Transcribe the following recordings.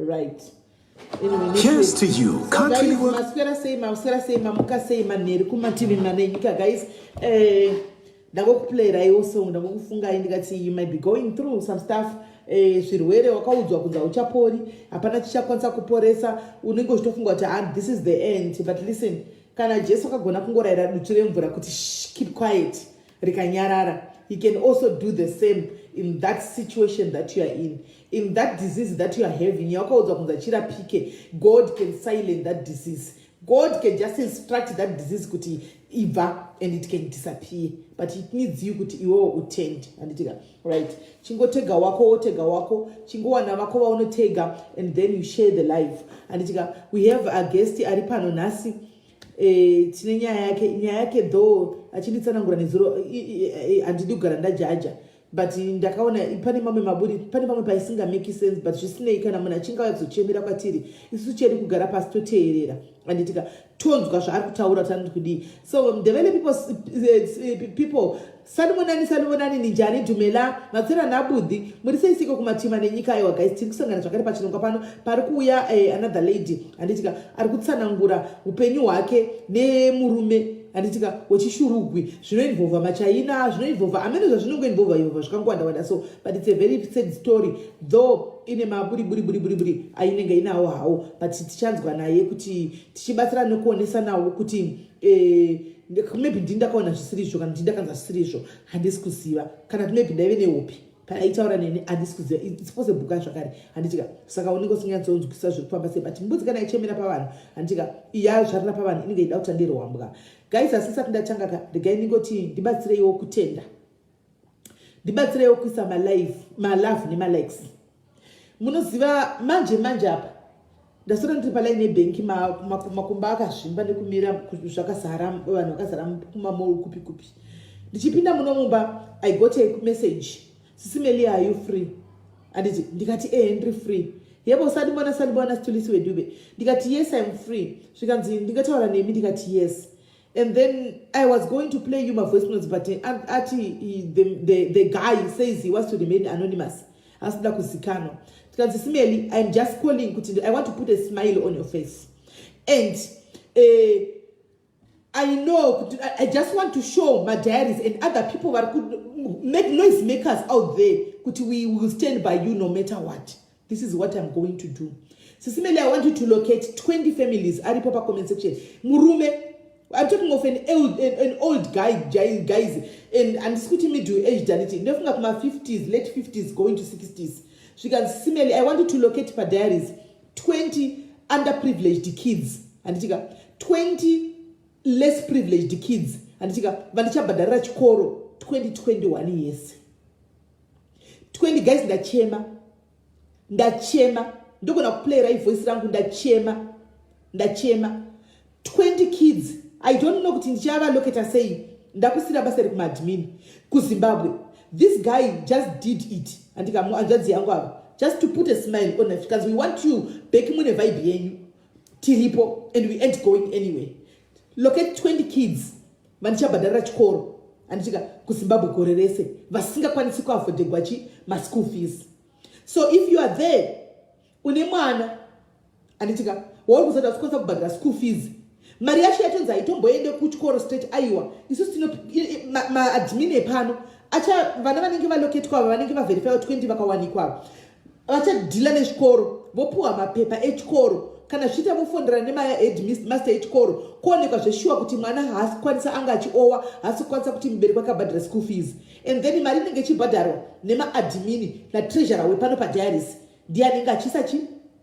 right. Anyway, Here's to you. So guys, maswera say mamuka say maneri kumativi manenyika guys. Ndagokuplay rayo song ndagokufunga indikati you might be going through some stuff. Zvirwere wakaudzwa kunza uchapori hapana chichakwanisa kuporesa unenge uchitofunga kuti this is the end, but listen, kana Jesu akagona kungorayira dutu remvura kuti keep quiet rikanyarara, he can also do the same in that situation that you are in that disease that you are having. Yakaudzwa kunza chirapike, God can silence that disease. God can just instruct that disease kuti iva and it can disappear, but it needs you kuti iwo utend anditika right. Chingotega wako chingowana vako vaunotega and then you share the life anditika. We have a guest ari pano nhasi tine nyaya yake though achinditsanangura nezuro handidi kugara ndajaja, but ndakaona pane mamwe maburi pane mamwe paisinga make sense, but zvisinei kana munhu achinge azochemera kwatiri isusu cheri kugara pasi toteerera anditika tonzwa zvaari kutaura tandi kudii. So ndevele people salmonani ninjani dhumela matsera nabudhi muri seisiko kumatima nenyika aiwa guys, tiri kusangana zvakare pachirongwa pano pari kuuya another lady anditika ari kutsanangura upenyu hwake nemurume anditika wechishurugwi zvinoinvolva machaina zvinoinvolva amene zvazvinongoinvolva ivo zvakangowanda so but it's a very sad story though ine maburi ainenge inawo hawo, but tichanzwa naye kuti tichibatsira nokuonesa nawo kuti maybe ndindakaona zvisirizvo kana ndindakanzwa zvisirizvo handisi kuziva kana maybe ndaive nehope paaitaura neni handisi kuziva, it's possible kan zvakare handitika. Saka unenge usinganzonzwisa zviri kufamba sei, but mbudzi kana ichemera pavanhu handitika iya zvarira pavanhu inenge ida kutandirwambwa guys. Asisati ndatanga regai ndingoti ndibatsireiwo kutenda, ndibatsireiwo kuisa malove nemalikes. Munoziva manje apa ndasora ndiri palaini yebhenki makumba akazvimba nekumira zvakazara vanhu vakazara kumamall kupi ndichipinda munomumba I got a message, Sisimeli, are you free? Anditi ndikati ndiri free. Yebo sadibona Stulisi Wedube. Ndikati yes I'm free. Zvikanzi ndingataura nemi ndikati yes. And then I was going to play you my voice notes, but the guy says he wants to remain anonymous. Asida kuzikanwa. Because Simeli, I'm just calling. I want to put a smile on your face. And I know, I just want to show my diaries and other people that could make noise makers out there. We will stand by you no matter what. This is what I'm going to do. Simeli, I want you to locate 20 families. Ari Papa comment section. Murume. I'm talking of an old guys, and discuting me to age danity. Nothing at my 50s, late 50s, going to 60s. She can similarly, I wanted to locate per diaries 20 underprivileged kids, and 20 less privileged kids, and Vanicha Badara Chikoro 2021 years. 20 guys in the chema, don't gonna play right voice rank in the chema, 20 kids. I don't know what in Java look at us saying Ndakusira Basari Madmin Zimbabwe. This guy just did it and just to put a smile on it because we want you back money vibe Tiripo and we ain't going anyway. Look at 20 kids Mancha Badara Chikoro and Zimbabwe Korerese Vasinga Kwanisiko for Degwachi my school fees. So if you are there Unemana and what was that of course about school fees. Maria Shatonza itomboende kuchikoro state aiwa isusu tino admin epano acha vana vanenge valocate kwavo vanenge vaverify 20 vakawanikwa vacha deala nechikoro vopuwa mapepa echikoro kana zviita vofondera nemaheadmaster echikoro kuonekwa zveshuwa kuti mwana haasi kukwanisa anga achiowa haasi kukwanisa kuti mubereki akabhadhara school fees, and then mari inenge ichibhadharwa nemaadmin natreasurer wepano padiaries ndiye anenge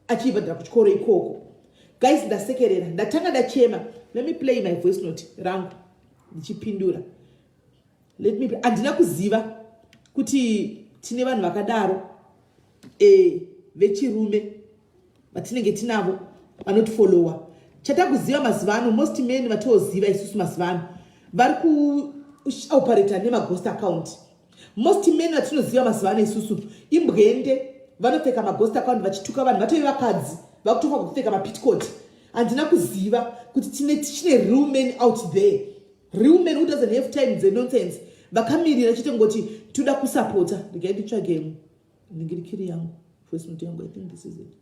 achiibhadhara kuchikoro ikoko. Guys, ndasekerera ndatanga ndachema. Let me play my voice note rangu ndichipindura. Let me andina kuziva kuti tine vanhu vakadaro vechirume vatinenge tinavo vanotifollowa. Chatakuziva mazivano most men vatoziva isusu mazivano vari kuoperata nemaghost account. Most men vatinoziva mazivano isusu imbwende vanopfeka maghost account vachituka vanhu vatoi vakadzi vakutoka kupfeka mapitcoat. Andina kuziva kuti tine real men out there, real men who doesn't have time the nonsense vakamirira chitongoti toda kusupporta. Ndikaenditsvage ndingirikiri yangu voice note yangu. I think this is it.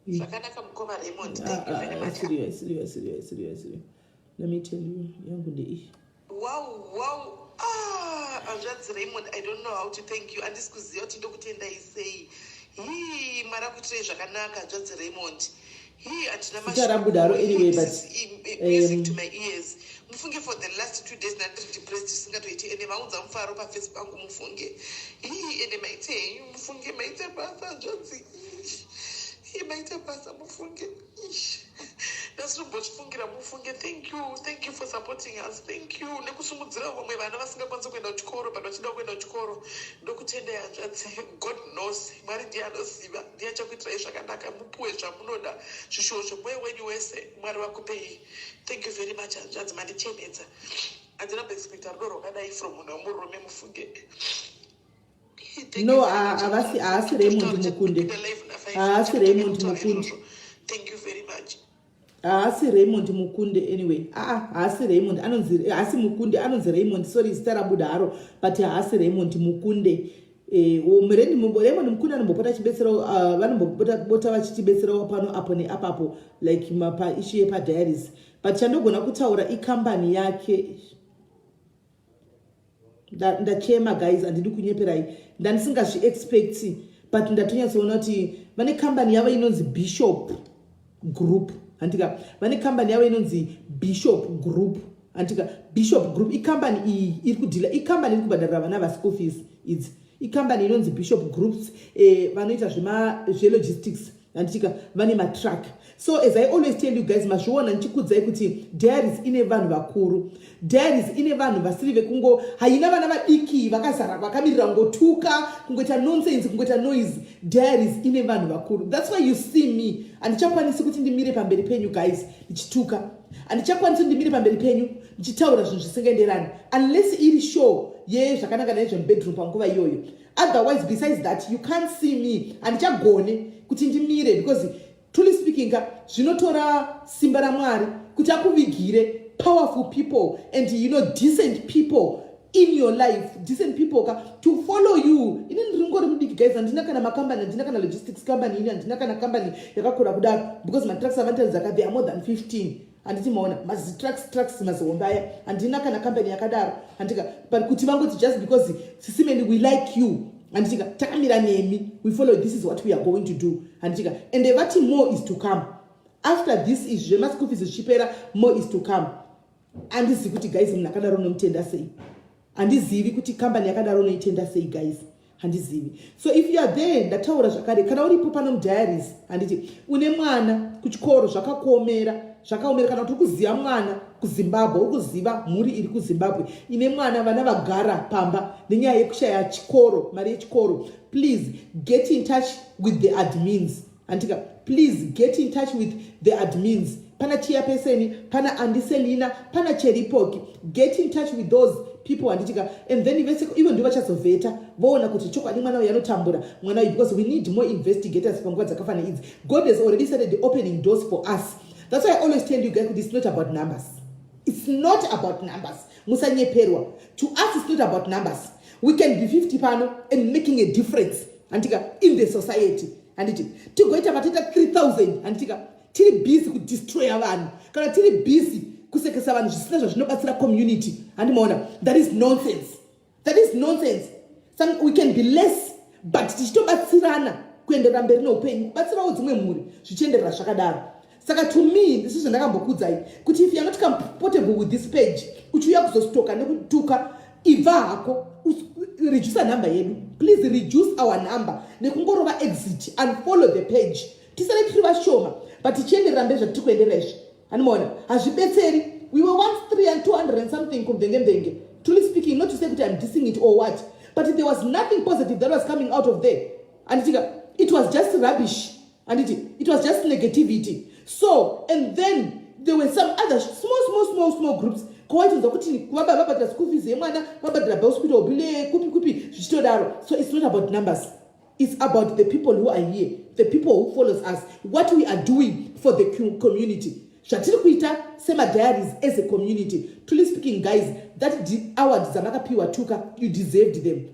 Zvakanaka mukoma Raymond. Thank you very much. Serious. Let me tell you, Wow. Hanzvadzi Raymond, I don't know how to thank you. Handisi kuziva kuti ndokutendai sei. Mara kuitirei zvakanaka hanzvadzi Raymond. Anyway, but music to my ears. Mufunge for the last 2 days ndandiri depressed singatoiti ende maunza mufaro paFacebook pangu mufunge. Ende maite mufunge maite basa hanzvadzi. Maite basa mufunge. Ndasirombochifungira mufunge. Thank you for supporting us. Thank you. Nekusumudzira vamwe vana vasingakwanisi kuenda kuchikoro but vachida kuenda kuchikoro. Ndokutendai hanzvadzi. God knows. Mwari ndiye anoziva. Ndiye achakuitirai zvakanaka. Mupuwe zvamunoda. Zvishosho mwoyo wenyu wese Mwari vakupei. Thank you very much hanzvadzi. Mandichenedza. Handina kuexpecta rudo rwakadai from munhu wemurume mufunge. No, haasi Raymond Mukunde. Haasi Raymond Mukunde. Thank you very much. Haasi Raymond Mukunde anyway. Haasi Raymond haasi Mukunde anonzi Raymond. Sorry, zita rabuda haro, but haasi Raymond Mukunde. Raymond Mukunde anombopota achibetsera vanombopota vachitibetserawo pano apo neapapo like paishu yepaDiaries, but chandogona kutaura ikambani yake. Ndachema guys, handidi kunyeperai, ndandisingazviexpecti, but ndatonyatsoona kuti vane kambani yavo inonzi Bishop Group. Handika vane kambani yavo inonzi Bishop Group. Handika Bishop Group ikambani iyi iri kudhila, ikambani iri kubhadharira vana vaschool fees idzi. Ikambani inonzi Bishop Groups, vanoita zvelogistics. Handika vane matrack. So as I always tell you guys, mazviona ndichikudzai kuti Diaries ine vanhu vakuru. Diaries ine vanhu vasiri vekungo, haina vana vadiki vakazara vakamirira ngotuka kungoita nonsense, kungoita noise. Diaries ine vanhu vakuru. That's why you see me. Handichakwanisi kuti ndimire pamberi penyu guys ndichituka. Handichakwanisi kuti ndimire pamberi penyu ndichitaura zvinhu zvisingaenderani unless iri show zvakanaka naizvo mubedroom panguva iyoyo. Otherwise, besides that, you can't see me. Handichagone kuti ndimire because truly speaking, zvinotora simba raMwari kuti akuvigire powerful people and decent people in your life, decent people to follow you. Ini ndringori mudiki guys, handina kana makambani, handina kana logistics company, ini handina kana company yakakura kudaro because my trucks avantage they are more than 15. Handiti maona trucks mazombaya, handina kana company yakadaro. Handika but kuti vangoti just because sisimeni we like you. Handika takamira nemi, we follow, this is what we are going to do. Handika and vati more is to come. After this is school fees chipera, more is to come. Handizivi kuti guys mnakadaro nomutenda sei. Handizivi kuti company yakadaro noitenda sei guys. Handizivi. So if you are there, ndataura zvakare, kana uripo pano muDiaries, handiti une mwana kuchikoro zvakakuomera kana kuti kuziva mwana kuZimbabwe, ukuziva mhuri iri kuZimbabwe ine mwana vana vagara pamba nenyaya yekushaya chikoro, mari yechikoro, please get in touch with the admins. Handika please get in touch with the admins. Pana Tia Peseni, pana Andiselina, pana Cheripoki. Get in touch with those people and then even do vachazovheta voona kuti chokwadi mwana uyu anotambura mwana uyu, because we need more investigators panguva dzakafana idzi. God has already started opening doors for us. That's why I always tell you guys, it's not about numbers. It's not about numbers. Musanyeperwa. To us, it's not about numbers. We can be 50 pano and making a difference in the society. To go into 3,000 tiri busy to destroy vanhu, kana tiri busy kusekesa vanhu zvisina zvazvinobatsira community. That is nonsense. We can be less but tichitobatsirana kuenderera mberi noupenyu, kubatsirawo dzimwe mhuri zvichienderera zvakadaro. Saka to me, this is ndakambokudzai kuti if you are not comfortable with this page, uchiuya kuzostoka nekutuka, ibva hako, reduce number yedu. Please reduce our number. Nekungorova exit and follow the page. Tisare tiri vashoma, but tichienderera mberi zvatiri kuenderera izvi. Handimaona hazvibetseri. We were once 300 and something kumdenge. Truly speaking, not to say that I'm dissing it or what, but there was nothing positive that was coming out of there. And it was just rubbish. And it was just negativity. So, and then there were some other small groups. So it's not about numbers. It's about the people who are here, the people who follow us, what we are doing for the community. zvatiri kuita semadiaries as a community. Truly speaking, guys, that award dzamakapiwa Tuka, you deserved them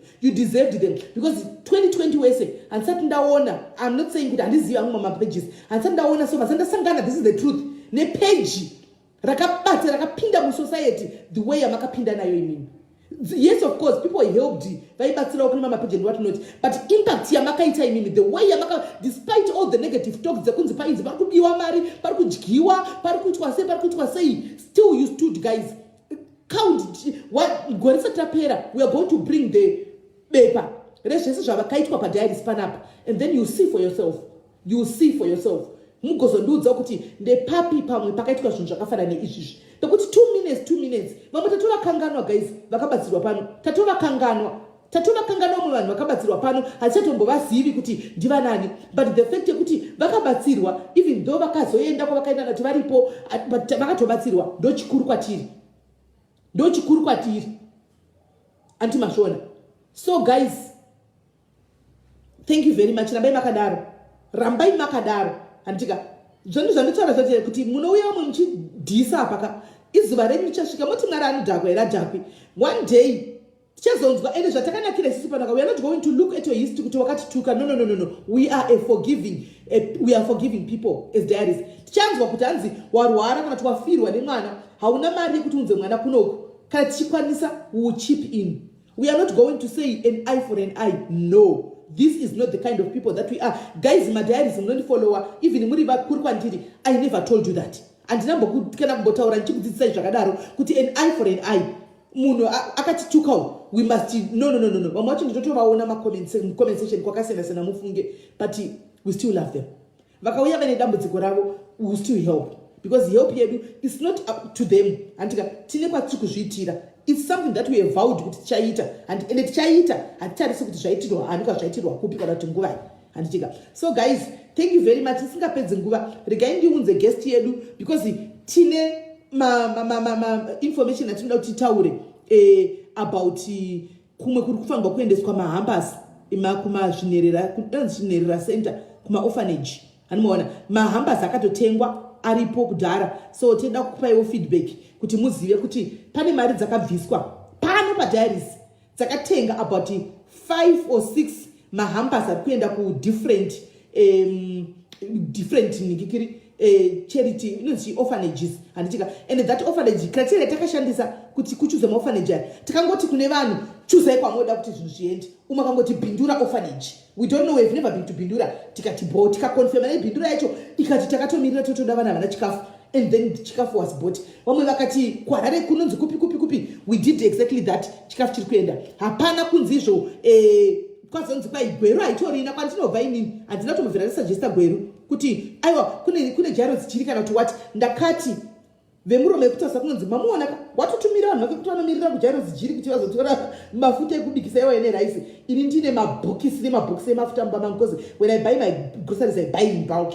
because 2020 wese and sati ndaona, I'm not saying kuti handiziva amwe mapages, and sati ndaona so vasandasangana, this is the truth, ne page rakabata rakapinda mu society the way yamakapinda nayo imini. Yes, of course, people helped vaibatsira kune mapage and what not, but impact yamakaita imini, the way yamaka, despite all the negative talks dzekunzi painzi pari kubiwa mari, pari kudyiwa, pari kuitwa sei, still you stood, guys. Count what gorisa tapera, we are going to bring the paper reshese zvavakaitwa padiaries panapa, and then you see for yourself mugozondiudza kuti ndepapi pamwe pakaitwa zvinhu zvakafanana neizvizvi nekuti 2 minutes vamwe tatovakanganwa, guys, vakabatsirwa pano, tatovakanganwa mwe vanhu vakabatsirwa pano hatichatombovazivi kuti ndivanani, but the fact yekuti vakabatsirwa even though vakazoenda kwavakaenda nati varipo vakatobatsirwa ndo chikuru kwatiri anti mashona. So guys, thank you very much. Rambai makadaro antika zvanhu zvanditaura zvati kuti munouya vamwe muchidhisa apaka izuva renyu richasvika moti mwari anodhakwa here adhakwi one day tichazonzwa ende zvatakanakira sisi panaka. We are not going to look at your history kuti wakati Tuka. No, we are forgiving people as diaries. Tichanzwa kuti hanzi warwara kana kuti wafirwa nemwana hauna mari yekuti unze mwana kunoku kana tichikwanisa we will chip in. We are not going to say an eye for an eye. No, this is not the kind of people that we are. Guys, my diaries munondifollower even muri vakuru kwandiri, I never told you that. Andinambokana kumbotaura ndichikudzidzisai zvakadaro kuti an eye for an eye munhu akati Tuka we must no vamwe vacho nditotovaona comment section kwakasiyana mufunge, but we still love them. Vakauya vane dambudziko ravo, we will still help because help yedu is not up to them. Andika tine kwatiri kuzviitira, it's something that we have vowed kuti tichaita, and tichaita hatitarisi kuti zvaitirwa hanika zvaitirwa kupi kana kuti nguvai handitika. So guys, thank you very much. Isingapedzi nguva regai ndiunze guest yedu because tine information atinoda kuti taure about kumwe kuri kufanirwa kuendeswa mahambas kumazvinerera center kuma orphanage. Hanimaona mahambas akatotengwa aripo kudhara, so tinoda kupaiwo feedback kuti muzive kuti pane mari dzakabviswa pano padiaries dzakatenga about 5 or 6 mahambas ari kuenda ku different nikikiri charity inonzi orphanages handitika, and that orphanage criteria takashandisa kuti kuchuza maorphanage aya takangoti kune vanhu chuzai kwamoda kuti zvinhu zviende, umwe akangoti Bindura orphanage, we don't know, we've never been to Bindura, tikati bo tikakonfirma neBindura yacho ikati takatomirira totoda vana vana chikafu, and then chikafu was bought. Vamwe vakati kwarare kunonzi kupi, we did exactly that, chikafu chiri kuenda hapana kunzizvo kwazonzi kwai gweru haitorina kwantinobva inini handina tomubvira ndisajesta gweru kuti aiwa kune jaro dzichiri kana kuti wati ndakati vemurume kutasa kunonzi mamuonaka watotumira vanhu vake kuti vanomirira kujaro dzichiri kuti vazotora mafuta ekubikisa iwa ene raisi. Ini ndine mabhokisi emafuta mubamamukozi, when I buy my groceries I buy in bulk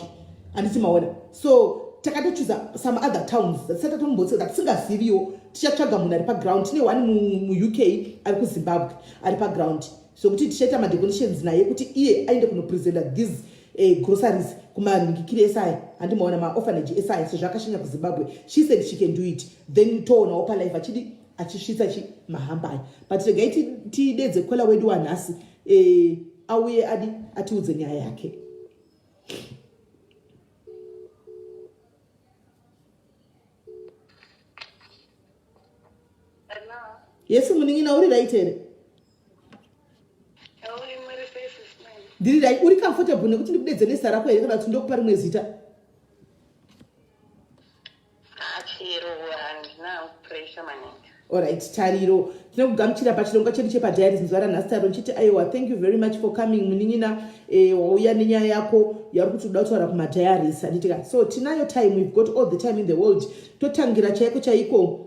handiti maona. So takatochuza some other towns satatombotseka tisingaziviwo, tichatsvaga munhu ari paground. Tine one mu-UK ari kuZimbabwe ari paground, so kuti tichaita madonations naye kuti iye aende kunopresenta these groceries kumanikikiri esaya handimaona maorphanage esaya sezvakashanya kuZimbabwe. She said she can do it, then toonawo palife achisvitsa mahamba aya. But regai tidedze kwela wedu wanhasi auye atiudze nyaya yake. Yes, muningina uri right here. Ndiri right, uri comfortable nekuti ndikudedze nesa rako here kana kuti ndokupa rimwe zita? Chiro handina pressure maningi. Alright, Tariro. Tinokugamuchira pachirongwa chedu chepadiaries zuva ranhasi. Tariro nchiti aiwa, thank you very much for coming. Muningina wauya nenyaya yako yari kuti uda kutaura kumadiaries handitika. So tinayo time, we've got all the time in the world. Totangira chaiko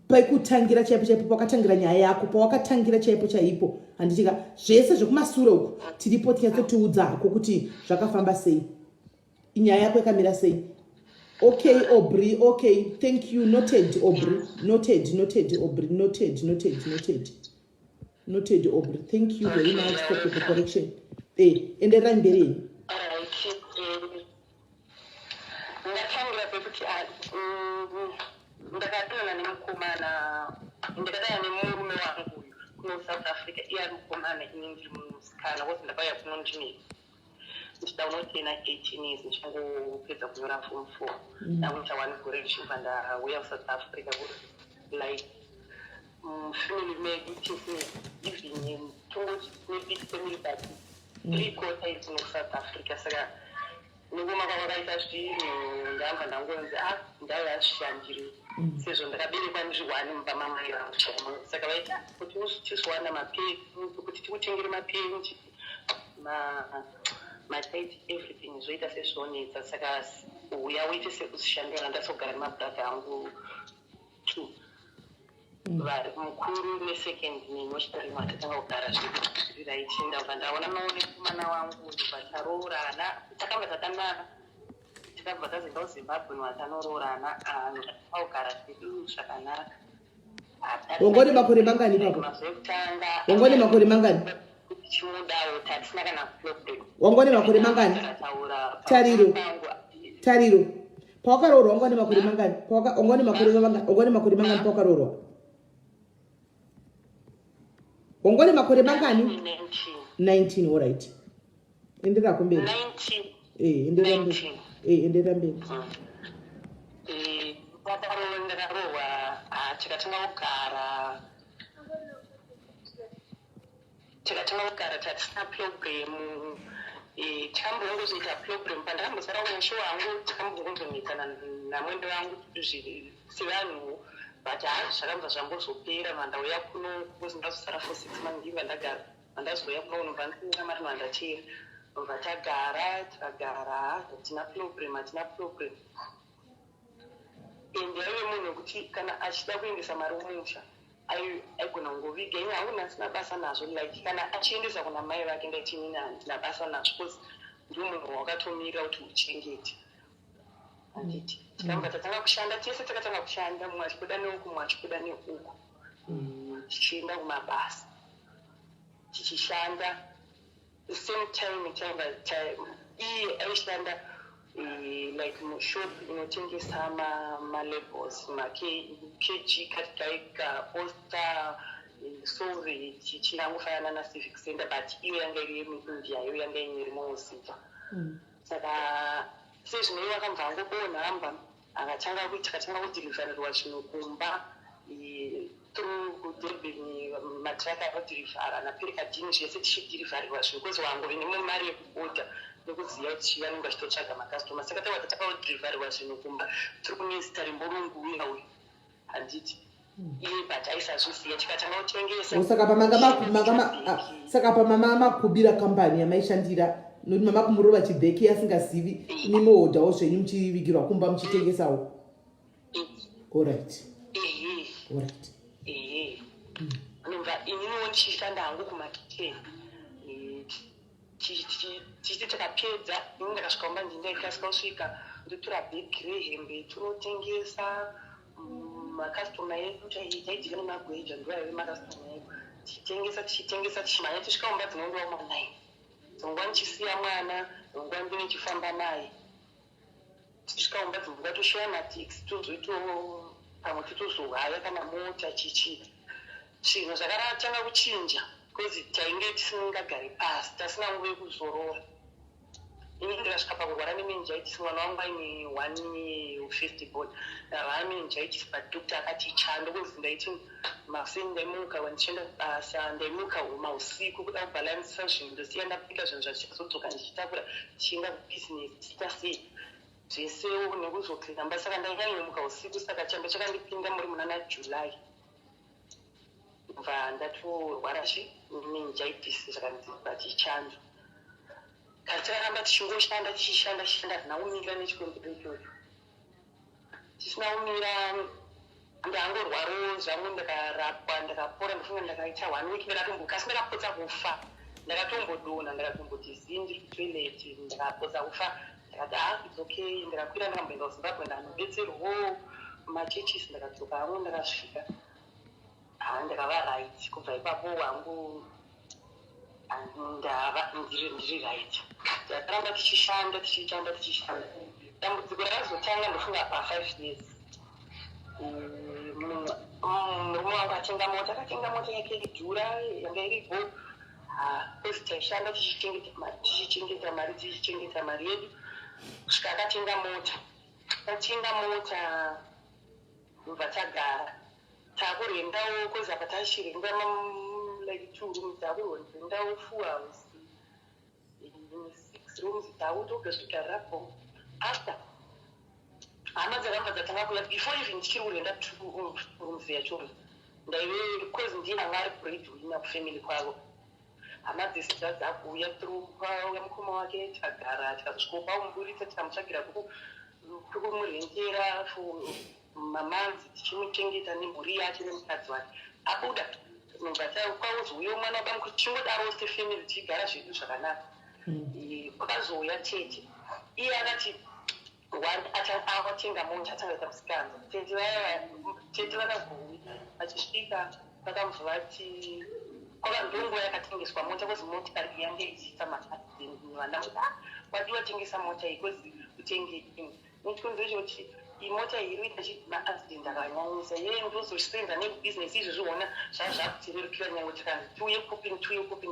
paikutangira chaipo pawakatangira nyaya yako, pawakatangira chaipo handitika. Zvese zvekumashure uko tiripo tinyatsotiudzako kuti zvakafamba sei, inyaya yako yakamira sei. Okay, Aubrey. Okay, thank you. Noted, Aubrey. Noted, Aubrey. Noted, Aubrey. Thank you very much for the correction. And the Rambere. pekuti ndakadanana nemukomana ndakadana nemurume wangu kuno South Africa iye ari mukomana ini ndiri musikana kozi ndakauya kuno ndichida unotena 18 years ndichangopedza kunyora form 4 ndamuita 1 gore ndichibva ndauya kuSouth Africa like family medu tisine even tongoti nebit family but 3/4 is in South Africa saka ningoma kwakaita zvinhu ndamba ndangonzi ndayashandiri sezvo ndakaberekwa ndizviwani mumba mamai vangu saka vaita kuti tizwana mapendi kuti tikutengere mapendi mataiti everything zvoita sezvonetsa saka uya uite sekushandira ndasogara nemabhradha angu 2 vari mukuru nesecond nenochitari matatanga kugara zviraiti ndabva ndaona maonekomana wangu vataroorana takabva tadanana tikabva tazoenda kuZimbabwe vatanoorana kugara zvedu zvakanaka wangori makore mangani ipapo wangori makore mangani chimudawo tatisina kana problem wangori makore mangani tariro pawakaroorwa wangori makore mangani wangori makore mangani pawakaroorwa wangori makore mangani 19 alright endera kumberi 19 endera mberi ndakaroorwa tikatanga kugara tatisina program tikambongozoita program pandakambozara kumusho wangu tikambongozomitana namwendo wangu sevanhu but zvakabva zvambozopera mandauya kuno kuzi ndazosara for 6 months ndibva ndagara mandazoya kuno unobva ndinga mari mandachera ubva takagara hatina program and yaive munhu wekuti kana achida kuendesa mari mumusha aigona kungoviga ine hangu nasina basa nazvo like kana achiendesa kuna mai vake ndaitini handina basa nazvo bcause ndiwo munhu wakatomira kuti uchengete handiti tikamba tatanga kushanda tese takatanga kushanda mumwe achikuda neuku mumwe achikuda neuku tichienda kumabasa tichishanda the same time iye aishanda like mushop inotengesa malabels makg katikaika oster sove chichinangofanana nacivic center but iyo yanga iri yemuindia iyo yanga inyeri mumusika saka sezvino akabva angobonhamba takatanga kudhirivharirwa zvinhu kumba through kudurban matraka anodhirivhara naperikadhini zvese tichidhirivharirwa zvinhu kwezi wangove nemumari yekubuda nekuziva kuti vanenge vachitotsvaga makastoma saka tava tatakaudhirivharirwa zvinhu kumba tiri kunesita rimborungu uyawe handiti iye but aisazviziva tikatanga kutengesa saka pamama makubira kambani yamaishandira nokuti mama kumurova chibheki asingazivi nimohodhawo zvenyu muchivigirwa kumba muchitengesawo alright nomva ininiwo ndichishanda hangu kumakitchen tichiti takapedza ini ndakasvika kumba ndindaikasika kusvika ndotora bhegi rehembe tinotengesa makastoma edu taidyiva nemagweja ndoyaive makastoma edu tichitengesa tichimhanya tisvika kumba dzinondowa ma9 dzongwa ndichisiya mwana dzongwa ndine chifamba naye tisvika kumba dzimvuka toshoya matiksi tozoitawo pamwe totozohaya kana mota chichi zvinhu zvakaratanga kuchinja bcause tainge tisingagari pasi tasina nguva yekuzorora ini ndikasvika pakurwara nemenjaitis mwana wangu aine 1 festival vaamenjaitis but doctor akati chando kuzi ndaiti maseni ndaimuka wandichienda basa ndaimuka mausiku kuda kubhalansisa zvinhu ndosiya ndapika zvinhu zvachichazodzoka ndichitakura tichienda kubusiness tiita sei zvesewo nekuzoclina mba saka ndainyanyomuka usiku saka chando chakandipinda muri muna July bva ndatorwara meningitis zvakandipa chichando katakamba tichishanda zvinaumira nechikwemberi ichocho tisina umira ndangorwarawo zvangu ndakarapwa ndakapora ndofunga ndakaita 1 week ndakatombokasi ndakapotsa kufa ndakatombodonha ndakatomboti zii ndiri kutoilet ndakapotsa kufa ndakati it's okay ndakakwira ndakamboenda kuZimbabwe ndanobetserwawo machechisi ndakadzoka hangu ndakasvika ndakava right kubva ipapo wangu ndava ndiri right takaramba tichishanda dambudziko rakazotanga ndofunga pa5 years. Murume wangu akatenga mota yake idhura yanga iripo. Kozi taishanda tichichengeta mari yedu kusvika akatenga mota kubva tagara takurendawo kozi apa tachirenda like 2 rooms takurendawo 4 hours 6 rooms tautogazvigarirapo after hama dzakabva dzatanga kuya before even tichiri kurenda 2 rooms yacho ndaive kozi ndiye anga ari breadwinner kufamily kwavo. Hama dzese dzakuuya through kwauya mukoma wake takagara tikazosvikopa umburitsa tikamutsvagira kukumurengera for mamanzi tichimuchengeta nemhuri yake nemukadzi wake. Abuda kwauzouya mwana waba kuchingodaro sefamily tichigara zvedu zvakanaka. Kwakazouya tete iye akati achatenga mota atangaita musikana tete vakagouya vachisvika vakamubva vati kwakandonguva yakatengeswa mota kozi motikari yange ichiita maaccident vana wadi watengesa mota iyi kozi utenge nechikondezvekuti imota iri ita maaccident akanyanyisa yeye ndozosenda nebusiness izvozviona zvazvakutirerukira nyange tikanzi tuye coping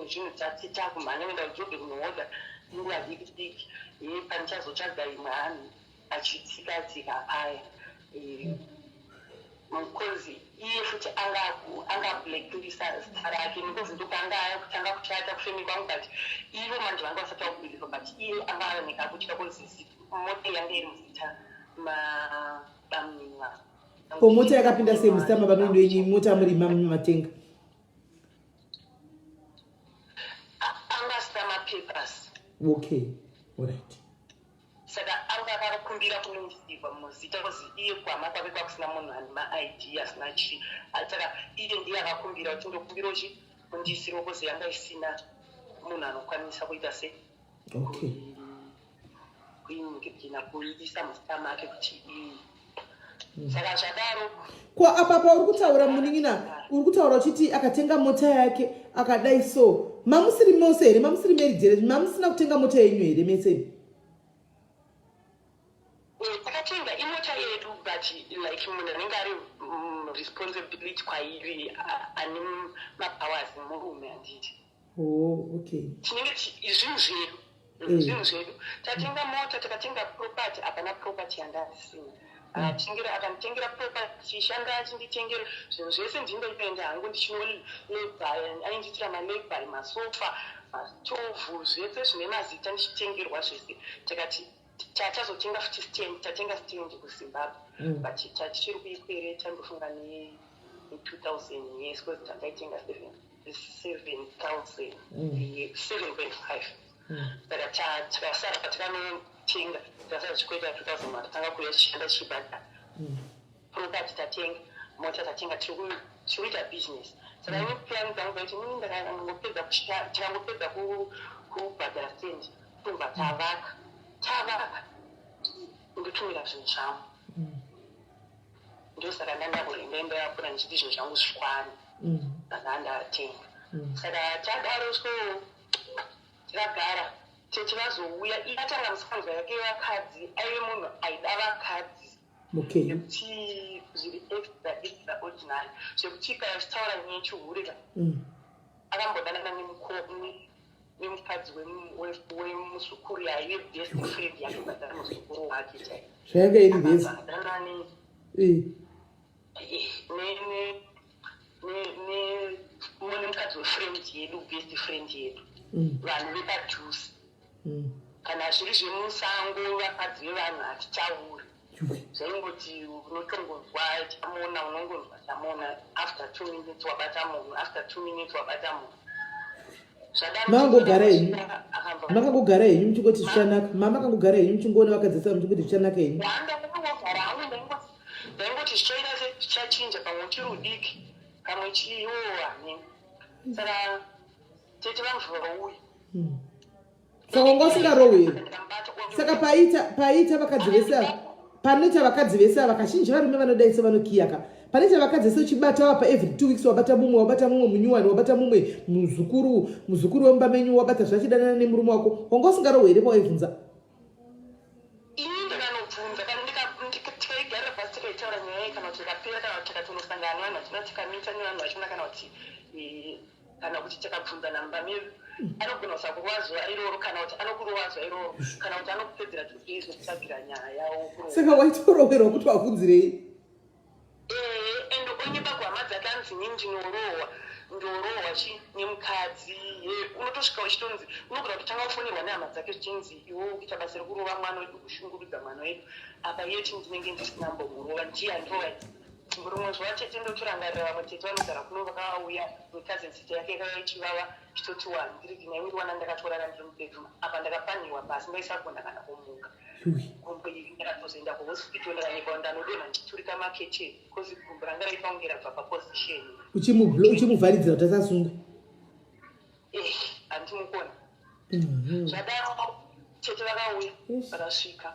zvinhu takumhanya kuenda kujobhe kunohodha nguva diki ye panichazotsvaga imwe hanhu achitsika paya mukozi iye futi anga blacklista zita rake because ndokanga kutanga kuchata kufemi kwangu but ivo manje vanga vasati vakubhiliva but iye anga aoneka kutya kozi mota yange iri muzita mabamwa ko mota yakapinda sei muzita mabamwa yenyu mota muri matenga anga sita mapapers. Okay, alright. Saka anga akakumbira kunongisirwa muzita kozi iye kwama kwave kwakusina munhu ane maid asina chii saka iye ndiye akakumbira kuti ndokumbira uchi kundisirwa kozi yanga isina munhu anokwanisa kuita sei kuinikipina kuisa muzita make kuti saka zvadaro kwa apapa uri kutaura munin'ina uri kutaura uchiti akatenga mota yake akadai so mamusiri mose here mamusiri married here mamusina kutenga mota yenyu here mese takatenga imota yedu but like munhu anenge ari responsibility kwairi ane mapowers murume handiti okay tinenge zvinhu zvedu tatenga mota takatenga property apana property yandasina akanitengera property chishanda achinditengera zvinhu zvese ndindoipenda hangu ndichinolebhai aindiitira malebhai masofa mastovhu zvese zvine mazita ndichitengerwa zvese takati tachazotenga futi stand tatenga stand kuzimbabwe but tichiri kuikwereta ndofunga ne2000 yes because takaitenga 7,000 7.5 saka takasara patakanotenga tikasara chikweta 2000 mari tanga kuya chichanda chibhadha property tatenga mota tatenga tiri kuita business saka ine plan dzangu kuti tikangopedza kubhadhara stand tobva tavaka ndotumira zvinhu zvangu ndosaka ndandaenda yapura ndichiti zvinhu zvangu zvikwane saka ndatenga saka tadaro so tikagara tichivazouya iye atanga musikanzwa yake vakadzi aive munhu aida vakadzi yekuti zviri extraordinary zvekuti ikachitaura nechihurira akambodanana nemukadzi wemuzukuru yaive best friend yake badara muzukuru wake chai zvayanga iri best mune mukadzi wefriend yedu best friend yedu vanhu vepadhuze kana zviri zvemusango vakadzi vevanhu hatitauri zvaingoti unotongonzwa chamona unongonzwa chamona after 2 minutes wabata munhu after 2 minutes wabata munhu makangogara henyu muchingoti zvichanaka mama akangogara henyu muchingoona vakadzisa muchingoti zvichanaka henyu ndaingoti zvichaita zvichachinja pamwe uchiri udiki kamwe chiyowani saka tete vanzvorouya saka wanga usingarohwe here saka paita vakadzi vese ava panoita vakadzi vese ava kazhinji varume vanodaisa vanokiyaka panoita vakadzi vese uchibata vapa every 2 weeks wabata mumwe munyuwani wabata mumwe muzukuru wemba menyu wabata zvachidanana nemurume wako wanga usingarohwe here pawaibvunza ini ndakano sangano vanhu vatina tikamita nevanhu vachona kana kuti takabvunza namba medu anogona kusakurova zuva iroro kana kuti anokurova zuva iroro kana kuti anokupedzera tuizvo kusagira nyaya yawo saka waitorowerwa kuti wabvunzirei ende onyepa kuhama dzake anzi ini ndinorohwa nemukadzi unotosvika uchitonzi unogona kutanga kufonirwa nehama dzake zvichinzi iwo kuita basa rekurova mwana wedu kushungurudza mwana wedu apa yeti ndinenge ndisina mbomurova ndiyandirova rumwe zuva chete ndotorangarira vamwe tete vanogara kuno vakauya nekazensita yake yakanga ichivava chitoti ndiriinaimiriwana ndakatorara ndiri mubedroom apa ndakapaniwa basi ndaisagona kana kumuka gumbo iri ndakatozoenda kuhospital ndakanekwa ndanodonha ndichiturika makecheni bcause gumbo ranga raifange rabva paposition uchimuvharidzira kuti asasunga handimukona zvadaro chete vakauya vakasvika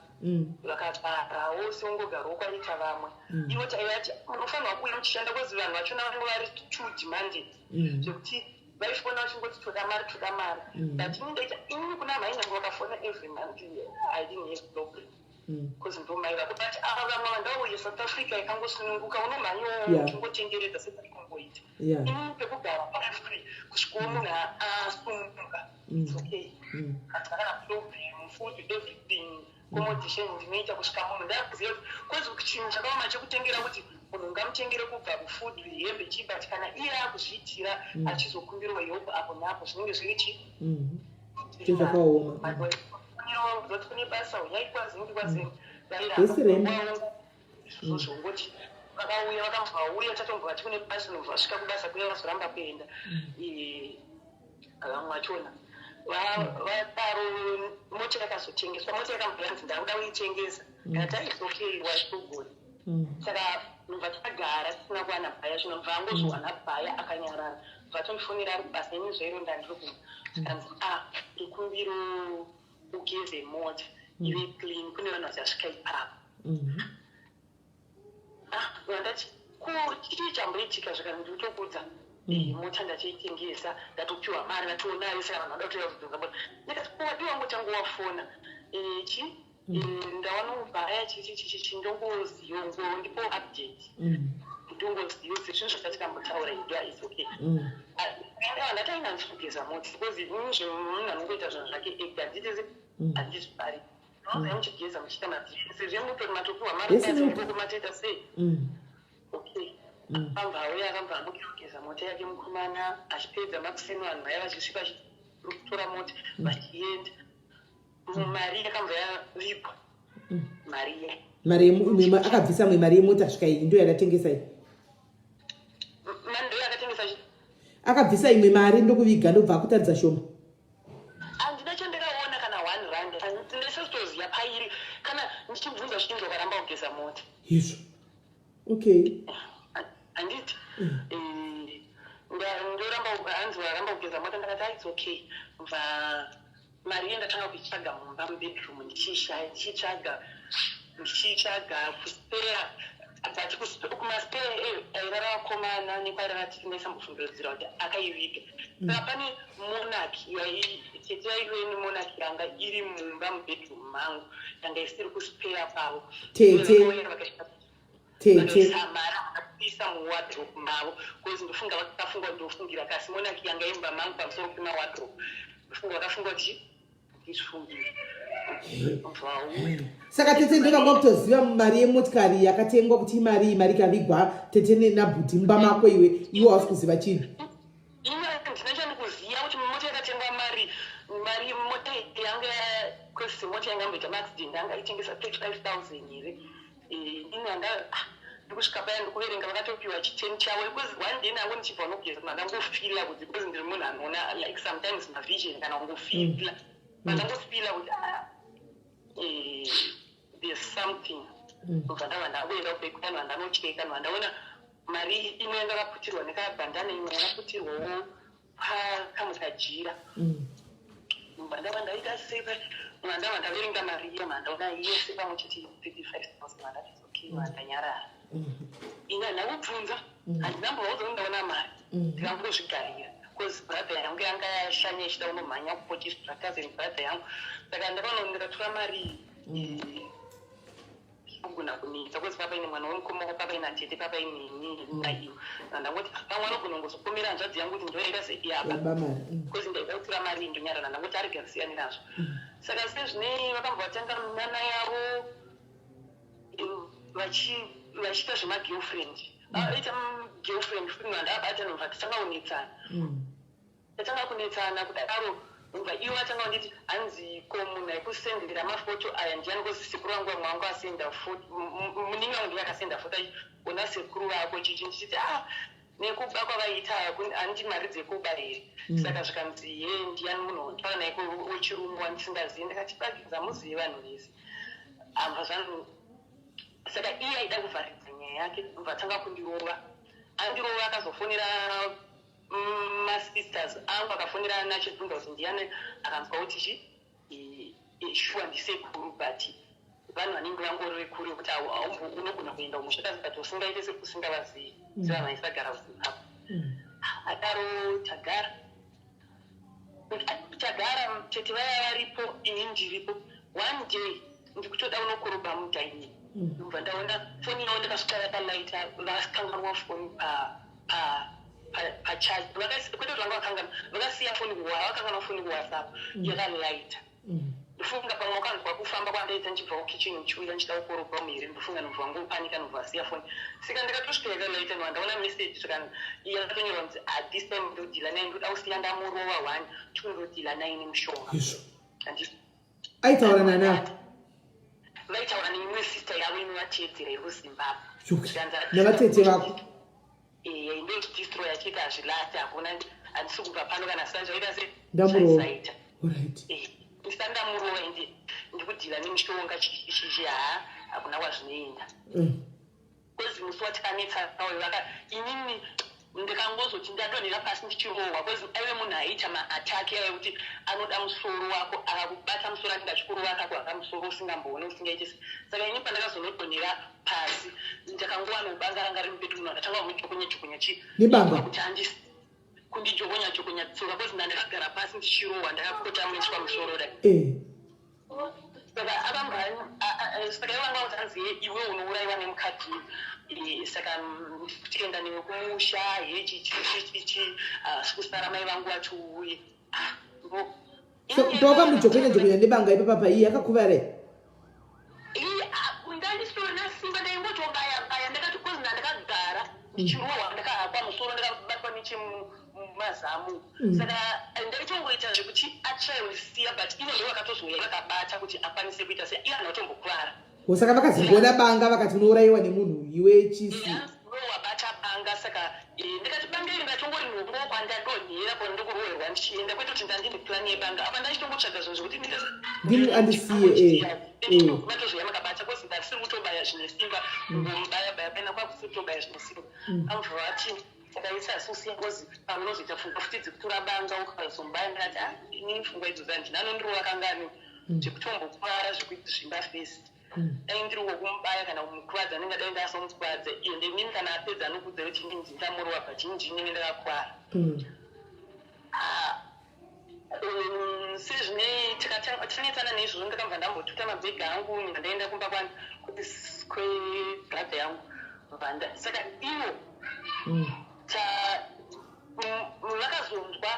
vakagarawo seungogarwo kwaita vamwe ivo taivati munofanirwa kuuya muchishanda kwezi vanhu vachona vange vari too demanded zvekuti vaifona vachingoti toda mari but ini ndaita ini kuna mai nyange vakafona every month I didn't have problem because ndomai vako but ava vamwe vandauye South Africa ikangosununguka unomhanyiwo uchingotenderedza sepatinongoita ini pekugara pari free kusvikawo munhu asununguka it's okay hatina problem food everything accommodation ndinoita kusvika munhu ndakuziva kuti kwezi chinhu chakaoma chekutengera kuti munhu ngamutengere kubva kufood hembe chibati kana iye akuzviitira achizokumbirwa help apo napo zvinenge zviri zvakaoma kune basa uyaikwazingi zvongoti vakauya vakambvauya tatomboa tikune basa nobva vasvika kubasa kuya vazoramba kuenda vamwe vachona vadaro mota yakazotengeswa mota yakambvira nzi ndauda uitengesa kata is okay waitogona saka mubva tagara tisina kuwana bhaya zvino mubva angozowana bhaya akanyarara mubva tondifonera ari kubasa ini zvairo ndandirikuna kanzi ndikumbiro ugeze mota ive clean kune vanhu vachasvika ipapo ndati chii chamboitika zvakana ndikutokudza mota ndachiitengesa ndatopiwa mari ndatonayo saka vanhu vada kutoya kudzoza mota ndikati wadiwa ngotango wafona ndawana ubhaya chichi ndongoziyongo ndipo update ndongoziyo zvinhu zvatakambotaura idwa is okay ndataina ndikugeza mota because ini zvemunhu anongoita zvinhu zvake ega handitizi handizvibari nozoya muchigeza muchiita madzisi zvemutori matopiwa mari kaziikokomatoita sei okay pambauya akambva ambokugeza mota yake mukomana achipedza makuseni vanhu vaya vachisvika kutora mota vachienda mari yakambva yavigwa mari akabvisa mwe mari yemota svika iyi ndo yakatengesa iyi ndo yakatengesa akabvisa imwe mari ndokuviga ndobva akutaridza shoma handina chandakaona kana 1 rand ndisitoziya pairi kana ndichibvunza zvichinzi wakaramba kugeza mota izvo okay handiti hanzi waramba kugeza mota ndakati its okay mva mari iye ndatanga kuitsvaga mumba mubedroom ndichitsvaga kuspera but kumaspera airara vakomana nekwairara tisinaisambofungirodzira kuti akaiviga saka pane monaki tete yaiweni monaki yanga iri mumba mubedroom mangu yanga isiri kuspera pavo vakasamara vakaisa muwadrop mavo bcause ndofunga vakafunga ndofungira kasi monaki yanga imba mangu pamusoro pemawadrop ndofunga vakafunga kuti ndizvifungire saka tete ndokanga kutoziva mari yemotikari yakatengwa kuti mari kavigwa tete nabhuti mumba mako iwe hausi kuziva chinhu ndina chandikuziva kuti mota yakatengwa mari mota yanga kwesi mota yanga amboita maaccident anga itengesa 35,000 here inanda ndikusvika paya ndikuverenga vakatopiwa chiteni chavo because one day nangu ndichibva nogeza mandangofila kuti because ndiri munhu anoona like sometimes mavision kana ungofila mandangofila kuti there's something bva ndava ndakuenda kubekutani vandanocheka vandaona mari imwe yanga yakaputirwa nekabhandana imwe yakaputirwawo pakamukajira ndava ndaita sepa mandava ndaverenga mari iyo mandaona yese pamwe chete 35,000 mandati okay mandanyarara ina ndakubvunza handinambovauza kuti ndaona mari ndikangozvigarira because brother yangu yanga yashanya ichida unomhanya kupotisa zvakazi brother yangu saka ndakano ndikatora mari vanogona kunetsa kwezi papa ine mwana wemukomoko papa ine atete papa ineni naiyo ndangoti pamwe anogona kungozokomera hanzvadzi yangu kuti ndoenda seiyapa kwezi ndaida kutura mari indonyarana ndangoti arega kusiyani nazvo saka sezvine vakambva vatanga nana yavo vachiita zvemagirlfriend aita girlfriend funi vandavabata nomva tatanga kunetsana kudaro umva iwo atanga kunditi hanzi ko munhu aikusendera mafoto aya ndiani kozi sekuru wangu vamwe wangu asenda foto muningi wangu ndiye akasenda foto ona sekuru vako chichi ndichiti nekuba kwavaita handi mari dzekuba here saka zvikanzi ye ndiani munhu ndipaa naiko wechirungu wandisingazivi ndakati bagidza muzivi vanhu vese amva zvanhu saka iye aida kuvharidza nyaya yake umva atanga kundirova andirova akazofonera masisters angu akafonera nachibvunza kuti ndiani akanzwa kuti shuwa ndisekuru but vanhu vanenge vangorore kure kuti unogona kuenda umusvakazi but usingaite sekusingavazivi sevanhu vaisagara apo adaro tagara chete vaya varipo ini ndiripo one day ndikutoda unokoroba mudaini ndobva ndaona foni yavo ndakasvika yakalaita vasikanganwa foni pachaji kwete kuti vanga vakangana vakasiya foni vakanganwa foni kuwhatsapp yakalaita ndofunga pamwe wakanzwa kufamba kwandaita nchibva kukicheni ndichiuya ndichida kukoroba muhere ndofunga nobva wangu upanika nobva vasiya foni saka ndikatosvika yakalaita nova ndaona meseji saka yakatonyorwa kuti this time ndodhila naye ndoda kusiya ndamurova one tikundodhila naye nemushonga aitaura nanapo vaitaura neimwe sista yavo inovateedzera iri kuzimbabwe nevatete vako ndodistro yachiti hazvilati hakuna handisi kubva pano kana sanzvaita sesaita ndisa ndamurova ende ndikudhila nemishonga chichi hakuna kwazvinoenda kwezi musi watikanetsanawo inini ndikangozoti ndadonhera pasi ndichirohwa kwezi aive munhu aiita maataki aive kuti anoda musoro wako akakubata musoro ati ndachikuru wakako akamusoro usingamboone usingaitese saka ini pandakazonodonhera pasi ndakangowana kubanga ranga riri mupedu muno ndatanga kumujokonya kuti handisi kundijokonya tsoka kwezi ndandakagara pasi ndichirohwa ndakakotamwetswa musoro da saka avambani saka ivanga kuti hanziye iwe unourayiwa nemukadzi saka tienda newe kumusha hechichichichi sikusara mai vangu vachiuye ndokamujokonya nebanga ipapapa iyi yakakuvare ndandisina simba ndaimbotobayabaya ndakati kozi ndandakagara ndichirohwa ndakahakwa musoro ndakabatwa nechemumazamu saka ndaitongoita zvekuti atrailisiya but ivo ndo vakatozouya vakabata kuti akwanise kuita se iye anotombokuvara saka vakazigona banga vakati unourayiwa nemunhu iwe chisi wabata banga saka ndikati banga iri ndatongori nhongo kwandadonhera ko ndikuroherwa ndichienda kwete kuti ndandine plani yebanga apa ndachitongotsvaga zvinhu zvekuti andisiye matozouya makabata kozi ndasiri kutobaya zvine simba ngombayabaya paina kwakusiri kutobaya zvine simba amubva vati akaisa asusiya kozi pamunozoita pfungwa futi dzekutora banga ukazombaya ndikati inini pfungwa idzoza ndinanondirova kangani zvekutombokuvara zvekuiti zvimba fesi dai ndiri wokumubaya kana kumukuvadza ndinga dai ndasomukuvadza ende inini kana apedza anokudza kuti ndinzi ndamurova pachinji inini ndakakuvara sezvine tikanetsana neizvozvo ndakabva ndambotuta mabhegi angu ndaenda kumba kwebradha yangu vanda saka ivo vakazonzwa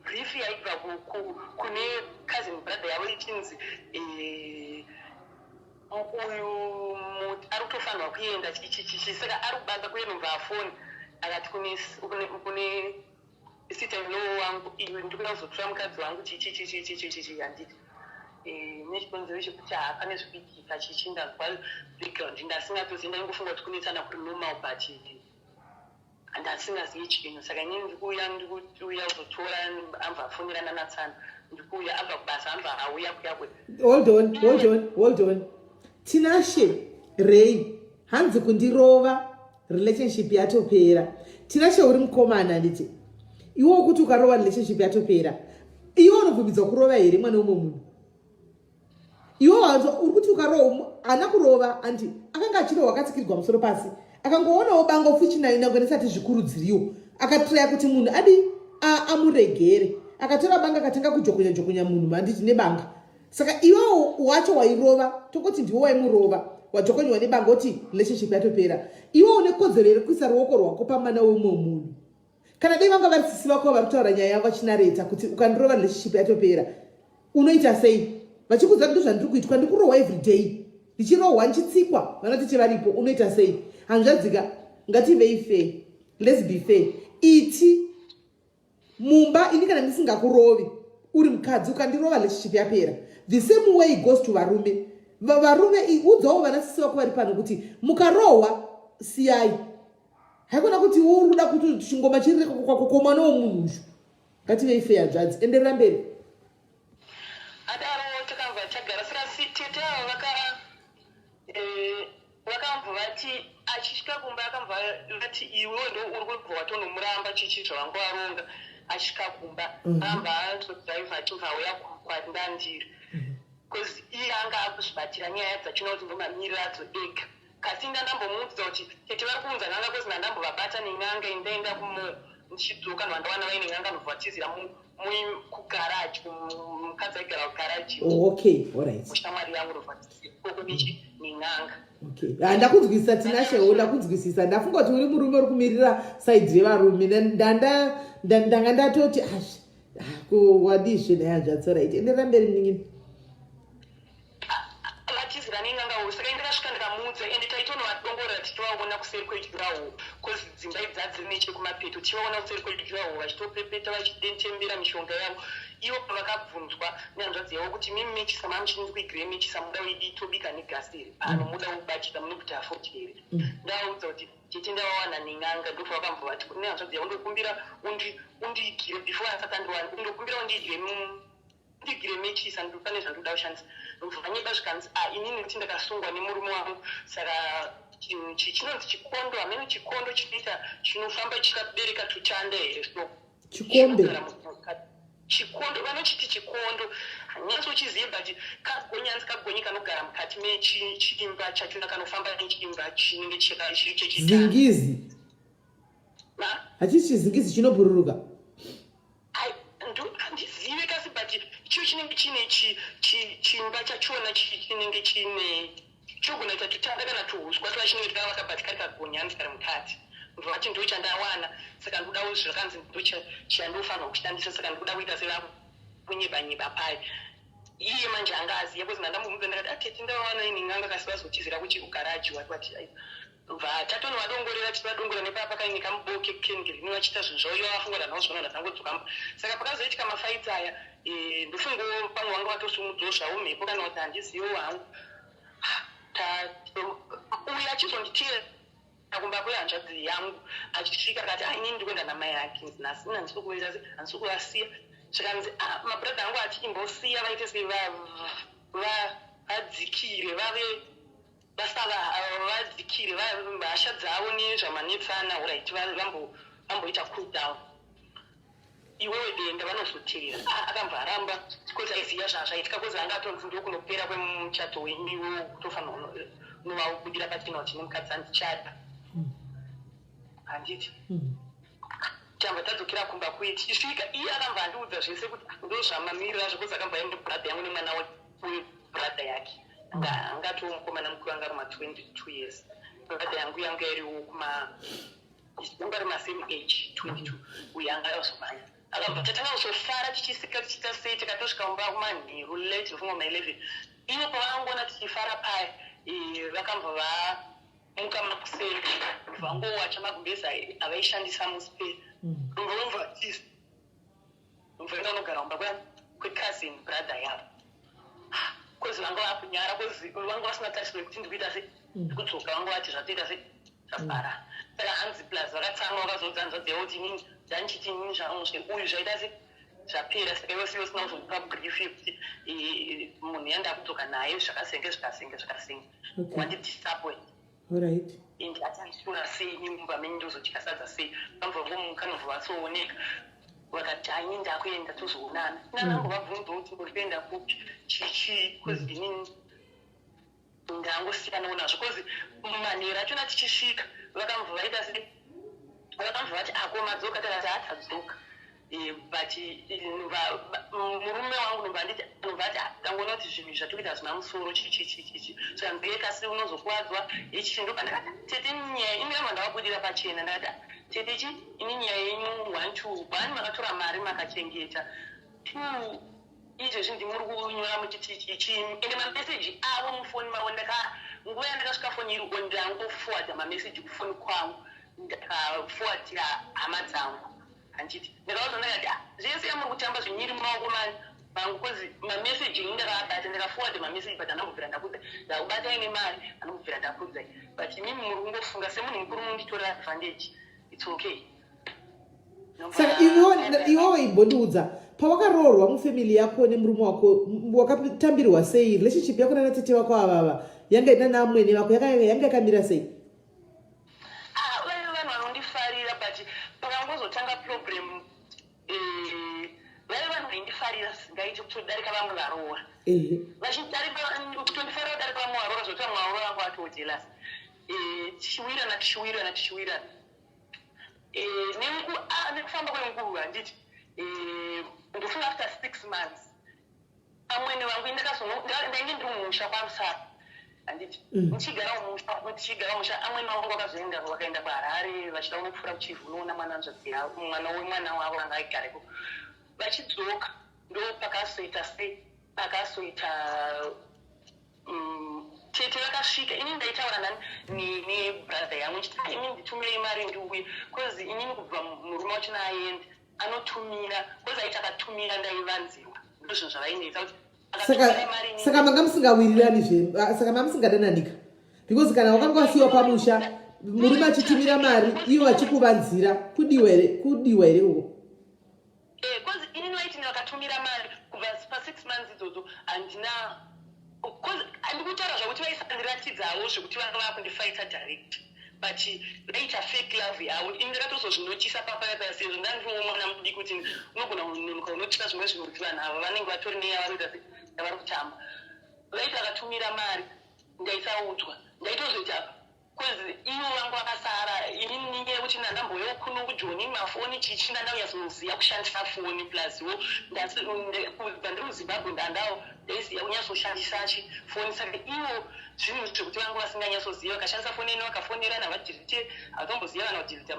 brief yaibva kune cousin brother yavo ichinzi uyu ari kutofanirwa kuenda chichichichi saka ari kubanza kuyenobva afoni akati kune sita-in-law wangu iwe ndikuda kuzotora mukadzi wangu chichichichichichichi handiti nechikonzero chekuti hapane zvikuitika chichi ndazwa background ndasingatozivi ndaingofunga kuti kunetsana kuri normal but handasingazivi chinhu saka inini ndikuuya kuzotora ambva afonera nanatsana ndikuuya abva kubasa ambva auya kuyakwe hold on tinashe Ray hanzi kundirova relationship yatopera tinashe uri mukomana handiti iwo kuti ukarova relationship yatopera iwo unobvumidza kurova here mwana umwe munhu iwo wanzo uri kuti ukarova ana kurova andi akanga achirohwa akatsikirirwa musoro pasi akangoonawo banga ufuchinaina ngonesati zvikurudziriwo akatraya kuti munhu adi amuregere akatora banga akatenga kujokonya munhu handiti nebanga saka iwewo wacho wairova tokoti ndiwo waimurova watokonywa nebangoti relationship yatopera, iwe une kodzero here kuisa ruoko rwako pamwana weumwe munhu. Kana dai vanga varisisi vako vari kutaura nyaya yavo vachinareta kuti ukandirova relationship yatopera unoita sei, vachikuudza kuti zvandiri kuitwa ndikurohwa everyday, ndichirohwa ndichitsikwa vanoti chevaripo, unoita sei? Hanzvadzika, ngativei fair, let's be fair. Iti mumba ini kana ndisingakurovi uri mukadzi ukandirova relationship yapera, the same way it goes to varume. Varume udzawo vanasisi vako vari pano kuti mukarohwa siyai. Haikona kuti uri kuda kuti chingoma chiri kwamwana womunhu uyu. Ngativei fair hanzvadzi, enderera mberi. Adaro takamva tagara saka tete avo vakamva vati achisvika kumba akamva vati iwe ndo uri kubva watonomuramba chichi zvavangu varonga. Asvika kumba amba atodhiraivha achibva auya kwandandiri because iye anga akuzvibatira nyaya dzachina kuti ndomamirira adzo ega. Kasi ndandambomuudza kuti tete vari kuunza n'anga kwezi ndandambovabata nen'anga ndaenda ndichidzoka vandawana vaine n'anga ndobvatizira kugaraji, mukadzi aigara kugaraji. Okay, alright. Mushamwari yangu ndobvatizira koko ndichi nen'anga. Okay. Ndakunzwisisa tinashewo, ndakunzwisisa. Ndafunga kuti uri murume uri kumirira side yevarume. Ndanga ndatoti wadizve nehanzvadzi, right. Enderera mberi mningini. Vatizira nen'anga saka ndakasvika ndikamuudza ende taitonovadongorera tichivaona kuseri kwejuraho because dzimba idzi dziri nechekumapeto tichivaona kuseri kwejuraho vachitopepeta vachitembera mishonga yavo. Ivo pavakabvunzwa nehanzvadzi yavo kuti mimi mechisa mamuchinzi kuigirei mechisa muda weidi tobika negasi here muda wekubatisa munokuti afoti here. Ndavaudza kuti tete ndavawana nen'anga ndopa vakambovati nehanzvadzi yavo ndokumbira undiigire before asati andiwana ndokumbira undiigire mechisa pane zvandoda kushandisa. Vanyeba zvikanzi inini kuti ndakasungwa nemurume wangu saka chinonzi chikondo, hameno chikondo chinoita chinofamba chikabereka tuchanda here. So chikondo vanochiti chikondo hanyasochizive but kagonyanzi kagonyi kanogara mukati mechimba chachona kanofamba nechimba chinenge chiri chechizingizi. Hachisi chizingizi chinobhururuka. Handizive kasi but icho chinenge chine chimba chachona chinenge chine chogona kuita tutanda kana tuhuswa twa chinenge twavaka but kari kagonyanzi kari mukati. Vati ndo chandawana saka ndodawo zvakanzi ndo chandofanirwa kushandisa saka ndoda kuita sevakunyeba pai. Iye manje angaziya because ndandamubvunza ndakati atete ndawana ini n'anga kasi vazotizira kuchi kugaraji wati tatonovadongorera tichivadongorera nepapa kaine kamuboke kendiri vachita zvinhu zvavo ivo vafunga danhao zvona dzangodzokamba. Saka pakazoitika mafaiti aya ndofungawo pamwe vanga vatosumudzawo zvavo mhepo kana kuti handizivo hangu uyu achizonditira akumba kwehanzvadzi yangu achisvika akati inini ndikuenda namai ake nhasi handisikuita se handisikuasiya zvikanzi mabhuradha angu achiimbosiya vaite se vadzikire vave vadzikire hasha dzavo nezvamanetsana urit vamboita cool down. Iwewe denda vanozoteera akambva aramba because aiziva zvazvaitika because anga atonzi ndokunopera kwemuchato wenyu kutofanira novabudira pachina kuti nemukadzi andichada handiti tamba tadzokera kumba kuiti isvika iye akambva andiudza zvese kuti ndozvamamirira zvekuti akambva ende bhuradha yangu nemwana webhuradha yake angatiwo mukomana mukuru anga ari 22 years. Bhuradha yangu yanga iriwo anga ari masame age 22 uye anga azomanya akabva tatakazofara tichisika tichita sei tikatosvika kumba kumanheru late nofunga ma11 ivo pavangona tichifara paya vakambva vamuka makuseri vangowacha magumbezi avaishandisa musperi mbomva tisi mvenda unogara kumba kwecousin brother yavo kozi vanga vakunyara kozi vanga vasina tarisiro kuti ndikuita se ndikudzoka vanga vati zvatoita se zvabhara saka hanzi plus vakatsamwa vakazodzanzvadzewo kuti inini dzanichiti inini zvanosve uyu zvaita se zvapera saka iwe siwe usina kuzokupa brief yekuti munhu yanda kudzoka naye zvakasenge wandidisappoint. Alright. Ende achaisura sei mumba menyu ndozotyasa sei vamva ngomuka nobva vasooneka vakati inini ndakuenda tozoonana nanambovabvunza kuti muri kuenda kupi chichi kozi inini ndangosiyanawo nazvo kozi manheru achona tichisvika vakamva vaita se vakamva vati ako madzoka takati atadzoka but murume wangu ndobanditi anobati tangonoti zvinhu zvatokuita zvina musoro chichi saka si unozokuwadzwa ichi ndobandikati tete nyaya imi yama ndavabudira pachena ndakati tete ichi ini nyaya yenyu 1 2 bani makatora mari makachengeta 2 izvezvi ndimuri kunyora muchiti ichi ende mameseji avo mufoni mavo nguva yandakasvika foni iri ndangofuwadha mameseji kufoni kwangu ndakafuwadhira hama dzangu handiti ndakauza ndakati zvese yamuri kutamba zvinyiri mumaoko mangu kozi mameseji ndakabata ndakafuwadha mameseji but anambobvira ndakudza ndakubata ine mari anambobvira ndakudza but imimi muri kungofunga semunhu mukuru munditora advantage it's okay. Saka iwewe imbondiudza pawakaroorwa mufamily yako nemurume wako wakatambirwa sei? Relationship yako nanatete wako avava yanga ina namwene wako yanga yakamira sei? Vaive vanhu vanondifarira but pakangozotanga problem vaive vanhu vaindifarira singaiti kutodarika vamwe varoora kutondifarira kudarika vamwe varoora zvota mwaroora vangu atojelas tichiwirana nekufamba kwenguva handiti ndofunga after 6 months amwene vangu ndainge ndiri mumusha kwamusara handiti ndichigara musha amwene vangu vakazoenda vakaenda kuharare vachida kunopfuura kuchivunoona mwana wemwana wavo vanga aigareko vachidzoka ndo pakasoita tete vakasvika ini ndaitaura nebrother yangu chiti imi nditumire mari ndiuye bcause inini kubva murume wacho naaenda anotumira bcause aiti akatumira ndaivanzirwa ndo zvinhu zvavainoita kuti saka manga musingawirirani saka mamusingadananika because kana wakanga wasiwa pamusha murume achitumira mari ivo vachikuvanzira kudiwa here uko bcause inini vaiti ndakatumira mari kubva pa6 months idzodzo handina handikutaura zvakuti vaisandiratidzawo zvekuti vanga vakundifaita direct but vaita fake love yavo ini ndakatozozvinotisa papaya sezvo ndandiwo mwana mudiki kuti unogona kunonoka unotisa zvimwe zvinhu kuti vanhu ava vanenge vatori neyavarikuita yavari kutamba vaiti vakatumira mari ndaisaudzwa ndaitozoita bcause ivo vangu vakasara inini nyaya yekuti ndandamboyewo kuno kujoni mafoni chichi ndandaunyatsoziva kushandisa foni plusiwo kubva ndiri muzimbabwe ndandawo ndaiziva kunyatsoshandisa foni saka ivo zvinhu zvekuti vangu vasinganyatsoziva vakashandisa foni ino vakafonera navadhirite havatomboziva vanhu vadhirita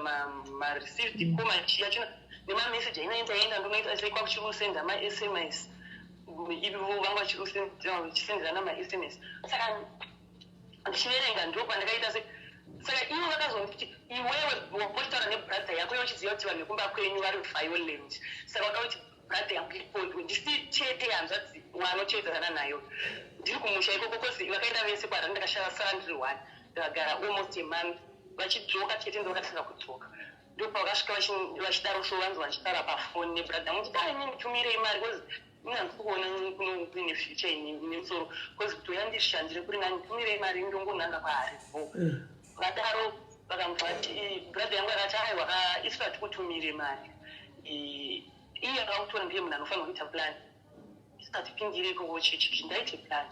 mareceived call machiya chino nemameseji ainaendaenda ndonoita sekwa kuchirusenda masms ivo vangu vachisenderana masms saka ndichiverenga ndo pandakaita saka ivo vakazonditi iwewe wapotaura nebrother yako iwe uchiziva kuti vanhu vekumba kwenyu vari violent saka vakauti brother yangu ipondwe ndisi chete hanzvadzi mwanoteedzana nayo ndiri kumusha ikoko kozi vakaenda vese kwarani ndakasara ndiri 1 ndakagara almost a month vachidzoka chete ndovakatanga kudzoka ndopavakasvika vachidaro so vanzi vachitaura pafoni nebrother yangu kuti dai nditumirei mari kozi inandikuona kuine future nemusoro kozi kuti uyandishandire kuri nani tumirei mari ndongonanga kwaaripo vakadaro vakamuvati brother yangu akati aiwa isati kutumire mari iye akautora ndiye munhu anofanira kuita plan isati pingireko chichi ndaite plan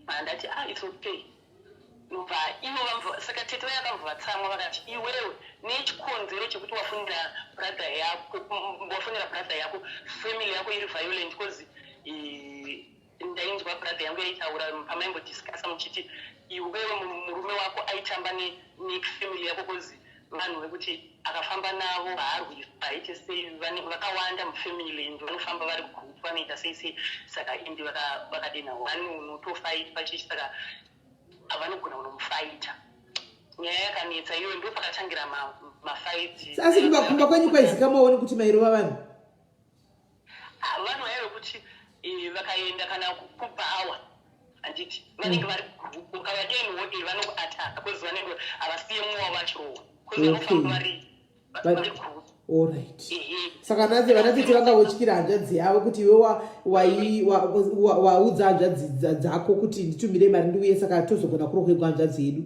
handati it's okay nobva ivo saka tete vayakambovatsamwa vakati iwewe nechikonzero chekuti wafunira brother yako family yako iri violent cause ndainzwa brother yangu yaitaura pamaimbodiscasa muchiti iwewe murume wako aitamba nefamily yako cause vanhu vekuti akafamba navo haarwi vaite sei vakawanda mufamily ndo vanofamba vari kugroup vanoita sei saka indi vakadena vanhu unotofight pachichi saka havanogona kunomufaita nyaya yakanetsa iwe ndo pakatangira mafight asi kumba kwenyu kwaizikamaone kuti mairova vanhu vanhu vaive kuti vakaenda kana kubhawa handiti vanenge vari group ukavadeni wode vanokuataka kozi vanenge havasiye mumwe vachirowa kozi vanofamba vari group alright saka vanatete vangavotyira hanzvadzi yavo kuti iwe waudza hanzvadzi dzako kuti nditumire mari ndiuye saka tozogona kurokwegwa hanzvadzi yedu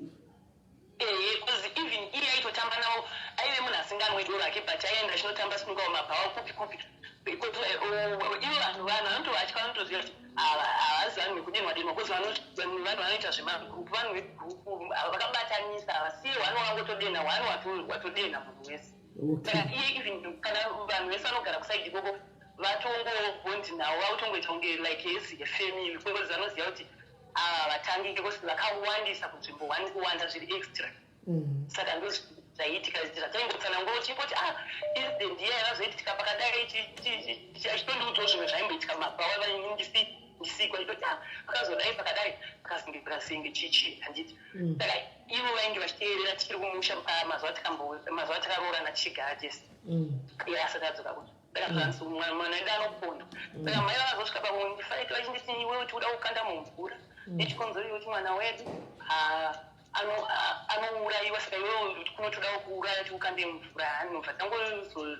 because even iye aitotamba navo aive munhu asinganwedoro rake but aienda achinotamba sinukawo mabhawa kupi ivo vanhu vanotovatya vanotoziva kuti havazani nekudenwa denwa kozi vanhu vanoita zvemagrupu vanhu vegrupu vakabatanisa havasiye hwani wangotodena hwani watodena munhu wese Okay. saka iye even kana vanhu vese vanogara kusaidi ikoko vatongobondi navo vautongoita kunge like yes yefamily because vanoziva kuti vatangi because vakawandisa kunzvimbo 1 kuwanda zviri extra saka ndozvaiitika zvataingotsanangura chingoti incident iya yavazoitika pakadai achitondiudzawo zvimwe zvaimboitika mapawa ndisikwa itoti pakazodai pakadai pakazinge pakasinge chichi handiti saka ivo vainge vachiteerera tichiri kumusha mazuva takaroorana chigadesi asati adzoka kuti saka zvanzi mwana wedu anoponda saka mai vakazosvika pamwe ndifaiti vachinditi iwe kuti uda kukanda mumvura nechikonzero iwe kuti mwana wedu anourayiwa saka iwe kunotoda kuuraya tikukande mvura hanobva tangozo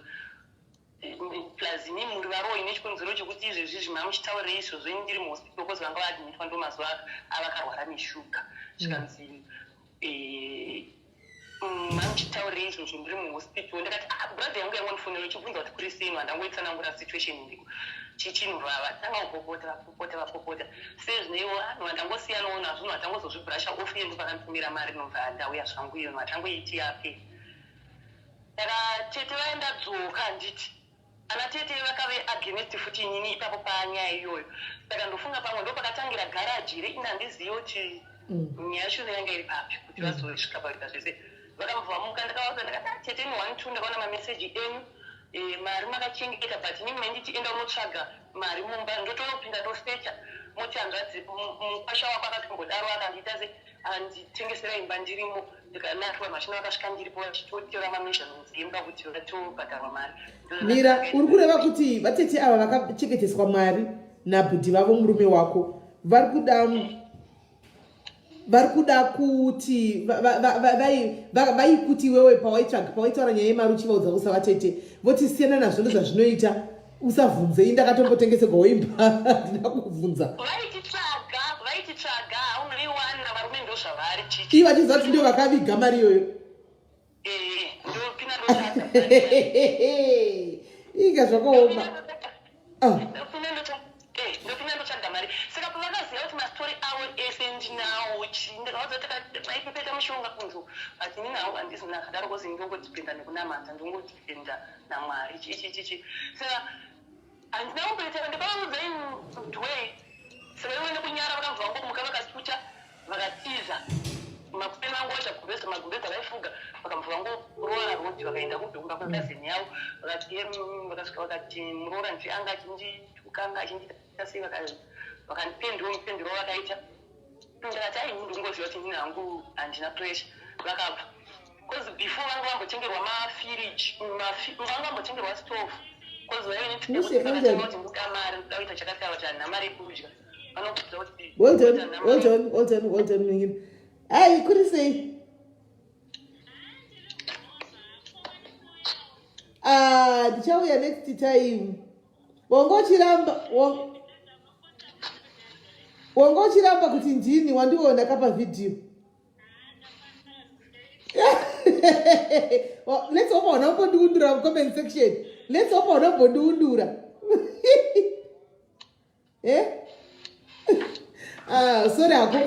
plus ini muri varowo ine chikonzero chekuti izvezvi zvima muchitaurire izvozvo ndiri muhospital kozi vanga vaadmitwa ndo mazuva avakarwara neshuga zvikanzi mamuchitaurire izvozvo ndiri muhospital ndakati brother yangu yangondifonera uchibvunza kuti kuri sei handangotsanangura situation ndiko chichinurava tanga kupopota sezvineiwo vanhu vandangosiyanawo nazvo no hatangozozvibrasha off yendu vakandipumira mari nobva ndauya zvangu iyo hatangoiti yape saka tete vaenda dzoka handiti ana tete vakave against futi inini ipapo panyaya iyoyo saka ndofunga pamwe ndo pakatangira garaji iri ina handizivi kuti nyaya yacho yanga iri papi kuti vazosvika paita zvese vakamubvamuka ndakavauza ndakati tete ni 1 2 ndakaona mameseji enyu mari makachengeta but inini mainditi enda unotsvaga mari mumba ndotonopinda ndosecha moti hanzvadzi mukwasha wako akatombodaro akandiita se handitengesera imba ndirimo ndikanatwa machina vakasvika ndiripo vachitotora mameasurements emba kuti vatobhadharwa mari mira uri kureva kuti vatete ava vakachengeteswa mari nabhudhi vavo murume wako vari kuda kuti vaikuti iwewe pawaitaura nyaya yemari uchivaudza usavatete voti siyana nazvo ndo zvazvinoita usavhunze indakatombotengeserwa weimba ndina kuvhunza vaititsvaga haunaiwana varume ndo zvavari chichi ivo vachiziva kuti ndio vakaviga mari iyoyo ndopina ndotsvaga iga zvakaoma ndopinda ndotsvaga mari saka pavakaziva kuti mastori avo ese ndinawo ndikavazotaipepeta mushonga kunzo but inini hangu handisina kadaro kozi ndongodipenda nekunamata ndongodipenda namwari chichichichi saka handina kumboitera ndikavaudza indwe saka iwene kunyara vakamva vangomuka vakatuta vakatiza mapeni vangu vachagumbeza magumbeza vaifuga vakamva vangoroora rodi vakaenda kudhonga kwekazini yavo vakasvika vakati muroora nzi anga achinditukanga achindiita sei vakandipendiwo mupendero vakaita ndakati ndingoziva kuti ndini hangu handina pressure vakabva kozi before vanga vambotengerwa mafiriji vanga vambotengerwa stove kozi vainetikuti mukamari ndaita chakasiyana kuti handina mari yekudya vanokudza kuti well done mingini hai kuri sei ndichauya next time wanga uchiramba kuti ndini wandiona kapa video let's hope unambondiundura comment section let's hope unambondiundura sorry ako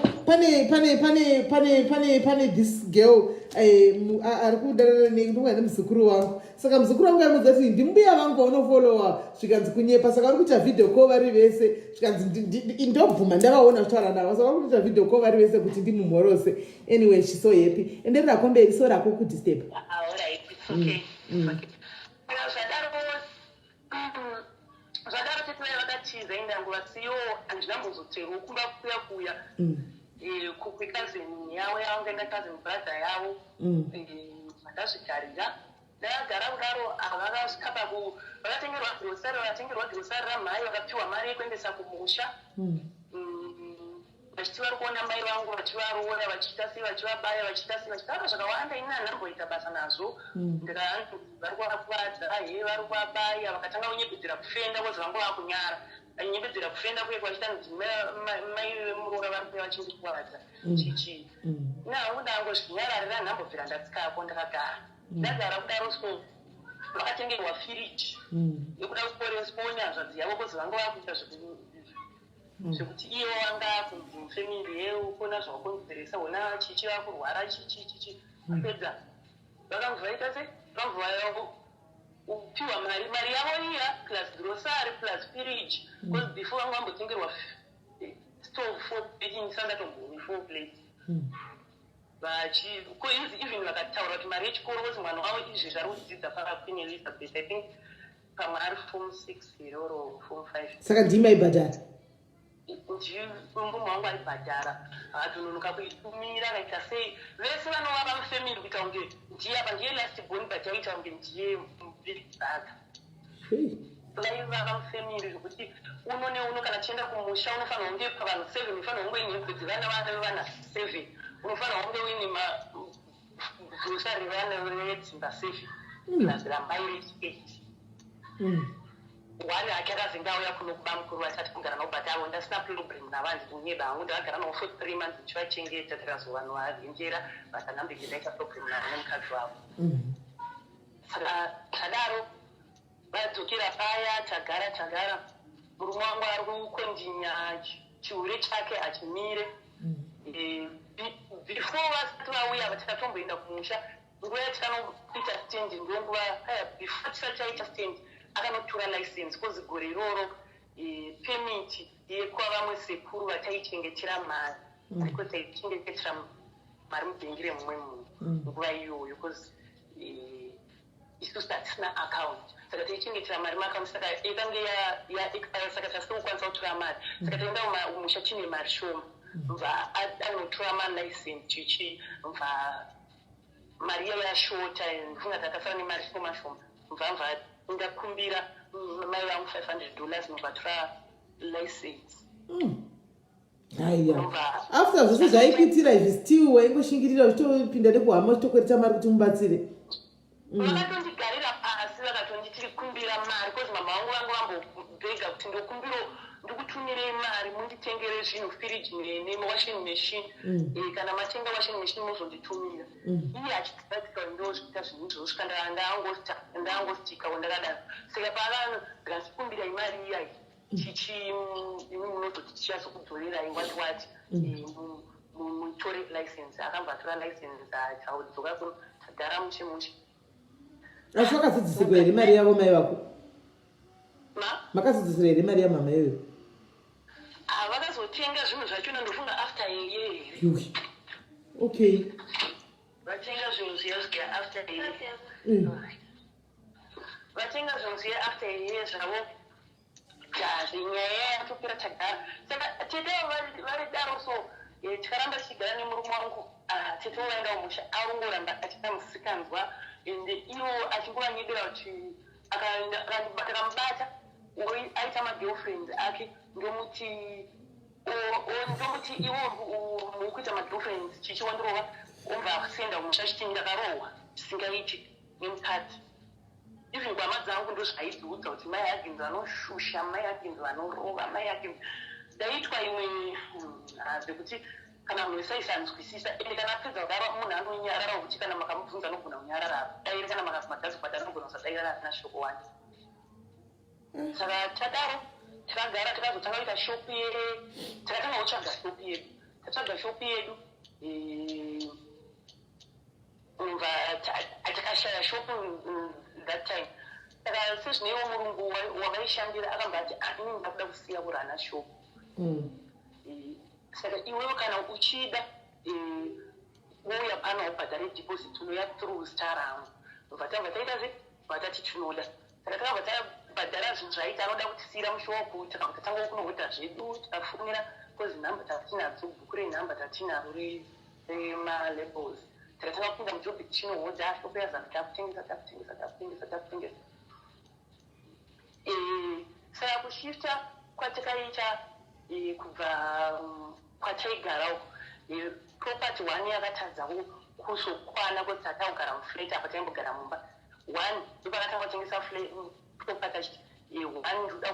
pane this girl ari kudanana ndomwana muzukuru wangu saka muzukuru wangu arimudza kuti ndimbuya vangu vaunofolowa zvikanzi kunyepa saka vari kuita video call vari vese zvikanzi ndobvuma ndavaona kutaura navo saka vari kuita video call vari vese kuti ndimumhorose anyway she's so happy enderera komberi so rako kudisturb zvadaro tetinai vakatiza indangu vasiyo handinambozotero kumba kuya kwekazini yavo yavangaenda kazini brother yavo vandazvigarira ndayagara kudaro vakasvika vakatengerwa girosari ramhai vakapiwa mari yekuendesa kumusha vachiti vari kuona mai vangu vachivaroora vachiita sei vachivabaya vachiita sei vachitaura zvakawanda ini hanamboita basa nazvo ndikaati vari kuvakuvadza vari kuvabaya vakatanga kunyepedzera kufenda kozi vangu vakunyara vanyepedzera kufenda kuye kwachita mai vemuroora vari kuya vachindikuvadza chichi nahangu ndangozvinyararira nhambobvira ndatsikako ndakagara ndagara kudaro so vakatengerwa firiji yekuda kuporesponya hanzvadzi yavo kozi vangu vakuita zvekuti ivo vanga kunzi mufamily yeukona zvavakonzeresa ona chichi vakurwara chichi apedza vakamubvaita se vamva yavo upiwa mari yavo iya plus grocery plus fridge because before vanga vambotengerwa stove 4 baking sangatogoni 4 plates even vakataura kuti mari yechikoro kuti mwana wavo izvi zvari kudzidza paqueen elizabeth I think pamwe ari form 6 here or form 5 saka ndimaibhadhara mumwe wangu aibhadhara akatononoka kuitumira kaita sei vese vanova vamufamily kuita kunge ndiye apa ndiye last born but yaita kunge ndiye muviri dzaka vaiva vamufamily zvokuti uno neuno kana tichienda kumusha unofanira kunge pavanhu 7 unofanira kunge uine bvudzi vana vana 7 unofanira kunge uine magrocery vana vedzimba 7 plus rambairi 8 wari hake akazinga auya kunokuba mukuru asati kugara nawo but avo ndasina problem navanzi kunyeba hangu ndakagara nawo for 3 months ndichivachengeta tikazovanovavhenjera but anambike ndaita problem navo nemukadzi wavo saka tadaro vadzokera paya tagara murume wangu ari kukondinya chihure chake achimire before vasati vauya tikatomboenda kumusha nguva yatikanoita stand ndonguva before tisati taita stand akanotora license kozi gore iroro permit yekwavamwe sekuru vataichengetera mari ariko taichengetera mari mubhengere mumwe munhu nguva iyoyo kozi isusu hatisina account saka taichengetera mari maaccount saka ikange yaexpire saka tasitokwanisa kutora mari saka taenda umusha chine mari shoma mva anotora malicense chichi mva mari iyo yashota ndifunga takafana nemari shoma mva ndakumbira mai vangu $500 novatora license haiya after zvose zvaikuitira izvi still waingoshingirira uchitopinda nekuhama uchitokwereta mari kuti mubatsire vakatondigarira pasi vakatonditiri kumbira mari kozi mama vangu vambobhega kuti ndikutumirei mari munditengere zvinhu fridge newashing machine kana matenga washing machine muzonditumira iye achitibatsika ndozvita zvinhu izvozvo ndangostika ndakadaro saka pavanhu ndikazikumbira imari iyayi chichi imi munozoti tichazokudzorerai wati mutore license akambatora license achaudzoka kuno tagara mushe asi vakadzidzisirwa here mari yavo mai vako makadzidzisira here mari yamama iyoyo vakazotenga zvinhu zvachona ndofunga after a year okay vatenga zvinhu zviya after a year vatenga zvinhu zviya after a year zvavo nyaya yatopera tagara saka tete vari daro so tikaramba tichigara nemurume wangu tete vaenda kumusha arongoramba achita musikanzwa ende iwo achingovanyedera kuti takamubata aita magirlfriend ake ndomuti iwo mukuita magirlfriend chichiwandirova obva senda kumusha chiti ndakarohwa chisingaiti nemukadzi even kwama dzangu ndozvaidziudza kuti mai aginzi vanoshusha mai aginzi vanorova mai aginzi ndaitwa imwe zvekuti kana munhu esaisanzwisisa ende kana apedza kudaro munhu anonyarara kuti kana makamubvunza anogona kunyarara dairi kana makazimatazi kwati anogona kusadairana asina shoko wani saka tadaro takagara takazotanga kuita shopu takatanga kutsvaga shopu yedu tatsvaga shopu yedu umva takashaya shopu that time saka sezvinewo murungu wavaishandira akambati ini ndakuda kusiya kurana shopu saka iwewo kana uchida wouya pano ubhadhare deposit unoya through star rangu ubva tabva taitazve vatati tinoda saka takabva tabhadhara zvinhu zvaita anoda kutisiyira mushopu takatanga kunohota zvedu tikafumira kozi nhamba tatinadzo bhuku renhamba tatinaro remalabels takatanga kupinda mujobi tichinohodha shopu yazana takutengesa saka kushifta kwatakaita kubva kwataigarawo property 1 yakatadzawo kuzokwana kuti tatagara muflat apa taimbogara mumba 1 ndopakatanga kutengesa property achiti 1 ndoda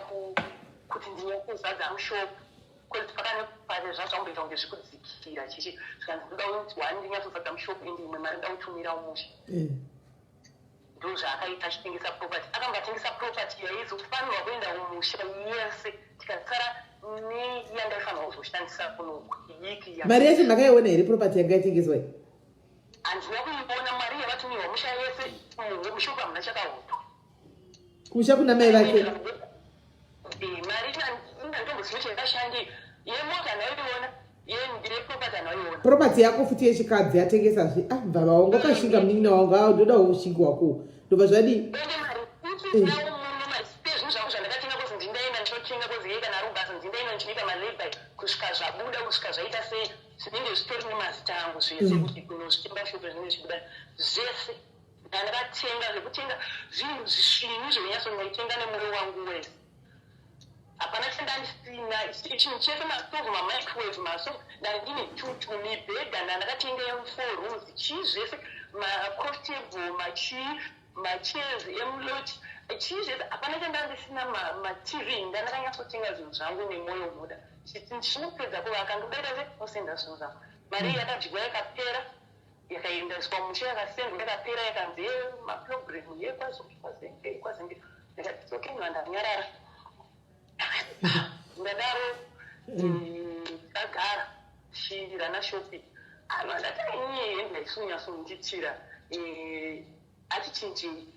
kuti ndinyakuzadza mushopu kuti pakane zvazvamboita kunge zvikudzikira chichi zvikanzi ndoda kuti 1 ndinyatsozadza mushopu ende imwe mari nda kutumira umusha ndo zvaakaita achitengesa property akangatengesa property yaizofanirwa kuenda umusha yese tikatsara neyandaifanirwa kuzoshandisa kuno idiki mari yacho makaiona here property yanga yatengeswa handina kuibona mari yavatumiwa musha yese mushopa muna chakahoto kumusha kuna mai vake mari ingandombosimuchi yakashandi yemota naoiona yeproperty naoiona property yako futi yechikadzi yatengesazve baba wangu akashinga munin'ina wangu ndoda ushingi wako ndobva zvadi ende mari pezvinhu zvangu zvandakatenga kozi ndindaenda ndichotenga kozi yeka narubasa ndindaenda ndichinoita maleba kusvika zvabuda kusvika zvaita sei zvinenge zvitori nemazita angu zvese kuti kunosvitenga shope zvinenge zvibuda zvese ndandakatenga zvekutenga zvinhu zvishinu zvonyatsonaitenga nemwoyo wangu wese hapana chandandisina chinhu chese masitovu mamicrowave maso ndandine tutu mibhedha ndandakatenga em4 rooms chii zvese macroftable machairs emuloti chii zvese hapana chandandisina matv ndandakanyatsotenga zvinhu zvangu nemwoyo muda chinopedza kuvaka ndodaita se osenda zvinhu zvangu mari yakadyiwa yakapera yakaendeswa musha yakasendwa yakapera yakanzi maprogramu yekwazenge ndikatitokendwa ndanyarara ndadaro ndagara chirana shopi anhu andatainyeye ndaisonyatsonditira hatichinjei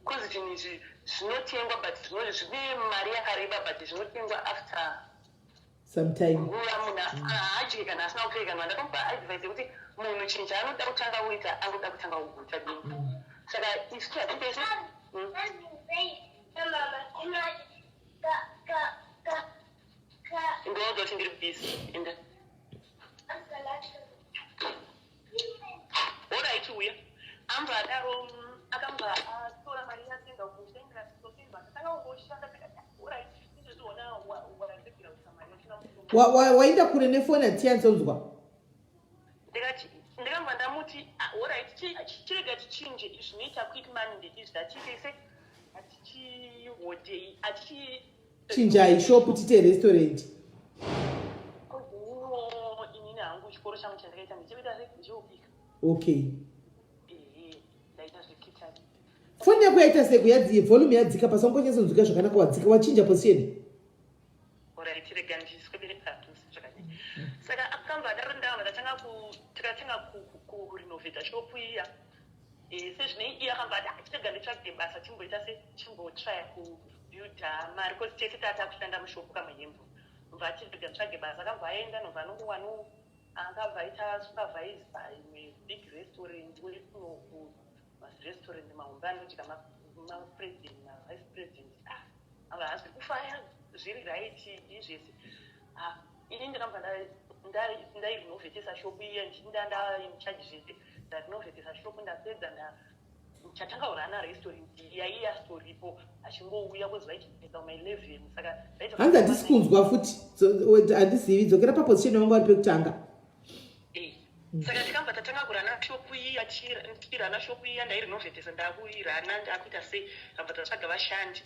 kozi zvinhu izvi zvinotengwa but zvine mari yakareba but zvinotengwa after sometime nguva munhu haadyi kana asina kupei kana ndakamupa advice yekuti munhu chinhu chaanoda kutanga kuita anoda kutanga kuguta dini saka isu hatipese ndozoti ndiri bhisi enda orit uya amba adaro akamba atora mari yatenga kutenga sitopimba akatanga kungoshanda orit izvozviona wakazegira kusa mari waenda kure nefoni hatiyanzonzwa ndikati ndikamba ndamuti orit chirega tichinje zvinoita quick money ndechizvi hatiitese hatichihodei chinjai shopu tite restaurant inini hangu chikoro changu chandakaita ndichivita ndichiopika okay ndaita zvekitari foni yako yaita sei volume yadzika pasangonyasonzwika zvakanaka wadzika wachinja position orit rega ndiswebere padhuze zvakadii saka akamba adaro ndamba tikatenga kurinovheta shopu iya sezvinei iye akamba achirega nditsvage basa chimboita chimbotrya kubuilda mari kozi tese tata kushanda mushopu kamahembo mva achirega nditsvage basa akamba aenda nobva nongowanu akabva aita supervisor imwe big restaurant wekunoku mazirestaurant maungano tika mapresident mavice president ava hazvi kufaya zviri right izvese ini ndakamba ndairinovhetesa shopu iya ndandaichaji zvese ndarinovetesa shopu ndapedza chatanga ana restaurant yaiya storipo achingouya kozi vaitipedza kuma11 saka hanzi handisi kunzwa futi handizivi dzokera paposition yangu ari pekutanga saka tikamba tatanga kurana shopu iya tichirana shopu iya ndairinovhetesa ndakuirana ndakuita sei kamba tatsvaga vashandi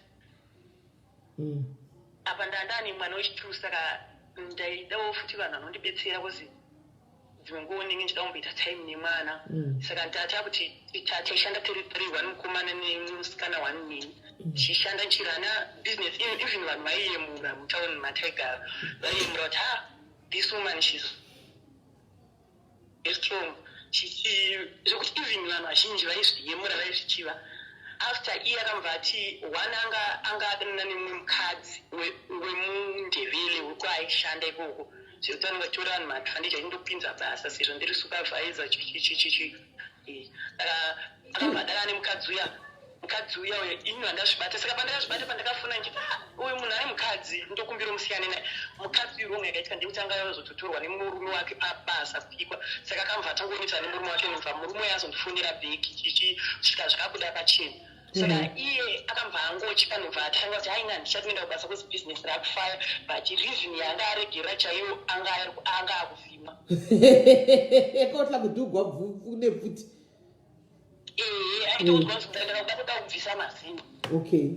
apa ndandane mwana wechitu saka ndaidawo futi vanhu vanondibetsera kozi dzimwe nguva ndinge ndichida kumboita time nemwana saka ndata kuti taishanda tiri 3 one mukomana nemusikana 1 nini tichishanda nchirana business even vanhu vaiyemura mutauni mataigara vaiyemura kuti this woman shes strong zvekuti even vanhu vazhinji vaizviyemura vaizvichiva after iye akamba ati one anga adanana nemumwe mukadzi wemundevele wekuaishanda ikoko zvekutanga vatora vanhu madvantage achindopinza basa sezvo ndiri supervisor chichichichichi saka akamba adanana nemukadzi uya uyo ini handazvibata saka pandakazvibata pandakafuna nchiti uyu munhu ari mukadzi ndokumbira musiyane naye mukadzi uyu romwe yakaitika ndekuti anga yazototorwa nemurume wake pabasa kupikwa saka akamva atangonetsa nemurume wake nobva murume yazondifonera bheki chichitosvika zvakabuda pachena saka iye akambva angochipa nobva atanga kuti haina ndichatoenda kubasa kwezibhizinesi rakufaya but reason yanga aregera chaiyo anga akuvhimwa akaotla kudhugwa nebvuti ndakauda kubvisa mazino okay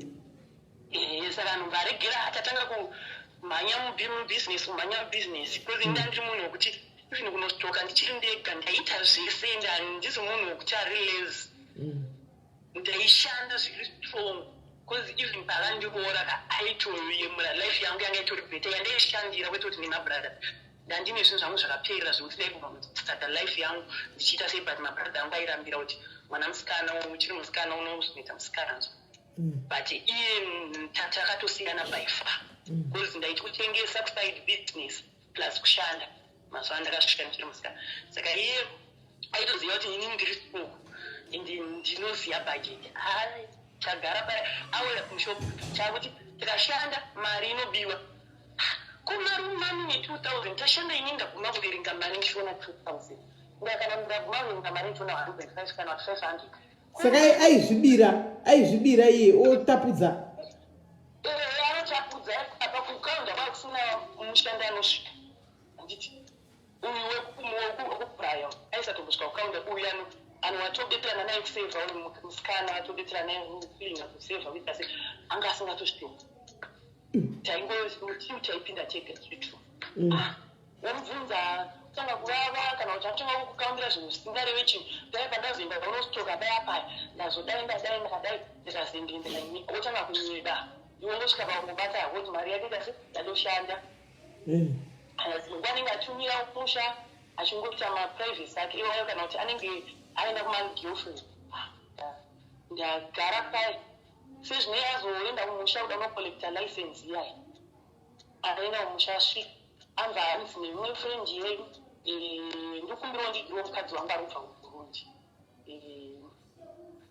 saka anhu varegera atatanga kumhanya mubhizinesi kumhanya mubhizinesi kozi ndandiri munhu wekuti even kunostoka ndichiri ndega ndaita zvese ndandisi munhu wekuti ari lazy ndaishanda zviri strong kozi even pakandiora aitoyemura life yangu yanga itori bheta yandaishandira kwete kuti nemabrothers ndandine zvinhu zvangu zvakaperera zvekuti dai kustarta life yangu ndichiita sei, but mabradha angu airambira kuti mwana musikana uchiri musikana unozoita musikanazvo. But iye takatosiyana by far because ndaiti kutengesa kuside business plus kushanda. Mazuva ano ndakasvika ndichiri musikana, saka iye aitoziva kuti inini ndiri spoku ende ndinoziva bhajeti. Hai tagara awela kumushopu chakuti tikashanda mari inobiwa kumari umani ne2000 tashanda inini ndaguma kuverenga mari ndichiona 2000 ndakana ndaguma kuverenga mari ndichiona 125 kana 500. Saka aizvibira iye otapudza. Anotapudza apa kukaunda kwakusina mushandi anosvika anditi uyu wekupraya aisatombosvika kukaunda uyu anowatobetera naye kusevha uri musikana atobetera naye kufilinga kusevha vitase anga asingatosvika taingoti taipinda tega chitu wamubvunza tanga kurava kana kuti atanga kukambira zvinhu zvisingarevi chinhu dai pandazoenda paunostoka dai paya ndazodai ndakadai ndikazendendeka otanga kunyeda iwe ndosvika pakumubata kuti mari yake kasi ndadoshanda nguva anenge achiumira kumusha achingoita maprivacy ake iwayo kana kuti anenge aenda kumagirlfriend ndagara paya sezvine azoenda kumusha kuda unocollecta license iyayi aenda kumusha asvika anza anzi nemumwe friend yedu ndikumbirawo ndidiwo mukadzi wangu ari kubva kuburundi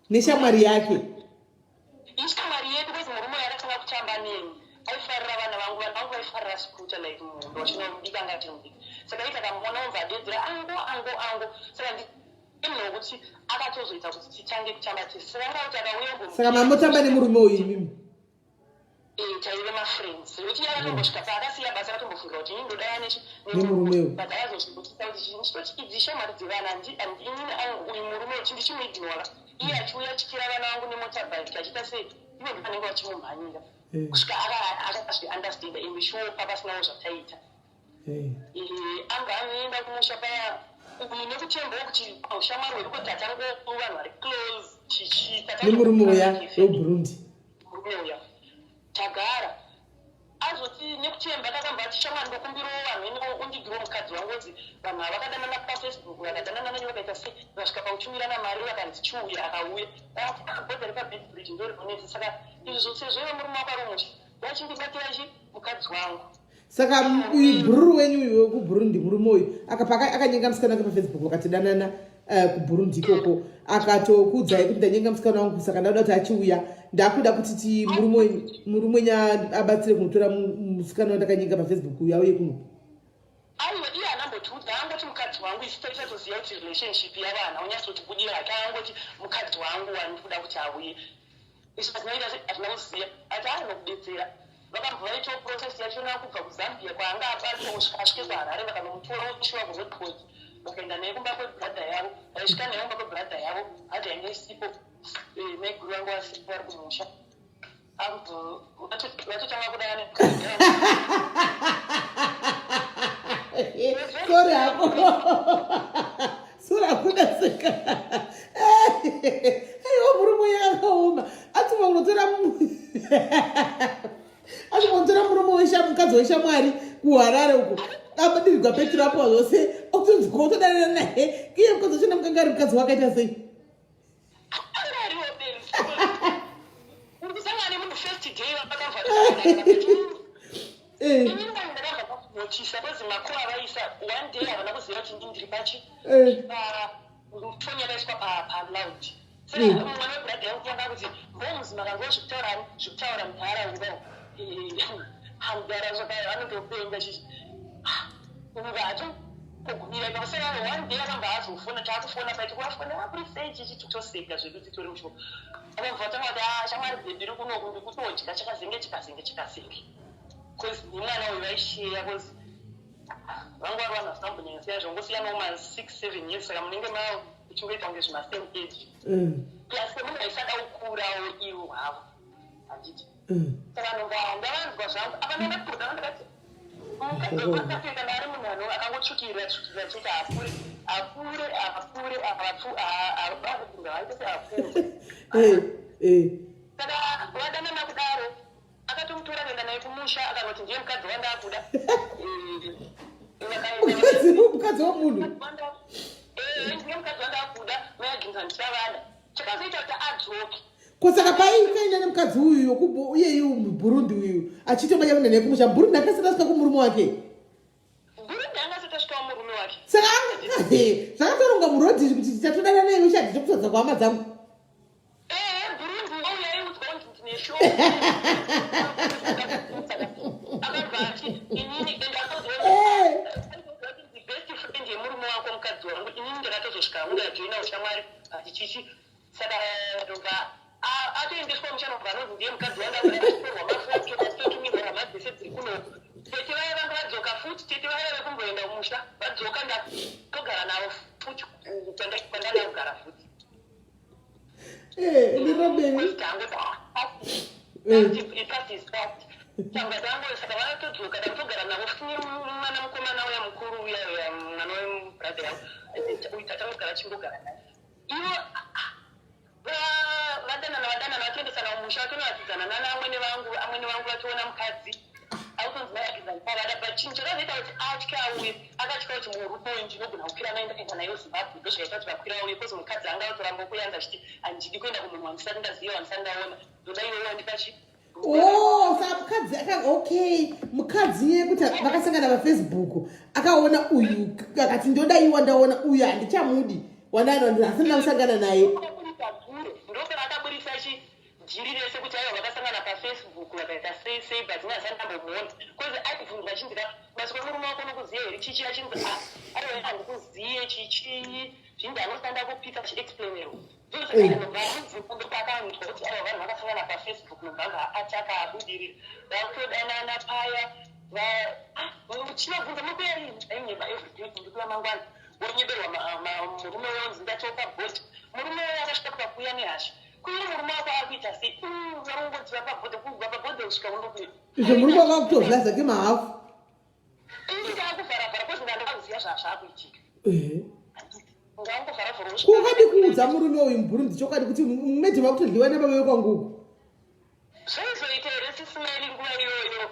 neshamwari yake ishamwari yedu kwezi murume yakatanga kutamba neni aifarira vana vangu vaifarira sikuta like munhu wachinobika ngati mbika saka itakamuona obva adedzera ango saka ndimunhu wekuti akatozoita kuti titange kutamba tese saka ngauti akauya saka mamotamba nemurume uyu imimi taive mafriends kuti yakatombosvika paakasiya basa akatombofurira kuti indodaya nemurume uyu but akazozvibutisa kuti chinochiidzisha mari dzevana inini uyu murume uyu chindichimuignora iye achiuya chikira vana vangu nemotabike achiita sei ivo ndivanenge vachimumhanyira kusvika akazviunderstanda ende shopa pasinawo zvataita anga anoenda kumusha paya uyu nekutembawo kuti ushamwari hwedu kuti atangoku vanhu vari close tichiita nemurume uya weburundi murume uya tagara azoti nekutemba takamba tichamwari ndokumbirawo vanhu undigiro mukadzi wangu kuti vanhu havakadanana pafacebook vakadanana nanyo vakaita sei vasvika pauchumirana mari vakanzi chiuya akauya akabhodha repabridge ndoribonesi saka izvo sezvoive murume wako ari musha yachindibatirachi mukadzi wangu saka uyu bhururu wenyu uyu wekuburundi murume uyu akanyenga musikana wake pafacebook vakatidanana kuburundi ikoko akatokuudzai kuti ndanyenga musikana wangu saka ndauda kuti achiuya ndakuda kuti murume wenyu abatsire kunotora musikana wandakanyenga pafacebook uyu auye kuno aiwe iye anambotiudza angoti mukadzi wangu isi toitoziva kuti relationship yavana unyatsoti budira hake angoti mukadzi wangu wandikuda kuti auye isu atinoita hatina kuziva ati anokudetsera vakambva vaitawo process yachona kubva kuzambia kwaanga abatosvika asvike kuharare vakanomutora oshiwa kurepoti vakaenda naye kumba kwebradha yavo vaisvika naye kumba kwebradha yavo hati ainge isipo maiguru vangu vasipo vari kumusha vatotanga kudana sorry hapo sura kudaseka aiwa murume yakaoma atuma unotora murume mukadzi weshamwari kuharare uko abadirigwa petirapo zvose okutonzwa utodanana naye iye mukadzi wachona mukanga ari mukadzi wakaita sei notice kwezi makuru avaisa one day havana kuziva kuti ndindiri pachi foni yakaiswa paloud saka mwana webradha yangu kuanga kuti mbomuzi makango zvekutaura muntaraunda hamudara zvakaya anotopenga chichi ungati kugumira ikasaka one day akamba azofona taakufona paiti kuafona aprisei chichi totoseka zvedu titori musho akabva tanga kuti shamwari bhebhiri kunoku ndikutodya chikazenge because nimwana uyu vaisheya because vangu vari vanhu vasingambonyanya siyana zvongosiyanawo ma6-7 years saka munenge mao uchingoita kunge zvima-same age plus kemunhu vaisada kukurawo ivo havo handiti saka ndavanzwa zvangu apanoda kutoda ndakati mukadzakapfeka nari munhu ano akangotsvukirira chete apure abakuinga vaite seapure saka vadanana kudaro akatomutora kuenda naye kumusha akangoti ndiye mukadzi wandakuda mukadzi womunhu ndine mukadzi wandakuda mayaginza ndichavada chakazoita kuti adzoke kusaka paikaina nemukadzi uyu uyeyu muburundi uyu achitomanya kuenda naye kumusha burundi akasirasvika kumurume wake burundi angasitosvikawo murume wake saka zvakatoronga murodhi kuti tichatodana naye ushadhi chokutodza kuhama dzangu burundi ngouyaiudzwa kuti ndinesho akabva ati inini best friend yemurume wako mukadzi wangu inini ndakatozosvika ungajoina ushamwari ati chichi saka ndobva atoendeswa muchanobva anonzi ndiye mukadzi wanga atorwa mafoto asitotumirwa madzese dziri kuno tete vaya vanga vadzoka futi tete vaya vekumboenda musha vadzoka ndatogara navo futi kwandanogara futi changa dzangu saka vanotodzoka ndakutogara navo fune mwana mukomana uya mukuru uya mwana webradha yangu tatangogara chimbogara naye ivo vadanana vatoendesana mumusha vatonowatidzana amwene vangu vatoona mukadzi autonzi vayakidzaniparada but chinhu chakazoita kuti atye auye akatya kuti murume ndinogona kukwira naenda nayo zimbabwe ndozvaita kuti vakwira auye kozi mukadzi anga autoramba kuyanza achiti handidi kuenda kumunhu wandisati ndaziva wandisati ndaona ndoda iwewe wandipachi saka mukadzi okay mukadzi yekuti vakasangana pafacebook akaona uyu akati ndodaiwa ndaona uyu handichamudi asina kusangana naye ndopera akaburisa jiri rese kuti aiva vakasangana pafacebook vakaita sei but ndinasandambomuona kozi aibvunza chindira masiko murume wako nokuziya here chichi achinzi aiwa handikuziye chichi zvindi anosanda kupita achiexplainero ndopakaanzwa kuti aiva vanhu vakasangana pafacebook nobvanga ataka abudirira vakutodanana paya chinobvunza mukuyarini ainyeba everyday ndikuya mangwana wonyeberwa murume wonzi ndatoka bhoti murume waya akasvika kupakuya nehasha kuiri murume wako akuita sei varungodziva pabhodhe kubva pabhodhe kusvika unokuya izvo murume wako akutozvila zake mahafu ndakuvharavhara kozi ndandakaziva zvazvakuitika ndanguvharavhara kukadi kuudza murume uyu muburundi chokadi kuti mumedhi makutodliwa nebaba vekwanguku zvaizoita here sisimaili nguva iyoyo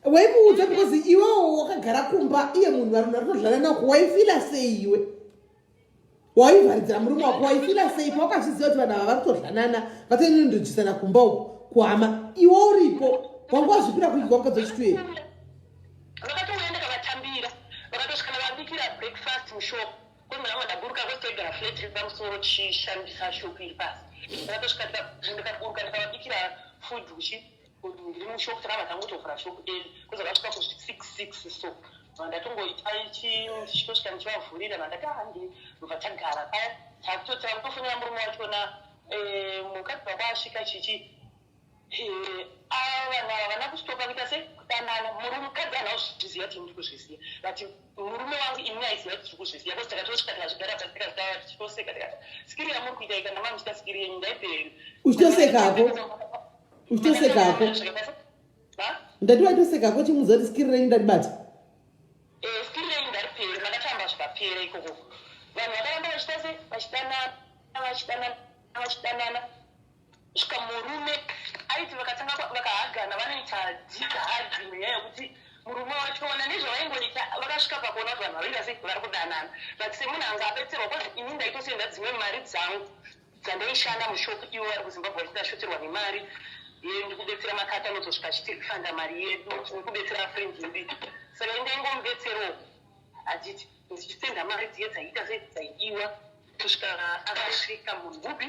waimuudza because iwewo wakagara kumba iye munhu varunhu vatodlana nako waifila sei iwe waivharidzira murume wako waifila sei pawakachiziva kuti vanhu ava vari kutodlanana vatoinondojisana kumba uko kuhama iwe uripo wanga wazvipira kuidya wakadzochituye vakatoenda kavatambira vakatosvikana vabikira breakfast mushop kozi mwana ndaburuka kositoigara flat iri pamusoro chishandisa shopu iri pasi vakatosvika ndikaburuka ndikavabikira food uchi ndiri mushopu takava tangotovhura shopu edu kozi vakasvika ku6 so ndatongoita chitosvika ndichivavhurira vandati ndobva tagara paya takutofonera murume wachona mukadzi wako asvika chichi vanhu ava vana kustopa kuita sekudanana mukadzi ana kuzviziva kuti ndiri kuzviziva but murume wangu imi aiziva kuti tiri kuzviziva kozi takatosvika tikazvigara pasi tikazvitaura tichitoseka tikati sikiri yamuri kuita ikana mamuchita sikiri yenyu ndaiperi uchitosekako ndati waitosekako chimuzoti sikiri renyu ndatibata sikiri renyu ndariperi makatamba zvikapera ikoko vanhu vakaramba vachita se vachidanana svika murume aiti vakatanga vakahagana vanoita dikahagi nenyaya yekuti murume wachona nezvavaingoita vakasvika pakuona kuti vanhu vavira sei vari kudanana but semunhu anga abetserwa kozi ini ndaitosenda dzimwe mari dzangu dzandaishanda mushopu ivo vari kuzimbabwe vachidashoterwa nemari ndikubetsera makata anozosvika achitifanda mari yedu nekubetsera friends yedu saka indaingomubetserowo achiti ndichitenda mari dziye dzaiita sei dzaidiwa kusvika akasvika munhubi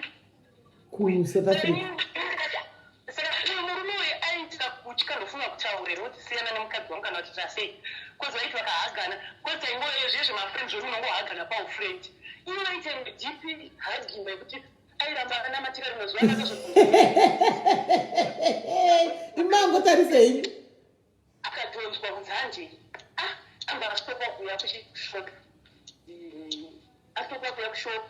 kuSouth Africa saka uyu murume uyu aitira kutya ndofunga kutaura nokuti siyana nemukadzi wangu kana kuti tasei kozi vaiti vakahagana kozi taingoezvezve mafriends vedu unongohagana paufriend ivo vaite dipi hagimba yekuti airamba anamatira rimwe zuva imangotarisei akadhonzwa kunzanje anga asitopa kuuya kushop asitopa kuuya kushop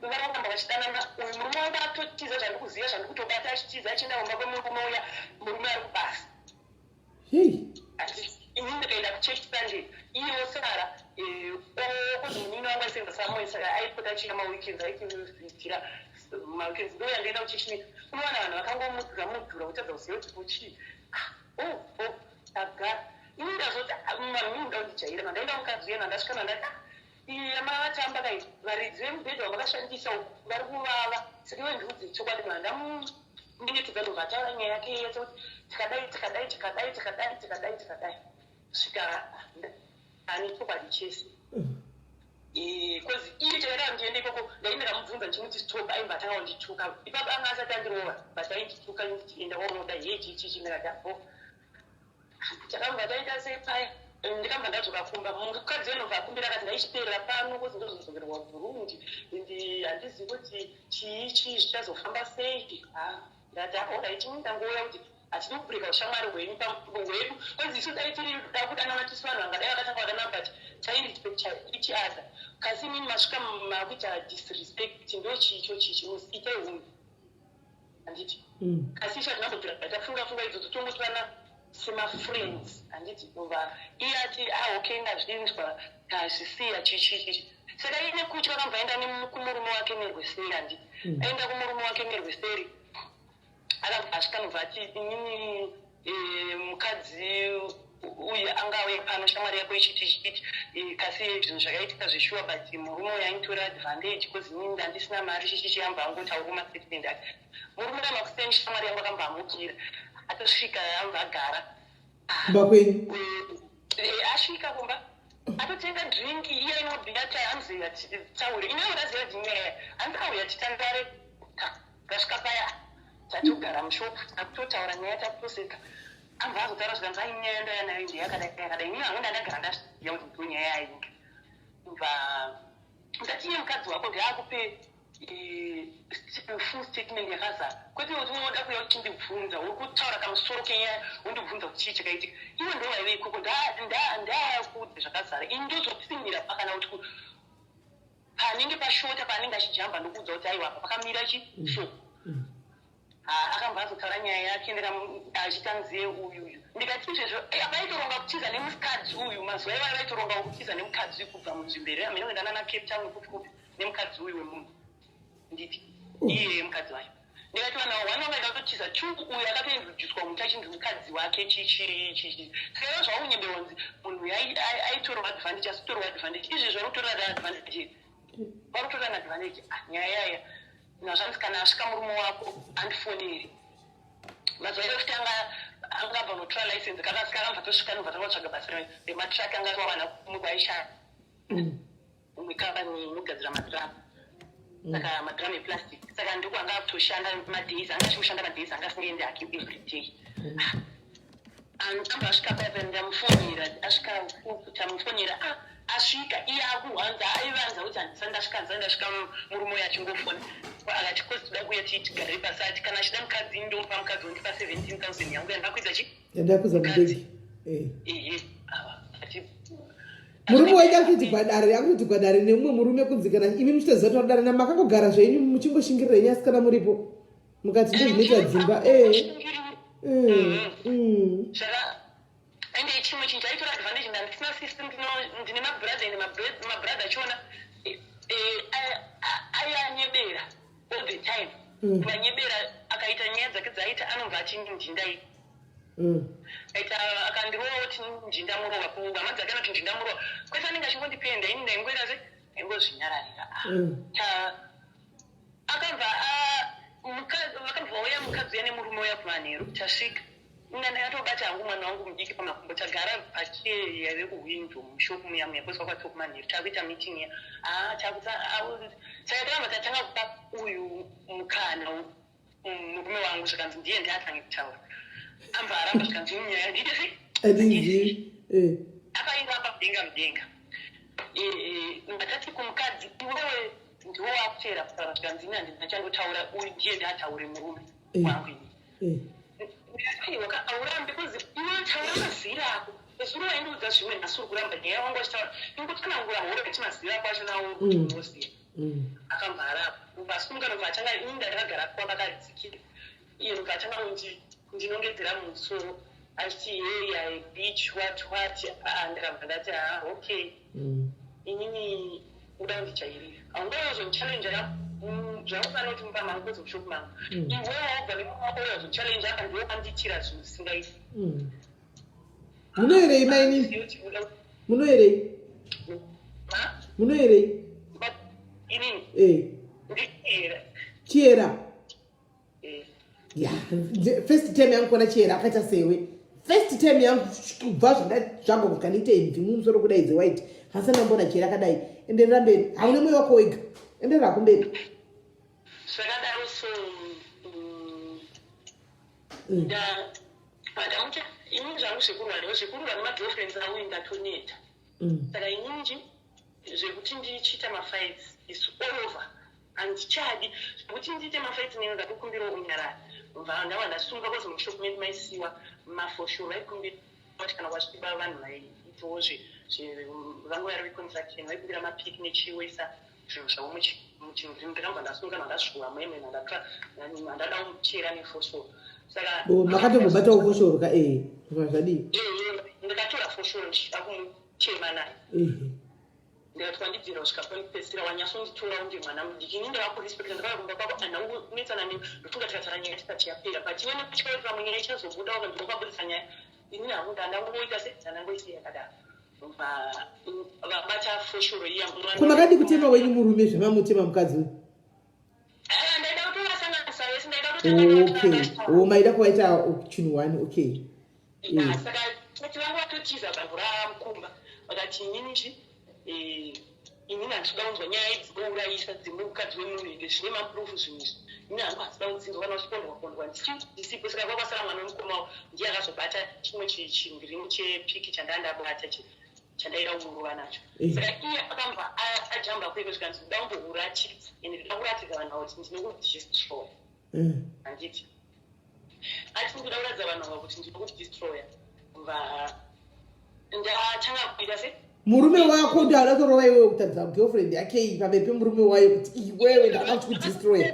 varamba vachidanana uyu murume wanga atotiza zvandikuziva zvandikutobata achitiza achienda kumba kwemurume uya murume ari kubasa ini ndikaenda kuchechi sande iyewo sara kozi munini wangu aisenzesa moyo saka aipota achiita maweekends aichiitira maweekends ndoya ndoenda kuchechi unowana vanhu vakangomudzura mudhura kutadza kuziva kuti kuchii tagara indazoti mami ndaundijaira mandaenda mukadzi yena ndasvikana ndati yamatamba kai varidzi vemubhedha vamakashandisa vari kuvava saka iwe ndiudzi chokwadi manda ndingetidza ndobvataura nyaya yake yekuti tikadai svika ani chokwadi chese kozi iye chakaita ndiende ikoko ndaindakamubvunza ndichimuti stop aimba atanga kundituka ipapo anga asati andirova but aindituka ndichienda onoda yechichimirapo chakabva taita sepaya ndikabva ndadzokakumba mukadzi wenobva akumbira akati ndaichiteerera pano kozi ndozozoverwa burundi handizivi kuti chii zvichazofamba sei ndati aorit ndangouya kuti hatidi kubrika ushamwari hwenyu hwedu kozi isu dai tiri da kudana matisi vanhu vangadai vakatanga vadana but tairespect each other kasi mini masvika makuita disrespect ndo chicho itai hungu handiti kasi isha tinambobvira tafunga idzodzo tongotivana semafriends handiti ova iye ati okay ngazvinzwa ngazvisiya chichichichi saka ine kutya akambva aenda kumurume wake nerweseri handiti aenda kumurume wake nerweseri akabva asvikanobva ati inini mukadzi uye angauye pano shamwari yako ichiti kasi zvinhu zvakaitika zveshuwa but murume uyu aintora advantage kozi inini ndandisina mari chichichi amba angotaura kumastatement ati murume ramakuseni shamwari yangu akamba amukira atosvika amba agara kumba kwenyu asvika kumba atotenga drinki iye inobhiya tahamzi taure inauraziva dzinyaya hanzi auya titandare tasvika paya tatogara mushopu takutotaura nyaya takuposeka amba azotaura zvikanzi ainyaya ndayanayo ndiyakadai ini hamuna ndagara ndazviziva kuti ndonyaya yainga bva ndati iye mukadzi wako ndiakupe full statement yakazara kwete kuti unoda kuya uchindibvunza uri kutaura kamusoro kenyaya undibvunza kuti chii chakaitika iwe ndo waive ikoko ndakuudze zvakazara ini ndozopfinyira pakana kuti panenge pashota paanenge achijamba ndokuudza kuti aiwa pakamira chisho akamba azotaura nyaya yake achitanziye uyuyu ndikati izvezvo vaitoronga kutiza nemukadzi uyu mazuva ivayo vaitoronga kutiza nemukadzi kubva munzvimberera mene kuendana nacape town kupi nemukadzi uyu wemunhu nditi iye mukadzi wayo ndikati vanhu vanongaida kutotiza chungu uyu akatointroducwa muti achinzi mukadzi wake chichi saka zvaunyemberonzi munhu aitorwa advantage asitorwa advantage izvezvo vari kutorana advantage vari kutorana advantage nyaya yaya nazvanzi kana asvika murume wako andifoneri mazuva ivo futi angabva notora license kakasika akambva tosvika nobva takatsvaga basi rematraki anga vawana mugwaisha umwe kambani inogadzira madhiramu saka madhiramu eplastic saka ndiko anga akutoshanda madays anga achikushanda madays anga asingaendi hake everyday amba asvika paya ndamufonera asvika tamufonera asvika iye akuhwanza aivanza kuti handisandasvika murume uyo achingofona akati kosi toda kuya titigare pasi ati kana achida mukadzi ndomupa mukadzi wondipa 17,000 yangu yandakuidza chi yandakuza mudeki ati murume waita kuti gwadare akuti gwadare nemumwe murume kunzi kana imi muchitoziva kuti wadarana makangogara zvenyu muchingoshingirira nyasi kana muripo mukati ndozvinoita dzimba zvaka ende chimwe chinhu chaitora advantage ndandisina system ndine mabradha ende mabradha achiona aianyebera all the time vanyebera akaita nyaya dzake dzaaita anobva achini njindai aita akandirova kuti njindamurova kuhama dzake anoti njindamurova kwese anenge achingondipenda ini ndaingoirazve aingozvinyararira akabva vakabva vauya mukadzi uya nemurume uya kumanheru tasvika ndakatobata hangu mwana wangu mudiki pamakumbo tagara pachiye yave kuhwindo mushopu muya muyakweswa kwatoko manheru takuita meeting ya saka takamba tatanga kupa uyu mukana murume wangu zvikanzi ndiye ndiatange kutaura amba aramba zvikanzi inyaya ndidii akainga apa mudenga ngatati kumukadzi iwewe ndiwo wakuteera kutaura zvikanzi ini handinachandotaura uyu ndiye ndiataure murume wangu ini aurambe kuzi inotaura mazira ako ezuro waindoudza zvimwe nhasi uri kuramba nyaya wangu achitaura inguti kana ngurahoro kuti mazira ako acho nawo kuti unoziva akambva arapo vasunganobva atanga ini ndandakagara kwamba kadzikira iye nobva atanga kuti ndinongedzera musoro achiti hey beach what ndikabva ndati okay inini uda kundichairira aungaozondichallengera zvakufana kuti mupa mangu kwezokushopu mangu iwewo wagara wako uyazochallenge akandiwo kanditira zvinhu zisingaiti Munoerei maini? Munoerei? Munoerei? Chiera. Yeah, first time yangu kona chiera akaita sewe. First time yangu kubva zvangu kukanite imvi mumusoro kudai the white. Hasana mbona chiera kadai. Enderera mberi. Hauna moyo wako wega. Enderera kumberi. Zvakadaro so padamucha inini zvangu zvekurwa nemagirlfriends avo ingatoneta. Saka inini zvekuti ndichiita mafights is all over. Handichadi zvekuti ndiite mafights neni ndakukumbira unyarara. Ndava ndasunga kozi mushopment maisiwa mafoshoro aikumbira kuti kana kwasviba vanhu vaitawo vangu vari reconstruction vaikumbira mapiki nechiwesa zvinhu zvavo muchinhu ndakabva ndasunga ndasvuwa meme ndada muchera nefoshoro. Saka makatombobatawo foshoro ka zvadii? Ndakatora foshoro ndichida kumuchema naye. Ndikati wandibvira kusvika panopedzisira wanyasonditora unge mwana mudiki. Ini ndavakurespekta ndakakumba kwako anhu unetsana neni ndofunga tikataura nyaya tisati yapera but iwe nekuchikaira munyaya ichazobuda ukanzwa kwabudisa nyaya inini hangu ndandangoita ndandangoita yakadaro vabata foshoro iya kumakadi kutema wenyu murume zvamamutema mukadzi uyu? Ndaida kutovasanganisa vese ndaida maida kuvaita chinhu one. Okay, saka kuti vangu vatotiza bambo ramukumba vakati inini inini handida kunzwa nyaya dzinourayisa dzemukadzi wemunhu zvine mapurufu zvinhu izvi. Inini hangu handida kudzinzwa kana uchikondwa ndisipo. Saka kwakasara mwana wemukoma ndiye akazobata chimwe chingirimu chepiki chandandabata chandaida kumurova nacho. Saka iye akambva ajamba kweko zvikanzi kuda kumbohura chips ende ndida kuratidza vanhu kuti ndinokudistroya. Handiti ati ndikuda kuratidza vanhu ava kuti ndinokudistroya ndatanga kuita se murume wako ndi adatorova iwewe kutadza girlfriend yake pamberi pemurume wayo kuti iwewe ndakati kudistroya.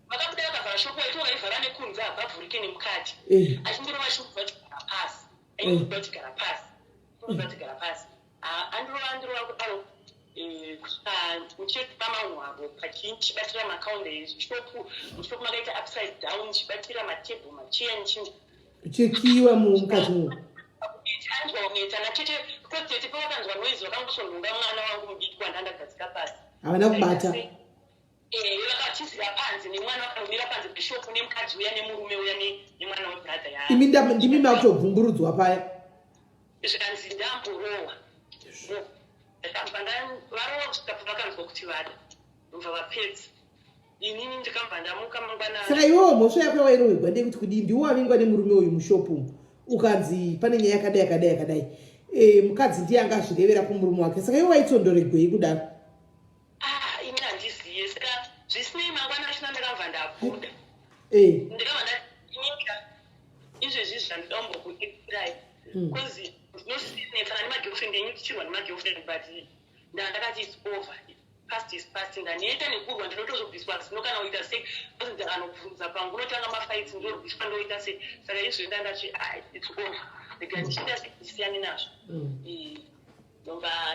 Vakabuda vakavhara shoko yaito vakaivhara nekunze abvavhurike nemukati achindorova shoko vachigara pasi aingoda kutigara pasi andirova kudaro kusvika mucheto pamanhu avo pachichibatira makaunda ezvishopu mushopu makaita upside down chibatira matebho macheya nechinhu chikiwa mukati umu anzwa kunetsa natete kotete pavakanzwa noizi vakangosonhunga mwana wangu mudiki wandandagadzika pasi havana kubata vakatizira panze nemwana vakamira panze peshopu nemukadzi uya nemurume uya nemwana webradha ya ndimi makutobvumburudzwa paya zvikanzi ndamborowa varova kusvika pavakanzwa kuti vada mva vapedza inini ndikambva ndamuka mangwanani. Saka iwewo mhosva yako wairohwegwa ndekuti kudii ndiwo wavingwa nemurume uyu mushopu ukanzi pane nyaya yakadai mukadzi ndiye angazvirevera kumurume wake. Saka iwe waitsondoregwei kudaro? Ini handiziye. Saka zvisinei mangwana achina ndakabva ndabuda ndikabva ndainyika izvezvi zvandida kumbokuitirai because ndinosinetsana nemagirlfriend enyu tichirwa nemagirlfriend but ndakati its over. Past is past. Ndaniita nekurwa ndinotozobviswa zino kana uita sei kuti ndakanobvunza pangu unotanga mafights ndorwiswa ndoita sei. Saka izvo ndandati it's over ndikandichita sekisiyani nazvo.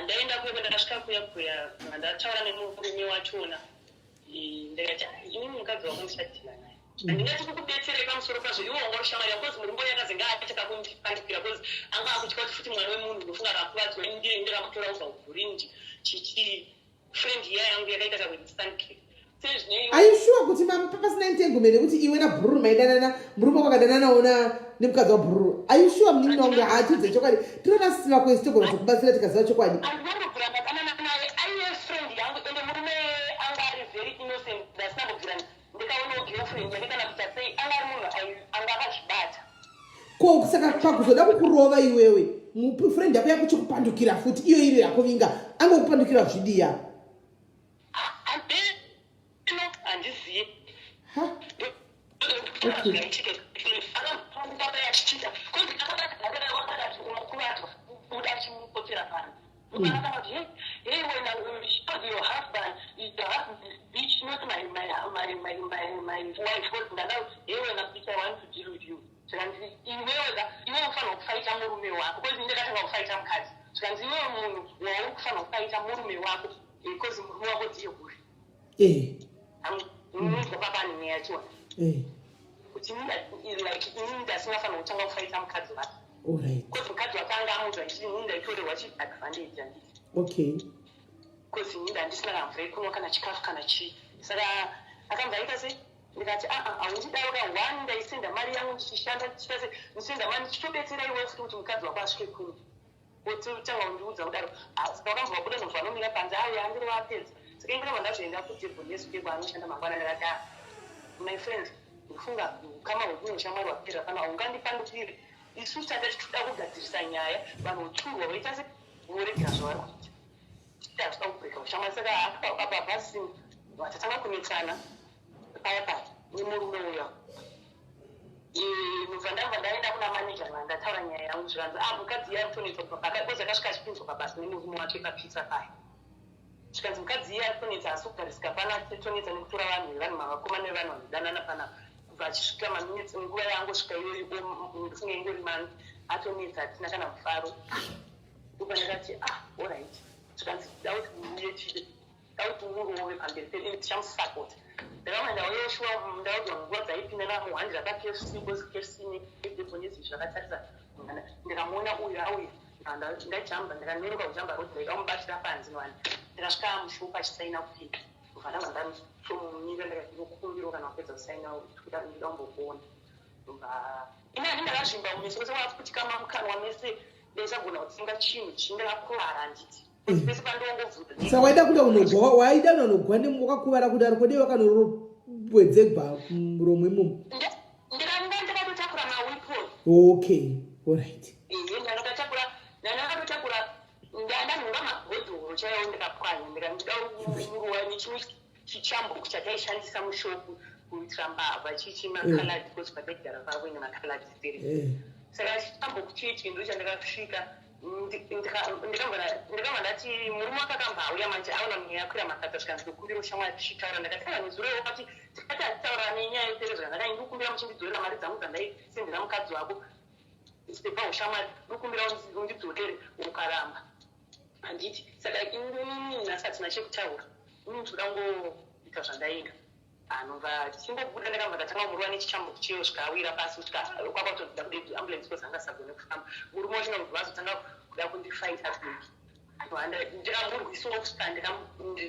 Ndaenda kuya ndakasvika kuya ndataura nemurume wachona ndikati inini mukadzi wako ndichatira naye handingati kukudetsere pamusoro pazvo iwo wanga ushamwari yako kozi murumbo yakazenga achaka kundipandikira kozi anga akutya kuti futi mwana wemunhu ndofunga akakuvadzwa ndiramutora uza ubhurinji friend iya yangu yakaita kakudistanke. Are you sure kuti pasina entanglement kuti iwe naBhururu maidanana murume wako akadananawo nemukadzi waBhururu? Are you sure mnini wangu haatidze chokwadi? Tinoona sisina kwesitogona zvekubatsira tikaziva chokwadi. Andinambobvira ndadanana naye aiye friend yangu ende murume anga ari very innocent ndasinambobvira ndikaonawo girlfriend yake kana kuita sei anga ari munhu anga akazvibata. Ko saka pakuzoda kukurova iwewe friend yako yakuchikupandukira futi iyo iri yakuvinga angokupandukira zvidiya. Handiziye. Kuti ndasingafana kutanga kufaita mukadzi wake Alright. Kozi mukadzi wakanga amuudza ndichiti ini ndaitorerwa chiadvantage handiti. Okay. Kozi ini ndandisina kamvura yekunwa kana chikafu kana chii. Saka akabva aita sei? Ndikati haundidaro ka1 ndaisenda mari yangu ndichishanda ndichita sei? Ndisenda mari ndichitobetsera iwe futi kuti mukadzi wako asvike kuni. Wotanga kundiudza kudaro. Saka wakanzwa kubuda munhu anomira panze auya andiri wapedza. Saka ingiramba ndazoenda kutebhuru yesuke kwaanoshanda mangwana ndakati my friends, ndifunga kama hukunyosha mwari wapera kana ungandipandukire. Isu tanga tichida kugadzirisa nyaya vanhu voturwa voita se voregera zvavari kuita. Tazvida kubreka ushamwari saka apa bhasi vatatanga kunetsana paya paya nemurume uya. Ndobva ndabva ndaenda kuna maneja ndataura nyaya yangu zvikanzi mukadzi iya aritonetsa kozi akasvika achipinzwa pabasa nemurume wake papizza paya. Zvikanzi mukadzi iya aritonetsa asi kugarisika pana tonetsa nekutora vanhu nevanhu mavakoma nevanhu vanodanana pana kubva achisvika maminitsi nguva yangosvika iyoyo ndifunga ingori mani atonetsa hatina kana mufaro. Ndobva ndakati alright. Zvikanzi dauti muuye chide dauti urove pamberi pedu tichamusapota. Ndakamaenda uyoshuwa ndaudzwa nguva dzaipinda namuhandira kaKFC kozi KFC nedebhonyezi zvakatarisa ndikamuona uyu auya ndajamba ndikanonoka kujamba roti ndikamubatira panzi wani ndikasvika mushupa achisaina kupika kubva ndabva ndatomunyira ndikanokumbiro kana kupedza kusaina kuda ndikambokuona ina handii ndakazvimba mumeso kwese kwati kuti kama mukanwa mese ndaichagona kutsinga chinhu chindakakuwara handiti pese pandongobvudza. Saka waida kuda kunogwa waida unogwa wakakuvara kudaro kodi wakanowedzegwa muromo imomo. Ndakatotakura mawiponi. Okay, alright. Ndakatotakura ndanhunga mabhodhoro chaiwo ndikapwanya ndikandida uruwa nechimwe chichambo chataishandisa mushopu kuitira mbavha chichimakaladi kozi pataigara pavo ine makaladi dziri. Saka chichambo chichi ndo chandakasvika ndikamba ndati murume wakakambauya manje aona mweya yakwira makata zvikanzi ndikumbira ushamwari tichitaura ndakatanga nezurewo kati tikati atitaura nenyaya yoperezwa ndakadai ndikumbira muchindidzorera mari dzangu dzandaisendera mukadzi wako sepa ushamwari ndikumbira undidzokere ukaramba handiti. Saka inini nasatina chekutaura ini ndikuda ngoita zvandainga anobva tichimbobuda ndakabva ndatanga muruva nechichambo chiyo zvikawira pasi kwakatoda kuda ambulensi kozi angasagone kufamba murume wachina kuti vazotanga kuda kundifaita bheki ndikamurwisa kusvika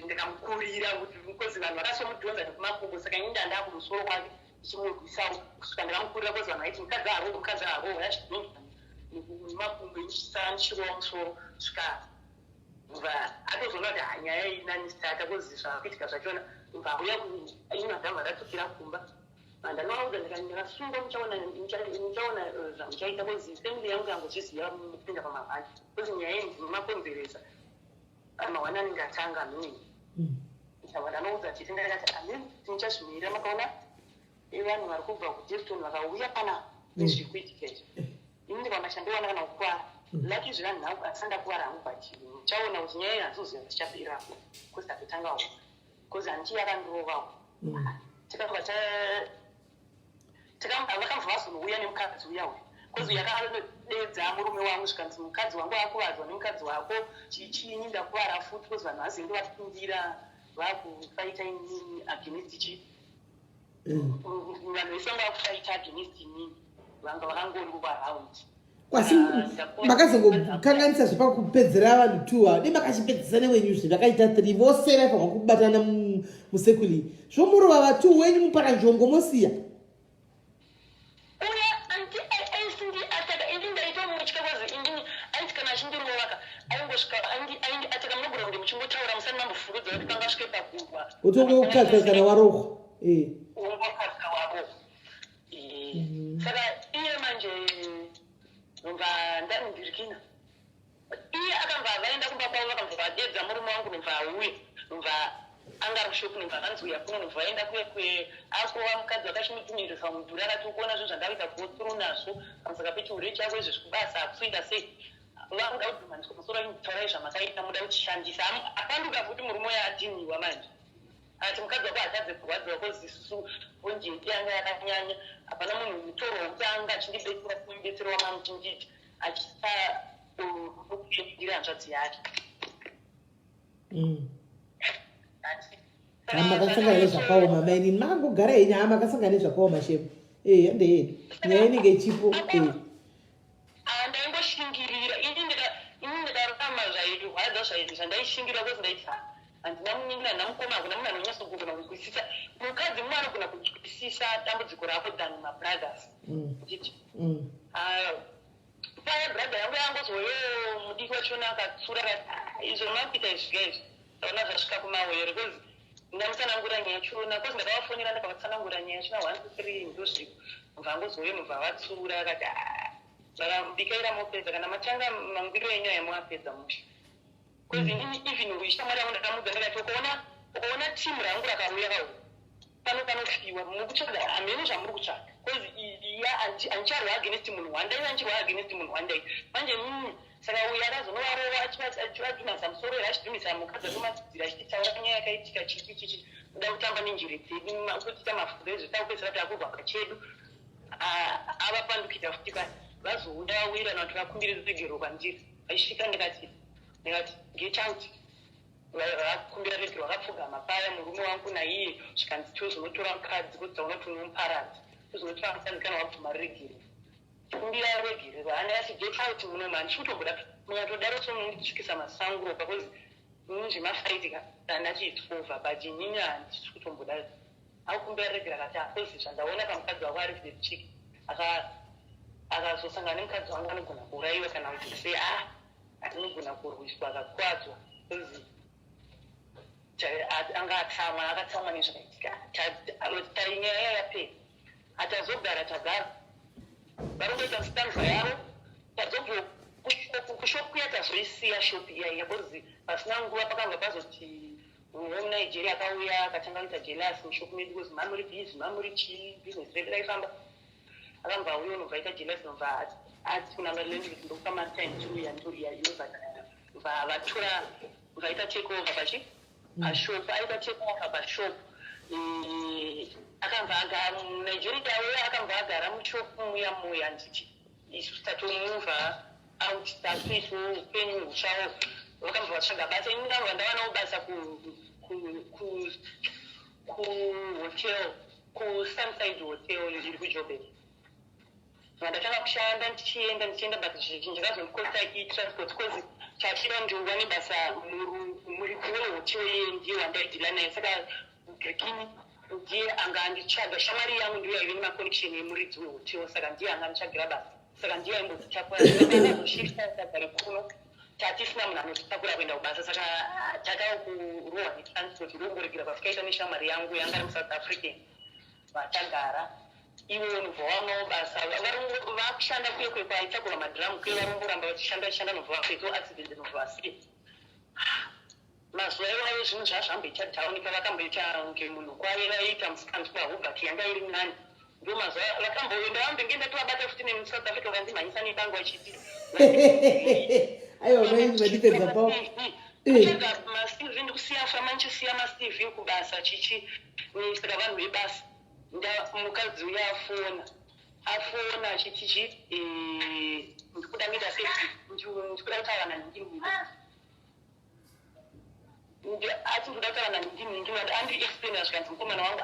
ndikamukurira kuti kozi vanhu vakasomudhonza nekumakumbo saka ini ndanda kumusoro kwake ndichimurwisawo kusvika ndikamukurira kozi vanhu vaiti mukadzi avo yachidhonza nekumakumbo ichisara ndichirowa musoro svika bva atozoona kuti nyaya inanisitata kozi zvakakuitika zvachona bva auya ino ndabva ndatokira kumba ndanovaudza ndikasunga muchaona zvamuchaita kozi femili yangu yangochiziva mupinda pamavhani kozi nyaya iyi ndinomakonzeresa mahwani anenge atanga mini ndabva ndanoudza chiti ndakati amini tinichazvimirira makaona vanhu vari kubva kudeston vakauya pana nezviri kuitika izvi ini ndikamba chandiwana kana kukwara laki zvivanhu nhangu asandakuwara hangu pachii muchaona kuti nyaya iyi handizoziva tichaperapo kozi takutangawo kozi handichi yakandirovawo tikabva vakamva vazonouya nemukadzi uya uyu kozi yakadedza murume wangu zvikanzi mukadzi wangu akuvadzwa nemukadzi wako chichini ndakuvara futi kozi vanhu vazenge vatipindira vakufaita inini against chi vanhu vese vanga vakufaita against inini vanga vakangoriwa raundi kwasi makazongokanganisa zvepakupedzera vanhu 2 dei makachipedzisane wenyu zvakaita 3 vose vaifanwa kubatana musekuli zvomurova va2 wenyu mupaka njongo mosiya utongokaza kana warohwa saka iye manje nomva ndandirikina iye akabva vaenda kumba kwavo vakabva vadedza murume wangu nomva auye nomva anga rushopu nomva akanzi kuno nomva vaenda akuva mukadzi wakachimutimirisa mudhuri akati ukuona zvo zvandavaita gothrough nazvo pamusaka pechiure chako izvi zvekubasa akuita sei vakuda kudhumaniswa musoro taurai zvamakaita muda kuchishandisa apanduka futi murume uya adhiniwa manje ati mukadzi wako hatadze kurwadziwa kozi isusu bonjeti yanga yakanyanya hapana munhu mutoro wekuti anga achindibetsera kumubetsero wamamuchinditi achitakuedira hanzvadzi yake makasangana nezvakaoma maini makangogara henyu makasangana nezvakaoma shepu handei yedu nyaya inenge ichipo ani zvaidu hwadza zvaidu zvandaishingira kwezi ndaita handina muningira namukoma hakuna munhu anonyasa kugona kuzwisisa mukadzi mumwe anogona kuzwisisa dambudziko rako than mabrothers uchiti paya brother yangu yangozoyo mudiki wachona akatsura izvo mapita izvika izvi taona zvasvika kumawere kozi ndamusanangura nyaya chona kozi ndakavafonera ndakavatsanangura nyaya chona 1 to 3 ndozviko mubva angozoyo mubva avatsura akati vakambikaira mopedza kana matanga mangwiro enyu ayamwapedza musha kozi even uishamwari yangu ndakamudza ndakati ukaona timu rangu rakauya kauri panofiwa mukutsvaka hamene zvamuri kutsvaka kozi iya ancharwa against munhu wandai anchirwa against munhu wandai manje saka uyo akazonovarova achivadhumasa musoro here achidhumisa mukadzi anomatsidzira achititaura nyaya yakaitika chichi uda kutamba nenjiri dzedu kutiita mafudzo ezvo takupedzisira takurwa kachedu avapandukira futi vazouda vawirana kuti vakumbire regero kwandiri vaisvika ndikati get out vakumbira regero vakapfugama paya murume wangu naiye zvikanzi tozonotora mukadzi kuti dzaunoti unomuparadza tozonotora musanzikana wabvuma regero kumbira regero vaana yati get out munomani chikutomboda munyatodaro somunonditsvikisa masanguro pakozi zvemafaitika andachitsova but inini handisi kutomboda akukumbira regero akati akozi zvandaona pamukadzi wako ari fechiki akazosangana nemukadzi wangu anogona kuurayiwa kana kuti se anogona kurwiswa akakwadzwa kozi anga akatsamwa nezvakaitika tainyaya yapera atazogara tagara varongoita sitanza yavo tazobvo kushopu yatazoisiya shopu iyaiya kozi pasina nguva pakanga pazoti muNigeria akauya akatanganisa jelas mushopu medu kozi mamuri bhizi mamuri chii bhizinesi redu raifamba akambva uyo unobva ita jelas nobva ati kunanga lenguage ndokupa matime tuya ndoya bva vatora vaita take over pachi pashopu aita take over pashopu akambva agara Nigeria auya akambva agara mushopu muya nditi isu tatomuvha out tatuisu upenyu hutsvavo vakambva vatsvaga basa ini ndanga ndavanawo basa kuhotel kusunside hotel iri kuJoburg ndatanga kushanda ndichienda but zvakazondikosta transport kozi chachira ndiuva nebasa muri kuwe hotel yendiyo wandaidhila naye saka grekini ndiye anga andichaga shamwari yangu ndiyo yaive nemaconnection emuridzi wehotel saka ndiye anga andichagira basa saka ndiye aimbozitakurazvoshifta sagare kuno tatisina munhu anotitakura kuenda kubasa saka takakurohwa netransport ndongoregera pafikaita neshamwari yangu yanga ari muSouth African vatagara iwe unobva wanawo basa vakushanda kuye kwaitakurwa madhiramu kuye varongoramba vachishanda nobva vapedza accident nobva vasiya mazuva iwayo zvinhu zvazvamboita town pavakamboita kunge munhu kwaye vaita musikanzwa hubert yanga iri munani ndo mazuva vakamboenda vambenge ndatovabata futi nemuSouth Africa vakanzimhanyisa nebango vachiti aiwa vaidipedza pao achaga mastv ndikusiya fama ndichisiya mastv kubasa chichi saka vanhu vebasa mukadzi uya afona achiti ndikuda mida safety ndikuda kutaura nandimini ati ndikuda kutaura nandimini andi explain zvikanzi mukomana wangu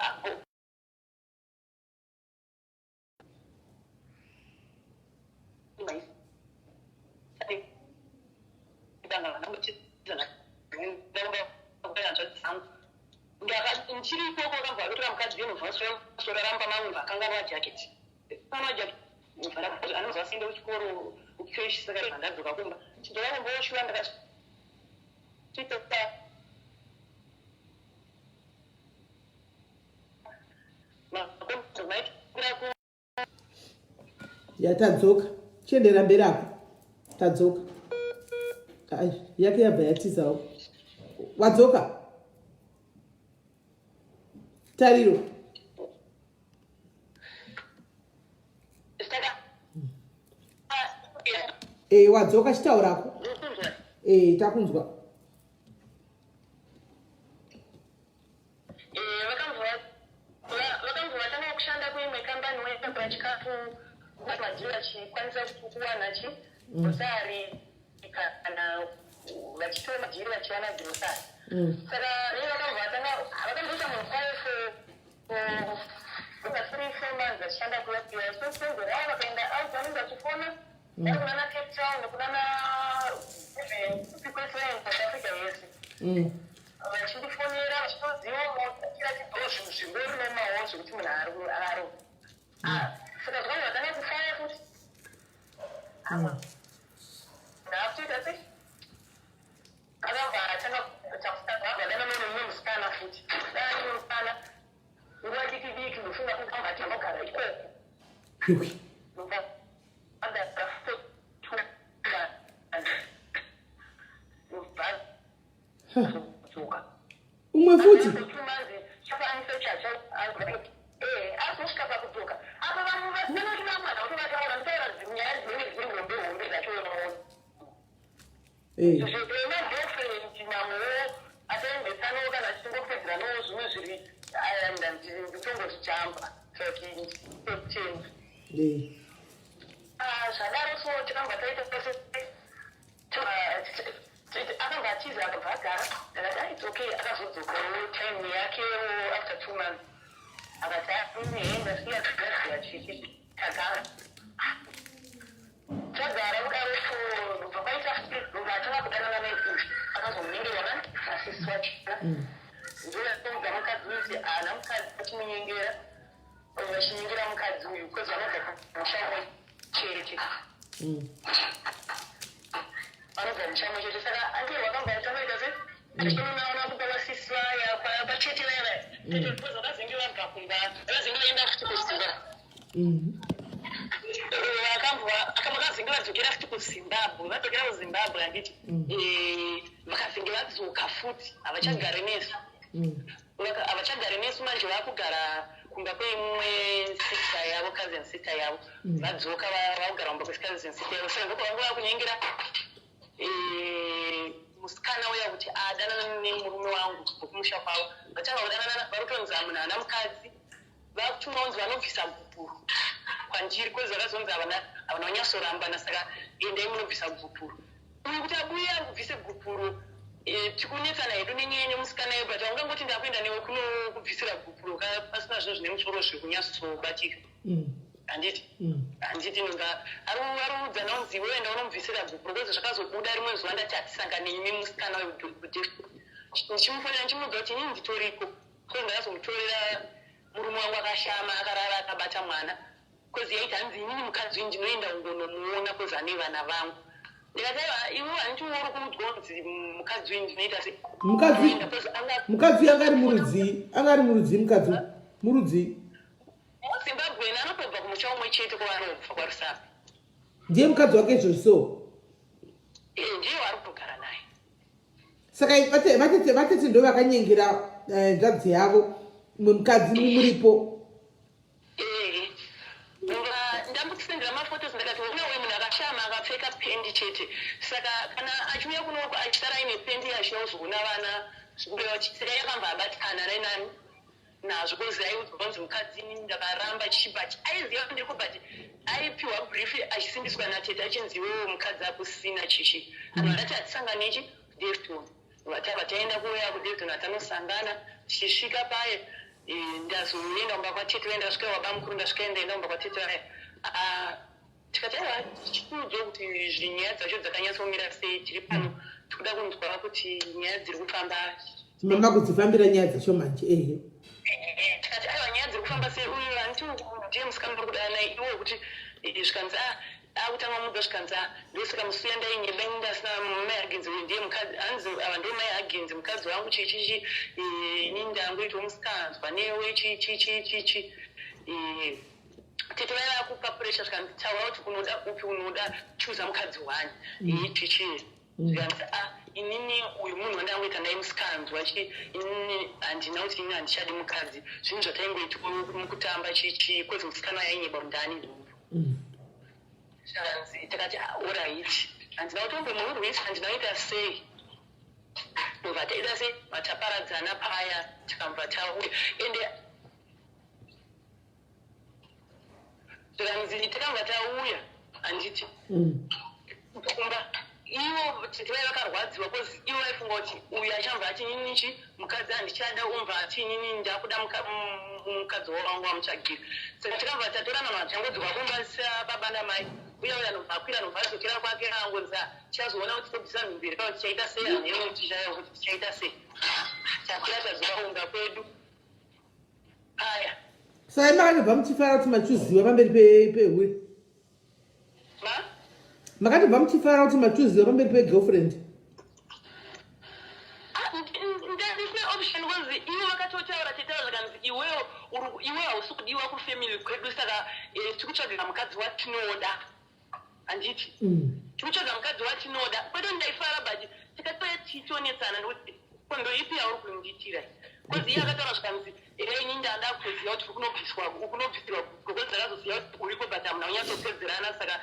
ndichiripo kwakambva vatora mukadzi yenovhasora maunhu akanga vajaketi anobva asiinde kuchikoro ukioishi saka ndadzoka kumba chindovamboshuva ndakasvitoa yatadzoka chiendera mberi apo tadzoka yake yabva yatizawo wadzoka tariro wadzoka chitaurako takunzwa vakamva vatanga kushanda kuimwe kambani waitagura chikafu vamadhira chikwanisa kuwanachi grosari kana vachitora madhiri vachiwana grosari saka iye vakamboita munhu kwayo for 3-4 months vachishanda kulapiwa sosongorava vakaenda out vanenge vachifona kuna Cape Town kuna people in South Africa yes vachidifonera vachitoziva kira chidhozvo zvingori nemawo zvekuti munhu aro saka zvavo vatanga kufaya kuti nakutoita sei akabva atanga takusadana nemumwe musikana futi dana musikana nguva diki diki ndofunga kuti anga atambogara ikoko umwe futi zvadaro so tikanga taita akanga achizi akabva agara akati it's okay akazodzokawo time yake after 2 months akati aenda siya kugasiya chiki tagara mudarofo kubva kwaita rumba atanga kudanana naikuzi akazomunyengerana nasisi wacho ndoyatonga mukadzi uti ana mukadzi achimunyengera vachinyengera mukadzi uyu because vanobva mushamwe chete vanobva mushamwe chete saka ange wakamba atanoita se achinonaona kupa vasisi vaya pachete vaya tete because vakazenge vabva kumba vakazenge vaenda futi kuzimbabwe vakazenge vadzokera futi kuzimbabwe vadzokera kuzimbabwe anditi vakazenge vadzoka futi havachagare nesu havachagare nesu manje vakugara kumba kweimwe sista yavo cousin sista yavo vadzoka vakugara kumba kwecousin sista yavo saka ndokovangu vakunyengera musikana uya kuti adanana nemurume wangu kumusha kwavo vatanga kudanana varutonza munhu ana mukadzi vakutuma unzi vanobvisa gupuru kwanjiri kwezi vakazonzi havana vanyasorambana saka endai munobvisa gupuru uyu kuti abuya kubvise gupuru tikunetsana hedu nenyaya nemusikana ye but ungangoti ndakuenda newe kunokubvisira gupuru pasina zvinhu zvine musoro zvekunyasobatika handiti nonga ariudzana unzi woenda unomubvisira gupuru kwezi zvakazobuda rimwe zuva ndati hatisangane imi musikana ndichimufonera ndichimudza kuti inini nditoriko kwezi ndakazomutorera murume wangu akashama akarara akabata mwana kwezi yaiti hanzi inini mukadzi uyu ndinoenda kungonomuona kwezi ane vana vangu ndikataiva iwe handiti uri kuudzwa kunzi mukadzi uyu ndinoita se mukadzi uyu angari murudzii mukadzi murudzii muzimbabweni anotobva kumusha umwe chete kwavanobva kwarusapi ndiye mukadzi wake izvozvo ndiye wari kutogara naye saka vatete ndo vakanyengera nzvadzi yavo mukadzi muripo ndambutisendera mafotos ndakati una uyu munhu akashama akapfeka pendi chete saka kana achiuya kunoko achitara aine pendi yachinozoona vana zvikureva saka yakamba abatikana nainani nazvo kozi aiudzwa kunzi mukadzi ndakaramba chichibachi aiziva ndiko but aipiwa brief achisimbiswa natete achinziwewo mukadzi akusina chichi anhu adati atisanganechi Devton vataenda kuuya kuDevton atanosangana tichisvika paye ndazoenda kumba kwatete vaenda svika waba mukuru ndasvika ndaenda kumba kwatete vaya tikataura tichikuudzwa kuti nyaya dzacho dzakanyatsomira sei tiri pano tikuda kunzwa kuti nyaya dziri kufamba mama kudzifambira nyaya dzacho manje tikati aiwa nyaya dziri kufamba sei uyu handiti ndiye musikana uri kudana naye iwo kuti zvikanzi akutanga mudza zvikanzi ndosaka musi yandainye ndasina mai agenzi uyu ndiye mukadzi hanzi ava ndo mai agenzi mukadzi wangu chichichi ini ndangoita musikanzwa newe chichichichi tete vaiva kupa puresha zvikanzi taura kuti unoda upi unoda chuza mukadzi wani tichii zvikanzi inini uyu munhu wandangoita ndaye musikanzwa inini handina kuti ini handichadi mukadzi zvinhu zvataingoitwa mukutamba chichi kwezi musikana yainyeba mundani ndumbu zvikanzi takati oraiti handina kutombomuurwisa handinoita sei ndobva taita sei mataparadzana paya tikambva tauya ende zvikanzi takambva tauya handiti kumba ivo tete vai vakarwadziwa kozi ivo vaifunga kuti uyu achambva ati ninichi mukadzi handichada umbva ati inini ndakuda mukadzi wangu wamuchagira saka tikambva tatorana mazvangodzwa kumbasisa baba namai uya anovakwira anovadzokera kwake angonza chazoona kuti tobvisana mberi pao tichaita sei anero tichayo kuti tichaita sei takwira tazovaunga kwedu aya sai makatobva muchifara kuti machuziwa pamberi pewe makatobva muchifara kuti machuziwa pamberi pegirlfriend ndisina option kwanzi iwe vakatotaura chetaura zvakanzi iwe hausi kudiwa kufamily kwedu saka tikutsvagira mukadzi watinoda handiti tikutsvaga mukadzi watinoda kwedu ndaifara but tikatoya tichionetsana ndokuti kondo ipi yauri kundiitira kwanzi iye akataura zvakanzi ini ndanda kutoziva kuti ukunobvisirwa goko dzakazoziva kuti uriko but hamuna unyatsopedzerana saka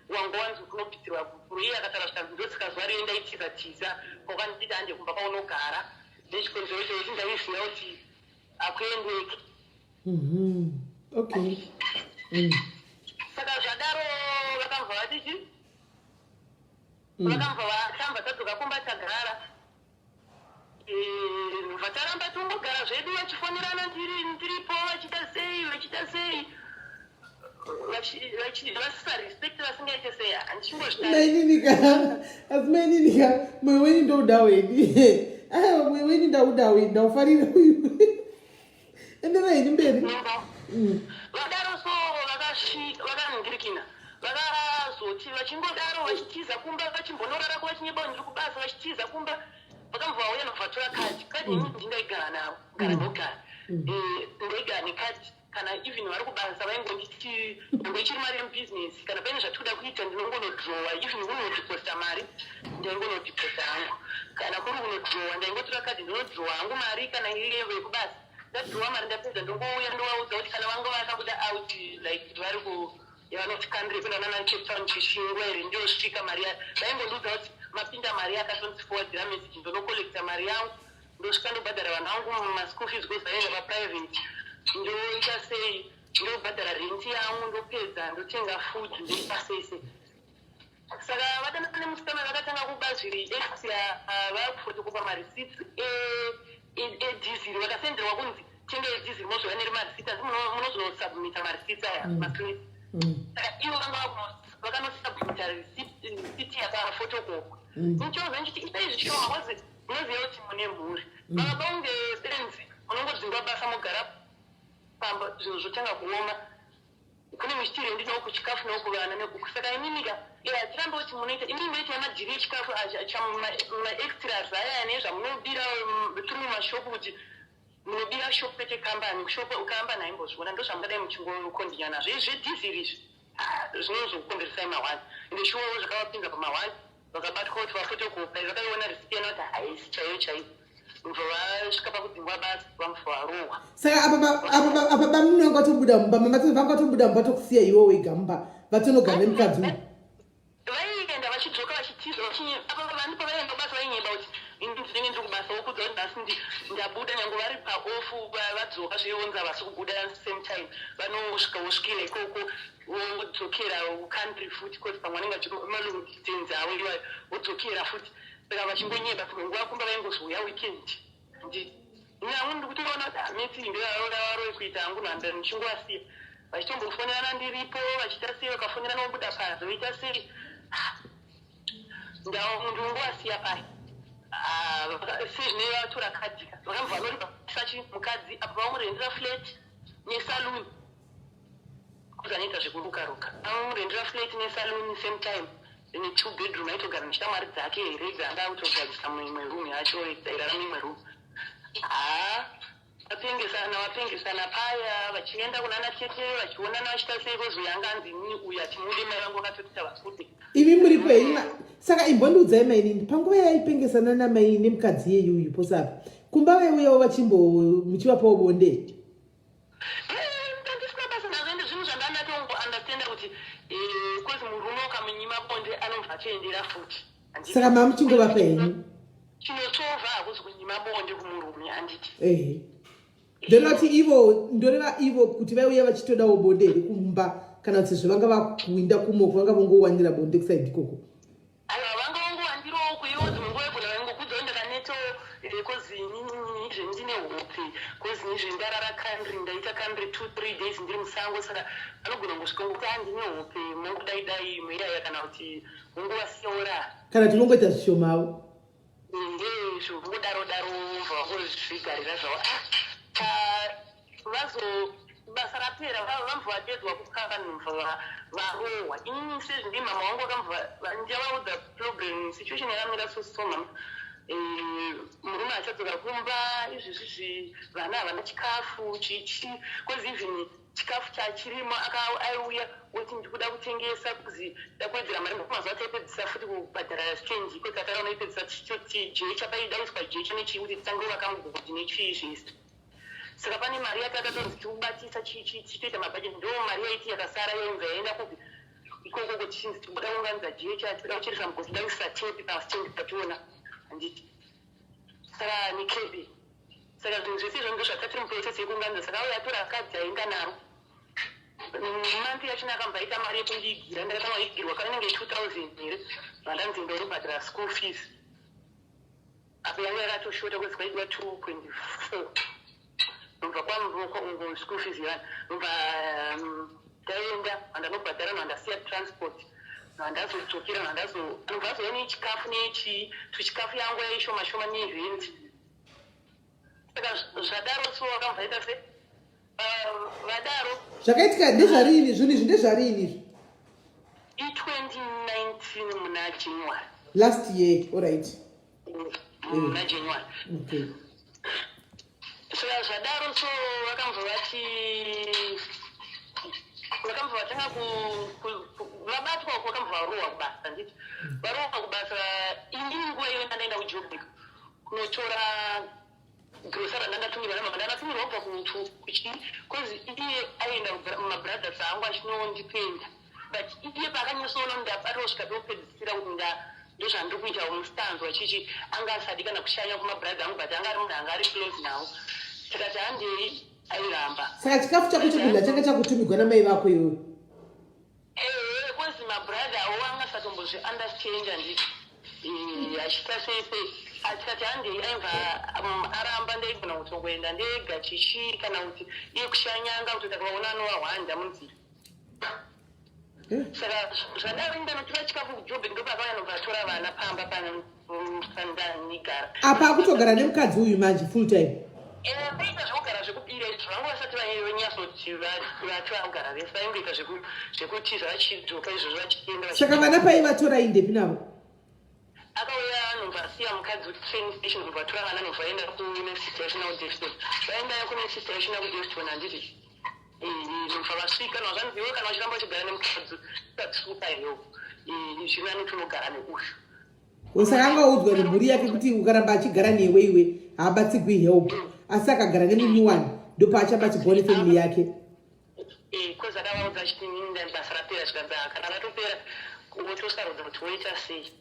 wango wanzi ukunobvisirwa gukuru iye akataura zvakanzi ndosika zuva riyo ndaitizatiza kwakanditi hande kumba kwaunogara ndechikonzero ichocho ndaiziva kuti akuendeki okay saka zvadaro vakamva vatiti vakamva vatamba tadzoka kumba tagara vataramba tongogara zvedu vachifonerana tiripo vachita sei vasisarespect vasingaite sei handichingozvitaiinika asi maininika mwe weni ndouda weni mwe weni ndauda weni ndaufarira uyu enderai mberi vadaro so vakaningirikina vakazoti vachingodaro vachitiza kumba vachimbonorarako vachinyeba ndiri kubasa vachitiza kumba vakamva vauya nokubvatora kadi ini ndingaigara navo gara ndogara ndoigara nekadi kana even vari kubasa vaingonditi nyange ichiri mari yemubusiness kana paine zvatoda kuita ndinongonodhirowa even kunodiposta mari ndaingonodiposta hangu kana kuri kunodhirowa ndaingotora kadi ndinodhirowa hangu mari kana ilevo yekubasa ndadhirowa mari ndapedza ndongouya ndovaudza kuti kana vanga vakabuda out like vari yavanoti country kuenda nana Cape Town chishingwa here ndiosvika mari yayo vaingondiudza kuti mapinda mari yakatonsifowadzira message ndonokolekta mari yangu ndosvika ndobhadhara vanhu vangu maschool fees gozaenda vaprivate ndoita sei ndobhadhara renti yangu ndopedza ndotenga food ndoipa sese saka vadanana nemusikana vakatanga kubazviri vakufotokopa marisits edhiziri vakasenderwa kunzi tenge edhiziri mozova neri marisits asi munozonosubmita marisits aya maslit saka ivo vanga vakanosubmita risiti yakafotokopa nichoza nchiti itai zvishoma kwazi munoziva kuti mune mhuri vava vaunge benzi munongodzingwa basa mogara pamba zvinhu zvotanga kuoma kune michitiro ndinoo kuchikafu nokuvana neguku saka iminika hatirambe kuti munoita imini moita yamajiri echikafu maextras aya nezvamunobira turi mumashopu kuti munobira shopu pete kambani shopu ukambani aimbozviona ndo zvamungadai muchingokondinya nazvo zvedhiziri izvi zvinozokukonderesai mawani ende shuwo zvakavapinza pamawani vakabatwa kuti vafotokopa vakaiona risiti yana kuti haisi chaiyo chaiyo vasvika pakudzingwa basi vamufarohwa saka apa bamunonga tobuda mumba vangatobuda mumba tokusiya iwo wega mumba vatonogara nemukadzi vaienda vachidzoka vachitiza apa vani pavaenda basa vainyeba kuti ndinenge ndiri kubasa wokudza kuti nhasi ndabuda nyange vari paofu vadzoka zveionza vasi kubuda same time vanosvika wosvikira ikoko wodzokera country futi kuti pamwe anenge achimalungitenzi avo iwayo wodzokera futi saka vachingonyeba kumwe nguva kumba vaingozouya weekend nyangu ndiri kutoona kuti hameti ndovaroi kuita hangu nhanda ndichingovasiya vachitombofonerana ndiripo vachiita sei vakafonerana vobuda pazi voita sei ndongovasiya pai sezvine vatora kadhika vakabva vanori pasachi mukadzi apa vamurendera flat nesaluni kuzanoita zvekurukaruka vamurendera flat nesaluni same time ine 2 bedroom aitogara neshamwari dzake here dzanga autogadzisa muimwe room yacho dzairara muimwe room vapengesana paya vachienda kunana tete vachionana vachita sei vozoyanga anzi ini uyu atimudi mai vangu vakatotita vafuti imi muripo here saka imbondiudzai mainini panguva yaipengesana namai nemukadzi yeyuyu posapi kumba vaiuyawo vachimbo muchivapawo bonde ndisina basa nazvo ende zvinhu zvandanatongoandastenda kuti kozi murume ukamunyima bonde anobva atoendera futi saka mamuchingovapa henyu chinotova hakuzi kunyima bonde kumurume handiti ndorati ivo ndoreva ivo kuti vaiuya vachitodawo bonde here kumba kana kuti zvavanga vakuinda kumoko vanga vongowanira bonde kusaidi ikoko aiwa vanga vangowandirawo kuiwo dzimwe nguva igona vaingokudzawo ndakaneto because ndine hope because ndarara country ndaita country 2-3 days ndiri musango saka anogona kusvika ngokuti handine hope mungudaidai mweiraya kana kuti munguvasiora kana kuti mongoita zvishomawo ndezvo mungodaro-daro vangozvigarira zvavo basa rapera vamva vadedzwa kukanganimva varohwa inini sezvindii mama wangu ndavaudza problem situation yakamira sosoma murume achadzoka kumba izvizvi vana havana chikafu chichi kozi even chikafu chachirimo aiuya woti ndikuda kutengesa kuzi dakuwedzera mari mazuva taipedzisa futi kubhadhara change kwezi ataraona ipedzisa chitoti jecha paidaiswa jecha nechii kuti titange vakamugodi nechii zvese saka pane mari yatatatonzi tikubatisa chitoita mabhajeti ndo mari yaiti yakasara yainza yaenda kupi ikoko kuchinzi tikuda kuunganidza jecha tikuda kucheresa mugodi daisa tepi pasitendi tationa handiti saka nikebe saka zvinhu zvese izvo ndo zvatatiri muprocesi yekuunganidza saka auya atora akadzi ainga naro manthi yachina akambaita mari yekundiigira ndakatanga igirwa kainenge 2000 here vandanzi ndoribhadhara school fees apo yangu yakatoshota kwezi kwaidwa 2.4 nobva kwamvo school fees yana nobva taenda vandanobhadhara vandasiya transport vandazodzokera nobva azova nechikafu nechii tuchikafu yangu yaishoma-shoma nerenti saka zvadaro so vakamvaita se vadaro zvakaitika ndezvarini zvinhu izvi ndezvarini izvi i2019 muna January last year alright muna January okay saka zvadaro so vakamva vatanga vabatwa vakamva varohwa kubasa nditi varohwa kubasa inini nguva iyo ndandaenda kujobbik kunotora grosa randandatumirwa namama ndandatumirwa kubva kutu kozi iye aenda mumabrothers angu achinondipenda but iye paakanyatsoona ndabatwa kusvika pekupedzisira kuti ndozvandiri kuita mustanzwa chichi anga asadi kana kushanya kumabrothers angu but anga ari munhu anga ari close nawo tikati handei airamba saka chikafu chako chekudya changa chakutumigwa namai vako iwewe kozi mabrother awo angasatombozviunderstand handiti achita sese atikati handei aibva aramba ndaigona kutongoenda ndega chichi kana kuti iye kushanyanga kuti takavaona anoahwanda munzira saka zvadaro indanotora chikafu kujobbik ndopakauyanobva atora vana pamba pandanigara apa akutogara nemukadzi uyu manje full time vaita zvekugara zvekubira izvo vangu vasati vanyatsoti vati vagara vese vaingoita zvekuti zvavachidzoka izvozvo vachienda saka vana paivatora indepi navo akauya anobva asiya mukadzi kutrain station obva atora vana anobva aenda kunext yachina kudefton vaendayo kunext yachina kudefton handiti nobva vasvika nazvanziwo kana vachiramba vachigara nemukadzi tatisuka iyo zvino anotonogara neushu saka angaudzwa nemhuri yake kuti ukaramba achigara newe iwe haabatsigwi help asi akagara nemunyuwani ndopaachamba achigone family yake kozi akavaudza achiti basa rapera zvikanzi kana ratopera wotosarudza kuti woita sei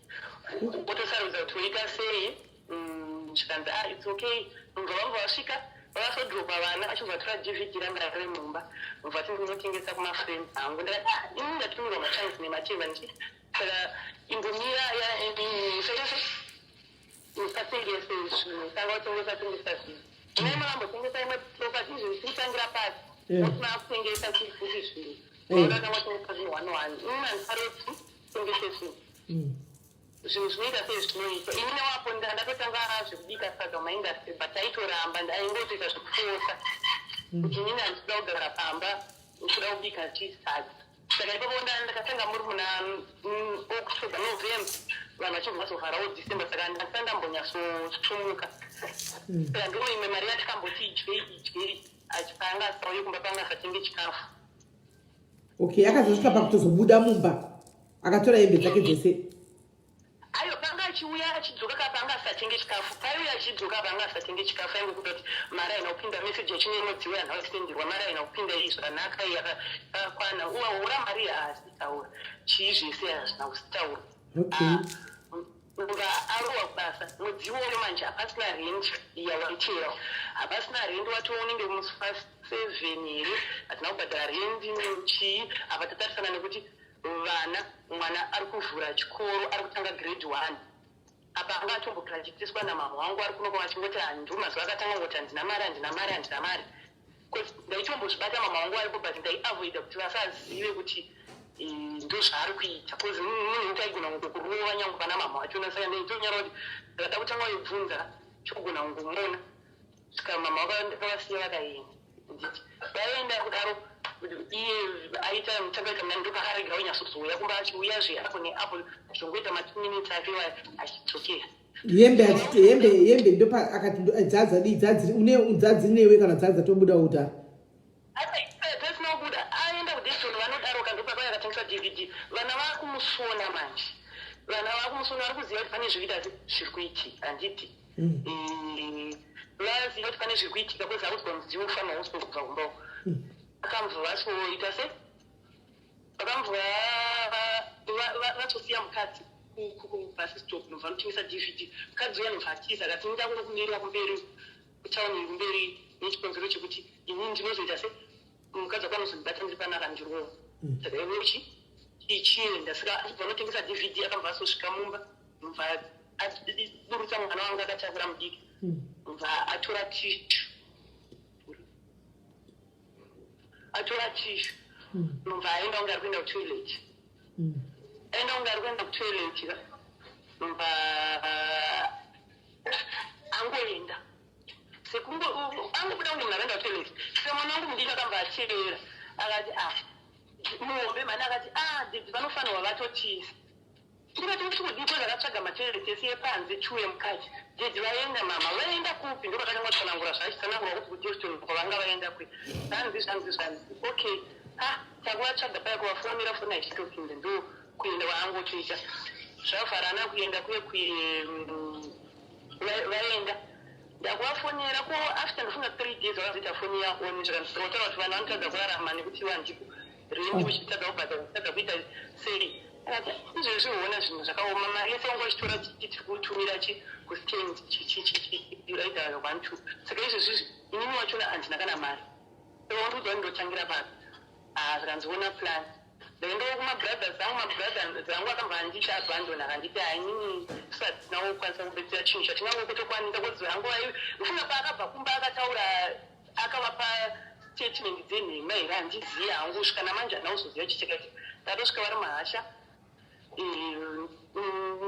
zvikanzi its okay mubva vamva vasvika vavasodropa vana achibvatora dvd ranga remumba mubva tindinotengesa kumafriends angu ini ndatumirwa machansi nemateva nchi saka ingomira sese usatengese zvinhu saka watongosatengesa zvinhu inai makambotengesa imwe property izvi tiritangira pasi otina kutengesa chifuti zvinhu akatangotengesa zvinhu 1 inandifaroti tengese zvinhu zvinhu zvinoita sezvinoitwa ini newapo ndatotanga zvekubika saka mumaindastry but aitoramba ndaingotoita zvekufosa kuti inini handikuda kugara pamba ndikuda kubika chisadza saka ipapo ndakatanga muri muna October November vanhu vachibva vazovharawo December saka ndasati ndambonyatsotsumuka saka ndiro imwe mari yatikamboti idye panga asauye kumba panga asatenge chikafu okay akazosvika pakutozobuda mumba akatora hembe dzake dzese ayo panga achiuya achidzoka kapanga asatenge chikafu paiuya achidzoka panga asatenge chikafu ainge kuda kuti mari aina kupinda meseji yachinemodziwo yanhu aitendirwa mari aina kupinda izvi zvakanaka yakakwana uwaura mari haasitaura chii zvese hazvina kusitaura nga arohwa kubasa mudziwo uyo manje hapasina rendi yawaitera hapasina rendi watiwo unenge musi 7 here hatina kubhadhara rendi chii apa tatarisana nekuti vana mwana ari kuvhura chikoro ari kutanga grade 1 apa anga atombopracticeswa namama wangu ari kuno kwachingoti handu mazuva akatanga kuti handina mari ndaichombozvibata mama wangu aripo but ndaiavoida kuti vasazive kuti ndo zvaari kuita bcause munhu utaigona kungokurova nyange pana mama wachona saka ndaitonyara kuti ndakada kutanga ibvunza chogona kungomona saka mama vakavasiya vakaenda nditi vaenda kudaro iye aita mutambaita mna ndopakarega unyasozouya kumba achiuyazve apo neapo zvongoita ma2 minutes ake achidzokera hembe ndopa akati dzadza didzadzi une udzadzi newe kana dzadza tobuda uta pesina kubuda aenda kudeston vanodaro kandopa paya akatengesa dvd vana vakumusona manje vana vakumusona vari kuziva kuti pane zvikuita zviri kuitika handiti vaziva kuti pane zviri kuitika kwezi akudzwa mudziwo ufanira usiko kubva kumbao akamva vasoita se vakamva vatosiya mukadzi kubhasi stop nobva notengesa dvd mukadzi uya nobva atiza akati nda kuno kumirira kumberi kutauni kumberi nechikonzero chekuti inini ndinozoita se mukadzi akanozondibata ndiri panaka ndirowo saka ivochi ichienda saka achibva notengesa dvd akambva asosvika mumba mubva aburutsa mwana wanga akatakura mudiki mubva atora tishu mubva aenda kunge ari kuenda kutoilet aenda kunge ari kuenda kutoilet mubva angoenda sekungo angobuda kunge munhu akaenda kutoilet saka mwana wangu mudiki akambva acherera akati muhombe mani akati didi vanofanirwa vatotiza ndikati usikudipo zvakatsvaga matoilet ese epanze chuye mukati didi vaenda mama vaenda kupi ndo vakatanga kutsanangura zvachitsanangura kuti kudeston kwavanga vaenda kwe zvanzi okay takuvatsvaga paya kuvafonera fona ichitopinda ndo kuenda vaangotoita zvavharana kuenda kuye vaenda ndakuvafonera ko after ndofunga 3 days vakazoita foni yaoni zvakandirotaura kuti vanhu vanotadza kurarama nekuti vandipo rendi uchitadza kubhadha uchitadza kuita seri izvezvi uona zvinhu zvakaoma mari yese wangu achitora tiri kutumira kustand chiiraita 1-2 saka izvezvi inini wachona handina kana mari saka wandiudza ndindotangira papi saka nziona plan ndaendawo kumabrothers angu mabrothers angu akambva anditi abandon akanditi hainini tisatinawo kukwanisa kubetsera chinhu chatingango kutokwanisa kodzi angu ufunga paakabva kumba akataura akavapa statement dzenhema here handizivi hangu svika namanje hanauzoziva chichakati ndatosvika vari mahasha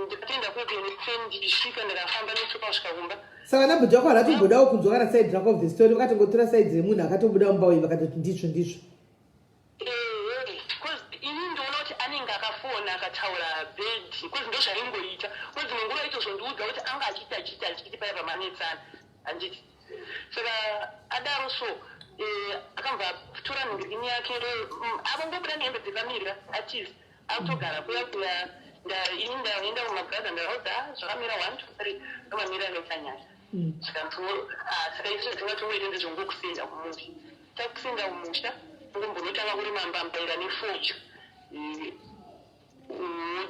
ndikatoenda kuekenefriend ndisvika ndikafamba nechopa kusvika kumba saka nabhuja wako haratombodawo kunzwa kana side drunk of the story vakatongotora side dzemunhu akatobuda mumba uyu vakatoti ndizvo ini ndinoona kuti anenge akafona akataura bed kozi ndo zvaingoita kozi nenguva itozondiudza kuti anga achiita paya pamanetsana handiti saka adaro so akambva kutora nhingirikini yake avongobuda nehembe dzekamirira atizi akutogara kuya ini ndaenda kumabradha ndakauza zvakamira 1-2-3 ndomamira nekanyaya saka izvo dzingatoite ndezvongokusinda kumusha takusinda kumusha ngombonotanga kurima mbambaira nefocho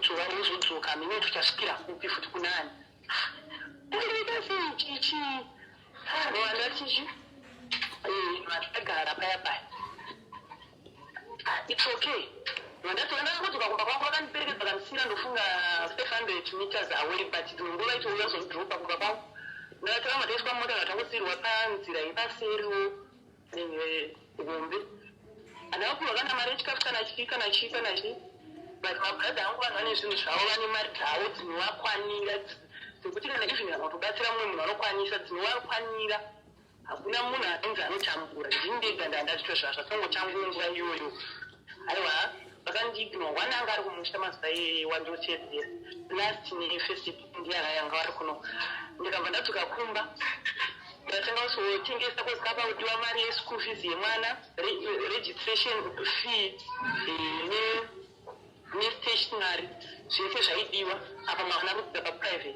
dzuva rozodzoka mine tuchasvikira kupi futi kunani uita sei chichi wanda chichi vandagara paya it's okay ndatoendakudzoka kumba kwangu vakandiperekedza kandisira ndofunga 500 meters away but nguva itouya zondidropa kumba kwangu ndakatora madaiswa mota ndatangosirwa panzira yepaseriwo hombe andakapiwa kana mari yechikafu kana chii but mabradha angu vanhu vane zvinhu zvavo vane mari dzavo dzinovakwanira dzekuti kana even kana kutobatsira mumwe munhu anokwanisa dzinovakwanira hakuna munhu anonzi anotambura ndini ndega ndandatito zvazvatongotangu nguva iyoyo aiwa vakandiignwa wana anga ari kumusha mazuva wandotedzera last nefirst ndiyana yanga vari kuno ndikabva ndatuka kumba ndatanga kuzotengesa kozikapa kudiwa mari yeschool fees yemwana registration fee nestationary zvese zvaidiwa apa mavana kudzidza paprivate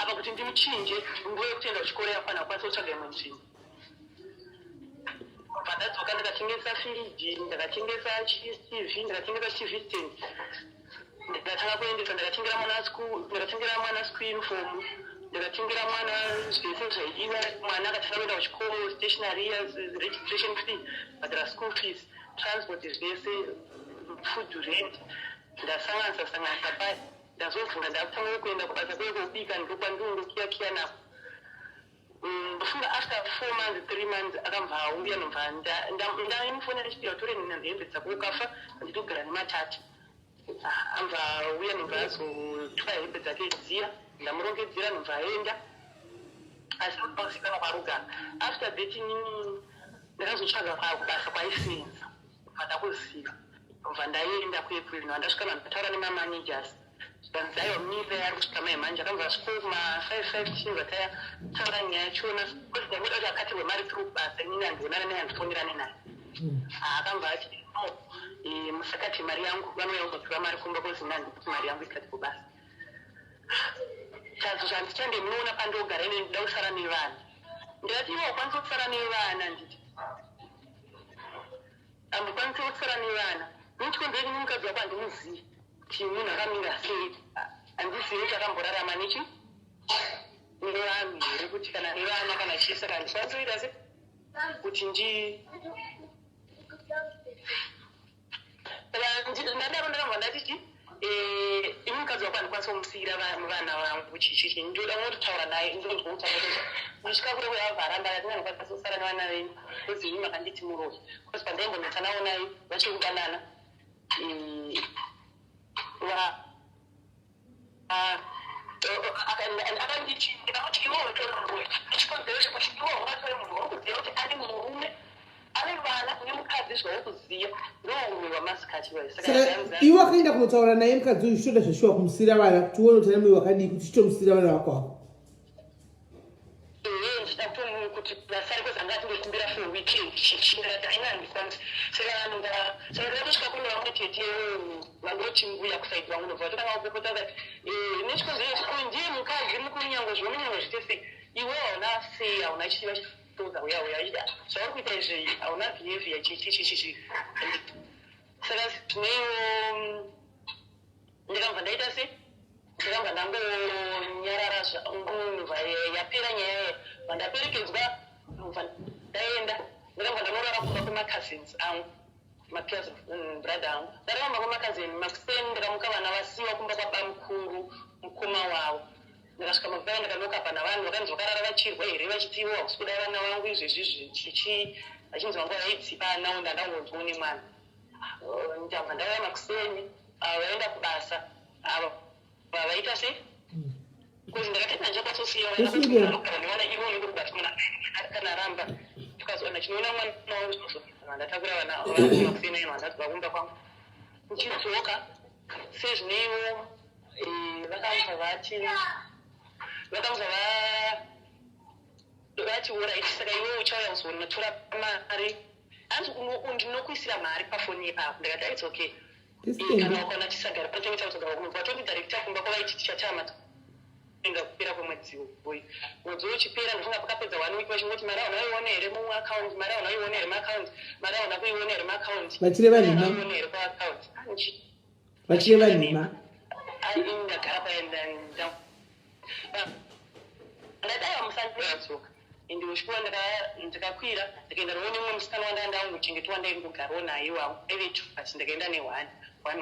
apa kuti ndimuchinje nguva yekutoenda kuchikoro yafanira kukwanisa kutsvaga imwe nzvimbo pandadzoka ndikatengesa firiji ndikatengesa tv ndikatengesa tv stand ndikatanga kuendesa ndikatengera mwana school uniform ndikatengera mwana zvese zvaidiwa mwana akatanga kuenda kuchikoro stationary years registration fee bhadhara school fees transport zvese food rent ndasanganisa paya ndazovhura ndakutanga kuenda kubasa kwekubika ndokwandiundokiyakiya nako ndofunga after 4 months 3 months akambva auya nomva ndaimufonera chipira tore nina hembe dzako ukafa nditogara nematatu amva auya nomva azotwaya hembe dzake dziya ndamurongedzera nomva aenda asi pakusikana kwarugara after that inini ndakazotsvaga kubasa kwaisenza ndakuziva nomva ndaenda kuapril ndasvika ndataura nemamanagers zvanzaiwa mire ari kusvika maimanje akamva sviku kuma5 chinhu vatataura nyaya yachona kuti ndangoda kuti akatirwe mari through basa inini handionana naye handifonirane naye akamva ati musakati mari yangu vanouya kuzotora mari kumba kozina ndikuti mari yangu isikati kubasa chazo zvandichandemunoona pandogara ine ndida kusara nevana ndikati iwo ukwanisa kusara nevana nditi ambokwanisa kusara nevana nichikonzeki nemukadzi wako handimuzivi kuti munhu akamira sei handizivi chakamborarama nechi nevanhu here kuti kana nevana kana chii saka handikwanisa se kuti ndadaro ndakambva ndatiti ini mukadzi wako handikwanisa kumusiyira vana vangu chichichi ndoda mototaura naye ndonzwautaaa ndisvika kure kuyavharanda ati ndandikwanisa kusara nevana venyu kuzini makanditi muroyi kosi pandaimbonetsa navo naye vachikudanana akanditi ndikati iwo unotororoi ndichikonzero chekuti iwo ungatore munhu wokuziva kuti ane murume ane vana nemukadzi zvawokuziva ndoumwe wamasikati saka iwe wakaenda kunotaura naye mukadzi uyu zvitoda zvashuwa kumusira vana kuti uone kuti ane mwoyo wakadii kuti chitomusira vana vako avo ndida kuti vasari kwezangati ndikumbira for weekend ndikati aina handikwanisi saka ndakatosvika kune vamwe tete vangoti mbuya kusaidi vangu nobva totanga kupopota kati nechikonzero ndiye mukadzi mukunyango zvomunyango zvitese iwe hauna sei hauna chiva chitoza uya zvauri kuita izvi hauna behavior chichichichi saka zvimwewo ndikambva ndaita se ndikambva ndangonyarara zvangu yapera nyaya vandaperekedzwa ndaenda ndikambva ndanorara kumba kwemacousins angu brother angu ndararamba kwamakazini makuseni ndikamuka vana vasiwa kumba kwabamukuru mukoma wavo ndikasvika mavaya ndikanoka pana vanhu vakanzi vakarara vachirwa here vachitiwo hakusi kuda vana vangu izvezvizvi chichi vachinzi vangu vaitsipa nawo ndandangonzwa nemwana ndabva ndauya makuseni vaenda kubasa ava vaita se kuti ndakatenda ndichakwatosiyaagara nevana ivo ndokubata mwana kana ramba tukazoona chinoona mwana wangu ndatakura vana makuseni handati vakumba kwangu ndichidzoka sezvineivo vakamva vati oraiti saka iwe uchauya kuzonatora mari anzi ndinokuisira mari pafoni yepapo ndikati its okay kana wakaona tisagara pachomita kutogara kumva tondidharekta kumba kwavaiti tichatama inga kupera kwemwedzi uyu mwedzi uchipera ndofunga pakapedza 1 week vachingoti mari auna kuiona here muaccount mari auna kuiona here muaccount mari auna kuiona here muaccount vachireva nhema kuaccount vachireva nhema ndagara paenda ndadaiwa musandiratsoka ende uchikuva ndikakwira ndikaenda noone mumwe musikana wandandanguchengetiwa ndaingogarawo naye wangu aive2 but ndikaenda ne1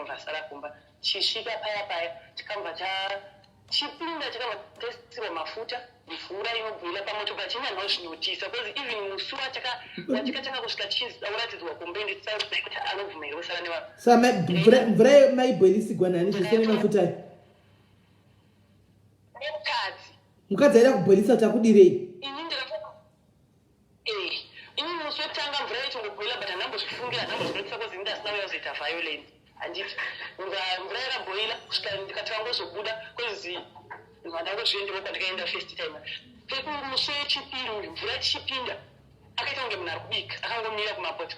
vasara kumba chisvika paya tikambva chipinda chikambva tesirwa mafuta mvura inobwira pamoto pachinyanwa zvinotisa bcause even musi watakatanga kusvika tichiuratidzwa kumbe nditisaudai kuti anobvuma here wesara nevanhu sa mvura maibhoilisigwa nani zvese nemafuta mukadzi aida kubhoilisa kuti akudirei ini musi wekutanga mvura yaichingobhoila but handambozvifungira handambozvinotisa kozi ndasina uyazoita violence handiti mvura yakabhoila kusvika ndikativangozobuda kozi handangozviendero kwandikaenda first time pekumusi wechipiri mvura ichipinda akaita kunge munhu ari kubika akangomira kumapoto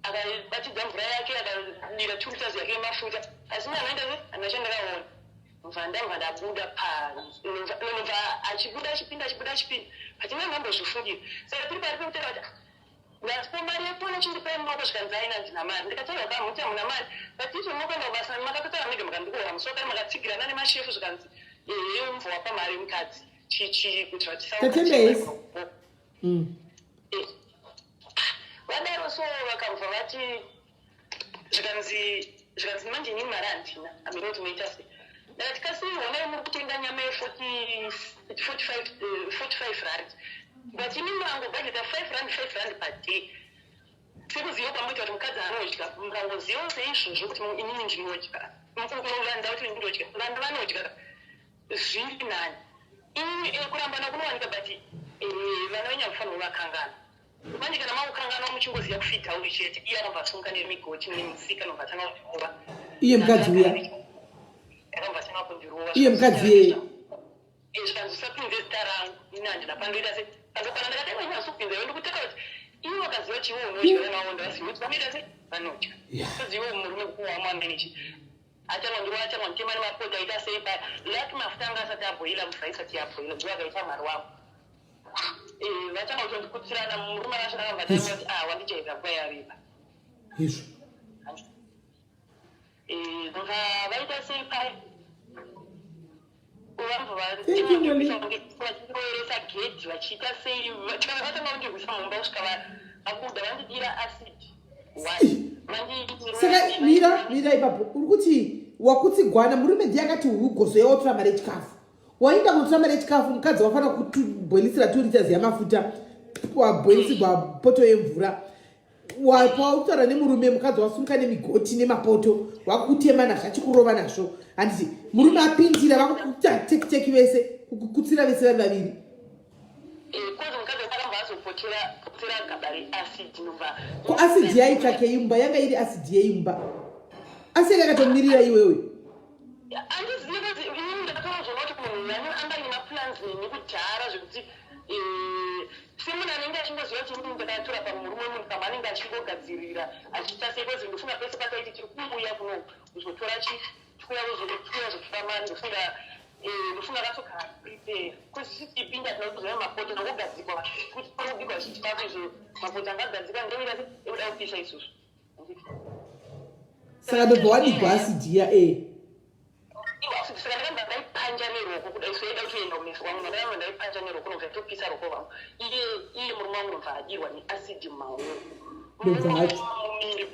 akabatidza mvura yake akadira 2 liters yake yemafuta asi ndanoenda hana chandakaona mva ndanga ndabuda panova achibuda achipinda patina ndambozvifungira saka tiri pari pekutera kuti ndasipo mari yapona chindipai mumaoko zvikanzi ndina mari ndikataura kamuti hamuna mari baticho munokwenda kubasa makatotaura mege makandikuora musokari makatsigirana nemashefu zvikanzi umva wapa mari mukadzi chichi kuti vatisaaa vadaro so vakamva vati zvikanzi manje inini mari handina amiroti moita se ndatikasi ona muri kutenga nyama ye 45 rand but ini mango budget 5 rand per day sikuziyo kwamuita kuti mukadzi anodya mukangoziva seizvozvo kuti inini ndinodya mukukulanda kuti ndinodya vanhu vanodya zviri nani ini kurambana kunowanika but vana venyakufanira vakangana manje kana maukangana muchingoziva kufita uri chete iye akambasunga nemigoti nemusika nombatanga kundirova iye mukadzi uya akambasunga kundirova iye mukadzi ye zvikanzosapinze zita rangu ini handina pandoita se pandokwana ndakadai vanyazopinza ndikutaka kuti iwe wakaziva chiwo unodya nawo ndaziva kuti vanoita se vanodya toziva murume kuwamwamenechi achanonditema nemapota aita sei paya lati mafuta anga asati abhoila mvura isati yabhoila ndiwo akaita mwari wavo vachanga kutondikutsirana murume acho akambataati wandichaita nguva yareba izvo vaita sei paya vanhu vachiroeresa gedhi vachiita sei vatanga kundirwisa mumba kusvika vakuda vandidira acid saka mira ipapo uri kuti wakutsigwana murume ndiye akati ugozo yawotora mari yechikafu wainda kutora mari yechikafu mukadzi wafanira kutibhoilisira 2 liters yamafuta wabhoilisirwa poto yemvura pautaura nemurume mukadzi wasunga nemigoti nemapoto wakutema nazvo achikurova nazvo handiti murume apindira vakuita tekiteki vese kukukutsira vese vari vaviri kuasidi yaitsvake imba yanga iri asidi yeimba asi yakatomirira iwewe semunhu anenge achingoziva kuti munhu ndakatora pamurume munhu kama anenge achingogadzirira achiita sei kozi ndofunga pese pakaiti tiri kuuya kuno kuzotora chikuya zokufama ndofunga katokara prepare kozi sitipinda tinokuzoya mapoto nangogadzikwa kuti panobigwa chikafu izvo mapoto angagadzika ndoita ekuda kupisha isusu saka ndobva wadigwa asidi ya saka ndakamba ndaipanja neroko kuda isoenda kutoenda kumeso wangu ndakamba ndaipanja neroko nobva topisa roko vangu iye murume wangu nobva adirwa neasidi mumaoko mumiri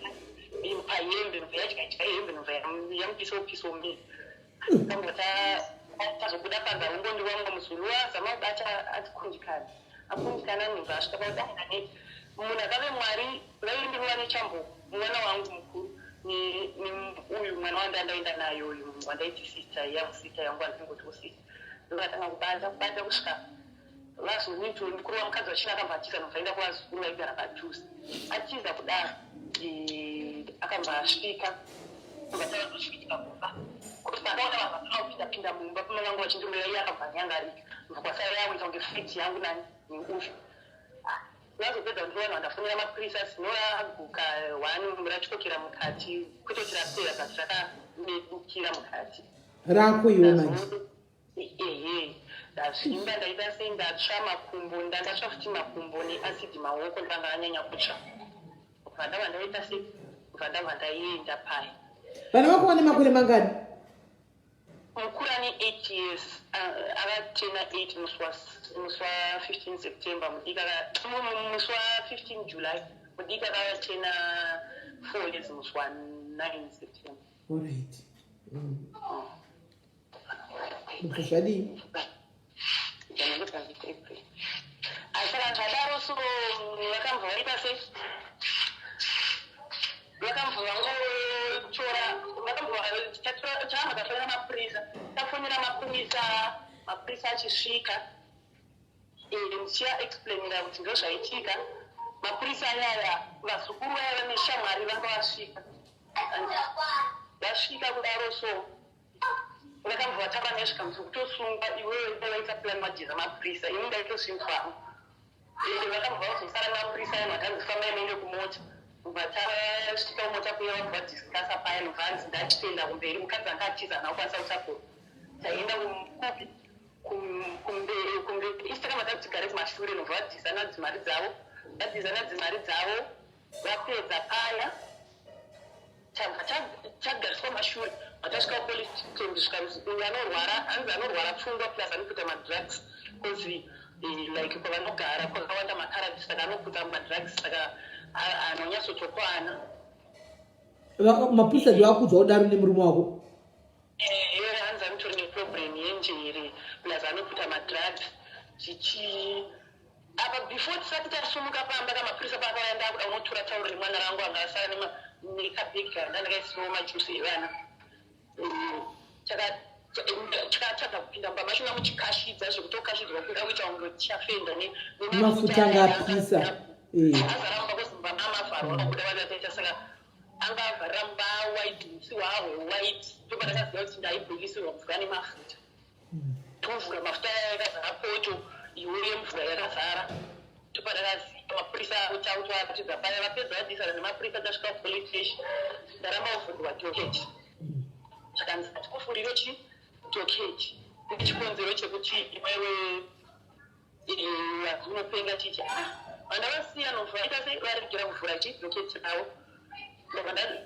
payembe nobva yadyadya yembe nobva yamupisa upisa umiri tazobuda pangarungo ndiwangu muzuruwa zama kubata atikundikana akundikana nobva asvika paudanane munhu akave mwari vaimbirwa nechambo mwana wangu mukuru uyu mwana wandandaenda nayo uyu wandaiti sista yangu andingoti usista ndokatanga kubata kusvika vazonito mukuru wamukadzi wachina akambatiza nobvaenda kuvazukuru vaigara padhuze atiza kudaro akambasvika vatavazosvitika kumba kuti pandaona vanhu vakanopindapinda mumba pama vangu vachindirova iye akambhanyangarika ndokwasara yakuita kunge fiti yangu nani neushu vazopedza ndiwana vandafonera mapurisa sinoaguka wani rachikokera mukati kutokera pera basi rakamedukira mukati rako iwe manje ndazvimba ndaita sei ndatsva makumbo ndandatsva futi makumbo neasidi maoko ndanga anyanya kutsva ubva ndava ndaita sei ubva ndabva ndaienda paya vana vako vane makore mangani mukuru ane 8 years akatena 8 muswa 15 september muswa 15 july mudiki akatena 4 years muswa 9 september alright mukazvadii asaka zvadaro so vakambva vaita sei vakambva vangotora chama tafonera mapurisa achisvika ndichiya explainira kuti ndo zvaitika mapurisa ayaya vazukuru vaya vane shamwari vanga vasvika kudaro so vakambva vatamba nesvika muzokutosungwa iwewe vaita plan majeza mapurisa ini ndaitosvimfamu vakambva vazosara mapurisa aya makanzifamba imaende kumota vatasvika kumota kuya vabva vadiskasa paya nobvanzi ndachitoenda kumberi mukadzi anga atiza naukwanisa kutakura taenda kukupi kumberi istakamba takutigare kumashure nobva vadhizana dzimari dzavo vapedza paya chagariswa mashure vatasvika kupolice kusvika uyu anorwara hanzi anorwara pfungwa plus anokuta madrugs kozi like kwavanogara kwakawanda makaradi saka anokuta madrugs saka anonyatsotokwana mapurisa ndivakudzwa udaro nemurume wako hanzi akazi anotori neproblem yenjere plus anoputa madrugs apa before tisati tasumuka pamba kamapurisa pakawanda akuda unotora tauro remwana rangu angasara nekabhega ndandakaisiwo majusi evana chakatsvaga kupinda mumba macho namuchikashidza zvekutokashidzwa kuda kuita kunge tichafenda mafuta angapisa azaramba kuzimba mamavharwa nokuda vataita saka angavharira mumba white musi wawo white toba ndakaziva kuti ndaibhekisirwa mvura nemafuta tovhura mafuta yakazara poto iwe mvura yakazara toba ndakaziva mapurisa autautwa akatidza paya vapedza vadisana nemapurisa tasvika police station ndaramba kuvhurwa doketi zvakanzi atikufuriro doketi chikonzero chekuti iwewe unopenga chichi vandavasiya nomvura ita sei varigera kuvhura chidoketi ravo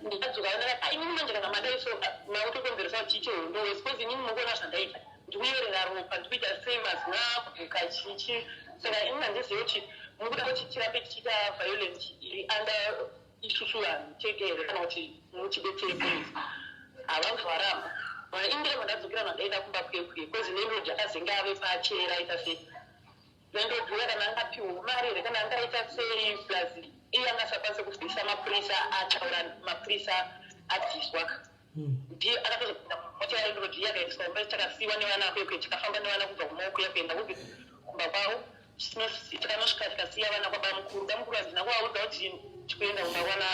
ndikadzoka ndakati inini manje kana madaiso mautokonzeresa kuti chihondo suppose inini mungoona zvandaita ndikuyerenga ropa ndikuita same bhuka chichi saka inini handizivi kuti mukuda kuti tirambe tichiita violent iri under isusu vanhu chegere kana kuti muchibetsere polisi havamvaramba indire mandadzokera mandaenda kumba kwekwe kozi nendodzi akazenga ave pachera aita sei nendodzi kana angapiwa mari here kana angaita sei plus iye angasakwanise kubvisa mapurisa ataura mapurisa adziswa ndiye akatozopinda mota yaindodzi yakaendeswa kumba takasiyiwa nevana kwekwe tikafamba nevana kubva kumaoko yakuenda kupi kumba kwavo tikanosvika tikasiya vana kwaba mukuru hazina kuvaudza kuti tikuenda unawana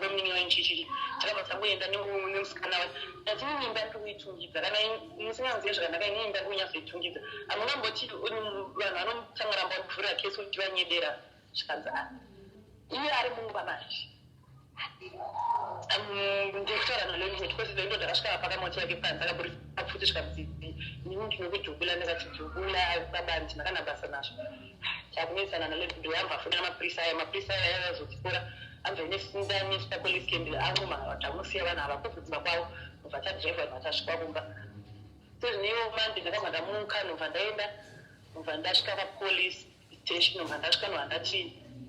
wemunin'i wenchichi takamatsangoenda nemusikana wacho ati ini imba ndikuitungidza kana musinganzive zvakanaka ini imba ndikunyatsoitungidza hamungamboti vanhu vanotanga kuvhurira kesi kuti vanyedera zvikanzi iye ari mumba manje ndikutaura naloneti kosi ndo ndakasvika pakamoti yake panze akapfuti zvikanzi nini ndinokudhubula ndakati dhubula babandi ndakanabasa nazvo chakunetsana naleti ndoyamba funa mapurisa aya mapurisa aya azotipora amva nesinda nesita police camp aruma tamunosiya vanhu ava kufudzima kwavo mubva tadhiraivha vatasvika kumba sezvinewo mande ndakabva ndamuka nobva ndaenda nobva ndasvika papolice station nobva ndasvika nobva ndati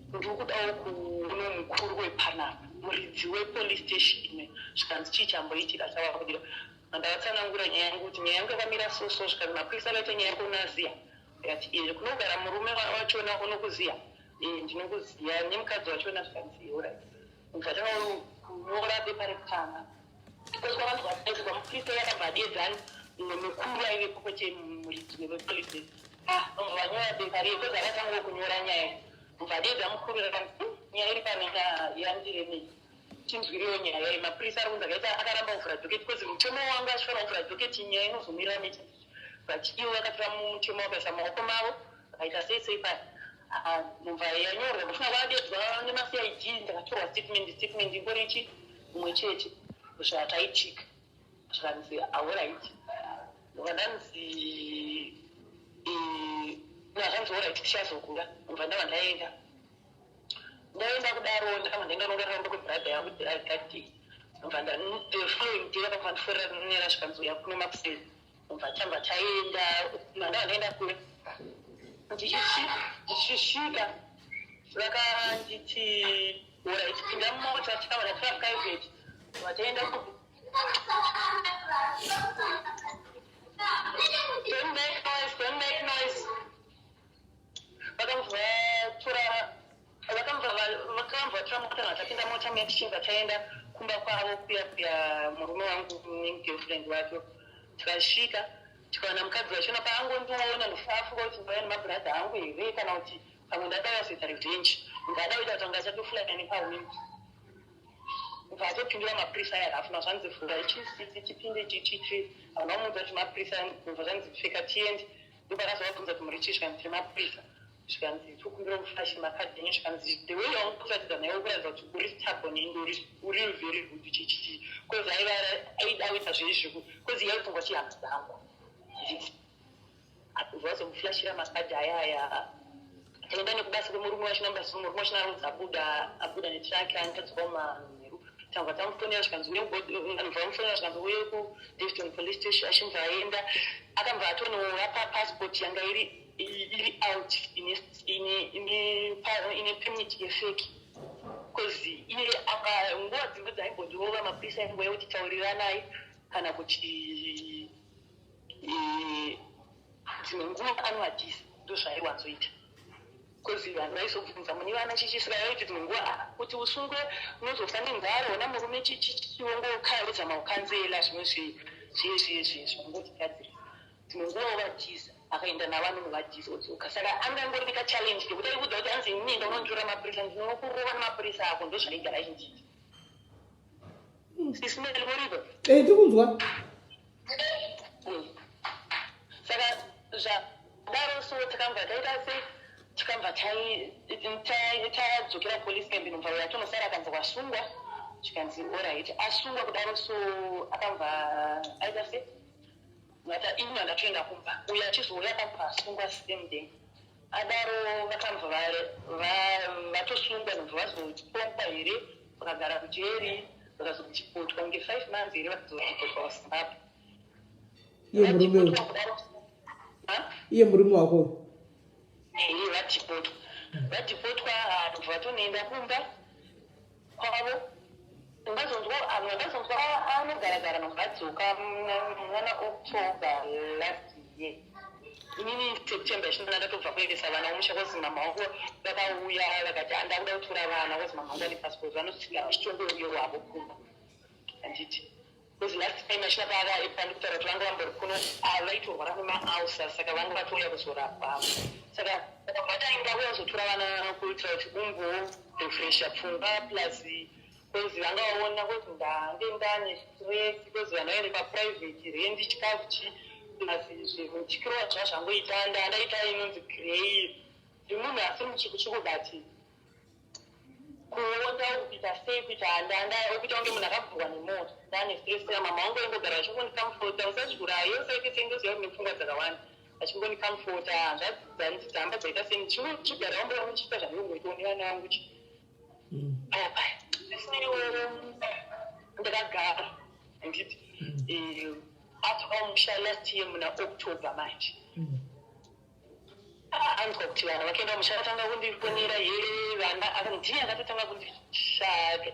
ndiri kudawo kuno mukuru wepanapa muridzi wepolice station zvikanzi chii chamboitika chava kudira ndavatsanangura nyaya yangu kuti nyaya yangu yakamira soso zvikanzi mapurisa vaita nyaya yako unaziya ndikati izvi kunogara murume wachona unokuziya ndinokuziya nemukadzi wachona zvikanzi orit mubva kunyora bepa rekutanga kosva vanhu vadaizwa mupurisa yakabva adedzani mumwe mukuru aive pokoche muridzi wepolice vamwe vanyora bepa riye kozi akatangwa kunyora nyaya mubva adedza mukuru rakanzi nyaya iri panenga yandiremei tinzwiriwo nyaya iyi mapurisa ari kunzi akaita akaramba kuvhura doketi kozi mutemo wanga achifanira kuvhura doketi nyaya inozomirira nechi but iwo vakatora mutemo wakaisa maoko mavo vakaita sei paya mubva yanyorwa mufuna vadedzwa nemacid ndakatorwa statement ingorichi mumwe chete zvakaitika zvikanzi auright ndobva ndanzi nazvanzi orit tichazokura mubva ndava ndaenda kudaro ndakabva ndaenda nogararamba kwebhradha yangu dhiragati mubva following day vakabva ndiforera nera zvikanzi uya kuno mapusezi mubva tamba taenda mandava ndaenda kure ndichisvika vakanditi orit pinda mumota tikabva ndatora private mubva taenda don't make noise vakamva tora mota vatapinda mota mea tichibva taenda kumba kwavo kuya murume wangu negirlfriend wacho tikasvika tikaona mukadzi wachona paangondiona ndofafuka kuti ndauya nemabhuradha angu here kana kuti pamwe ndadawa kuita revenge ndada kuita kuti anga achatofulanya nepahwindi mubva atopindura mapurisa aya hafuna zvanzi vhura chisisi chipinde chichichi havana kumudza kuti mapurisa mubva zvanzi pfeka tiende ndopakazovabvunza kuti muri chii zvikanzi tiri mapurisa zvikanzi tokumbira kuflashi makadhi enyu zvikanzi the way yaunkuratidza naye ukuratidza kuti uri stubborn and uri very good chichichi kozi aida kuita zvezviku kozi yaipfungwa chihama dzangu vazomuflashira makadhi ayaya taenda nekubasa kwemurume wachina basi murume wachina arudza abuda netraki anitadzwa manheru tangwa tamufonera zvikanzi vamufonera zvikanzi uye kuDaveston police station achimva aenda akambva atonorapa passport yanga iri out ine permit yefeki kozi iye nguva dzimwe dzaimbondirova mapurisa ainguva yekuti taurira naye kana kuti dzimwe nguva anovadhisa ndozvaaiwanzoita kozi vanhu vaizobvunza mune vana chichisika yaiti dzimwe nguva kuti usungwe unozofa nenzara ona murume chiongokarodza maukanzela zvimwe zvinongotigadzira dzimwe nguva ovadhisa akaenda navanhu novadhisa odzoka saka angangori nekachalenji kekuti aibudza kuti anzi inenda unonditora mapurisa ndinokurova nemapurisa ako ndozvaigara ichinditi sisimeli muripo tikunzwa saka zvadaro so takabva taita sei tikabva tadzokera polisi camp inobva yatonosara akanzi wasungwa chikanzi oright asungwa kudaro so akabva aita sei vata ini vandatoenda kumba uyo achizouya akabva asungwa same day adaro vakabva vatosungwa nobva vazopombwa here vakagara kujeri vakazochipotwa kunge 5 months here vakazopotwa kuzimbabwe iye murume wako vatipotwa vanhu vatonoenda kumba kwavo ungazonzwa anogaragara nomvadzoka mwana October last year inini September chinoda ndatobva kuendesa vana vomusha kozi mama wako vakauya vakati andakuda kutora vana kozi mama wangu ane passport vanosvika chitongoyo wavo kumba anditi kozi last time achina pandikutaura kuti vanga vambori kuno vaitorwara nemaausa saka vanga vatouya kuzorapwa saka vatainda uya kuzotora vana kuitira kuti umborefresha pfungwa plus kozi vanga vaona kuti ndane stress kozi vana vaende paprivate rendi chikafu chikirova chava zvangoita ndaita inonzi grey ndimunhu asi muchikubati kuona kupita sei kuita handanda okuita kunge munhu akabvurwa nemoto ndane stress mama wangu aingogara achingonikamfota usazvikura yose kesendoziva kune pfungwa dzakawanda achingonikamfota hanzvadzanzi dzamba dzaita seni chigara wamboa muchiita zvanongoita one vana vangu ndakagara anditi atoka musha last year muna October manje anzwa kuti vana vakaenda musha vatanga kundifonera here vana ndiye akatotanga kundishaka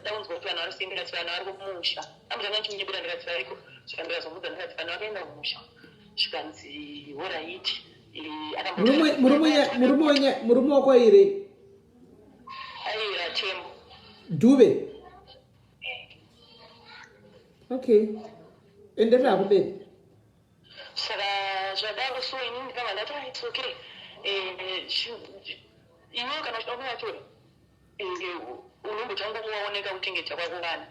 ndaunzwa kuti vana vari kuendera kuti vana vari kumusha amutanga ndichimunyebuda ndikati variko svika ndikazomudza ndikati vana vakaenda kumusha zvikanzi oraiti murume wako aire aira Tembo Dube okay enderera kubeni saka zvadaro so inini ndikabva ndati it's okay iwe kana uchida kuvatora unombotanga kuvaoneka kutengeta kwako vana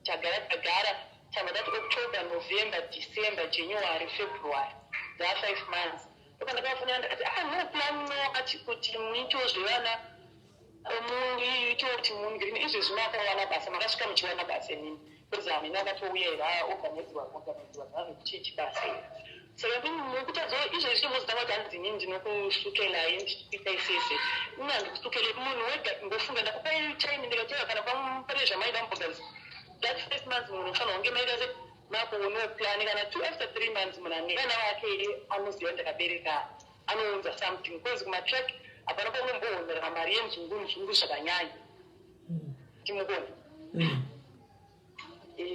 tagara tabva tati October November December January February dza 5 months oka ndakafunira ndakati no plan akati kuti muito zvevana muito kuti mungirine izvo zvinakavana basa makasvika muchiwana basa nini kozi hamina akatouya organizwa zvanokuchechi basa saka nokutadza izvo zvichimuzitanga kuti hanzi inini ndinokusukelai ndichiita isese ina ndikusukele munhu wega ngofunga ndakupai time ndikateva kana pane zvamaida mbogazi that 1 months munhu unofanira kunge maita se makuonewo plan kana 2 after 3 months munhu anevana vake anoziva ndakabereka anounza something kozi kumatrack hapana paunomboonera mari yemuzungu zvakanyanya timukona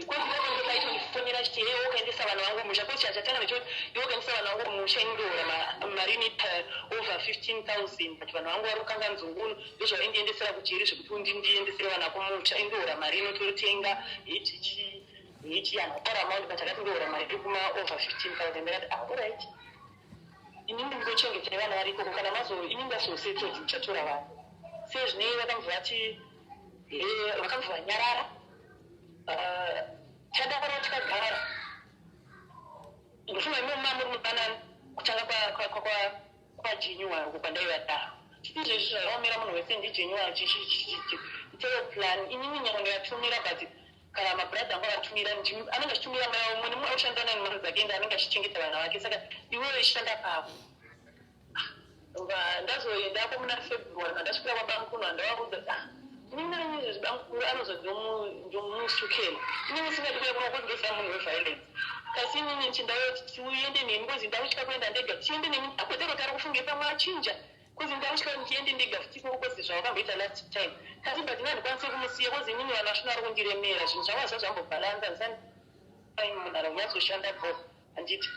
kwazvaaitofonera chiti iwe ukaendesa vana vangu musha kosi chatanga nechoti iwe ukaendesa vana vangu musha indoora mari over 15,000 but vana vangu vari kukanga nzungunu ndozvaindiendesera kujeri zvekuti undiendesere vana kumusha indoora mari inototenga ichi anapara amount but akati ndoora mari iri kuma over 15,000 ndakati alright inini ndinochengetera vana vari ikoko kana inini ndazosetso ndichatora vana sezvinei vakamva vati vakamva vanyarara tadakara tikagara ndofunga imwe mama muri mubanani kutanga kwaJanuary uko kwandaivataro izvezvi zvaiomera munhu wese ndiJanuary chitero plan inini nyange ndikatumira but kana mabradha angu avatumira anenge achitumira mai vamwe nemumwe aushandana nemari dzake ende anenge achichengeta vana vake saka iwewe ishanda pavo ndazoendako muna February mandasvika kwabankuno handavaudza inini zvibankuru anozondomusukela inini singadi kuya kuno kundosa munhu weviolence kasi inini chindauti uende nemi kozi ndausvika kuenda ndega tiende nemi akwetero tari kufunge pamwe achinja kozi ndausvika ndiende ndega futiko kozi zvavakamboita last time kasi but ndikwanise kumusiya kozi inini vana svina vari kundiremera zvinhu zvanga zvazvambobhalansa ndisani munhu anonyatsoshanda po handiti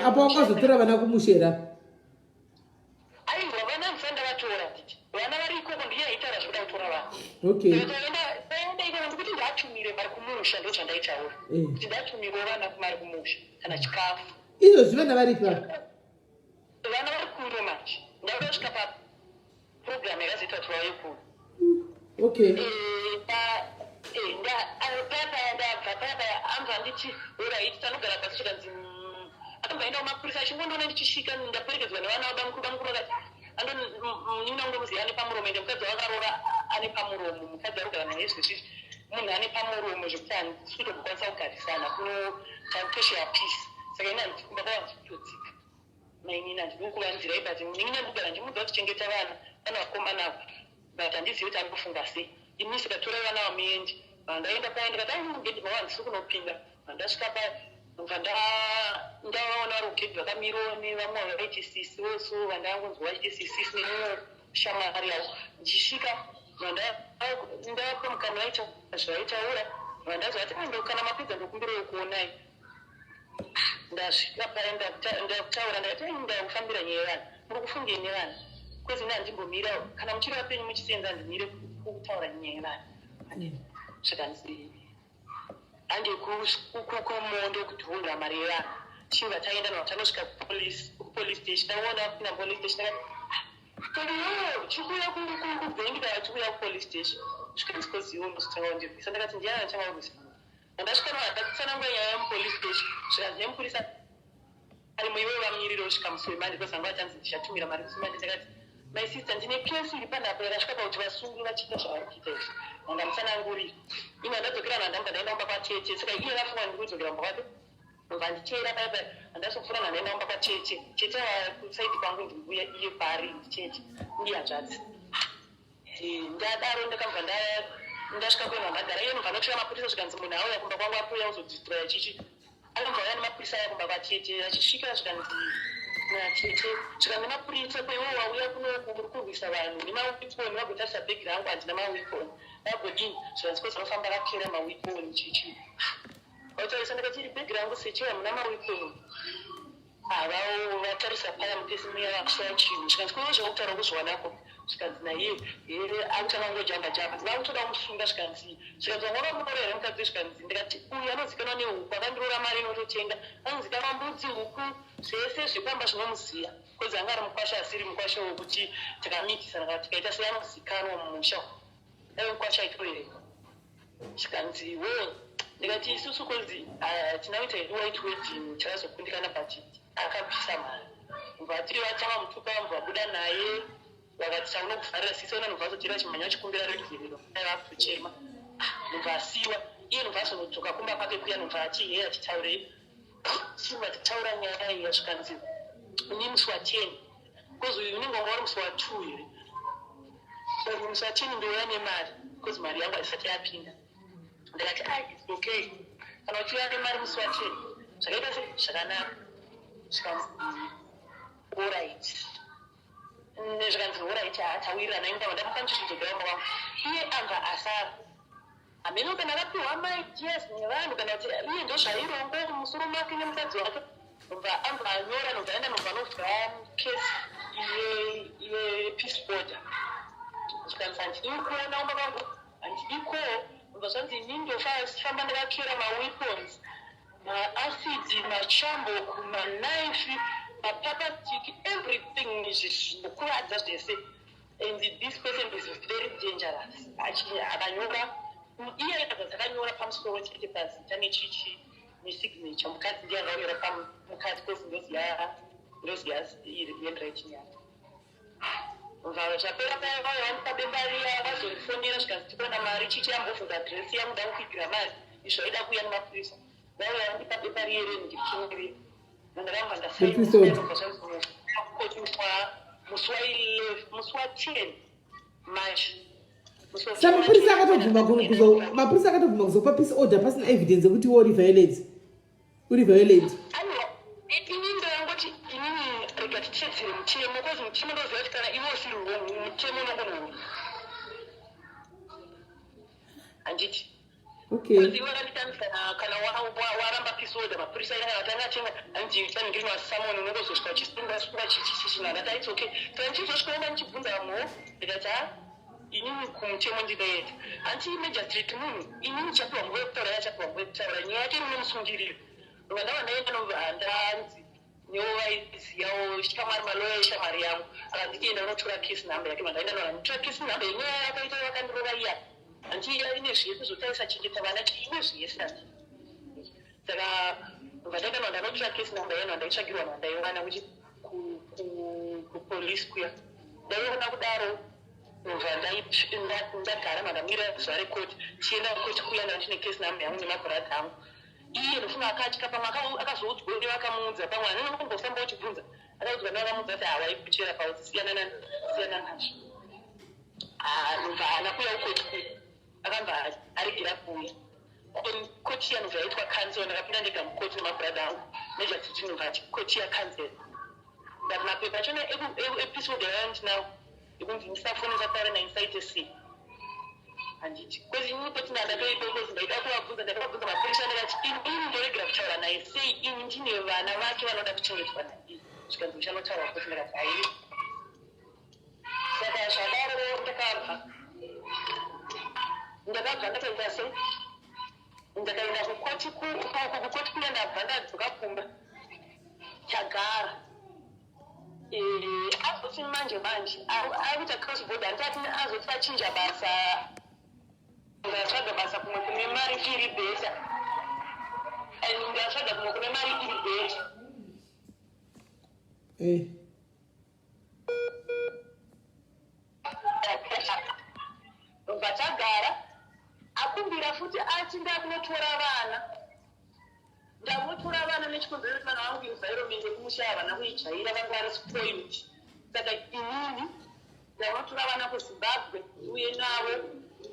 apa wangazotora vana kumushera aiwa vana mufanda vatora nditi vana vari ikoko ndiyaitara zvoda kutora vanhu okay taenda ikoko ndikuti ndatumire vari kumusha ndo chandaitaura kuti ndatumire vana vari kumusha kana chikafu izvozvi vana varipa vana vari kuro manje ndauda kusvika paprogramu yakazoitwa tiwayekuru okay anza nditi orit tanogara pasi chikanzi akamboenda kumapurisa achingondoona ndichisvika ndaperekedzwa nevana vabamukuru akati nina undomuziva ane pamuromo ende mukadzi wakarora ane pamuromo mukadzi arogara naye zvechiti munhu ane pamuromo zvekuti handisi kutokwanisa kugarisana kunotaukesha peace saka ina ndakawanza kutodzika nainini handidi kuvanzirai but ninina ndikugara ndimudza kuchengeta vana vana vakomanavo but handizivi kuti ari kufunga sei ini sikatora vana vamuendi vandaenda paya ndikati ngedi mava handisi kunopinda vandasvika paya bva ndaona vari kugedhi vakamirawo nevamwe vaiti sisi voso vandangonzwa vachiti sisisi nemumwe shamwari yavo ndichisvika ndapa mukana vaita zvaitaura vandazva ati kana mapedza ndokumbirawo kuonai ndasvika paya ndakutaura ndakati ndakufambira nyaya yevanhu muri kufungei nevanhu kwezi ina handimbomira kana muchiri vapenyu muchisenza ndimire kutaura nyaya yevanhu zvakanzi hande kumondo kudhunga mari yevanhu chibva taenda navo tanosvika kupolice station taona kupinda police station chikuya kubhengi kana chikuya kupolice station zvikanzi koziwo musitawandirwisa ndakati ndiana ndichamaurusa andasvika nohadakusanangura nyaya yemupolice station zvikanzi nemupurisa ari muiwe vamiriri osvika musi wemande kwezangu atanzi ndichatumira mari musi wemande takati my sister ndine kesi iri panhapo yakasvika pakuti vasungi vachiita zvavari kuita izvi anga musananguriri ine andadzokera nhandamba ndaenda kumba kwatete saka iye vafunga ndikudzokera mba kwake bva ndichera paya handasopfuura nhandaenda kumba kwatete tete kusaidi kwangu ndikuuya iye pari nditete ndiyanzvadzi ndadaro ndakabva ndasvika kwenu vandagara iye mubva notsvika mapurisa zvikanzi munhu auya kumba kwangu akuuya kuzodhistroya chichi akabva auya nemapurisa aya kumba kwatete achisvika zvikanzi natete zvikanzi mapurisa kwaiwo wauya kunoku muri kurwisa vanhu nemawiponi vagotarisa bhegi rangu handina mawiponi vagodini zvikanzi kwezi vanofamba vakera mawiponi chichi vatarisa ndakatiri bhegi rangu sechiva muna mawiponi avao vatarisa paya mupesi muya vakusvaya chinhu zvikanzi kwaiwo zvakutaura kuzwanako zvikanzi naiye here akutanga ngojamba jamba vakutoda kumusunga zvikanzi vangovamunorera here mukadzi zvikanzi ndikati uyu anozikanwa nehuku akandirora mari inototenga anozikanwa mbudzi huku zvese zvepamba zvinomuziya kwezi anga ari mukwasha asiri mukwasha wokuti tikamitisa ndaka tikaita seanozikanwa mumusha aive mukwasha aitoereka zvikanzi we ndikati isusu kwezi tinaita hedu white wedding takazokundikana but akabvisa mari mubva tiri vatanga mutupa mubva buda naye vakati taunokuvharira sisi ona nobva azotira chimhanya chikumbira regiririro aiva kutochema nobva asiwa iye nobva azonodzoka kumba kwake kuya nobva achihe achitaurei chibva titaura nyaya iyi yasvikanzi ini musi wa10 kozi uyu unenge wanga wari musi wa2 here musi wa10 ndouya nemari kozi mari yangu haisati yapinda ndakati its okay kana uchiuya nemari musi wa10 zvakaita sei zvakanaka zvikanzi alright zvikanzi alright haatawirirana inga vandamukanchichizogauma vangu iye anga asara hameno kana akapiwa maideas nevanhu kana kuti iye ndo zvairongo musoro make nemukadzi wake bva anga anyora nobva aenda nobva novhura kesi yepeace border zvikanzi handidi kuona umba vangu handidiko bva zvanzi inini ndofamba ndakakera maweapons maacidi machamboku manaifi mapapatiki everything zvinokuvadza zvese and this person is very dangerous akanyora iye akanyora pamusoro chete pazita nechichi nesignature mukadzi ndiye angaunyora pamukadzi kwezi ndoziya handwriting yake mvaro zvapera paya vaivanika bemba riya vazorifonera zvikanzi tikuona mari chichi yambobvunza adresi yangu da kuigira mari izvo aida kuuya nemapurisa vaiva vandipa bemba riyere ndikimirire vandakanga ndasaikotiswa musi wa10 march saka mapurisa akatobvuma kuzopa peace order pasina evidence yekuti uri violent inini ndoyangoti inini rega tichedzere mutemo kozi mutemo ndoziva kuti kana ivo usiri mutemo unongonohuri handiti Okay. Kuziona kana waramba episode mapurisa yakatanga chenga anjiita ndinwa someone unongozosvika chisimba chichishina that it's okay tanchizosvika ndichibvunza mo ndikati inini kumutemo ndinoenda anti magistrate munhu inini chapiwa nguva yekutaura yachapiwa nguva yekutaura nyaya yake inomusungirira vana vandaenda novandanzi neovaiziyawo shamwari maloya eshamwari yangu akanditienda unotora case number yake vandaenda novanditora case number yenyaya yakaita vakandirova iya antiya ine zvese zvotarisa chengeta vana ine zvese ati saka vandaenda nvandanotora case number yenu vandaitsvagirwa vandaiwana kuti kupolice kuya ndaiona kudaro ndagara mandamira zuva rekoti tienda koti kuya ndandine case number yangu nemabhuradha angu iye ndofunga akatya pamwe akazoudzwa ndi vakamuudza pamwe anene nokumbofamba uchibvunza akaudzwa ndavakamuudza kuti havaikuchera pauti siyana nazvo nobva anakuya ukoti kuya akamba aregera kuya koti yanobva yaitwa cancel ndakapinda ndega mukoti nemabhuradha angu nejatiti nobva ati koti yacancel ndati mapepa achona episode yayandinawo ikunzi ndisafonesa pare nainsaite c handiti kwezi inini petina ndatoitokozi ndaida kuvabvunza ndakavabvunza mapurisa ndakati ini ndoregera kutaura naye sei ini ndine vana vake vanoda kuchengetwa naii zvikanzi uchanotaura kuti ndakati haii saka zvadaro ndakabva ndakaita sei ndakaenda kukoti kuya ndabva ndadzoka kumba chagara azoti manje akuita cross border handitati azoti achinja basa ndatsvaga basa kumwe kune mari iri bheta and ndatsvaga kumwe kune mari iri bheta bvatagara akumbira futi ati ndakunotora vana nechikonzero kuti vana vangu environment yekumushaya vana kuijaira vanga vari spoiled saka inini ndanotora vana kuzimbabwe uye navo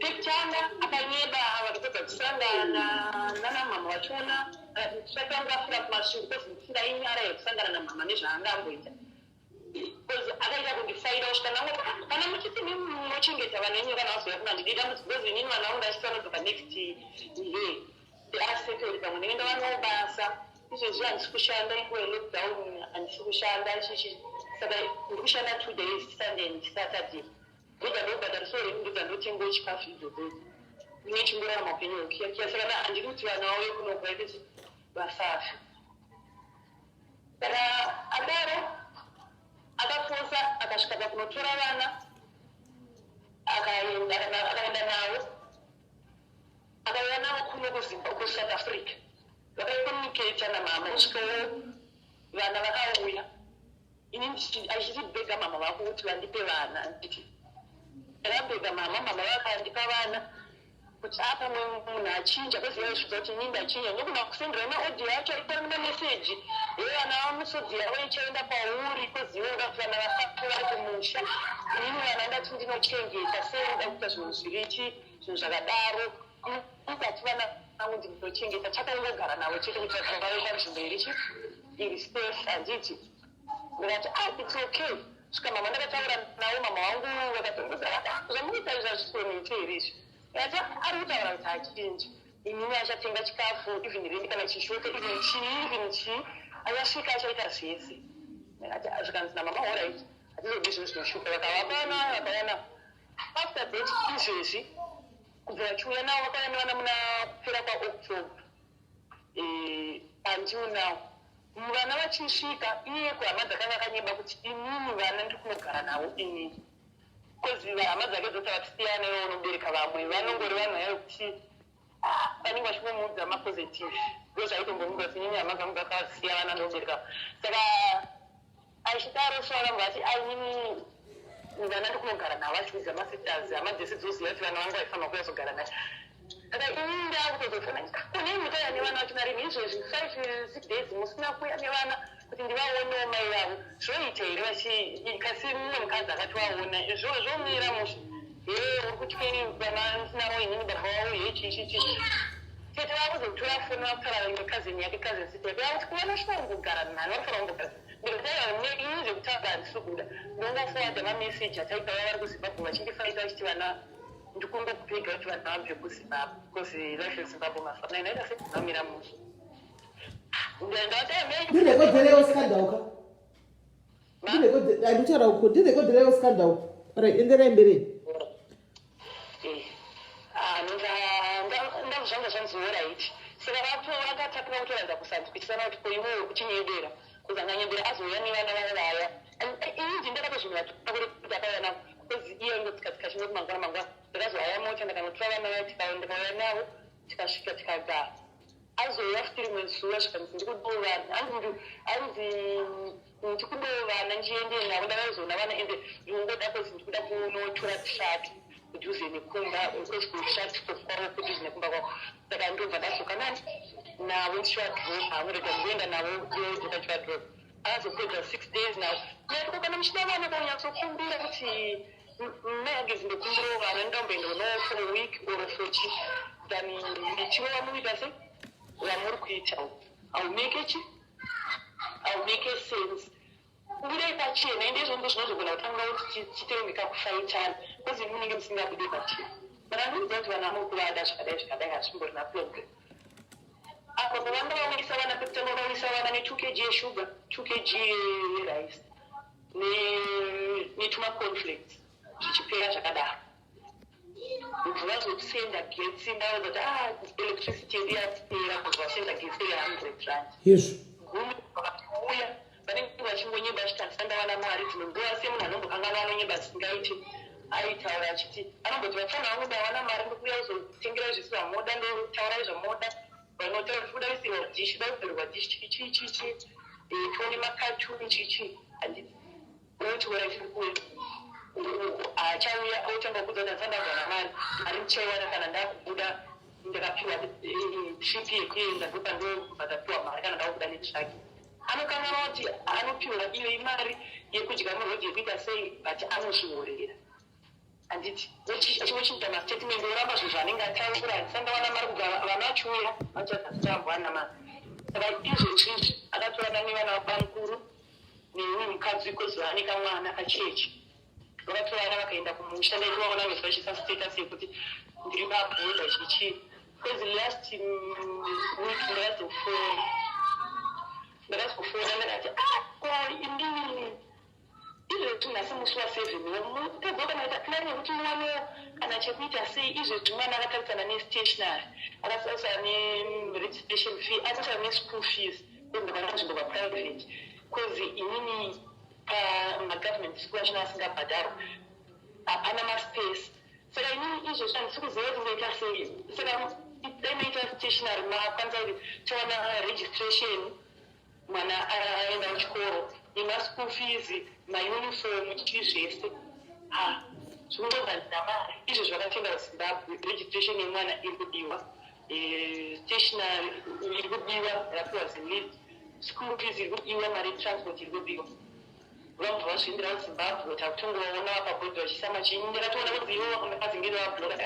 pekutanga akanyeba vakapedza kusangana nanamama vachiona akatanga kumashure kwezimutsira inyara yekusangana namama nezvaangamboita because akaita kundifaira kusvika nangu kana muchiti muchengeta vana enyu kana vazoya kuna ndidida mudzigozi inini vana vangu ndachitoanozoka next year asettled pamwe ndinenda vanobasa izvezvi handisi kushanda inguva yelockdown handisi kushanda chichi saka ndiri kushanda 2 days sunday and saturday ndoga ndobhadhariso renyu ndoga ndotengawo chikafu idzodzo ine chingorarama upenyu hwekuyakiya saka handiri kuti vana vauye kunogwa kuti vasafe saka adaro akafosa akasvika pakunotora vana akaenda navo akauya navo kuno kusouth africa vakaikomunicata namama kusvikawo vana vakauya ini achitibhega mama vako kuti vandipe vana nditi ndakabhega mama vakandipa vana kuti apamwe munhu achinja kweziyaisvudza kuti ini ndachinja ndokuna kusendera maaudio acho aripari mameseji evana vamusodzi yavo ichaenda pauri kweziyoga kuti vana vasatu vari kumusha inini vana ndati ndinochengeta sei nda kuita zvinhu zvirichi zvinhu zvakadaro ndati vana vangu ndinochengeta chakangogara navo chete kuti vakangave panzvimbo iri safe handiti ndikati it's okay svika mama ndakataura navo mama vangu vakatongoza zvamuita zvazvisonete here izvi ati ari kutaura kuti achinji inini achatenga chikafu even rendi kana chishote even chii achasvika achaita zvese ndikati zvikanzi namama alright hatizodi zvinhu zvinoshuka vakawana after that izvezvi kubva vachiuya navo vakauya nevana muna kupera kwaoctober until now vana vachisvika iye kuhama dzakanga akanyeba kuti inini vana ndiri kunogara navo inini kozi hama dzake dzose vatisiyanewo unobereka vamwe vanongori vanhu yayo kuti vanenge vachimuudza mapositive ndo zvaitombomuga kuti nyini hama dzangu dzakasiya vana ndobereka saka achidaro so vanhu vati ainini vana ndiri kunogara navo achiudza masisters hama dzese dzoziva kuti vana vangu vaifanira kuyazogara naye saka inini ndakutozofana kune mutaya nevana vachinarimi izvezvi 5-6 days musina kuya nevana kuti ndivaonewo mai vavo zvoita here kasi mumwe mukadzi akati vaona zvomira musha uri kutyeni vana ndinavo inini baba vavo yechichichi tete vakuzotora foni vakutaura nekazini yake kazini site yake vakuti kuvana zvinongogara nani vanofanira kungogara ndikutaura ini zvekutaura handisi kuda ndongofowadza mameseji ataita vava vari kuzimbabwe vachindifaita vachiti vana ndikungokupiga kuti vanhu vabve kuzimbabwe because life yezimbabwe mazuva ano inaita sekunamira musi ndirekodherewo skandauka anditaura uko ndirekodherewo skandauka enderai mberi ndazvanga zvanziora iti saka vakatakura kutoradza kusanzwitisana kuti koiwewo kuchinyedera kuzanganyedera azouya nevana vavaya inji ndakati zvinhu vatukuti akavana because iyo ngotsikatsika chingoti mangwana ndakazohaya mota ndakanotora vana vaya ndikauya navo tikasvika tikagara azouya futi rimwe zuva zvikanzi ndikudovana anzi ndikudovana ndiende navo ndakazoona vana ende ndingoda kozi ndikuda kunotora tishati kudhuze nekumba tishati kwavo kudhuze nekumba kwavo saka ndobva ndazoka nani navo ndichivadropa amurega ndienda navo ndikachivadropa azopedza 6 days navo nekokana muchida vana konyatsokumbira kuti magezi ndekumbirawo vana ndamboendawo for a week or for chi then ndichiva muita se vamuri kuita I'll make a sense kubuda pachena ende izvo ndo zvinozogona kutanga kuti chitengeka kufaitana kozi munenge musingabude pachena mana ndinoziva kuti vana vanokuvada zvakadai hazvimborina problem apo pavanga vauyisa vana pekutanga vauyisa vana ne2 kg yeshuga 2 kg yerice netumaconflicts zvichipera zvakadaro ubva vazosenda getsi ndavazati electricity yedu yapera kubva vasenda getsi ye100 yezvo gumi vakauya vanenge vachingonyeba achitarisanda vana mari dzimwe nguva semunhu anombokangana anonyeba zisingaiti aitaura achiti anomboti vafana vanguda vana mari ndikuuya kuzotengera zvisi vamoda ndotaura izvamoda vanotaura kuda kuisirwa dhishi dauperwa dhishi chichichichi tone makatuni chichi handiti unotiora chirikuwe achauya autanga kudza ndasandagwana mari muchaiwana kana ndakubuda ndakapiwa trip yekuenda ndopa ndobva tapiwa mari kana ndakubuda netraki anokangana kuti anopiwa iyo imari yekudya murodhi yekuita sei but anozviorera handiti achinochiita mastatement oramba zvinhu zvanenge ataura handisandawana mari kubva vana vachiuya vachazazitambwana mari saka izvezvizvi akatorana nevana vabankuru neumwe mukadzi kozi vane kamwana kachechi vakatorana vakaenda kumusha ndaitovaona vese vachisa status yekuti ndiri mabhodha chichi because last week ndakazofona ndakati indini izvezvi nhasi musi wa7 tagokana ita plani yekuti mwana kana chekuita sei izvezvi mwana akatarisana nestationary akatarisana neregistration fee akatarisana neschool fees ndakana nzvimbo paprivate because inini pamagovernment school achina asingabhadharwa hapana maspace saka inini izvezvi handisi kuziva kuti ndoita sei saka dainoita stationary makwanisa kuti tawana registration mwana aenda kuchikoro nemaschool fees mauniform chii zvese zvingobva mari izvo zvakatenda kuzimbabwe registration yemwana iri kudiwa stationary iri kudiwa rapiwa zilid school fees iri kudiwa mari transport iri kudiwa vabva vazviindira kuzimbabwe takutongovaona pabhodhi vachisama chinyi ndakatoona kuti ivo vakazingiri vabloka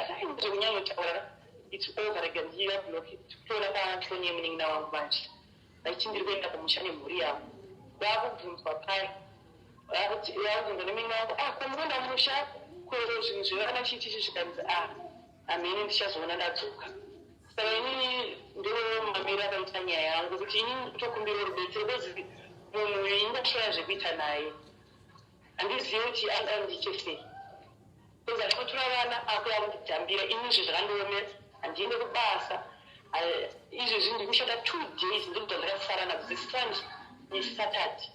zvekunyanyotaura its over rega ndiva bloki tikutoona patonye munin'ina wangu manje vachindiri kuenda kumusha nemhuri yavo vakubvunzwa pai vakubvunzwa nemunin'ina wangu kwamukunda musha kwero zvinhu zvevana chiitichi zvikanzi hamene ndichazoona ndadzoka saka inini ndo mamiro akaita nyaya yangu kuti inini kutokumbira rubetsero kozi munhu ingashoya zvekuita naye handizivi kuti angandiche sei kozi achinotora vana akuya kundidhambira inizvi zvakandiomera handiende kubasa izvezvi ndiri kushanda 2 days ndiri kuda ndakasara nakuzisunday nesaturday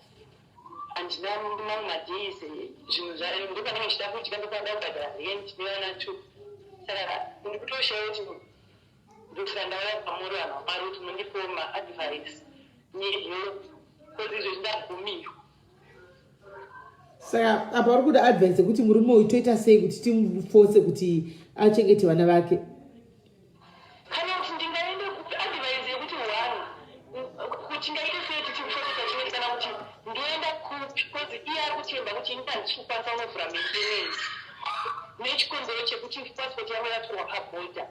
handina mamwe madays zvinhu zvayo ndopanenge chida kudya ndokada kubhadhara rent nevana 2 saka ndiri kutoshayo kuti ndosvika ndauya pamuri vanhu vamari kuti mundipewo maadvice neyo kozi izvezvi ndagumiwa saka apa uri kuda advice yekuti murume uyu toita sei kuti timufose kuti achengete vana vake kana kuti ndingaende advice yekuti kuti ndaite sei kuti timufose kachimweni kana kuti ndoenda kupi kozi iye ari kutemba kuti ini handikukwanisa kunovhura maintenance nechikonzero chekuti passport yangu yatorwa pabhodha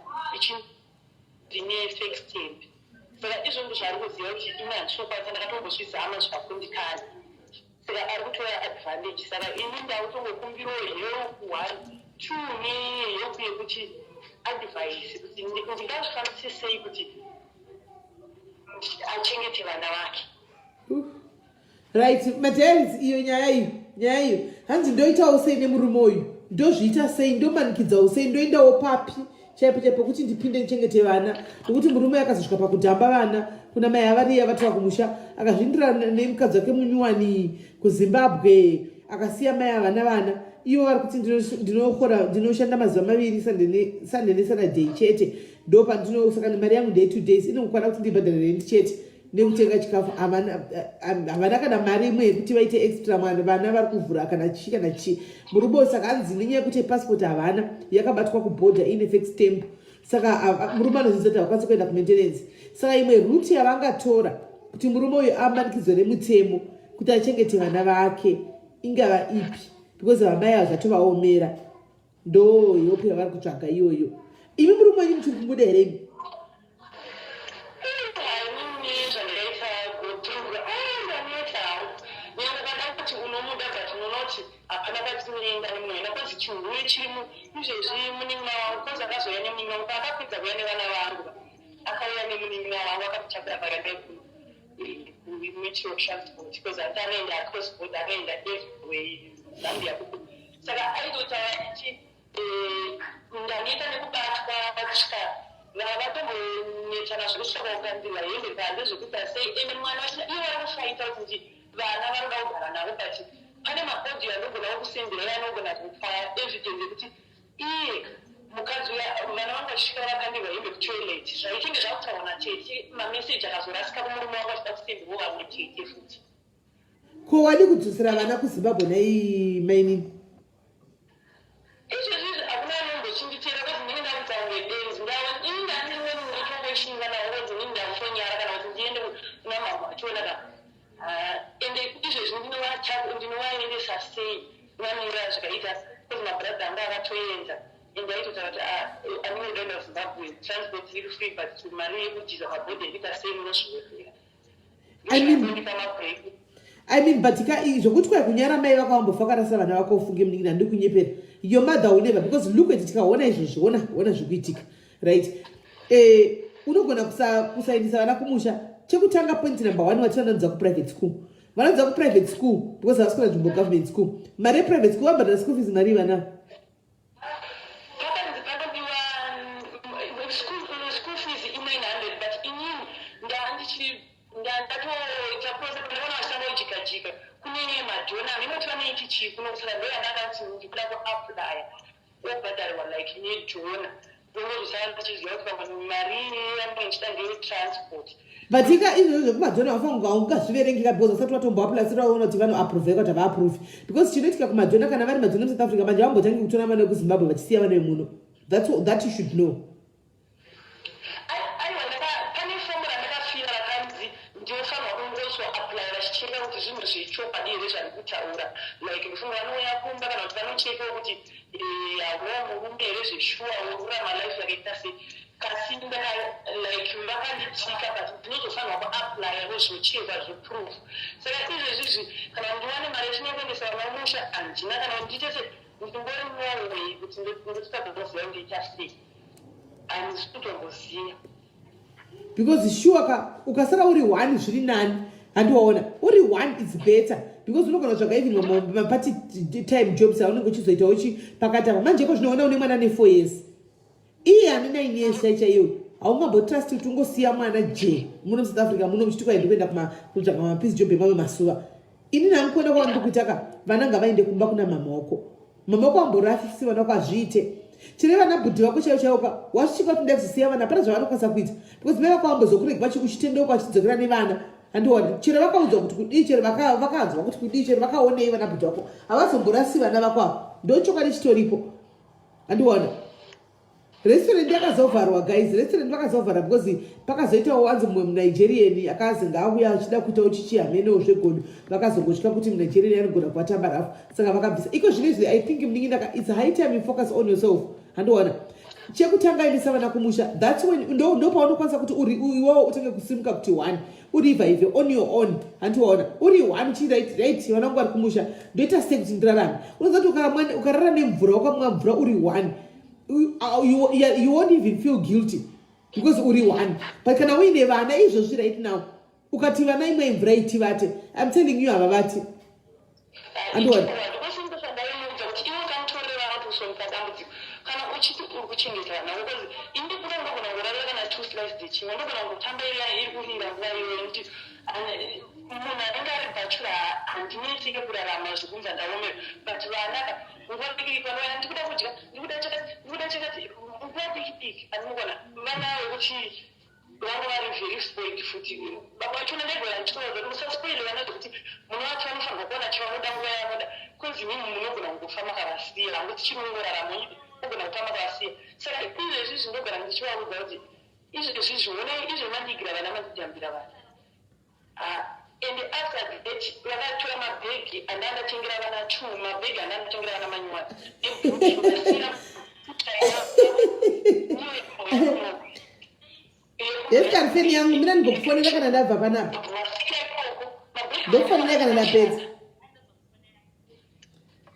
ndine fake stamp saka izvo ndo zvaari kuziva kuti ini handikukwanisa ndakatombozvizama zvikakundikana saka ari kutora advantage saka ini ndautongokumbirawo hero kuhwani chune yokuye kuti advice kuti ndingazvikwanise sei kuti achengete vana vake. Right, Materials, iyo nyaya iyo hanzi ndoitawo sei nemurume uyu, ndozviita sei, ndomanikidzawo sei, ndoendawo papi chaipo kuti ndipinde ndichengete vana, nokuti murume akazosvika pakudhamba vana kuna mai avariya vatova kumusha, akazvindira nemukadzi wake munyuwani kuZimbabwe, akasiya mai avana vana. Ivo vari kuti ndinoshanda mazuva maviri Sunday neSaturday chete, ndo pandinosaka mari yangu day to days inokwana kuti ndibhadhare rent chete nekutenga chikafu. Havana kana mari imwe yekuti vaite extra vana vari kuvhura kana chi. Murume saka anzi nenyaya yekuti passport havana yakabatwa kubhodha ine fake stamp, saka murume anozvidza kuti havakwanisi kuenda kumaintenance. Saka imwe ruti yavangatora kuti murume uyu amanikidzwe nemutemo kuti achengete vana vake ingava ipi, because vamai avo zvatovaomera, ndo yope yavari kutsvaga iyoyo. Imi murume wenyu muchiri kumuda here imi? Saka aizotaura kuti ndanyika nekubatwa kusvika vavatombonetsana zvekusvika kukandirwa hembe panze zvekuti sei ende mwana wacho ivo vakushaita kuti vana vanoda kugara navo, but pane mabhodhi anogona kusendera anogona kupa evidence kuti iye mukadzi uya vana vangu vachisvika vakandirwa hembe kutoilet zvaichinge zvakutaurwa natete mameseji akazorasika kumurume wako vachida kusenderwo vamwe tete futi. Ko wadi kudzosera vana kuZimbabwe nai mainini? Izvezvi hakuna anombochindichera kuti ndinenge ndakutaura denzi inda ndine munhu ndichingoishinga nawo dzimwe ndakushonyara kana kuti ndiende kuna mama achiona ka ende izvezvi ndinovaendesa sei vanira zvikaita kuti mabhradha anga akatoenda ende aitotaura kuti anenge ndoenda kuZimbabwe transport iri free but mari yekudhiza mabhodhi ndika sei munozviwedzera ndikamabreki. I mean, but zvokuti kwai kunyara mai vakawambofa karasa vana vako ufunge muningira ndikunyepera. Your mother will never, because look at it, tikaona izvozvo, ona zvikuitika, right? Unogona kusaendesa vana kumusha. Chekutanga point number 1 vachivanodza kuprivate school. Vanodza kuprivate school because havasi kuna nzvimbo government school. Mari yeprivate school vabhadhara school fees mari vana. School fees in 900, but in kunyanya madhona minoti vanoiti chii kunosaka ndoyandakanzi ndikuda kuaplya obhadharwa like nedhona ndozvisana tichiziva kuti pamwe mari yanoichida ndeyetransport. But izvozvo zvekumadhona ungazviverengeka because vasati vatomboaplya sati vaona kuti vanoaproveka kuti havaaprovi, because chinoitika kumadhona kana vari madhona muSouth Africa manje havambotangi kutora vana vekuZimbabwe vachisiya vana vemuno. That you should know. Like mfunga vanouya kumba kana kuti vanocheka kuti havo murume here zveshuwa urarama life yakaita sei, kasi like vakanditika but ndinozofanirwa kuaplya vozvocheka zveproof. Saka izvezvizvi kana ndiwane mari yechinekuendesa vana musha handina kana kuti ndiite ndimbori norway kuti ndotikazoziva ndiita sei, handisi kutomboziva because sure ukasara uri 1 zviri nani handiwaona uri 1 is better because unogona tsvaga even mapati time jobs aunenge uchizoitawo pakati manje ko zvinoona une mwana ne4 years iye ane 9 years chaiyo haungambotrust kuti ungosiya mwana je muno South Africa muno muchitikaenda kuenda kutsvaga mapiece job emamwe masuva. Ini ndangikuona kwandi kuitaka vana ngavaende kumba kuna mama wako amborafisi vana kwazviite chire vana bhudhi vako chaiyo wasvika kuti ndakuzisiya vana pane zvavanokwanisa kuita because mai vako ambozokurega uchitendeuka vachidzokera nevana handiona chero vakaudzwa kuti kudii, chero vakanzwa kuti kudii, chero vakaonei vana bhudhi vako havazomborasi vana vako avo. Ndochokwadi chitoripo handiona. Restaurant yakazovharwa guys, restaurant vakazovhara because pakazoitawo wanzi mumwe muNigerian akazi ngaauya achida kuitawo chichihamenowo zvegodo vakazongotya kuti muNigerian anogona kuvatamba rafu saka vakabvisa iko zvinezvi. I think it's high time you focus on yourself handiona. chekutanga endesa vana kumusha, that's when ndo paunokwanisa kuti iwewo utange kusimuka kuti 1 uri ivha on your own. Handiwaona uri 1 chiright vana vangu vari kumusha ndoita sei kuti ndirarame. Unoziva kuti ukarara nemvura wakamwa mvura uri 1 you won't even feel guilty because uri 1. But kana uine vana izvozvi right now ukati vana imwe mvura itivate, I'm telling you havavati. Handiwaona and after that, vakatora mabhegi andandatengera vana 2 mabhegi andandatengera vana manyuwa yesikarifeni yangu mina ndingokufonera kana ndabva panapa ndokufonera kana ndapedza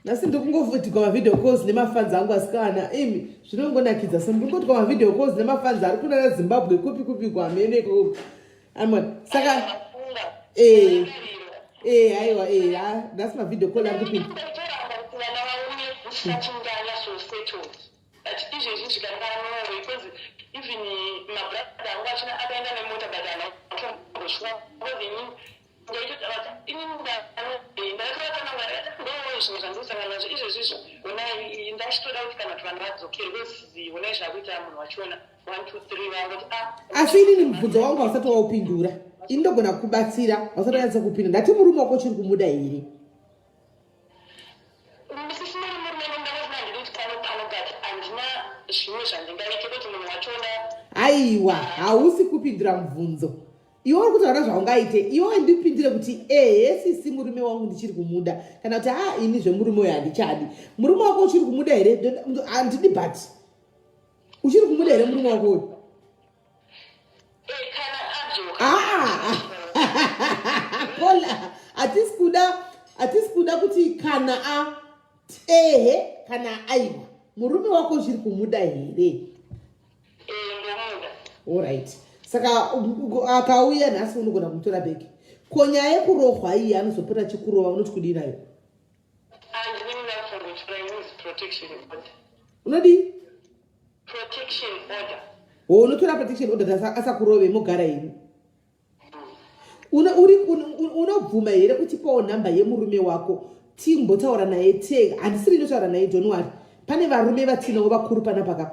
nasi ndikungovutika mavideo calls nemafanzi angu asikana imi zvinongonakidza sendingotika mavideo calls nemafanzi ari kunana Zimbabwe kupi kwameneko saka aiwa that's my video call and people asi ini mubvunzo wangu hausati waupindura. Indogona kubatsira wasati yanza kupinda ndati murume wako chiri kumuda here. Aiwa hausi kupindura mubvunzo. Iwe uri kutaura zvaungaite iwe ndipindire kuti sisi murume wangu ndichiri kumuda kana kuti ini zvemurume uyu handichadi. Murume wako uchiri kumuda here handidi but uchiri kumuda here murume wako uyu. Kola atisikuda kuti kana kana aiwa murume wako uchiri kumuda here. Alright. Saka akauya nhasi unogona kumutora bheki. Konya yekurohwa iyi anozopota chikurova unoti kudii nayo? Unodi? Protection order. Unotora protection order asakurove mogara here. Unobvuma here kuti pawo nhamba yemurume wako timbotaura naye tega handisiri inotaura naye January. Pane varume vatinawo vakuru panapa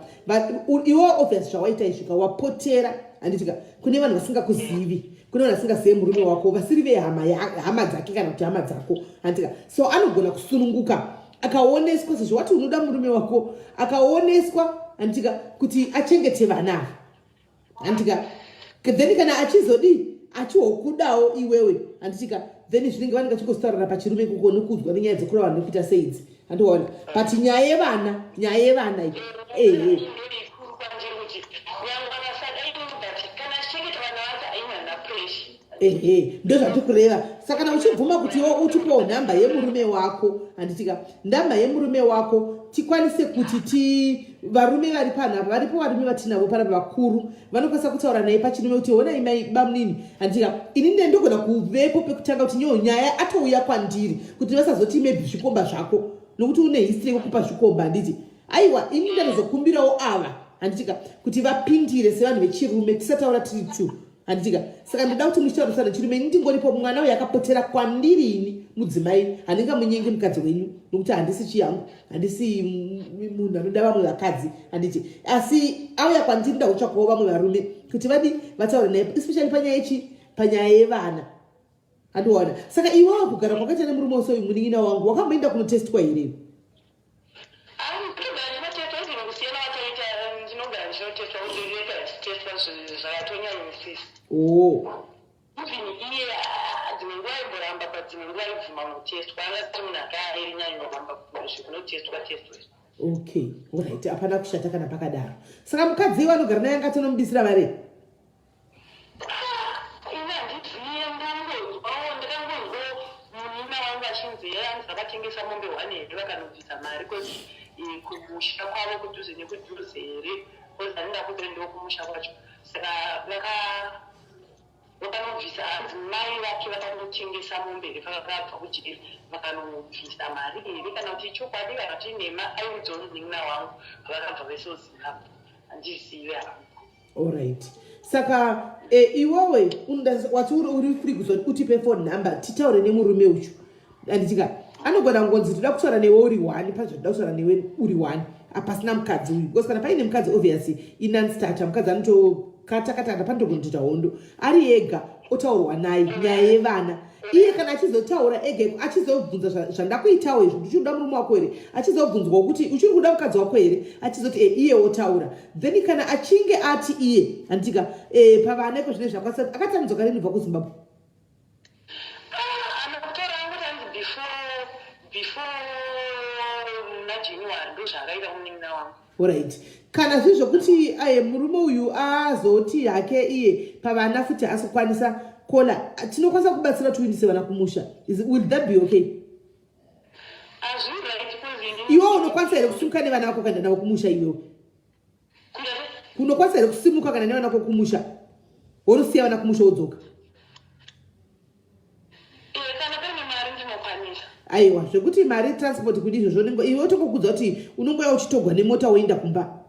iwe obvious zvawaita izvika wapotera handitika kune vanhu vasingakuzivi kune vanhu vasingazive murume wako vasiri vehama dzake kana kuti hama dzako handitika so anogona kusununguka akaoneswa sezvowati unoda murume wako akaoneswa handitika kuti achengete vana handitika then kana achizodi achihokudawo iwewe handitika then zvinenge vanenge vachingositaurana pachirume kuko nokudzwa nenyaya dzekura vanhu nekuita seidzi handiona but nyaya yevana ndo zvatikureva saka kana uchibvuma kuti utipewo nhamba yemurume wako handitika nhamba yemurume wako tikwanise kuti varume vari panapa varipo varume vatinavo panapa vakuru vanokwanisa kutaura naye pachirume kuti honai mai bamunini handitika ini ndogona kuvepo pekutanga kuti nyewo nyaya atouya kwandiri kuti vasazoti maybe zvikomba zvako nokuti une history yekupa zvikomba handiti aiwa ini ndanozokumbirawo ava handitika kuti vapindire sevanhu vechirume tisataura tiri 2 handitika saka ndoda kuti muchitaurisana chirume ini ndingoripo mwana uyu akapotera kwandiri ini mudzimai handingamunyenge mukadzi wenyu nokuti handisi chiyangu handisi munhu anoda vamwe vakadzi handiti asi auya kwandiri ndautsvakawo vamwe varume kuti vadi vataure naye especially panyaya yevana handiona saka iwewo kugara kwakaita nemurume wose uyu munin'ina wangu wakamboenda kunotestwa here? Okay, alright, hapana kushata kana pakadaro. Saka mukadzi vanogara naye angati unomudisira mari? ina handiziye ndangonzwawo ndakangonzwa munina wangu achinzi yeanzi vakatengesa mombe 1 here vakanobvisa mari kozi kumusha kwavo kudhuze nekudhuze here kozi handinda kudre ndokumusha kwacho saka vakanobvisa mai vake vakanotengesa mombe here vakabva kujeri vakanobvisa mari here kana kuti chokwadi kana kuti nema aiudzowo munina wangu vakabva vesozimbabwe handizive hangu. Alright. Saka iwewe wati uri free kuzoti utipe phone number titaure nemurume uchu. Anditika anogona ngonzi toda kutaura newe uri 1 pazvo toda kutaura newe uri 1 apasina mukadzi uyu because kana paine mukadzi obviously inanstata mukadzi anotokata panotogondoita hondo ari ega otaurwa naye nyaya yevana iye kana achizotaura ega achizobvunza zvandakuitawo izvo ndichiri kuda murume wako here achizobvunzwa kuti uchiri kuda mukadzi wako here achizoti iye otaura then kana achinge ati iye anditika pavana iko zvine zvakasiyana akatamidzoka rinibva kuzimbabwe Alright. Kana zvizvo kuti murume uyu azoti hake iye pavana futi asokwanisa kola tinokwanisa kubatsira tuindise vana kumusha. Will that be okay? Iwe unokwanisa here kusimuka nevana vako kana navo kumusha iwewe? Unokwanisa here kusimuka kana nevana vako kumusha? Wonosiya vana kumusha wodzoka? Aiwa, zvekuti mari transport kudi izvozvo iwe otokukudza kuti unongoya uchitogwa nemota woenda kumba.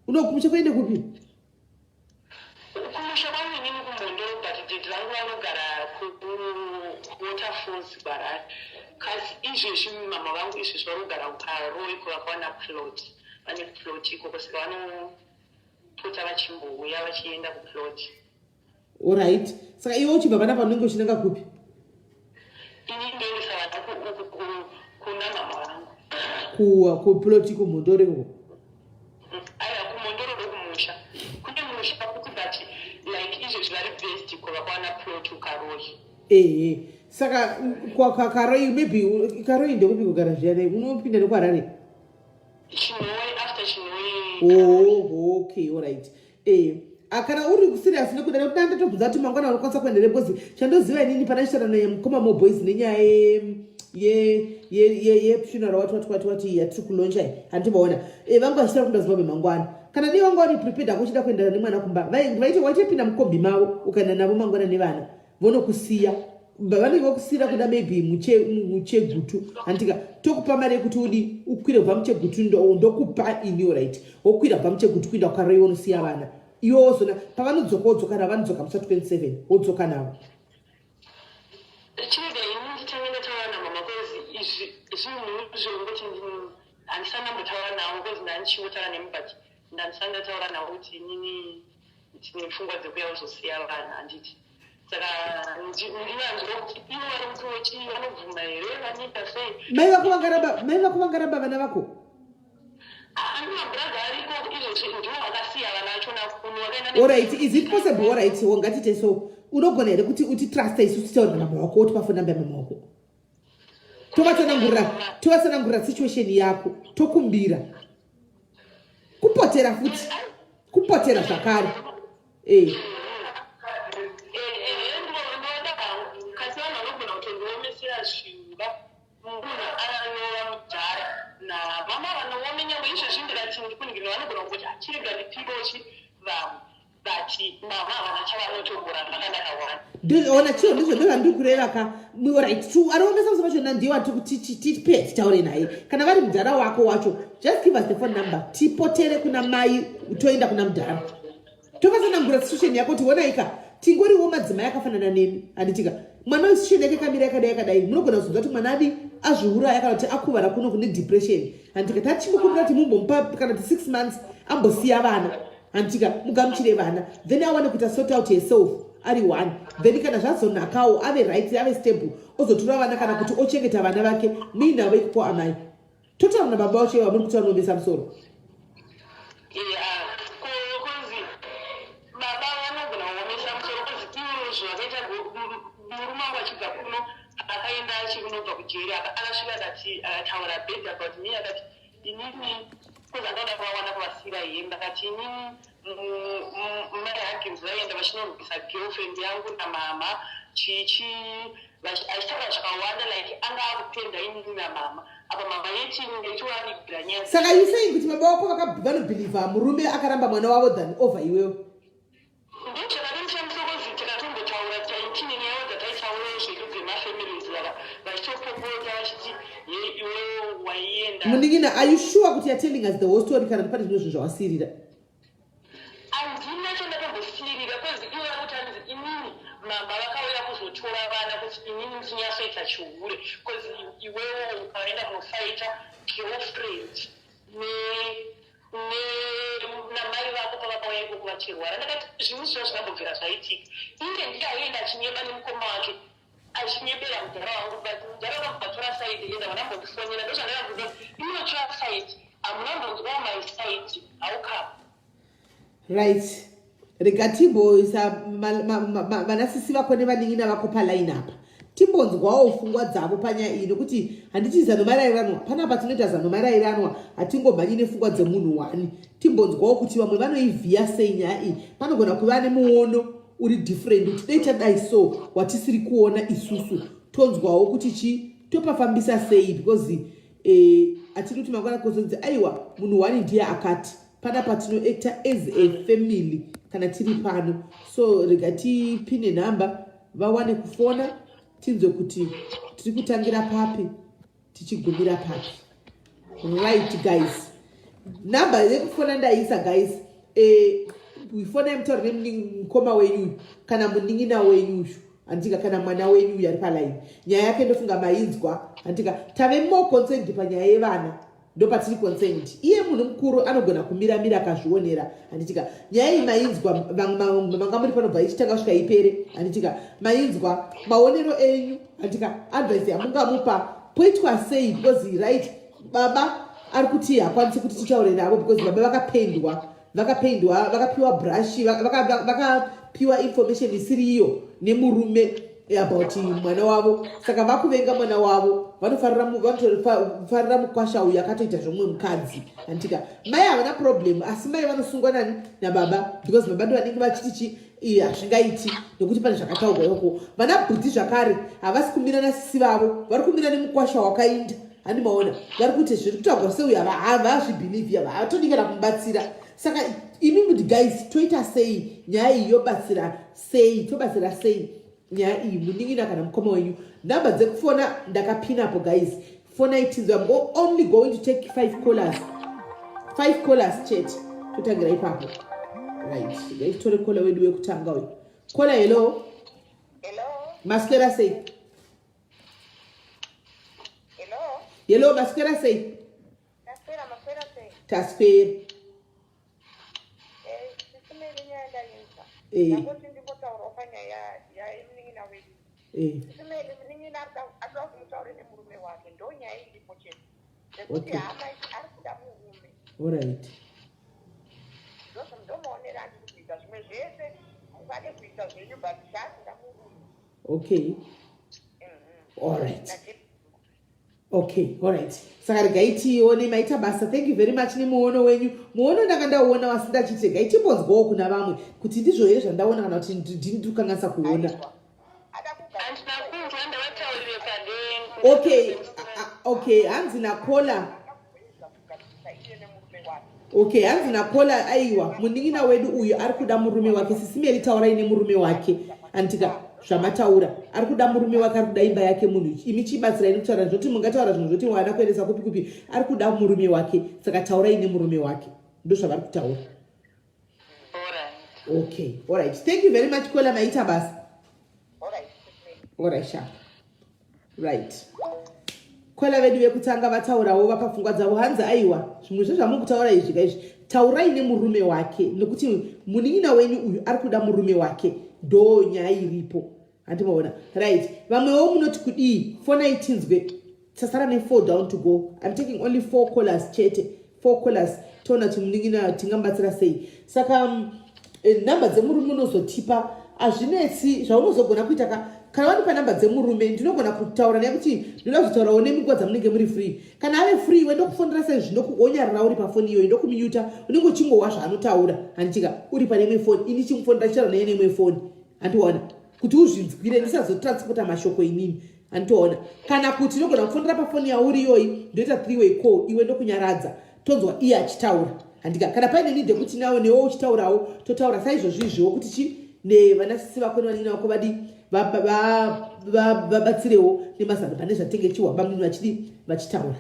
Unokumusha kuende kupi? Kumusha kwamini kumondoro but dzangu vanogara kuwaterfalls barari. Kasi izvezvi mama vangu izvezvi vanogara kuParoi kwavakawana plot. Vane plot iko kusika vanopota vachimbouya vachienda kuplot. Alright. Saka iwe uchibva panapa unenge uchinanga kupi? Kuna mama vangu kuploti kumondoro iko aya kumondoro ndokumusha kune musha kuti but like izvezvi vari best kwavakawana plot kukaroi saka kwakaroi maybe karoi ndekupi kugara zviyane unopinda nekwarare Chinoi after Chinoi. Okay, alright. Kana uri serious nekuda nekuti ndatobvunza kuti mangwana unokwanisa kuendere because chandoziva inini pana chitana yemukoma mo boys nenyaya ye funeral wati yatiri kulonja handimaona vangu vachida kunda Zimbabwe mangwana kana ni vanga vari prepared akuchida kuendera nemwana kumba waitopinda mukombi mavo ukaenda navo mangwana nevana vonokusiya vanenge vokusiyira kuda maybe muchegutu handika tokupa mari yekuti udi ukwire kubva muchegutu ndokupa ini right wokwira kubva muchegutu kuenda kukaroi wonosiya vana iwo wozona pavanodzoka wodzokana vanodzoka musa 27 wodzoka navo chinoda ini ndichangenda tawana mama kozi izvi zvongoti handisanambotaura navo kozi ndandichingotara nemubati ndandisandataura navo kuti inini ndine pfungwa dzekuya kuzosiya vana handiti saka ndinanzwa kuti ivo vari mutochi vanobvuma here vanoita sei mai vako vangaramba vana vako andimabhradha ariko izvezvi ndivo vakasiya vana vachona kuno alright is it possible alright ngatite so unogona here kuti utitrasta isu titaurira mama wako wotipa phone number yamama wako tovatsanangurira situation yako tokumbira kupotera futi kupotera zvakare ona chio ndizvo ndozvandikureva right ariomesa musa vacho nandiwa tipe titaure naye kana vari mudhara wako wacho just give us the phone number tipotere kuna mai toenda kuna mudhara tovatsanangura situation yako kuti wonaika tingoriwo madzimai akafanana nemi handitika mwana wesituation yake kamira yakadai munogona kuzonza kuti mwana adi azviuraya kana kuti akuvara kuno kune depression handika tachimbokumbira kuti mumbompa kana kuti 6 months ambosiya vana handika mugamuchire vana then awane kuita sort out yourself ari 1 then kana zvazonakawo ave right ave stable ozotora vana kana kuti ochengeta vana vake muinavo ikupo amai totaura nababa vacho vamuri kuti vanoomesa musoro murume wangu achibva kuno akaenda achibva kujeri akasvika akati akataura bed about me akati inini kuzandaona kuvawana kuvasira hembe ndakati inini mai hagins vaenda vachinorwisa girlfriend yangu namama chichi achitaura zvakawanda like anga akupenda inini namama apa mama yetini ndechiwarigira nyaya. Saka you saying kuti baba wako vanobhilivha murume akaramba mwana wavo than over iwewe? ndochakadimshamusokozi takatombotaura taitini nyayo dzataitaura zvedu dzemafamilies vachitopopota vachiti iwe waienda. Muningina, are you sure kuti you're telling us the whole story kana pane zvimwe zvinhu zvawasirira? handina chandakambosirira kwezi iwe akutanzi inini mama vakauya kuzotora vana kuti inini ndinyasoita chihure kwezi iwewo ukaenda kunofaita girlfriend namai vako pavakauya iko kuvachirwara. ndakati zvimwe zvo zvakambobvira zvaitika inge ndikaenda achinyeba nemukoma wake achinyebera mudhara wangu but mudhara wangu batora saidi enda vanambondifonyera ndozvandakamboda inotora saidi hamunambonzwawo my side haukapa. Right. Regatimboisa vanasisi vako nevaning'ina vako palaini apa timbonzwawo pfungwa dzavo panyaya iyi nokuti handiti zanomarayiranwa panapa tinoita zanomarayiranwa hatingomhanyi nepfungwa dzemunhu wani. Timbonzwawo kuti vamwe vanoivhiya sei nyaya iyi. Panogona kuva nemuono uri different kuti dai tadai so watisiri kuona isusu tonzwawo kuti chi topafambisa sei because hatiri kuti mangwana kozonzi aiwa munhu wani ndiye akati pana patinoacta as a family kana tiri pano. So rega tipine nhamba vawane kufona tinzwe kuti tiri kutangira papi tichigumira papi. Right guys, nhamba yekufona ndaisa guys, uifona mutaure nemukoma wenyu kana muning'ina wenyu andika kana mwana wenyu yari palaini nyaya yake ndofunga mainzwa andika tave more concerned panyaya yevana ndopatiri concerned. Iye munhu mukuru anogona kumira akazvionera anditika nyaya iyi mainzwa manga muri panobva ichitanga kusvika ipere anditika mainzwa maonero enyu andika advice yamungamupa poitwa sei because right baba ari kuti hakwanisi kuti titaure navo because baba vakapendwa vakapiwa brush vakapiwa information isiri iyo nemurume about mwana wavo saka vakuvenga mwana wavo vanofarira mukwasha uyu akatoita zvomwe mukadzi antika mai havana problem asi mai vanosungwa nani nababa because baba ndo vanenge vachiti hazvingaiti nokuti pane zvakataurwa yoko. Vana bhuti zvakare havasi kumira nasisi vavo vari kumira nemukwasha wakainda handi maona vari kuti zviri kutaurwa seuyu havazvibhilivhi havatodingana kumubatsira. Saka imi kuti guys toita sei nyaya iyi yobatsira sei tobatsira sei nyaya iyi muning'ina kana mukoma wenyu. Nhamba dzekufona ndakapinapo guys fona itinzwa. I'm only going to take 5 callers chat totangira ipapo. Right, gaitore kola wedu wekutanga uyu. Kola hello. Hello. Maswera sei? Hello. Hello maswera sei? Maswera sei. Taswera. Sisimele nyanda yinsa. Yakuthi ndimbotaura ofanya ya emining'ina wedu. Sisimele emining'ina akamutaure nemurume wake ndo nyaya ilipo chete. Nekuti hama ari kuda murume. Alright. Ndomuonera ndi kuita zvimwe zvese mungade kuita zvenyu but zvasida murume. Okay. Alright. Okay, alright. Saka regai tione maita basa. Thank you very much nemuono wenyu. Muono ndakandauona wasindachite gai timbonzwawo kuna vamwe kuti ndizvo here zvandaona kana kuti ndini ndikukanganisa kuona. Okay, hanzi nakola. Okay, hanzi nakola aiwa muning'ina wedu uyu ari kuda murume wake. Sisimeri taurai nemurume wake antika zvamataura ari kuda murume wake ari kuda imba yake munhu imi chibatsirai nekutaura zvoti mungataura zvinhu zvoti mwana kuendesa kupi kupi ari kuda murume wake saka taurai nemurume wake ndo zvavari kutaura. Okay, alright, thank you very much kola maita basa. Alright sharp. Right, kola vedu vekutanga vataurawo vapa pfungwa dzavo hanzi aiwa zvimwe zvezvamuri kutaura izvi kaizvi taurai nemurume wake nekuti muning'ina wenyu uyu ari kuda murume wake ndo nyaya iripo handimaona. Right, vamwewo munoti kudii fona itinzwe tasara ne4 down to go. I'm taking only 4 callers chete 4 callers tona kuti muning'ina tingambatsira sei. Saka nhamba dzemurume unozotipa hazvinetsi zvaunozogona kuita kana wanipa namba dzemurume ndinogona kutaura nekuti ndinoda kutaurawo nemunguva dzamunenge muri free. Kana ave free wenda kufonera sezvi ndokuonyarira uri pafoni iyoyi ndokumuyuta unenge uchingowa zvaanotaura handitika uri pane imwe foni ini chimufonera chicharo naye neimwe foni handiona kuti uzvinzwire ndisazotransporta mashoko inini handiona. Kana kuti ndogona kufonera pafoni yauri iyoyi ndoita 3-way call iwe ndokunyaradza tonzwa iye achitaura handika. Kana paine nidhe kuti nawe newo uchitaurawo totaura saizvozvizviwo kuti chi nevanasisi vako nevanina vako vadi vabatsirewo nemazano pane zvatenge chiwamba munhu vachidi vachitaura.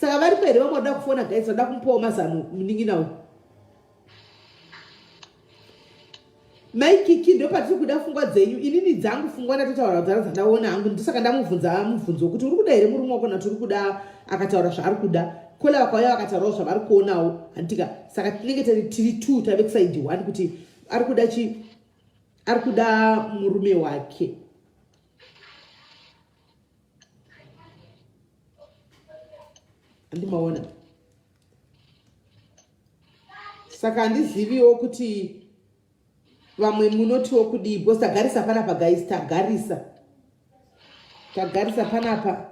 Saka varipo here vamwe vada kufona guys vada kumupawo mazano munin'inawo maikiki ndo patiri kuda pfungwa dzenyu. Inini dzangu pfungwa ndatotaura dzara dzandaona hangu ndosaka ndamubvunza mubvunzo kuti uri kuda here murume wako na turi kuda akataura zvaari kuda kola vakauya vakataurawo zvavari kuonawo handika. Saka tinenge tiri 2 tave kusaidi 1 kuti ari kuda chi ari kuda murume wake. Andimaona saka handiziviwo kuti vamwe munotiwo kudii because tagarisa panapa guys tagarisa panapa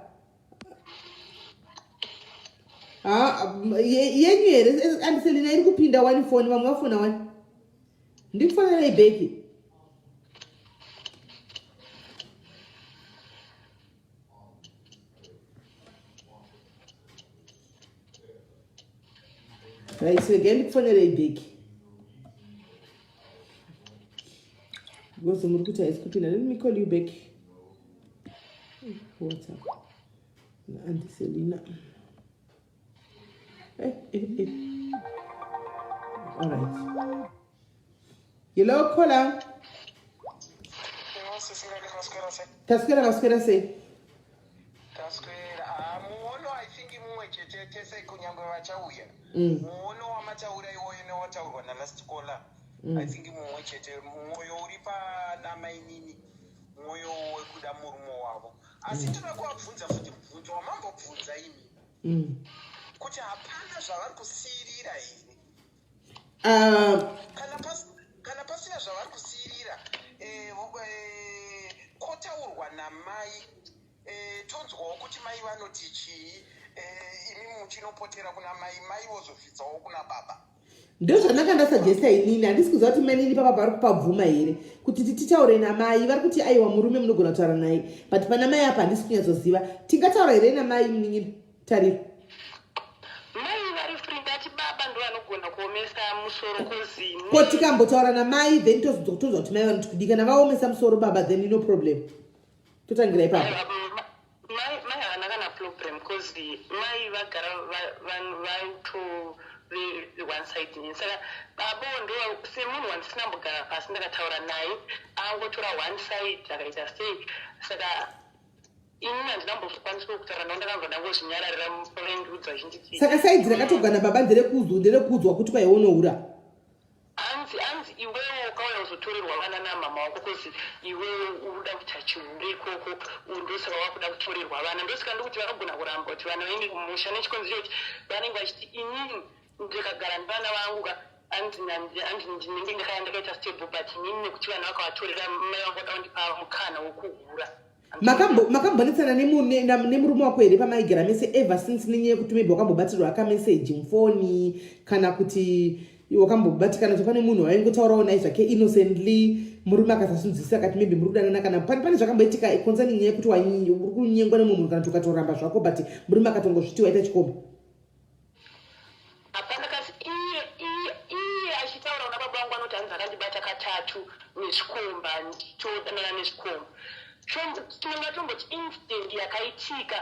yenyu here andiselina iri kupinda 1 foni vamwe vafona 1 ndikufonera ibheki. Right, so again ndikufonera ibheki because muri kuti haisi kupinda. Let me call you back. What's up? Auntie Selina. All right. Hello, caller. Taskera maskera se. Taskera. Muono I think imwe chete se kunyangwe vachauya. Muono wamataura iwoyo newataurwa nalast caller. I think imwe chete mwoyo uri panama inini. Mwoyo wekuda murume wavo. Asi tinoda kuvabvunza futi mubvunzo wamambobvunza imi. Kuti hapana zvavari kusiyirira here. Kana pasina zvavari kusiyirira kotaurwa namai tonzwawo kuti mai vanoti chii imi muchinopotera kuna mai vozobvitsawo kuna baba. Ndozvanaka ndasajesta inini handisi kuziva kuti mainini papa vari kupabvuma here kuti titaure namai vari kuti aiwa murume munogona kutaura naye but pana mai apa handisi kunyatsoziva. Tingataura here namai munin'ina tariro ko tikambotaura namai then tozwa kuti mai vanoti kudii. Kana vaomesa musoro baba then no problem totangira ipapo. Mai havana kana problem because mai vagara vaito one side nini. Saka babo ndo semunhu wandisina mbogara pasi ndakataura naye angotora one side akaita sei. Saka inini handinambokwanisa kutaura nao ndakanzwa ndangozvinyararira murengi zvachinditi. Saka saidzi rakatogana baba nderekuudzwa kuti kwaionoura hanzi iwewo ukauya uzotorerwa vana namama wako kozi iwewo uruda kuita chihure ikoko ndosaka wakuda kutorerwa vana. Ndosaka ndokuti vakagona kuramba kuti vana vainge kumusha nechikonzero kuti vanenge vachiti inini ndikagara nevana vangu ndinenge ndakaita stable but inini nekuti vana vakavatorera mai vangu vada kundipa mukana wokuhura. makambonetsana nemurume wako here pamaigara mese ever since nenyaya yekuti maybe wakambobatirwa akameseji mufoni kana kuti wakambobatikana kuti pane munhu waingotaurawo naye zvake innocently murume akasasunzwisisa akati maybe muri kudanana kana pane zvakamboitika concerning nyaya yekuti uri kunyengwa nemumwe munhu kana kuti ukatoramba zvako but murume akatongozviti waita chikomba. Hapana kasi iye achitaura una baba vangu anoti hanzi akandibata katatu nezvikomba ndichodanana nezvikomba. Tinonga tomboti incident yakaitika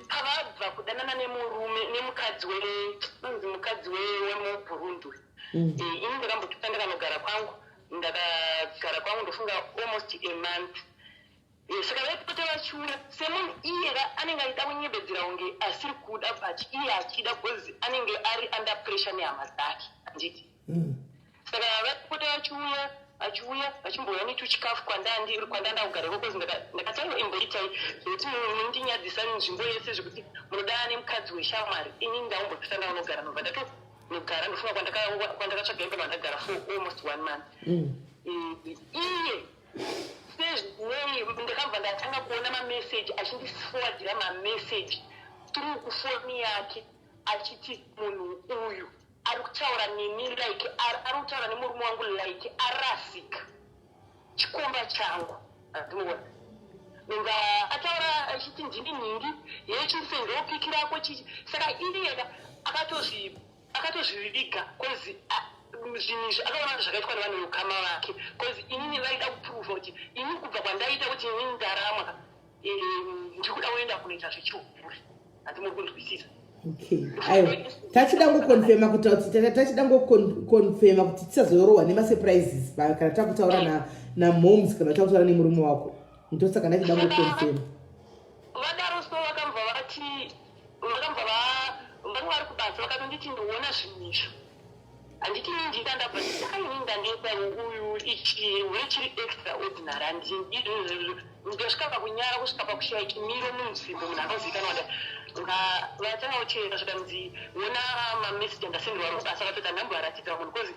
pavabva kudanana nemukadzi wemuBurundi. Ini ndakambotuka ndakanogara kwangu ndofunga almost a month. Saka vaipota vachiuya semunhu iyera anenge aida kunyembedzera kunge asiri kuda but iye achida because anenge ari under pressure nehama dzake handiti. Saka vaipota vachiuya vachimbouya netuchikafu kwandanda kugara because ndakataura imboitai zvokuti munondinyadzisa nzvimbo yese zvokuti munodana nemukadzi weshamwari inini ndaumbotuka ndaunogara nobva ndatonogara ndofunga kwandakatsvaga imba mandagara for almost 1 month. Iye ndakabva ndatanga kuona mameseji achindisifowadhira mameseji turi kufoni yake achiti munhu uyu ari kutaura neni like ari kutaura nemurume wangu like arasika chikomba changu andinoona nga ataura achiti ndini nhingi yechifendopikirako chichi saka iyeka akatozviviga kozi zvinhu izvi akaona zvakaitwa nevanhu vekukama vake kozi inini vaida kupruvha kuti ini kubva kwandaita kuti inini ndarama ndiri kuda kuenda kunoita zvechiubhuri handimuri kunzwisisa. Okay. Aiwa. Tachida ngokonfirma kuti tisazorohwa nemasurprises kana takutaura namoms kana takutaura nemurume wako. Ndosaka ndachida ngokonfirma. Vadaro so vakamva vati vanga vari kubanza vakatonditi ndiona zvinhu izvo. Handiti ndikandabva ndakainda ndeka uyu ichi wechiri extraordinary ndosvika pakunyara kusvika pakushayiki miro munzvimbo munhu anozivikanwa vatanga kuchera zvikanzi ona mameseji andasenderwa robasa akapedza nhamba aratidza munhu kozi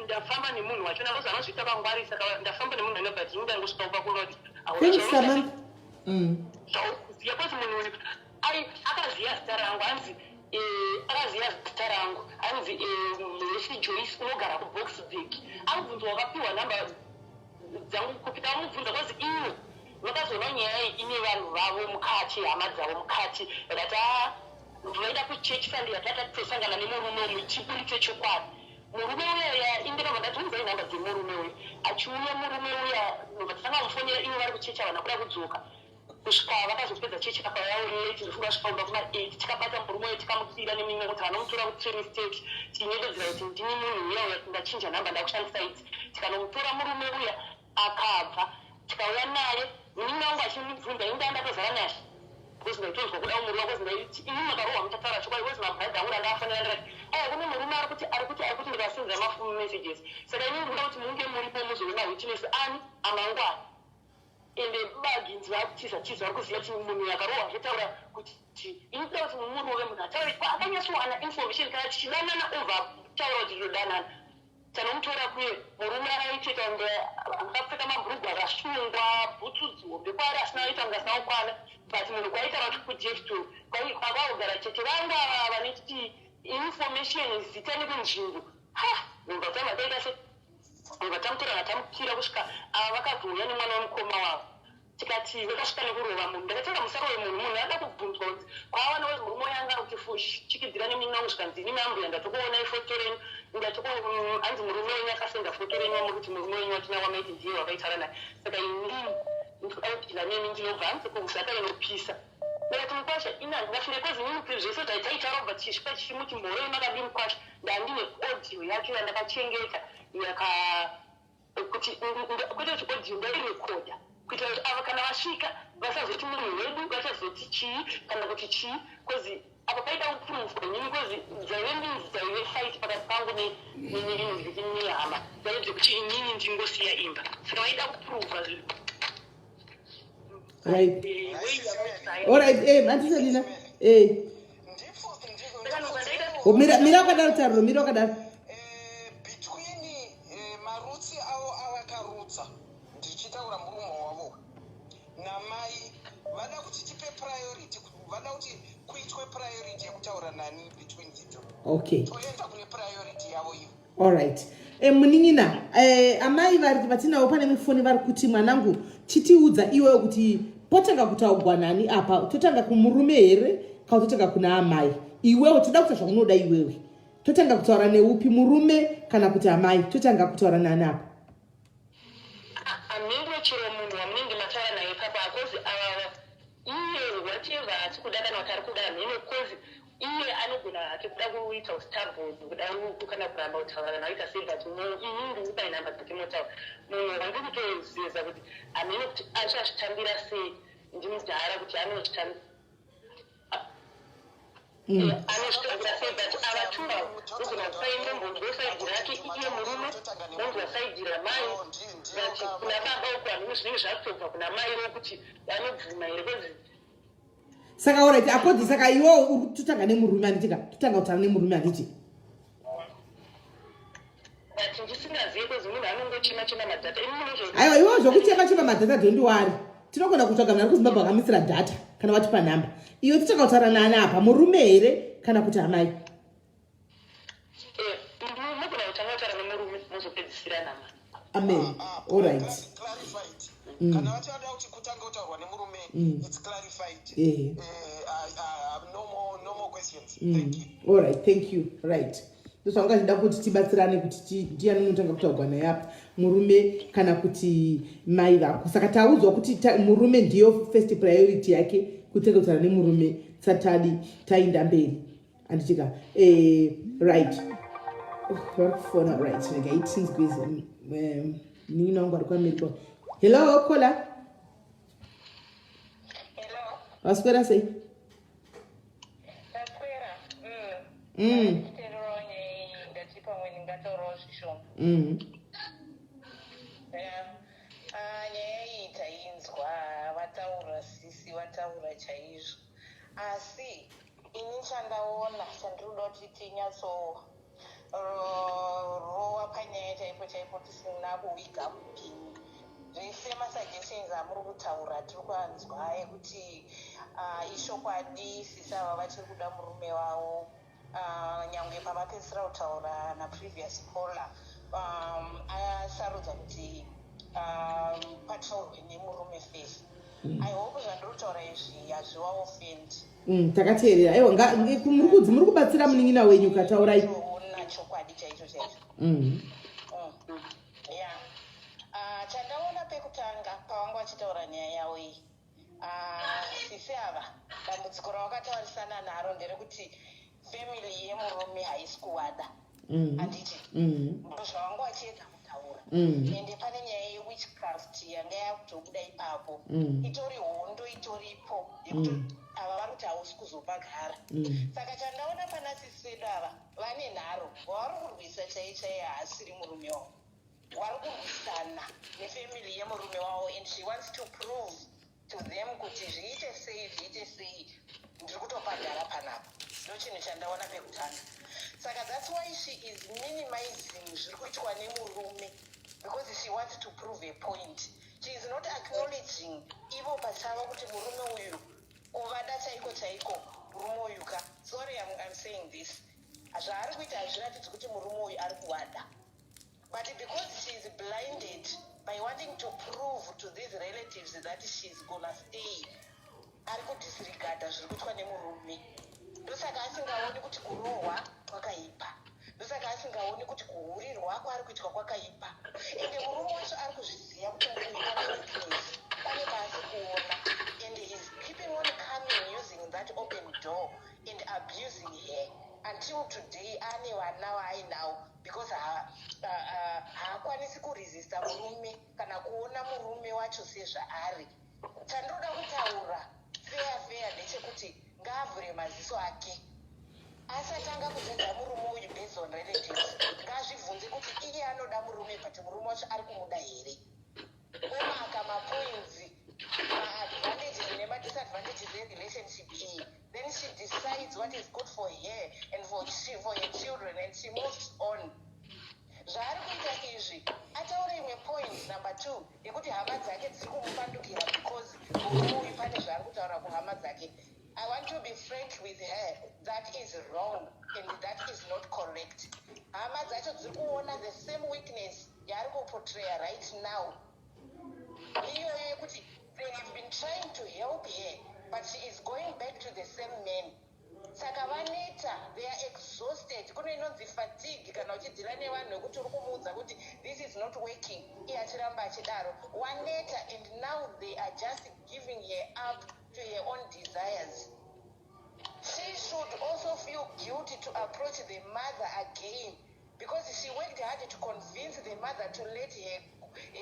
ndafamba nemunhu wacho navozi anozviita vangwari saka ndafamba nemunhu ane bhati indangosvika upa kunoti zvauriziva kozi munhu uyu akaziva zita rangu anzi akaziva zita rangu anzi Leslie Joyce unogara kuboxburg akubvunzwa wakapiwa nhamba dzangu kupita amubvunza kozi iwe vakazoona nyaya ine vanhu vavo mukati hama dzavo mukati vakati vaida kuchechi fund yatatosangana nemurume umwe chipuri chechokwadi murume uya indekabva ndatiunzai nhamba dzemurume uya achiuya murume uya vatisanga mufonera iwe vari kuchechi havana kuda kudzoka kusvika vakazopedza chechi akauya late ndofunga svikaumba kuma8 tikabata murume uyo tikamutsira neminwe kuti vanomutora kutrain state tinyededzera kuti ndini munhu uya uya ndachinja nhamba ndakushandisa idzi tikanomutora murume uya akabva tikauya naye munini wangu achimubvunza inda ndatozara naye kozi ndaitonzwa kuda umuri wako zindaiti ini makarohwa mutataura chokwadi kozi mabhaidha angu andafanira ndirati kune murume arikuti ndikasenzera mafumu messages saka ini ndikuda kuti munge muripo muzove mawitness ani amangwani ende baginzi vakutiza vari kuziva kuti munhu akarohwa zvetaura kuti ini kuda kuti mumuri wove munhu ataura akanyatsowana information kana tichidanana over taura kuti todanana tanomutora kuye murume akaipfeka akapfeka mabhurugwa akasungwa bhutsu dzihombe kwaari asina aita kunge asina kukwana but munhu kwaita vati kujesto kwakaogara chete vangu ava vanechiti information zita nekunzvimbo mumba tamadaita se mumba tamutora natamukira kusvika ava vakazouya nemwana wemukoma wavo tikati vakasvika nekurova munhu ndakataura musaro wemunhu ada kubvunzwa kuti kwava nawe murume wayanga kuchichikidzira neminangu kusvika ndini mambuya ndatokuona ifoto renyu hanzi murume wenyu akasenda foto renyu mukuti murume wenyu watina wamaiti ndiye wakaitara naye saka inini ndikudaudzira neni ndinobva hanzi kuzaka inopisa ndakati mukwasha ina ndingafire kozi nini zvese taitaura kubva tichisvika chichimuti mhorei makadini kwasha ndandine audio yacho yandakachengeta kuti kwete kuti audio ndairekoda kuitira kuti ava kana vasvika vasazoti munhu wedu vasazoti chii kana kuti chii kozi apa paida kupruvwa nini kozi dzaive fight pakati pangu nehama dzaive dzekuti inini ndingosiya imba saka vaida kupruvha zvinhu right alright matiselina mira wakadaro tariro mira wakadaro between marutsi avo avakarutsa ndichitaura murume wavo namai vada kuti tipe priority vada kuti kuitwe priority yekutaura nani between dzito okay toenda kune priority yavo iyo alright munin'ina amai vatinawo pane mifoni vari kuti mwanangu chitiudza iwewo kuti potanga kutaugwa nani apa totanga kumurume here kana totanga kuna amai iwewo toda kuta zvaunoda iwewe totanga kutaura neupi murume kana kuti amai totanga kutaura nani apa amenge chero munhu wamunenge mataura naye papa akozi avava iye whatever atikuda kana kuti ari kuda mhene kozi iye anogona hake kuda kuita ustarboard kuda kana kuramba kutaura naita sei but ini ndiri kupa nhamba dzake motaura munhu wandiri kutozeza kuti amene kuti achazvitambira sei ndimudhara kuti anozvitambira anozvitambira sei but avatura ogona kupaimwe mbonzo wesaidhi rake iye murume mbonzo wasaidhi ramai but kuna baba uko hanini zvinenge zvatobva kuna mai rokuti vanobvuma here kozi saka alright akodhi saka iwo totanga nemurume anditika totanga kutaura nemurume anditi but ndisi tisingazive kwezi munhu anongochema madhata aiwa iwo zvokuchema madhata dondiwari tinogona kutsvaga munhu ari kuzimbabwe akamisira dhata kana watipa nhamba iyo tichakataura nani apa murume here kana kuti amai mugona kutanga kutaura nemurume muzopedzisira nama amen allright kana vachada kuti kutanga kutaurwa nemurume it's clarified no more questions thank you allright thank you right ndosvanga chida kuti tibatsirane kuti ndiani unotanga kutaurwa naye apa murume kana kuti mai vako saka taudzwa kuti murume ndiyo first priority yake kutanga kutaura nemurume tisati taenda mberi andichika right varikufona right negaitsinzwizi nina wangu ari kuamerika hello kola waswera sei nyaya iyi tainzwa vataura sisi vataura chaizvo asi ini chandaona chandinoda kuti tinyatso rova panyaya chaipo tisina kuviga mupini zvese masuggestions amuri kutaura tiri kuanzwa ekuti ishokwadi sisi ava vachiri kuda murume wavo nyange pavapedzisira kutaura naprevious caller asarudza kuti pataurwe nemurume first I hope zvandiri kutaura izvi hazviva offend takateerera aiwa muri kubatsira munin'ina wenyu kataurai chokwadi chaicho chandaona pekutanga pavanga vachitaura nyaya yavo iyi sisi ava dambudziko ravakataurisana naro nderekuti family yemurume haisi kuwada handiti zvavanga vachiedza kutaura ende pane nyaya yewitchcraft yanga yakutobuda ipapo itori hondo itoripo yekuti ava vari kuti hausi kuzopagara saka chandaona pana sisi vedu ava vane nharo wavari kurwisa chaichai haasiri murume wavo vari kurwisana nefamily yemurume wavo and she wants to prove to them kuti zviite sei ndiri kutopagara panapa ndo chinhu chandaona pekutanga saka that's why she is minimizing zviri kuitwa nemurume because she wants to prove a point. She is not acknowledging ivo pachavo kuti murume uyu kuvada chaiko murume uyu ka sorry I'm saying this zvaari kuita hazviratidzi kuti murume uyu ari kuwada but because she is blinded by wanting to prove to these relatives that she is gonna stay ari kudisregada zviri kuitwa nemurume ndosaka asingaoni kuti kurohwa kwakaipa ndosaka asingaoni kuti kuhurirwa kwari kuitwa kwakaipa ende murume wacho ari kuzviziva kuti murume pane weakness pane paasi kuona and he is keeping on coming using that open door and abusing her until today ane vana vaainawo because haakwanisi kuresista murume kana kuona murume wacho sezvaari chandinoda kutaura fair ndechekuti ngaavhure maziso ake asatanga kuzodza murume uyu based on relatives ngazvibvunze kuti iye anoda murume but murume wacho ari kumuda here kwemaka mapoints maadvantages nemadisadvantages erelationship iyi then she decides what is good for her and for her children and she moves on zvaari kuita izvi ataure imwe point number 2 yekuti hama dzake dziri kumupandukira because murume uyu pane zvaari kutaura kuhama dzake. I want to be frank with her. That is wrong and that is not correct. Hama dzacho dziri kuona the same weakness yaari kuportray right now. Iyoyo yekuti they have been trying to help her but she is going back to the same man. Saka vaneta, they are exhausted. Kuno inonzi fatigue kana uchidhira nevanhu nekuti uri kumuudza kuti this is not working. Iye achiramba achidaro. Vaneta and now they are just giving her up to her own desires. She should also feel guilty to approach the mother again because she worked hard to convince the mother to let her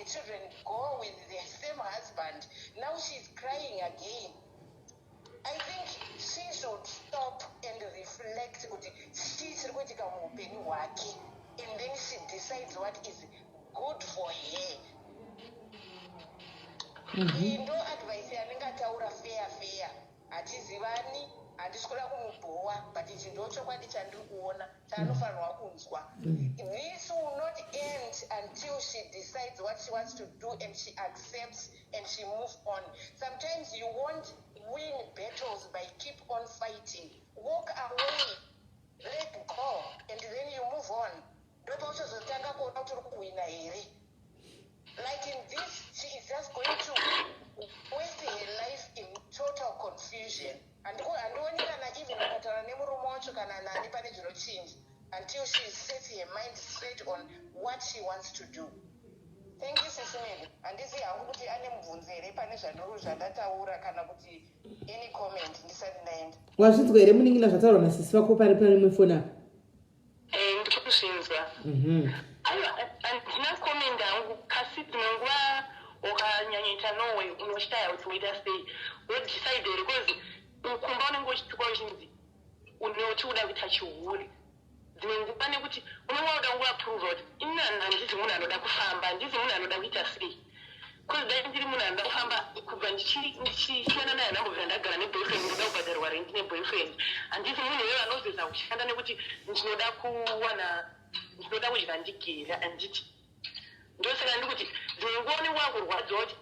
children go with the same husband. Now she's crying again. I think she should stop and reflect kuti chiri kuitika muupenyu hwake and then she decides what is good for her. Iyi ndo advice yaningataura fair hatizivani handisi kuda kumubhowa but ichi ndo chokwadi chandiri kuona chaanofanirwa kunzwa. This will not end she decides what she wants to do and she accepts and she moves on. Sometimes you won't win battles by keep on fighting. Walk away, let go, and then you move on. Like in this, she is just going to waste her life in total confusion. And when you can even change until she sets her mind straight on what she wants to do. Thank you, Sisimeli. And this is any comment. Wazvitswere muningina zvataurwa nasisi vako pari mufona. Ndikuzinza. Andina comment yangu kasi tinongwa wakanyanyita nowe unoshitaya kuti uita sei. We decide because ukumba unenge uchituka uchinzi unoti uda kuita chihuri. Dzimwe pane kuti unenge uda kuapprove kuti inana ndisi munhu anoda kufamba, ndisi munhu anoda kuita sei. Because dai ndiri munhu anoda kufamba kubva ndichiyana naye ndambobvira ndagara neboyfriend ndoda kubhadharwa rent neboyfriend. Handisi munhu iyoyo anozeza kushanda nekuti ndinoda kudya ndigera anditi. Ndosaka ndikuti dzimwe nguva unenge wakurwadza kuti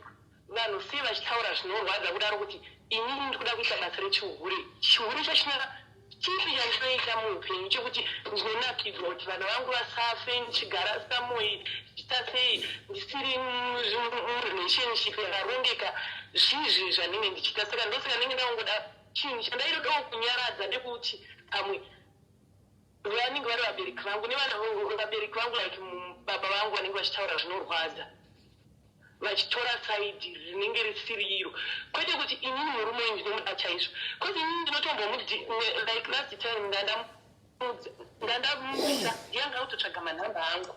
vanhu sei vachitaura zvinorwadza kudaro kuti inini ndikuda kuita basa rechihuri. Chihuri chachina chipi chandinoita muupenyu chekuti ndinonakidzwa kuti vana vangu vasafe ndichigara samoi ndichita sei ndisiri murelationship yakarongeka zvizvi zvanenge ndichita. Saka ndosaka ndenge ndaongoda chinhu chandairodawo kunyaradza ndekuti pamwe vanenge vari vabereki vangu vabereki vangu like baba vangu vanenge vachitaura zvinorwadza vachitora saidi rinenge risiri iro kwete kuti inini murume ndinomuda chaizvo kuti inini ndinotombomudi like last time ndandamupisa ndiyanga kutotsvaga manhamba angu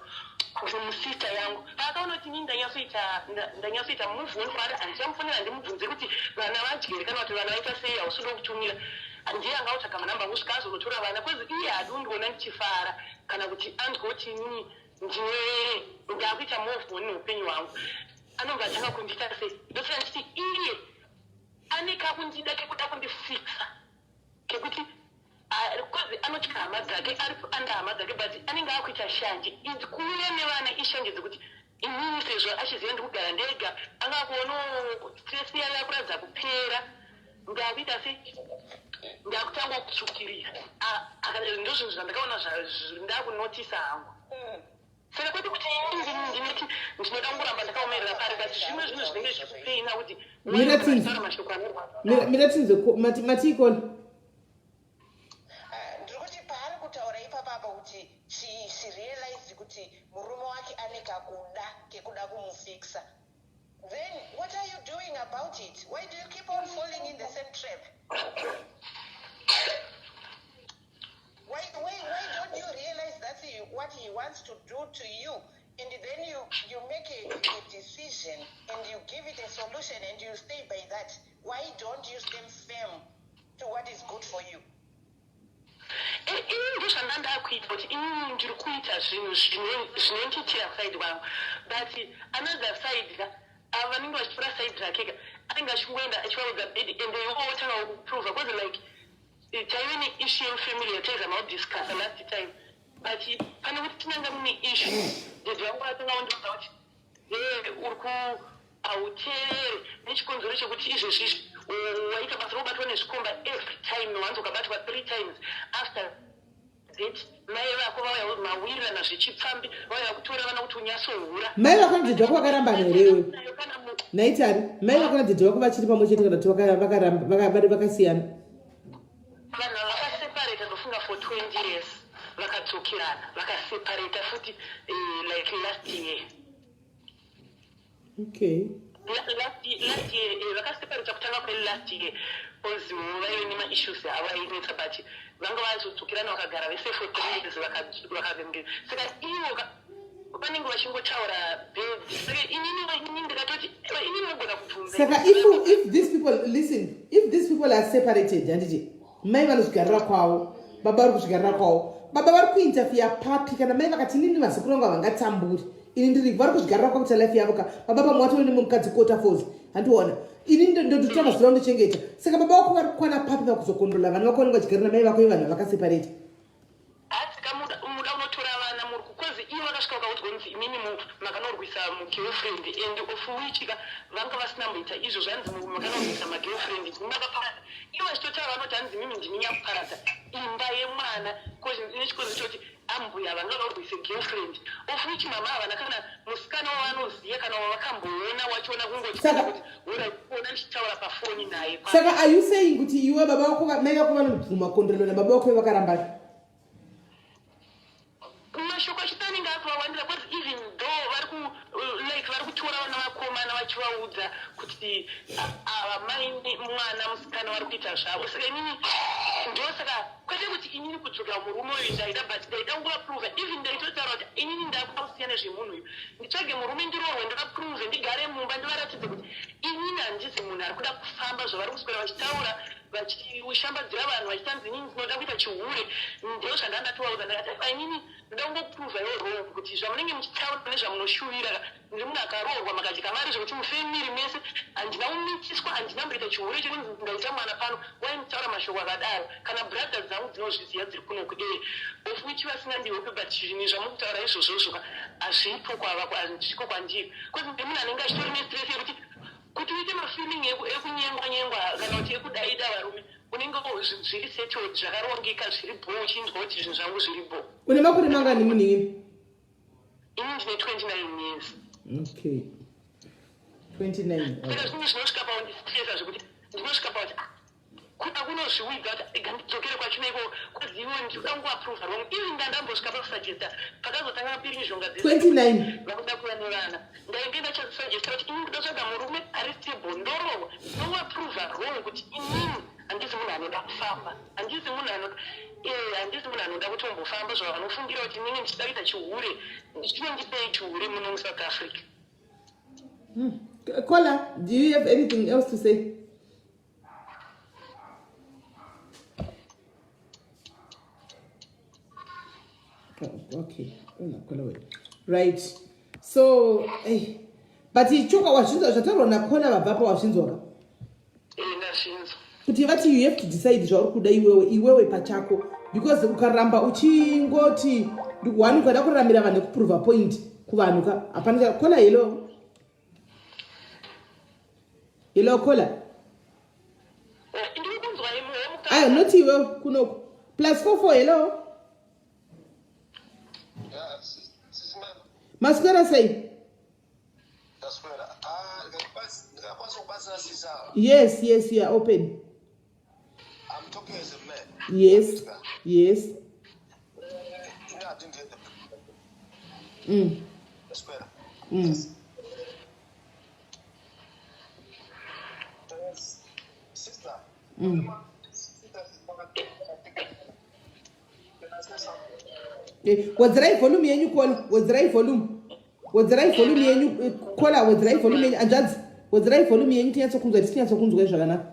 kuti musista yangu paakaona kuti inini ndanyatsoita muvhu wendwari handichamufonera ndimubvunze kuti vana vadyere kana kuti vana vaita sei hausudo kutumira ndiyanga kutsvaga manhamba angu svika azonotora vana kwezi iye hadondiona ndichifara kana kuti andwo kuti inini ndakuita muvhu neupenyu hwangu anobva atanga kundita sei. Ndosaka nditi iye ane kakundida kekuda kundifikisa kekuti kozi anotya hama dzake ari anda hama dzake but anenge akuita shanje idzi kuuya nevana ishanje dzekuti inini sezvo achiziva ndikugara ndega angakuonawo stress yayo yakuradza kupera ndakuita sei ndakutanga kutsvukirira ndozvinhu zvandakaona ndakunotisa hangu. Saka kwete kuti ndinoti ndinoda kuramba ndakaomerera pari but zvimwe zvinhu zvinenge zvichikupeina kuti miratinze matiikona ndiri kuti paari kutaura ipapapa kuti she realized kuti murume wake ane kakuda kekuda kumufikisa. Then what are you doing about it? Why do you keep on falling in the same trap? Why don't you realize that's what he wants to do to you? And then you make a decision and you give it a solution and you stay by that. Why don't you stand firm to what is good for you? Inini ndozvandandakuita kuti inini ndiri kuita zvinhu zvinondiitira side wangu but another side ava vanenge vachitora side rakega anenge achingoenda achivaudza bedi and iwo otanga kuprova because like taive neissue yemufamily yataizama kudiscussa last time but pane kuti tinanga mune issue dedi vangu vatanga kundiudza kuti uri hauteereri nechikonzero chekuti izvezvizvi waita basa rokubatwa nezvikomba every time nowanzi ukabatwa 3 times after that mai vako vauya mawirirana zvichipfambi vauya kutora vana kuti unyatsohura. Mai vako ndzidzi vako vakaramba nerewe naitari mai vako nadzidzi vako vachiri pamwe chete kana kuti vakasiyana. Vanhu vakaseparata ndofunga for 20 years vakadzokirana vakaseparata futi like last year. Okay. Last year vakaseparata kutanga kwe last year because vaive nemaissues avainetsa but vanga vazodzokirana vakagara vese for 3 years vakavengera. Saka ivo vanenge vachingotaura bedi. Saka inini ndikatoti inini nogona kubvunza. Saka if these people listen, if these people are separated handiti mai vanozvigarira kwavo baba vari kuzvigarira kwavo baba vari kuinterfere papi kana mai vakati inini mazikuru vangu havangatamburi ini ndiri vari kuzvigarira kwakuita life yavo ka baba pamwe watoone mukadzi kota force handiona ini ndotama zira undochengeta. Saka baba vako vari kukwana papi vakuzokondrola vana vako vanenge vachigarira mai vako ivanhu vakaseparate. Asi kamuda unotora vana muri kukozi ivo vakasvika vakaudzwa imini makanorwisa mugirlfriend and of which vanga vasina mboita izvo zvanzi makanorwisa magirlfriend makapara ivo vachitotaura vanoti hanzi mimi ndinyakuparadza imba yemwana nechikozi choti ambuya vanga varwise girlfriend of which mama havana kana musikana wavanoziva kana wavakamboona wachiona kungotiuti uraona ndichitaura pafoni naye. Saka are you saying kuti iwe baba vako mai vako vanobvuma kondorero nababa vako vakarambana? Mashoko achitani akavawandira because even though vari kutora vana vakomana vachivaudza kuti maini mwana musikana vari kuita zvavo. Saka inini ndosaka kwete kuti inini kudzoka murume uyu ndaida but ndaida kungovaprova even ndaitotaura kuti inini ndakuda kusiyana nezvemunhu uyu nditsvage murume ndirohwe ndakaprove ndigare mumba ndivaratidze kuti inini handisi munhu ari kuda kufamba zvavari kuswera vachitaura vachishambadzira vanhu vachitanzi inini ndinoda kuita chihure ndo zvandandatovaudza ndakati inini ndoda kungoprova iwo wrong kuti zvamunenge muchitaura nezvamunoshuvira ndi munhu akarohwa makadya mari zvokuti mufemiri mese handina kumitiswa handina mboita chihure chekunzi ndaita mwana pano waimutaura mashoko akadaro kana brother dzangu dzinozviziva dziri kuno kudei of which vasingandihope but zvinhu zvamukutaura izvozvozvo hazvipo hazvisiko kwandiri because ndemunhu anenge achitori nestress yekuti kuti uite mafeeling ekunyengwa-nyengwa kana kuti ekudaida varume unenge zviri settled zvakarongeka zviri bo uchinzwa kuti zvinhu zvangu zviri bo. Une makore mangani munhu? Ini ndine 29 years. Okay. 29. Saka zvimwe zvinosvika paundistresa zvekuti ndinosvika pauti kunozviwidza kuti gandidzokere kwachineiko kwazivo ndikuda nguvaprova wrong ivi ndandambosvika pakusagesta pakazotanga mapiri mizhonga 29 vakuda kuva nevana ndainge ndachasagesta kuti ini ndotsvaga murume ari stable ndorohwa nonguvaprova wrong kuti inini handisi munhu anoda kufamba handisi munhu anoda kutombofamba zvava vanofungira kuti inini ndichida kuita chihure chinondipei chihure muno muSouth Africa. Kola, do you have anything else to say? Okay. Right. So, but ichoka wazvinzwa zvataurwa naKona vabva wazvinzwa kuti vati you have to decide zvauri kuda iwewe pachako because ukaramba uchingoti one ukada kurambira vanhu kuprova point kuvanhu hapana. Kola hello Kola ayo not iwe kunoko +44 hello Masquera say yes you are open. I'm talking as a man. Yes. Yes. Sister. Wadzirai volume yenyu Kola, wadzirai volume yenyu Kola, wadzirai volume yenyu anjadzi, wadzirai volume yenyu tinyatsokunzwa tisinyatskunzwa zvakanaka.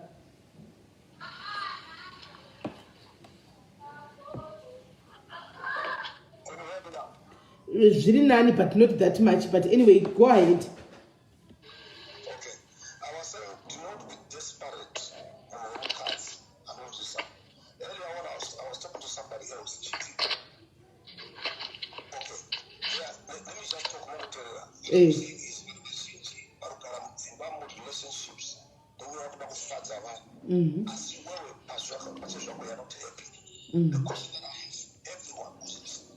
Zviri nani but not that much, but anyway go ahead. Okay. I was saying do not be desperate on your own cards. I'm not just earlier on I was talking to somebody else cheating. Okay. Yeah, let me just talk more to relationships. The way I'm not father one. As you were as you are not happy. The question that I have everyone who's listening.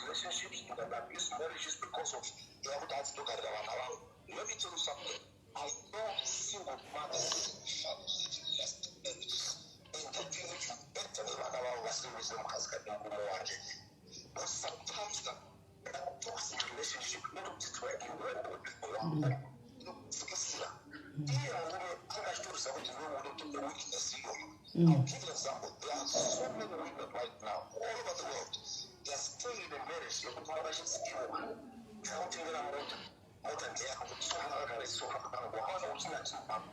Relationships and abuse marriages because of the other dad's look at it. Let me tell you something. I know single mothers left and the village better than our Western wisdom has got no more. But sometimes the toxic relationship not destroy you with people. I'll give an example. There are so many women right now all over the world. They are still in a marriage. You're going to have a skill. Counting it out. Out and there. So, so happy about what I was not about.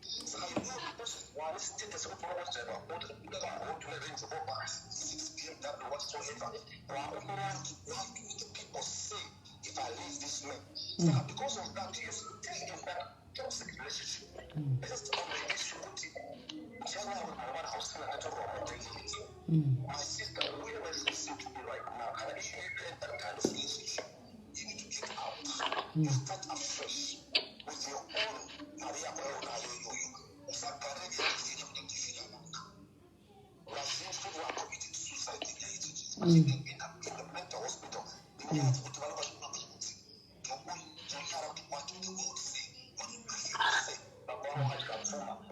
So I know because while this did this over what I want to arrange about 6 p.m. whatsoever. But I don't know what the people say if I leave this man. So because of that, he is telling him that toxic relationship. Just on the issue my sister, where is this to be right now? And if you get that kind of relationship, you need to get out. You start afresh with your own career. People are committing suicide in the mental hospital.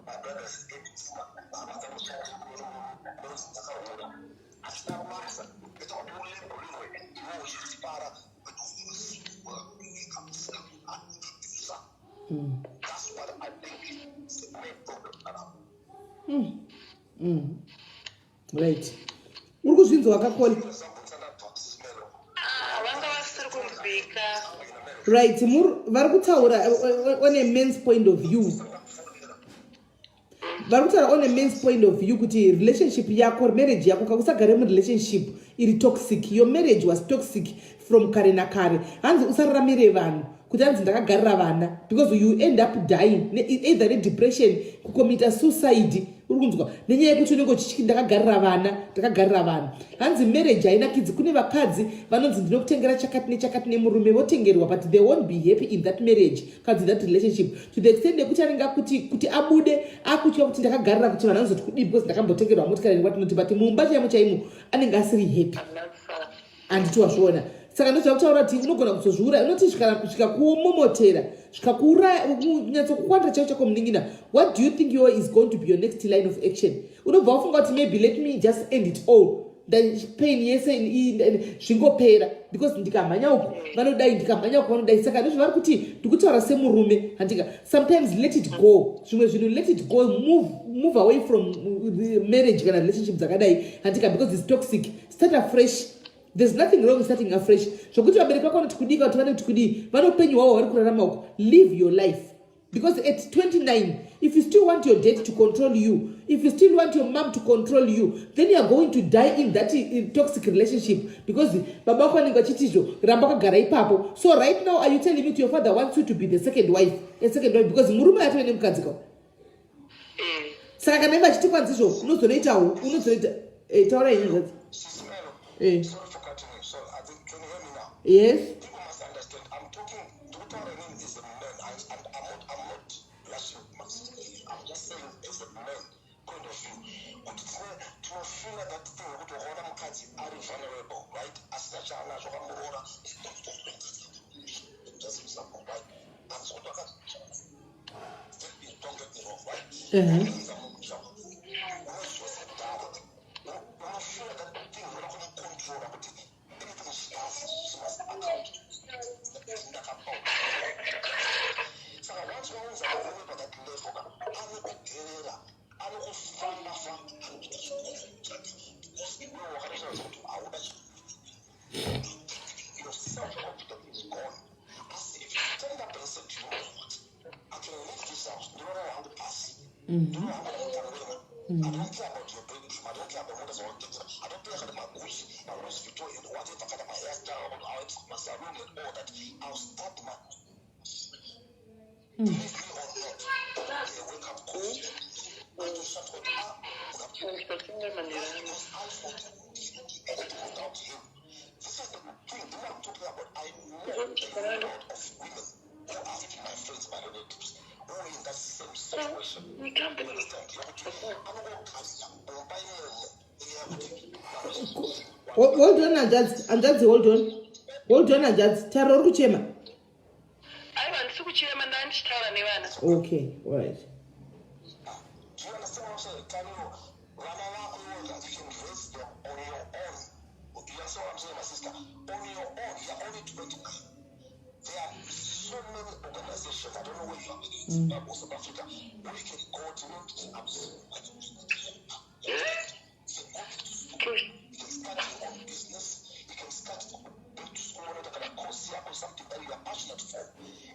My brothers that's what I think is the main problem around. Right. Urikuzvinzwa wakakona. Right. Vari kutaura on a man's point of view. Vari kutaura on a man's point of view kuti relationship yako, marriage yako kakusagare relationship iri toxic. Your marriage was toxic from kare nakare. Hanzi usararamire vanhu kuti hanzi ndakagarira vana because you end up dying either depression, kucommit suicide. Urukunzwa nenyaya yekuti unenge uchichiti ndakagarira vana hanzi marriage haina kidzi. Kune vakadzi vanonzi ndinokutengera chakati nechakati nemurume votengerwa but they won't be happy in that marriage kana that relationship to the extent yekuti anenge kuti abude akutya kuti ndakagarira kuti vanhu vanozoti kudii because ndakambotengerwa motikari kwatinoti but mumba chaimo anenge asiri happy anditi wazviona. Saka ndoziva kutaura kuti unogona kuzozviuraya unoti zvikakuomomotera zvikakuuraya kunyatsokukwandira chaicho chakomuningina. What do you think is going to be your next line of action? Unobva wafunga kuti maybe let me just end it all, then pain yese zvingopera because ndikamhanya uku vanodai ndikamhanya uku vanodai. Saka ndozvavari kuti ndikutaura semurume handika sometimes let it go. Zvimwe zvinhu let it go, move away from the marriage kana relationship dzakadai handika because it's toxic. Start afresh. There's nothing wrong with starting afresh. Zvokuti vabereki vako vanoti kudii kana kuti vanoti kudii vanoupenyu hwavo hwari kurarama uku. Live your life because at 29 if you still want your dad to control you, if you still want your mom to control you, then you are going to die in that toxic relationship because baba vako vanenge vachitizvo ramba wakagara ipapo. So right now are you telling me your father wants you to be the second wife because murume atove nemukadzi kawo. Saka kana ive achiti kwanzizvo unozonoitawo taura yenyu zvadzo. Yes. People must understand. I'm talking. Deuteronomy is a man. I'm not blushing my sister. I'm just saying as a man point of view. But to feel that thing, to hold them cats are vulnerable, right? As such, I'm not sure I'm more. Just example, right? I'm so talking. Don't get me wrong, right? I don't care about your brain. I don't care about what is on things. I don't care about my wish, my hospital, and whatever kind of my hairstyle, how it's my salon and all that. I'll start my leave me or not. They wake up cold. I do something because I fought anything without him. This is the thing I'm talking about. I know a lot of women who are my friends, my relatives. In that same situation. Hold on, Anjadzi, hold on. Hold on, Anjadzi. Tara uri kuchema? Aiwa, ndisi kuchema ndandichitaura nevana. Okay, all right. Do you understand what I'm saying? Can you can raise them on your own? You understand what I'm saying, my sister? On your own, you're only 29. There are so many organizations, I don't know where you are in South Africa, where you can go to you can start your own business, you can start to school, on something that you are passionate for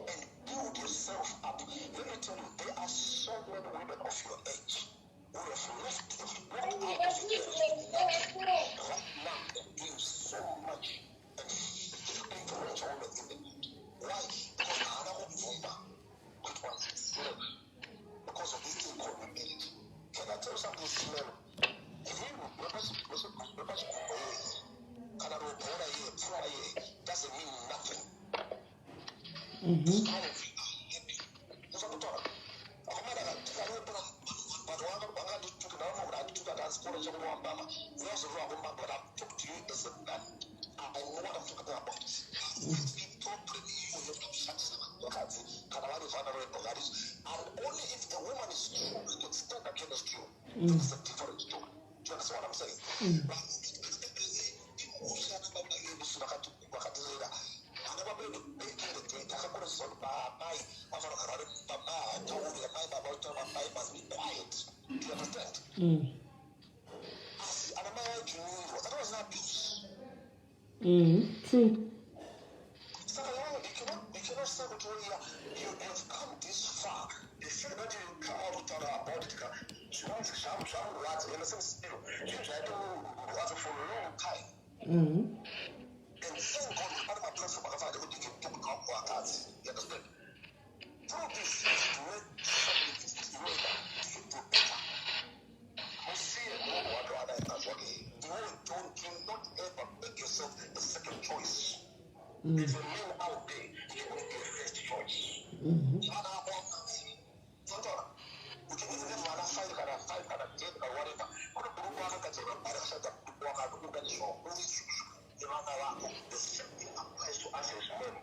and build yourself up. Let me tell you, there are so many women of your age who have left the walk out of the right now and doing so much and influential women in the world. Why? Because I don't remember what was slave because of this thing called marriage. Can I tell you something small? Doesn't mean nothing. And only if the woman is true, you can stand against you. It's a different story. Do you understand what I'm saying? Do you understand? That was not abuse. True. So you cannot say that you have come this far. The fact that you come out with about it, she wants to shout, in the sense, you try to watch for a long time. And thank God, part of my place for my father, who didn't get to come for our cats. You understand? Through this is to make something to better. I see it more what other is okay. Do not ever make yourself a second choice. There's a man out there, you can make your first choice. Not our own. You can even have a fight, or whatever. The same thing applies to us as men.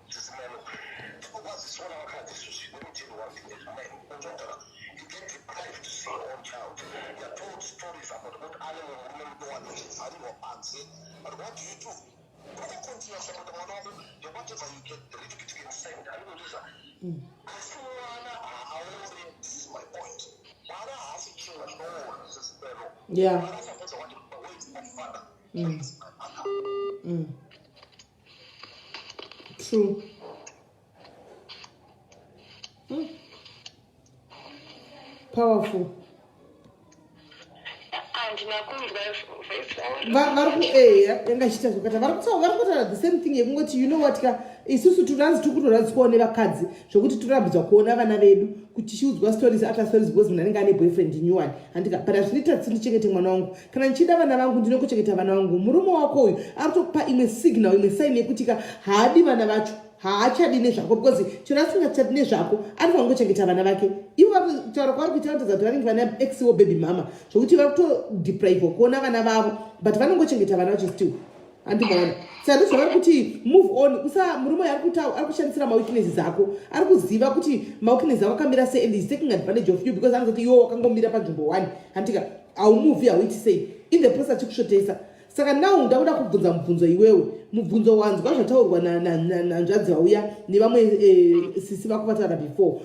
People want this one out of this. Let me tell you one thing as men. You get deprived to see your own child. You are told stories about what animal women do and your auntie. But what do you do? Whatever you get, the little bit you can send. I know this. This is my point. Yeah. True. Powerful. Yangachita zvakata varikutaura the same thing yekungoti you know what ka isusu tikutoradzikwawo nevakadzi zvokuti tinorambidzwa kuona vana vedu kuchiudzwa stories after stories because munhu anenge ane boyfriend nyuwani handika but hazvinoita kuti ndichengete mwana wangu kana ndichida vana vangu ndinokuchengeta vana vangu murume wako uyu aritokupa imwe signal imwe sign yekuti ka haadi vana vacho haachadi nezvako because chero asingachadi nezvako anofanira kungochengeta vana vake ivo taura kwavari kuita kuratidza kuti vanenge vana exiwo baby mama zvokuti vari kutodeprive kuona vana vavo but vanongochengeta vana vacho still handimaona saka ndizvavari kuti move on murume ari kushandisira maweaknesses ako ari kuziva kuti maweaknesses ako akamira sei and is taking advantage of you because anozoti iwo wakangomira panzvimbo 1 handika haumuvi hauiti sei in the process achikushotesa saka now ndakuda kubvunza mubvunzo iwewe mubvunzo wanzwa zvataurwa nanzvadzi vauya nevamwe sisi vako vataura before.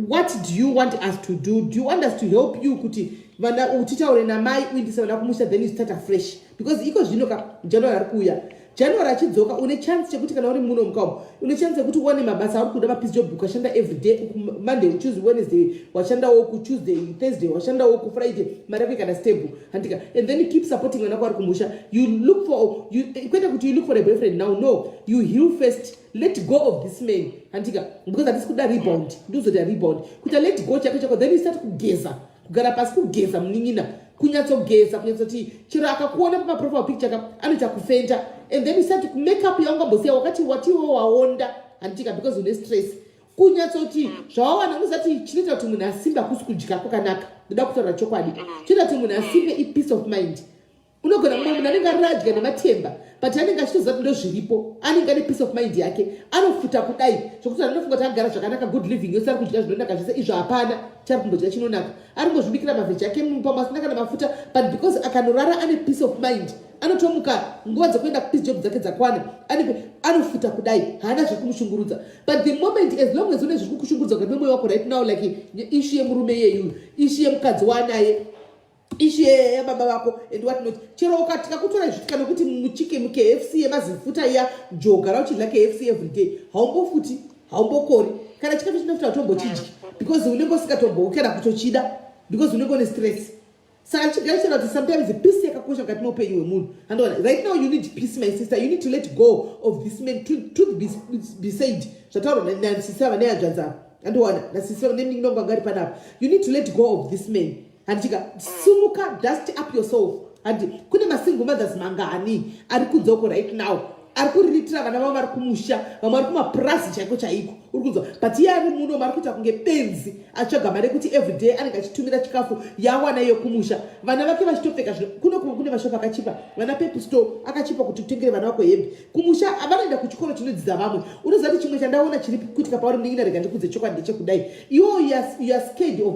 What do you want us to do? Do you want us to help you kuti vana utitaure namai uindise vana kumusha then you start afresh because iko zvino ka January ari kuuya January achidzoka une chance chekuti kana uri muno mukao une chance yekuti uone mabasa ari kuda mapiece job ukashanda every day Monday Tuesday Wednesday washandawo ku Tuesday Thursday washandawo ku Friday mari yako kana stable handika and then you keep supporting vana kwari kumusha you look for a boyfriend no you heal first. Let go of this man handika because that is kuda rebound ndozoti rebound kuti let go chako then you start kugeza kugara pasi kugeza munin'ina kunyatsogeza kunyatsoti chero akakuona pamaprofile picture anoita kufenda and then you start to make up yaungambosiya wakati watiwo waonda handika because une stress kunyatsoti zvawawana unozati chinoita kuti munhu asimba kusi kudya kwakanaka ndoda kutaura chokwadi chinoita kuti munhu asimbe ipeace of mind unogona mumwe munhu anenge aradya nematemba but anenge achitoziva kuti ndozviripo anenge ane peace of mind yake anofuta kudai zvokuti anofunga kuti agara zvakanaka good living yose ari kudya zvinonaka zvese izvo hapana chari kundodya chinonaka ari kungozvibikira mavheji ake pamasina kana mafuta but because akanorara ane peace of mind anotomuka nguva dzekuenda kupeace job dzake dzakwana anofuta kudai haana zviri kumushungurudza but the moment as long as une zviri kukushungurudza kukati memwoyo wako right now like ishu yemurume yeyu ishu yemukadzi waanaye ishe yababa vako and what not. Chero ukatika kutora zvitika nokuti muchike muKFC yemazifuta ya jogara uchidla KFC every day. Haumbofuti, haumbokori. Kana chikafu chinofuta utombochidya because unenge usikatomboukera kutochida because unenge une stress. Saka chigara kuti sometimes peace yakakosha mukati meupenyu hwemunhu. And right now you need peace, my sister. You need to let go of this man. Truth be said. Zvataurwa nasisa vane hadzvanza. Andowana nasisa neminongo angari panapa. You need to let go of this man. And chika sumuka, dust up yourself. And kune masingle mothers mangani ari kudzoko right now. Ari kuriritira vana vavo vari kumusha, vamwe vari kumapurasi chaiko chaiko. Uri kunzwa, but iye ari muno vari kuita kunge benzi atsvaga mari kuti everyday anenge achitumira chikafu yawana iyo kumusha. Vana vake vachitopfeka zvino, kune mashopu akachipa. Vana Pep Store akachipa kuti utengere vana vako hembe. Kumusha havanoenda kuchikoro chinodzidza vamwe. Unoziva kuti chimwe chandaona chiri kuitika pauri ndingina rega ndikudze chokwadi ndechekudai. You are scared of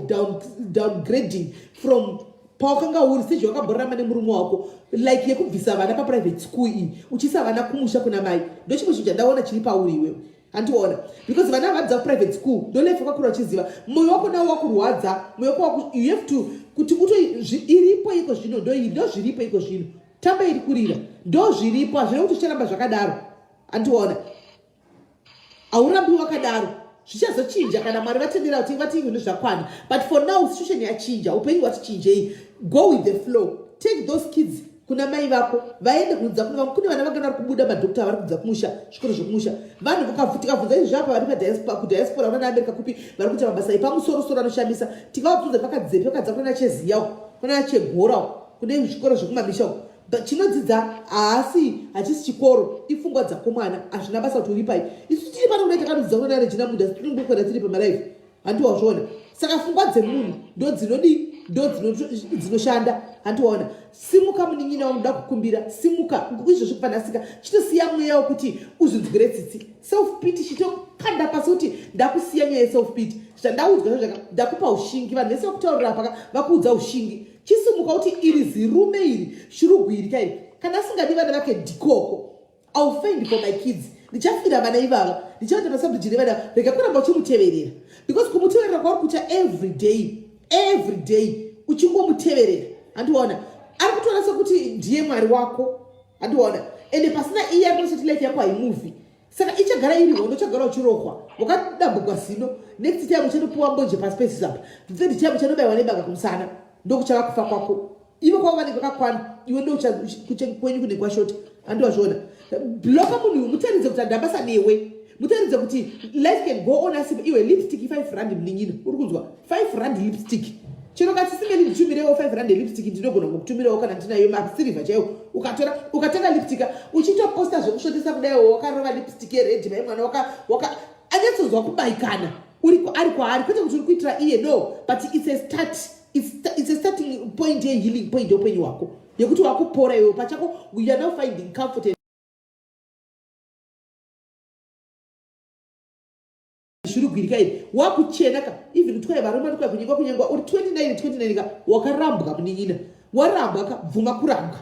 downgrading from paukanga uri stage wakabhorama nemurume wako like yekubvisa vana paprivate school iyi uchisa vana kumusha kuna mai. Ndo chimwe chinhu chandaona chiri pauri iwewe. Andiona because vana vabva private school ndolefa kwakura uchiziva moyo wako nawo wakurwadza, moyo wako you have to kuti iripo iko zvino ndo zviripo iko zvino tamba iri kurira ndo zviripo hazvina kuti ucharamba zvakadaro. Andiona haurambi wakadaro, zvichazochinja kana Mwari vatendera kuti vati zvinhu zvakwana, but for now situation yachinja, upenyu hwachinjei. Go with the flow. Take those kids kuna mai vako vaende kunza kune vana vagana vari kubuda madhokta vari kubva kumusha zvikoro zvokumusha. Vanhu vakavhutika izvi zvapa vari kudiaspora vana America kupi vari kuita mabasa epamusoro-soro anoshamisa. Tikavabvunza pakadzepi vakadza kuna cheziyawo kuna chegorawo kune zvikoro zvokumamisha uko. Chinodzidza hachisi chikoro, ipfungwa dzako mwana, hazvina basa kuti uri pai. Isu tiri pano kudai takadudzidza kuna Regina Muda tinombokora tiri pamaraifu. Handiwazviona. Saka pfungwa dzemunhu ndo dzinoshanda. Handiwaona. Simuka munin'ina unoda kukumbira, simuka izvozvo kupanhasika. Chitosiya mweya wekuti uzvinzwire tsitsi. Self pity chitokanda pasi kuti ndakusiya nyaya ye self pity. Ndaudzwa zvaka ndakupa ushingi, vanhu vese vakutaurira paka vakuudza ushingi. Chisimuka kuti iri zirume iri shurugwiri kai kana asingadi vana vake dikoko. I'll find for my kids. Ndichafira vana ivava ndichati pasabhijini vana rega kuramba uchimuteverera because kumuteverera kwauri kuita every day uchingomuteverera. Andiona ari kutoona sekuti ndiye Mwari wako. Andiona ende pasina iye anosati life yako haimuvi. Saka ichagara iri hondo, chagara uchirokwa wakadambugwa zino. Next time uchanopuwa mbonje paspaces apa. Third time uchanobayiwa nebanga kumusana ndokuchava kufa kwako. Ivo kwavo vanenge vakakwana, iwe ndo kwenyu kune kwashoti. Andiwazviona. Bloka munhu mutaridze kuti andabasa newe. Mutaridze kuti life can go on as iwe lipstick 5 rand mnin'ina. Uri kunzwa 5 rand lipstick. Chero kati simeni nditumirewo 5 rand lipstick ndinogona kukutumirewo kana ndinayo masilver chaiwo. Ukatenga lipstick uchitoposta zvokushotesa kudaiwo wakarova lipstick yered mai mwana waka anyatsonzwa kubaikana. Ari kwaari kwete kuti uri kuitira iye no, but it's a start. It's a starting point, a healing point open you wako. Yekuti wakupora iwe pachako, we are now finding comfort and shurugwirika iri wakuchenaka even utwaye varume ndikwa kunyengwa uri 29 ka wakarambwa munin'ina warambwa ka bvuma kurambwa.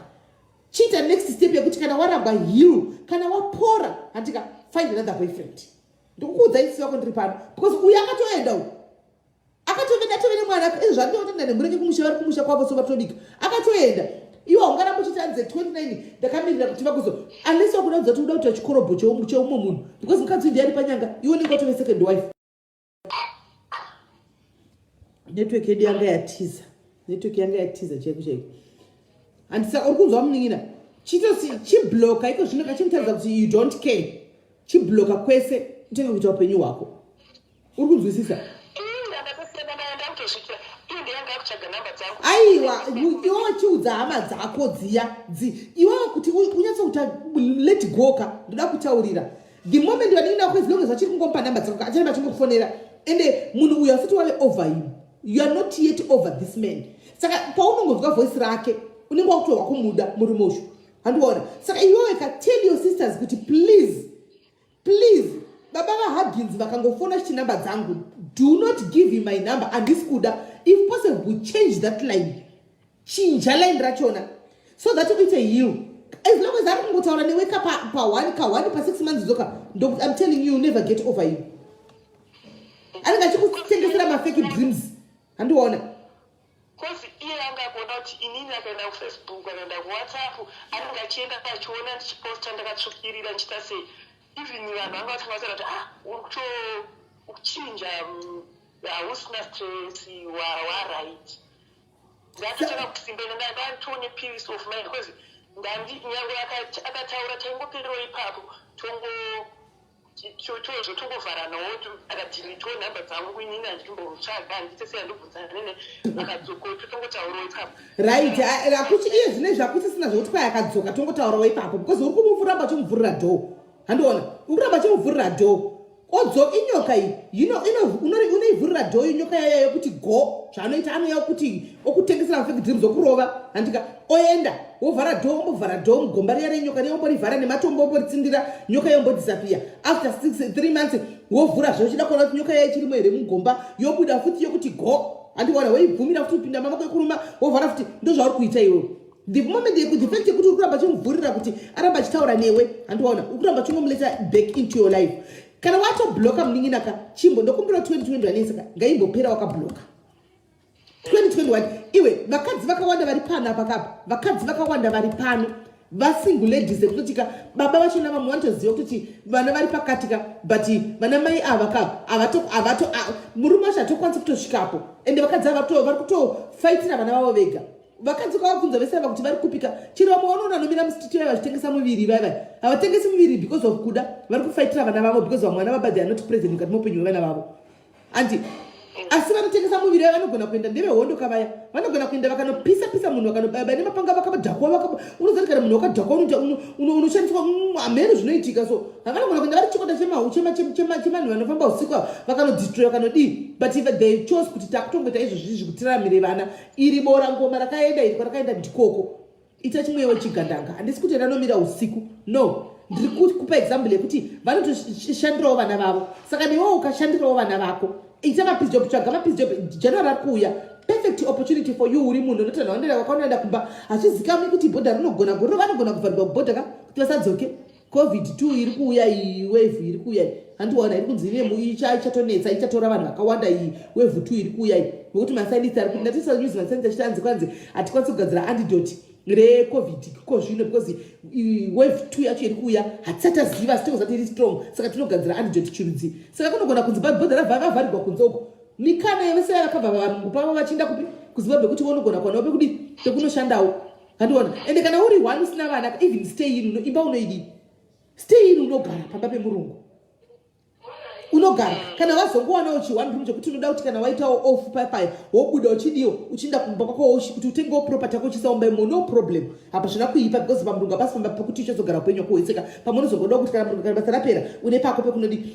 Chita next step yekuti kana warambwa heal, kana wapora handika find another boyfriend. Ndikukuudza isi wako ndiri pano because uyu akatoenda uyu akatovene mwana ezvandoenda nemurenge kumusha vari kumusha kwavo so vatobika akatoenda. Iwo ungana muchitanze 29 ndakamirira kuti vakuzo unless wakuda kudza kuti uda kuita chikorobho cheumwe munhu because mukadzi ndiye ari panyanga iwe unenge watove second wife. Network yedu yanga yatiza chaiko chaiko. Andisa uri kunzwa munin'ina chibloka iko zvino kachimutaridza kuti you don't care. Chibloka kwese utenge kuita upenyu hwako. Uri kunzwisisa? Aiwa, iwe wachiudza hama dzako dziya iwewe kuti unyatso kuta let go ka ndoda kutaurira the moment wanina kwezi longe zvachiri kungomupa namba dzako achiri machingokufonera ende munhu uyu asati wave over him. You are not yet over this man. Saka paunongonzwa voice rake unenge wakutorwa kumuda murume ushu. Handiona saka iwewe ka tell your sisters kuti please baba vaHuggins vakangofona chinamba dzangu do not give him my number andisi kuda. If possible change that line, chinja line rachona so that it's a you. As long as I'm going to wake up per 6 months zoka, I'm telling you, never get over you. I think I should take my fake dreams and do honor. iye angagona kuti inini akaenda kufacebook akaenda kuwhatsapp anenge achienda achiona ndichiposta ndakatsvukirira ndichita sei even vanhu vanga vatingavatara kuti uri kuchinja hausina stress waright ndatochaka kusimba ndanditoone peace of mind because nyange akataura taingopindirawo ipapo tongovhara nawo akadhilitawo nhamba dzangu kuinini handitomborutsvaga handite sei handibvunzana nene akadzokoto tongotaurawo ipapo right akuti iye zvine zvakuti sina zvokuti kwai akadzoka tongotaurawo ipapo because uri kumuvhuramba chimuvhurira dhoo handiona ukuramba chimuvhurira dhoo odzoka inyoka iyi unoivhurira dhoo inyoka yayo yokuti go zvaanoita anoya kuti okutengesera mafake dreams okurova handika oenda wovhara dhoo ombovhara dhoo mugomba riya renyoka neomborivhara nematombo omboritsindira nyoka yombodisapia after 3 months wovhura zvochida kuona kuti nyoka yayo chirimo here mugomba yobuda futi yokuti go handiona weibvumira futi upinda mavako ekuruma wovhara futi ndo zvauri kuita iwewe the moment the fact yekuti uri kuramba chimuvhurira kuti aramba achitaura newe handiona uri kuramba chingomuleta back into your life kana watobloka muninginaka chimbo ndokumbira 2021 saka ngaimbopera wakabloka 2021 iwe vakadzi vakawanda vari pano apakapa vakadzi vakawanda vari pano vasingle ladies ekutotika baba vachona vamwe vanotoziva kuti vana vari pakatika but vana mai ava kapa murume wacho hatokwanisa kutosvikapo ende vakadzi ava vari kutofaitira vana vavo vega vakadzi kwavabvunza vese ava kuti vari kupika chero vamwe vanoona nomira musititi vaiva vachitengesa muviri vaivai havatengesi muviri because of kuda vari kufaitira vana vavo because vamwe vana vabadhi anoti present mukati moupenyu hwevana vavo andi asi vanotengesa muviri vai vanogona kuenda ndevehondo kavaya vanogona kuenda vakanopisa munhu vakanobaba nemapanga vakabadhakwa unoziva kana munhu wakadhakwa unoshandiswa hameno zvinoitika so havanogona kuenda vari chikonda chemanhu vanofamba usiku vakanodistroy vakanodii but if they chose kuti takutongoita izvozvizvi kutiramire vana iri bora ngoma rakaenda iri kwarakaenda ndikoko ita chimwewo chigandanga handisi kuti ndanomira usiku no ndiri kupa example yekuti vanotoshandirawo vana vavo saka newo ukashandirawo vana vako ita mapeace job tsvaga mapeace job january ari kuuya perfect opportunity for you uri munhu unotanha waendera wakaonaenda kumba hazvizikamwi kuti bhodha rinogona goro vanogona kuvharirwa kubhodha ka kuti vasadzoke covid-2 iri kuuya iyi wave iri kuuya iyi handiona iri kunzi ichatonetsa ichatora vanhu vakawanda iyi wave 2 iri kuuya iyi nokuti masainisi ari kuti ndatisa news masainisi achitanzi kwanzi hatikwanisi kugadzira antidote recovid kozvino because wave 2 yacho iri kuuya hatisataziva sitongozati iri strong saka tinogadzira antidote chirudzi saka kunogona kunzi bhodha ravharirwa kunze uko mikana yevese vakabva vanhu pavo vachienda kupi kuzimbabwe kuti vonogona kwanawo pekudi pekunoshandawo handiona ende kana uri one usina vana even stay in imba unoidii stay in unogara pamba pemurungu unogara kana wazongowanawo chione room chekuti unoda kuti kana waitawo off paipai wobuda uchidiwo uchienda kumba kwako kuti utengewo property yako uchisaomba imo no problem apa zvina kuipa because pamurungu hapasi pamba pekuti uchazogara upenyu wako saka pamwe unozongoda kuti kana basa rapera une pako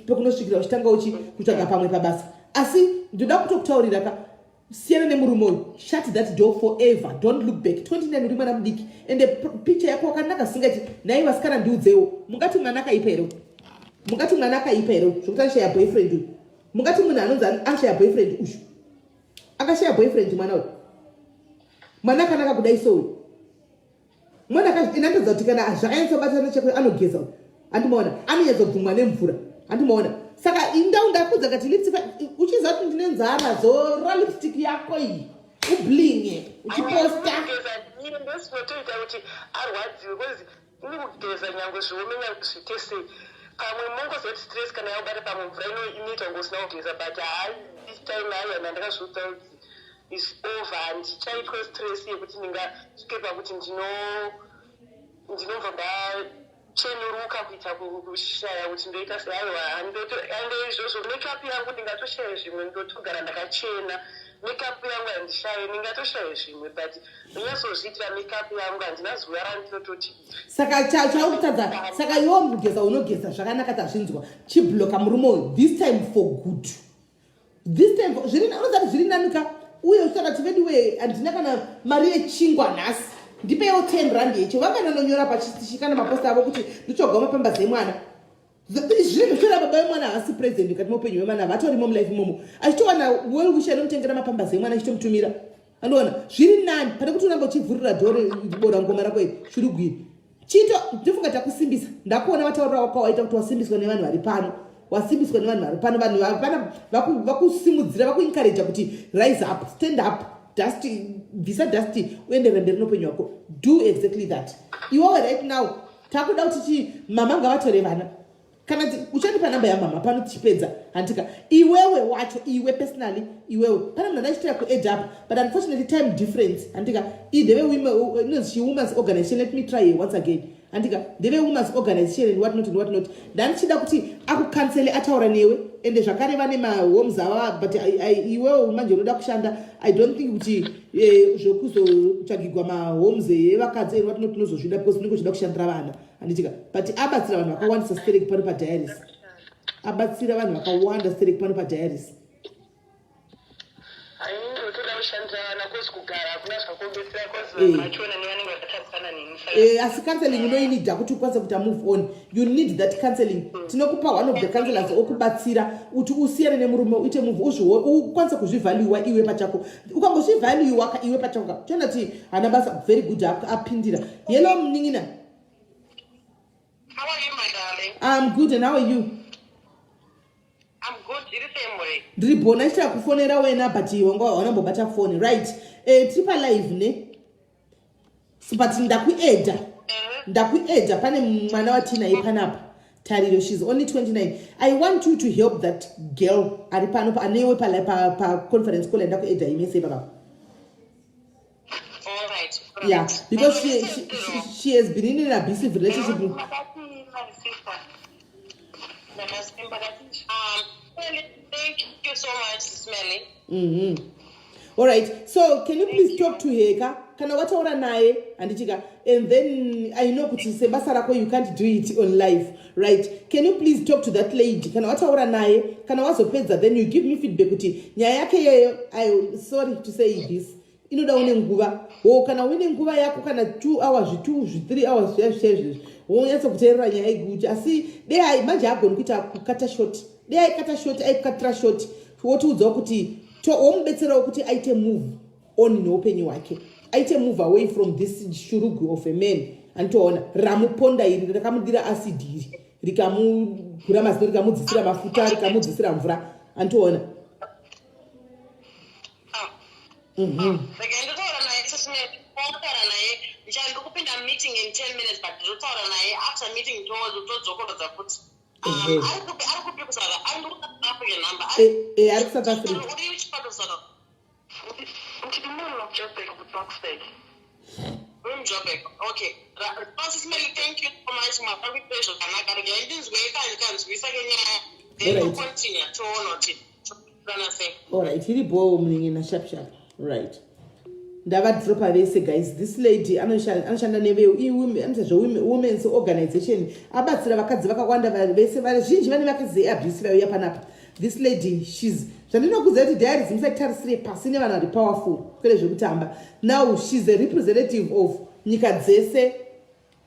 pekunosvikira uchitanga kutsvaga pamwe pabasa asi ndoda kutokutaurira ka siyana nemurume uyu shut that door forever don't look back 29 uri mwana mudiki ende picture yako wakanaka singati nai vasikana ndiudzewo mungati mwana akaipa here zvokuti ashaya boyfriend uyu mungati munhu anonzi ashaya boyfriend ushu akashaya boyfriend mwana uyu mwana akanaka kudai so uyu mwana inandodza kuti kana zvakanyatsobatana cheko anogeza uyu handimaona anonyadzobvumwa nemvura handimaona saka indau ndakudza kati lipstick uchiziva kuti ndine nzara zora lipstick yako iyi ublinge uchiposta ndosinotoita kuti arwadziwe because iri kugeza nyange zviomenya zvite sei pamwe mongozoti stress kana yabata pamwe mvura inoita ngosina kugeza but hai this time haiyana ndakazviudza kuti is over handichaitwe stress yekuti ndingasvike pakuti ndinomva chenuruka kuita kushaya kuti ndoita seaiwa ande izvozvo makeup yangu ndingatoshaya zvimwe ndotogara ndakachena makeup yangu handishaye ndingatoshaya zvimwe but ndinazozviitira makeup yangu handina zuva randinototi saka chaukutadza saka iwo mugeza unogeza zvakanaka tazvinzwa chibloka murume uyu this time for good this time unozati zviri nanuka uye uchitaka tiveduwe handina kana mari yechingwa nhasi ndipewo 10 rand yecho vakananonyora pachitishi kana maposta avo kuti ndichogwa mapambazi emwana zvinenge zvira baba vemwana havasi president kati moupenyu hwemwana vatorimo mulife imomo achitowana welwisha inomutengera mapambazi emwana achitomutumira andoona zviri nani pane kuti unanga uchivhurira dhore bora ngoma rako iyi shurugwiri chito ndifunga takusimbisa ndakuona vataurira wakawaita kuti wasimbiswa nevanhu vari pano vanhu vakusimudzira vakuencouragea kuti rise up stand up dusty bvisa dusty uendere mberi noupenyu hwako. Do exactly that. Iwewe right now takuda kuti mama ngavatore vana kana uchandipa namba yamama pano tichipedza handika iwewe wacho iwe personally iwewe pana munhu andachitira kuedge up but unfortunately time difference handika ndeve women's organization. Let me try once again handika ndeve women's organization and what not ndandichida kuti akukansele ataura newe ende zvakare vane mahomes ava but iwewe manje unoda kushanda. I don't think kuti zvokuzotsvagigwa mahomes evakadzi and what not unozozvida because unenge uchida kushandira vana handitika but abatsira vanhu vakawandisa stereki pano padiaries abatsira vanhu vakawanda stereki pano padiaries. Asi counseling unoinidha kuti ukwanise kuti move on. You need that counseling. Tinokupa one of the counselors okubatsira kuti usiyane nemurume uite move ukwanise kuzvivalue iwe pachako. Ukangozvivalue waka iwe pachako. Tona ti hana basa very good apindira. Hello mningina. How are you, my darling? I'm good, and how are you? I'm good. Ndiri semwe. Ndiri bona chira kufonera wena but wanambobata phone right. Triple live ne. But ndakuedha pane mwana watina ipanapa Tariro. She's only 29. I want you to help that girl ari pano anewe pa conference call ndakuedha imese baba. All right. Yeah, because she has been in an abusive relationship. Thank you so much, Smelly. All right. So can you please talk to her? Kana wataura naye andichika and then I know kuti sebasa rako you can't do it on live, right? Can you please talk to that lady? Kana wataura naye kana wazopedza then you give me feedback kuti nyaya yake yeyo. I sorry to say this. Inoda une nguva kana une nguva yako kana 2 hours 3 hours wonyatsa kuteerera nyaya iguti asi dai manje agoni kuita kukata short dai kata short aikatira short wotiudzawo kuti womubetserawo kuti aite move on neupenyu hwake aite move away from this shurugu of a man antoona ramuponda iri rakamudira acid iri rikamugura mazino rikamudzisira mafuta rikamudzisira mvura antoona. Ndikupinda meeting in 10 minutes but ndotaura naye after meeting todzokorodza kuti ari kupi kusaka ari African number ari South Africa uri which part of South Africa? Joburg. Okay. Francis Melly, thank you so much. My family pleasure. And I got to get this way. They will continue to honor it. All right. Here bo mlingina sharp. Right. Ndava dropa vese guys. This lady anoshanda neve women's organization. Abatsira vakadzi vakawanda vese vazhinji vane vakadzi abuse vauya panapa. This lady, she's zvandinokuudza kuti diaries musatarisire pasi nevanhu vari powerful kwele zvekutamba. Now she's a representative of nyika dzese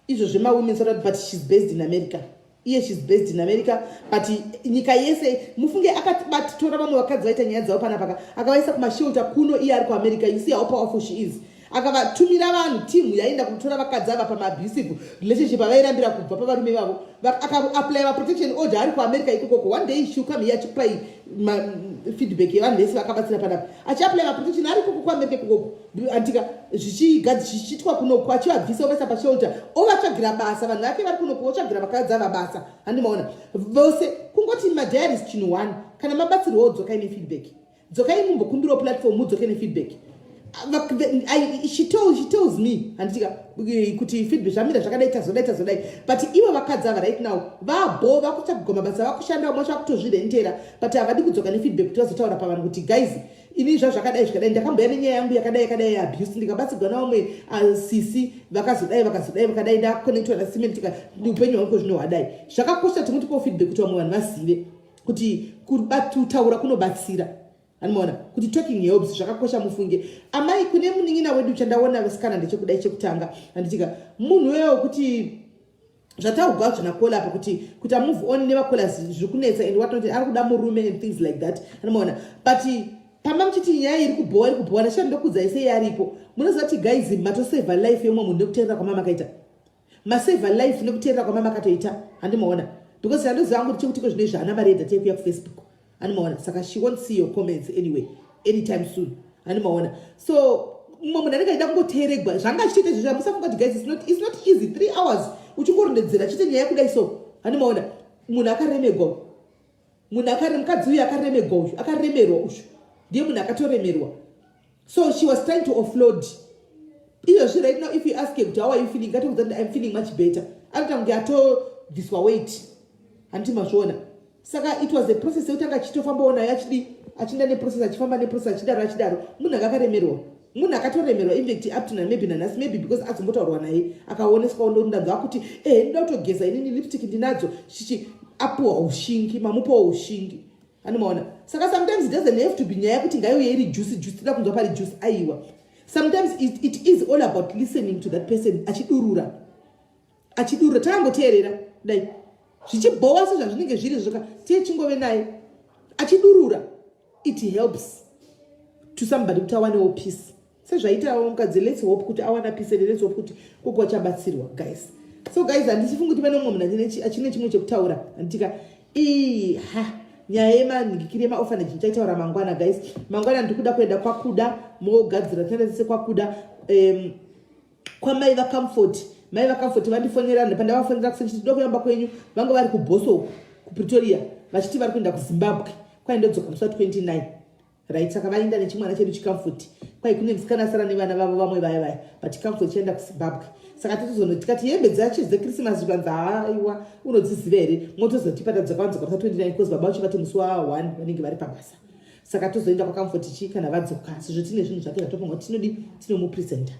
izvo zvemawomen's but she's based in America. Iye she's based in America but nyika yese mufunge akatitora vamwe vakadzi vaita nyaya dzavo panapa akavaisa kumashelter kuno iye ari kuAmerica. You see how powerful she is. Akavatumira vanhu timu yaenda kutora vakadzi ava pamabusive relationship avairambira kubva pavarume vavo akaapply protection order ari kuAmerica ikoko. One day she come here achipai feedback yevanhu vese vakabatsira panapa achiapply protection ari ikoko kuAmerica ikoko antika zvichiitwa kunoku achivabvisa ovesa pashelter ovatsvagira basa vanhu vake vari kunoku votsvagira vakadzi ava basa handimoona vose kungoti madiaries chinhu 1 kana mabatsirwo dzokai nefeedback dzokai mumbokumbirawo platform mudzoke nefeedback. She tells me handika kuti feedback zvamira zvakadai tazodai but ivo vakadzi ava right now vabo vakutsvagirwa mabasa vakushanda mwacho vakutozvirentera but havadi kudzoka nefeedback kuti vazotaura pavanhu kuti guys ini zvakadai ndakamboya nenyaya yangu yakadai abuse ndikabatsirwa navamwe sisi vakazodai ndakonectwa nacement upenyu hwangu zvinohwadai. Zvakakosha timutipo feedback kuti vamwe vanhu vazive kuti kutaura kunobatsira. Anoona kuti talking helps zvakakosha mufunge. Amai kune munin'ina wedu chandaona vasikana ndechekudai chekutanga anditika munhu wewo kuti zvataugwa zvanakola apa kuti move on nevakola zvikunetsa and what not ari kuda murume and things like that anoona but pamamchiti nyaya iri kubhowa ndashanda ndokudzai sei aripo munoziva kuti guys matosave life yemwe munhu nekuteerera kwamama kaita masave life nekuteerera kwamama katoita handimoona because handoziva yangu kuti chekutiko zvine zvana maredha tekuya kuFacebook. Saka she won't see your comments anyway anytime soon. Hanimaona. So mumwe munenge aida kungoteregwa zvanga achiita izvo musafunga kuti guys it's not easy 3 hours uchingorondedzera chite nyaya kudai so. Hanimaona munhu akaremerwa. Mukadzi uyu akaremerwa uyu akaremerwa uyu ndiye munhu akatoremerwa. So she was trying to offload. Izvozvi right now if you ask her how are you feeling I'm feeling much better. Anotange atobviswa weight. Handiti mazviona. Saka it was a process yekutanga achitofambawo nayo achinda neprocess achifamba neprocess achidaro munhu akaremerwa. Munhu akatoremerwa infact up to maybe nanasi maybe because azombotaurwa naye akaoneswa ndondanzwa kuti ndoda kutogeza inini lipstick ndinadzo chichi apuwa ushingi mamupawo ushingi. Hanimaona. Saka sometimes it doesn't have to be nyaya kuti ngaiuye iri juice tida kunzwa pari juice aiwa. Sometimes it is all about listening to that person achidurura tangoteerera dai zvichibhowa sezvazvinenge zviri zvoka tichingove naye achidurura it helps to somebody kuti awanewo peace sezvaitawo mukadzi let's hope kuti awana peace and let's hope kuti koko achabatsirwa guys. So guys handichifunga kuti pane mumwe munhu achine chimwe chekutaura handitika nyaya yemanhingikiri yemaorphanage ndichaitaura mangwana guys. Mangwana ndikuda kuenda kwakuda mogadzira tenda sese kwakuda kwamai vaComfort. Mai vaComfort vandifonerana pandavafonera kuseni chiti ndokuyamba kwenyu vange vari kuBoso kuPretoria vachiti vari kuenda kuZimbabwe kwai ndodzoka musi 29 right. Saka vaenda nechimwana chedu chiComfort kwai kune musikana sara nevana vavo vamwe vaya but Comfort chienda kuZimbabwe. Saka tikati hembe dzacho dzeChristmas zvikanzi haiwa unodziziva here motozotipatadza kwanzoka musi 29 because baba vacho vati musi wa1 vanenge vari pabasa. Saka tozoenda kwaComfort chi kana vadzoka sezvo tine zvinhu zvake zvatopangwa tinomupresenta.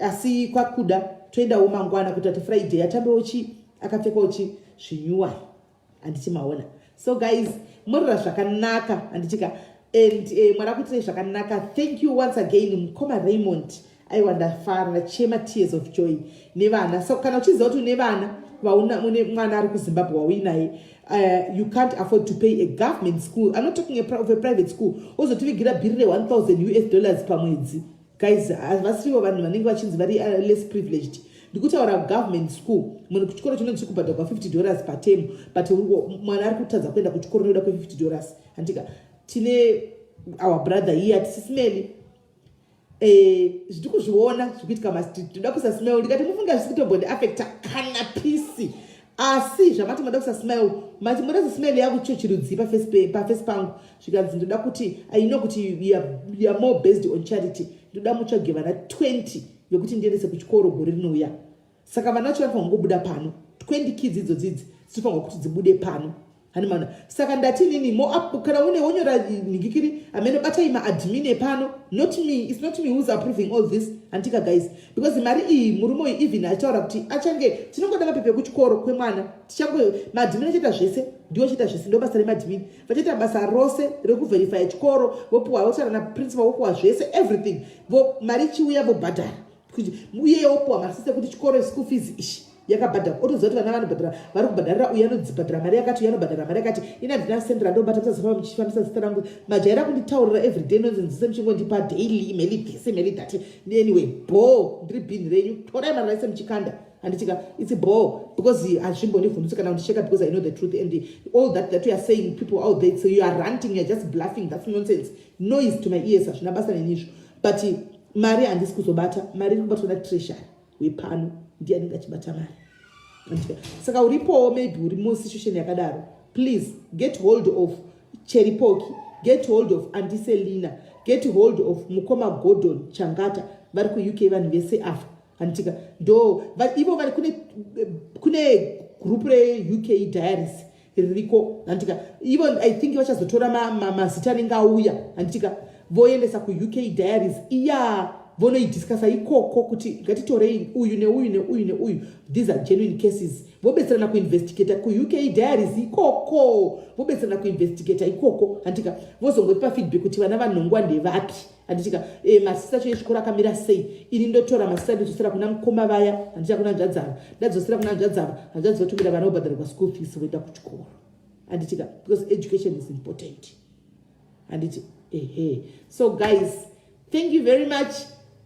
Asi kwakuda toendawo mangwana kuti ati Friday atambewo chi akapfekawo chi zvinyuwa handichimaona. So guys morora zvakanaka handichika and mwara kuitire zvakanaka. Thank you once again Mukoma Raymond. Aiwa ndafara ndachema tears of joy nevana. So kana uchiziva kuti une vana mune mwana ari kuZimbabwe wauinaye you can't afford to pay a government school. I'm not talking of a private school. Ozotivigira bhiri $1,000 pamwedzi. Guys, vasiriwo vanhu vanenge vachinzi vari less privileged. Ndikutaura government school munhu kuchikoro chinonzi kubhadharwa $50 per term but mwana ari kutadza kuenda kuchikoro noda $50. Handika tine our brother here atisisimeli zviti kuzviona zvikuitika mastreet toda kusasimela ndikati mufunga zvisi kutombonde affecta kana pisi asi zvamati moda kusasimela mati moda kusasimela yakuchochirudzi pafesi pangu zvikanzi ndoda kuti I know kuti we are more based on charity ndoda mutsvage vana 20 vekuti ndiendese kuchikoro gore rinouya. Saka vana vacho vanofanirwa kungobuda pano 20 kids idzodzidzi dzinofanirwa kuti dzibude pano. Hanimana. Saka ndati nini kana une wonyora nhingikiri amene batai maadmin pano not me. It's not me who's approving all this antika guys because mari iyi murume even achitaura kuti achange tinongoda mapepe kuchikoro kwemwana tichango maadmin achita zvese ndiwo chita zvese ndo basa remadmin vachaita basa rose rekuverify chikoro vopuwa votaura na principal vopuwa zvese everything mari chiuya vobhadhara kuti uye vopuwa masise kuti chikoro school fees ishi yakabhadhara otoziva kuti vana vanobhadhara vari kubhadharira uye anodzibhadhara mari yakati uye anobhadhara mari yakati ina ndinasendera ndobata musazofamba muchifambisa zita rangu majaira kunditaurira everyday nonzenzise muchingondipa daily email this email that anyway bo ndiri bhini renyu torai mari raise muchikanda handichika it's a bore because hazvimbondivhundutsi kana kundicheka because I know the truth and all that we are saying people out there so you are ranting you're just bluffing that's nonsense noise to my ears hazvina basa nenizvo but mari handisi kuzobata mari iri kubatwa natreasury wepano ndiye anenge achibata mari. Saka uripowo maybe uri musituation yakadaro please get hold of Cherry Poki, get hold of Auntie Selina, get hold of Mukoma Gordon Changata vari ku-UK vanhu vese afa handitika ndo ivo vari kune group re-UK Diaries ririko handitika even I think vachazotora mazita anenge auya handitika voendesa ku-UK Diaries iya vonoidiscussa ikoko kuti ngatitorei uyu neuyu neuyu neuyu these are genuine cases vobetserana kuinvestigata ku-UK Diaries ikoko vobetserana kuinvestigata ikoko handika vozongotipa feedback kuti vana vanhongwa ndevapi handitika masista acho ezvikoro akamira sei ini ndotora masista ndozosera kuna Mukoma vaya handita kuna Nzvadzava ndadzosera kuna Nzvadzava handizotumira vana vobhadharirwa school fees voenda kuchikoro handitika because education is important handiti so guys thank you very much.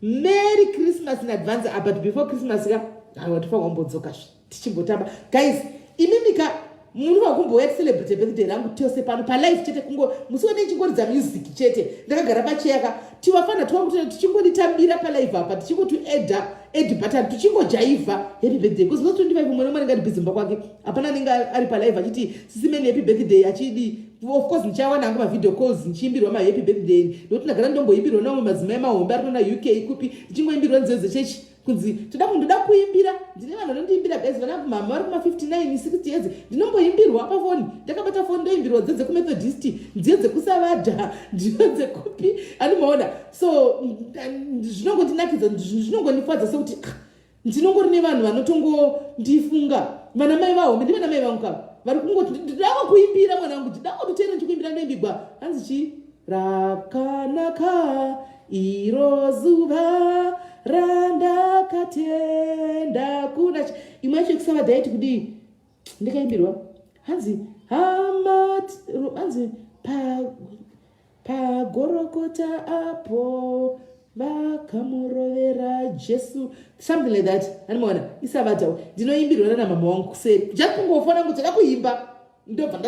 Merry Christmas in advance. But before Christmas, I want to go tichimbotamba. Guys, imimika munhu wakumbouya ticelebrate birthday rangu tose pano palife chete kungo musione chingoridza music chete ndakagara pacheyaka tiwafana tichingotambira palife apa tichingotuedha button tichingojaivha happy birthday because not 25 mwana mwana ngati bizimba kwake hapana ninge ari palive achiti sisimeni happy birthday achidi of course nichawana anga mavideo calls nichiimbirwa happy birthday ndokuti ndagara ndomboimbirwa nawo madzimai mahombe ari na UK kupi tichingoimbirwa nzeze chechi kunzi ndoda kuimbira ndine vanhu vanondiimbira guys vana mama vari kuma 59 60 years ndinomboimbirwa pafoni ndakabata foni ndoimbirwa dzedze kumethodist dzedze kusavadha dzedze kupi anomaona so zvinongondinakidza zvinongondifadza sekuti ndinongori nevanhu vanotongondifunga vana mai vahombe ndi vana mai vangu kava vari kungoti ndidava kuimbira mwanangu ndidakototeera ndichikuimbira ndoimbigwa hanzi chi rakanaka iro zuva randakatenda kuna imwe yacho kusavadha yaiti kudii ndikaimbirwa hanzi hanzi pagorokota apo vakamurovera Jesu something like that animaona isavadha ndinoimbirwa nana mama wangu kuseri just kungofana kuti ndakuimba ndobva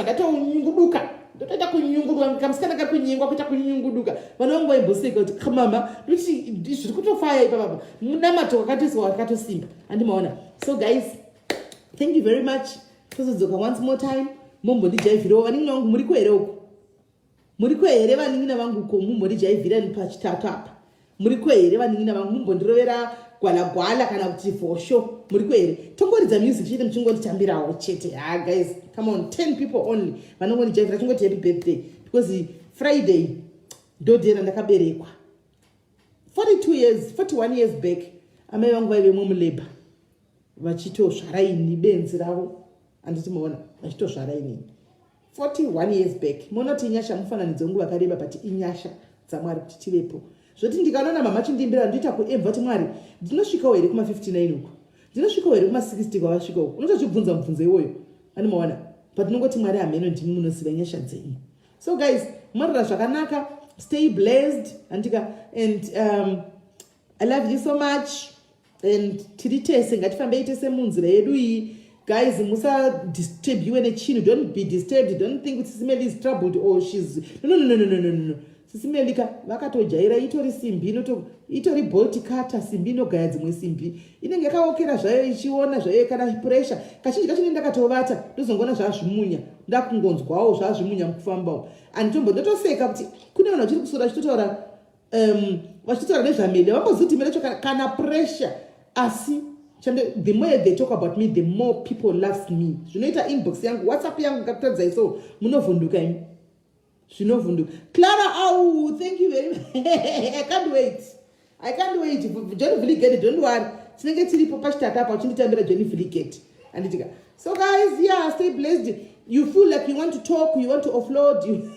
ndatonyunguduka ndotoita kunyungudua kamusikana kakunyingwa kuita kunyunguduka vanhu vangu vaimboseka kuti mama ndoti zviri kutofaya ipapapa munamato wakatoiswa wakatosimba andimaona so guys thank you very much tozodzoka once more time mumbondijaivhirawo vaningi vangu muri kuhere uko muri kuhere vaningina vangu uko mumbondijaivhira pachitatu apa muri kuhere vaningina vangu mumbondirovera gwalagwala kana kuti fosho muri kuhere tongoridza music chete muchingonditambirawo chete guys come on 10 people only vanongondijaivhira chingoti happy birthday because Friday ndodera ndakaberekwa 41 years back amai vangu vaive mumuleba vachitozvaraini benzi ravo anditi maona vachitozvaraini 41 years back monoti inyasha mufananidzo wangu vakareba but inyasha dzamwari kuti tivepo zvoti ndikanoona mama chindiimbira ndoita kuemva kuti mwari ndinosvikawo here kuma 59 uko ndinosvikawo here kuma 60 kwavasvika uko unotochibvunza mubvunzo iwoyo anomaona but nongoti mwari hameno ndimi munoziva nyasha dzenyu so guys mwarira zvakanaka stay blessed andika and I love you so much and tiri tese ngatifambei tese munzira yedu iyi guys musadisturbiwe nechinhu don't be disturbed don't think kuti Sisimeli is troubled or she's no Sisimelika vakatojaira itori simbi itori bolt cutter simbi inogaya dzimwe simbi inenge yakaokera zvayo ichiona zvayo kana pressure kazhinji kacho ndakatovata ndozongona zvazvimunya ndakungonzwawo zvazvimunya mukufambawo anditombo ndotoseka kuti kune vanhu vachiri kusora vachitotaura nezvamede vambozoti mene cho kana pressure asi the more they talk about me the more people loves me zvinoita inbox yangu WhatsApp yangu ngakutadzai so munovhunduka imi zvinovhunduka Clara thank you very much I can't wait John Villigate don't worry tinenge tiripo pachitatu apa uchinditambira John Villigate anditika so guys yeah stay blessed you feel like you want to talk you want to offload you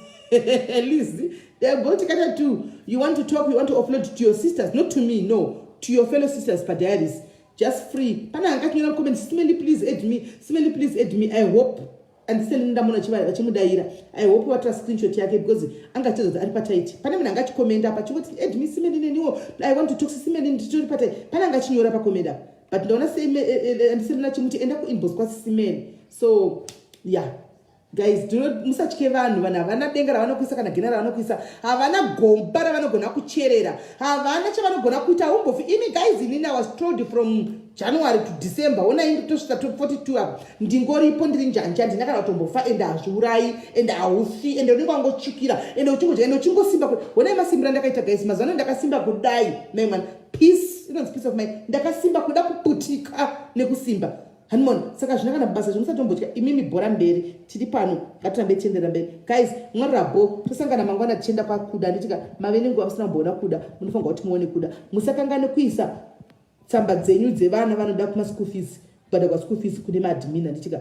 Lizzie they are going to get too you want to talk you want to offload to your sisters not to me no to your fellow sisters per diaries just free pana angatinyora comment Sisimeli please add me I hope and still ndamona chivara vachimudaira I hope watra screenshot yake because angatedza ari pataiti pane munhu angachikomenda apa chingoti add me Sisimeli neniwo I want to talk Sisimeli nditori patai pane angachinyora pakomenda but ndaona ndisina chimuti enda kuinbox kwaSisimeli so yeah guys musatye vanhu havana denga ravanokuisa kana gena ravanokuisa havana gomba ravanogona kucherera havana chavanogona kuita umbofi imi guys inini I was told from January to December ona indotosvika top 42 apa ndingoripo ndiri njanja ndina kana kutombofa ende hazviurai ende haufi ende unenge wangotsvukira ende uchingodya ende uchingosimba onai masimbira ndakaita guys mazano ndakasimba kudai man peace inonzi peace of mind ndakasimba kuda kuputika nekusimba hanimona saka zvinakana basa zvimusatombotya imimi bhora mberi tiri pano ngatirambe tiendera mberi guys mwarabo tosangana mangwana tichienda pakuda nditika mave nenguva musina kumbona kuda munofanirwa kuti muone kuda musakangane kuisa tsamba dzenyu dzevana vanoda kuma school fees kubhadharwa school fees kune maadmin nditika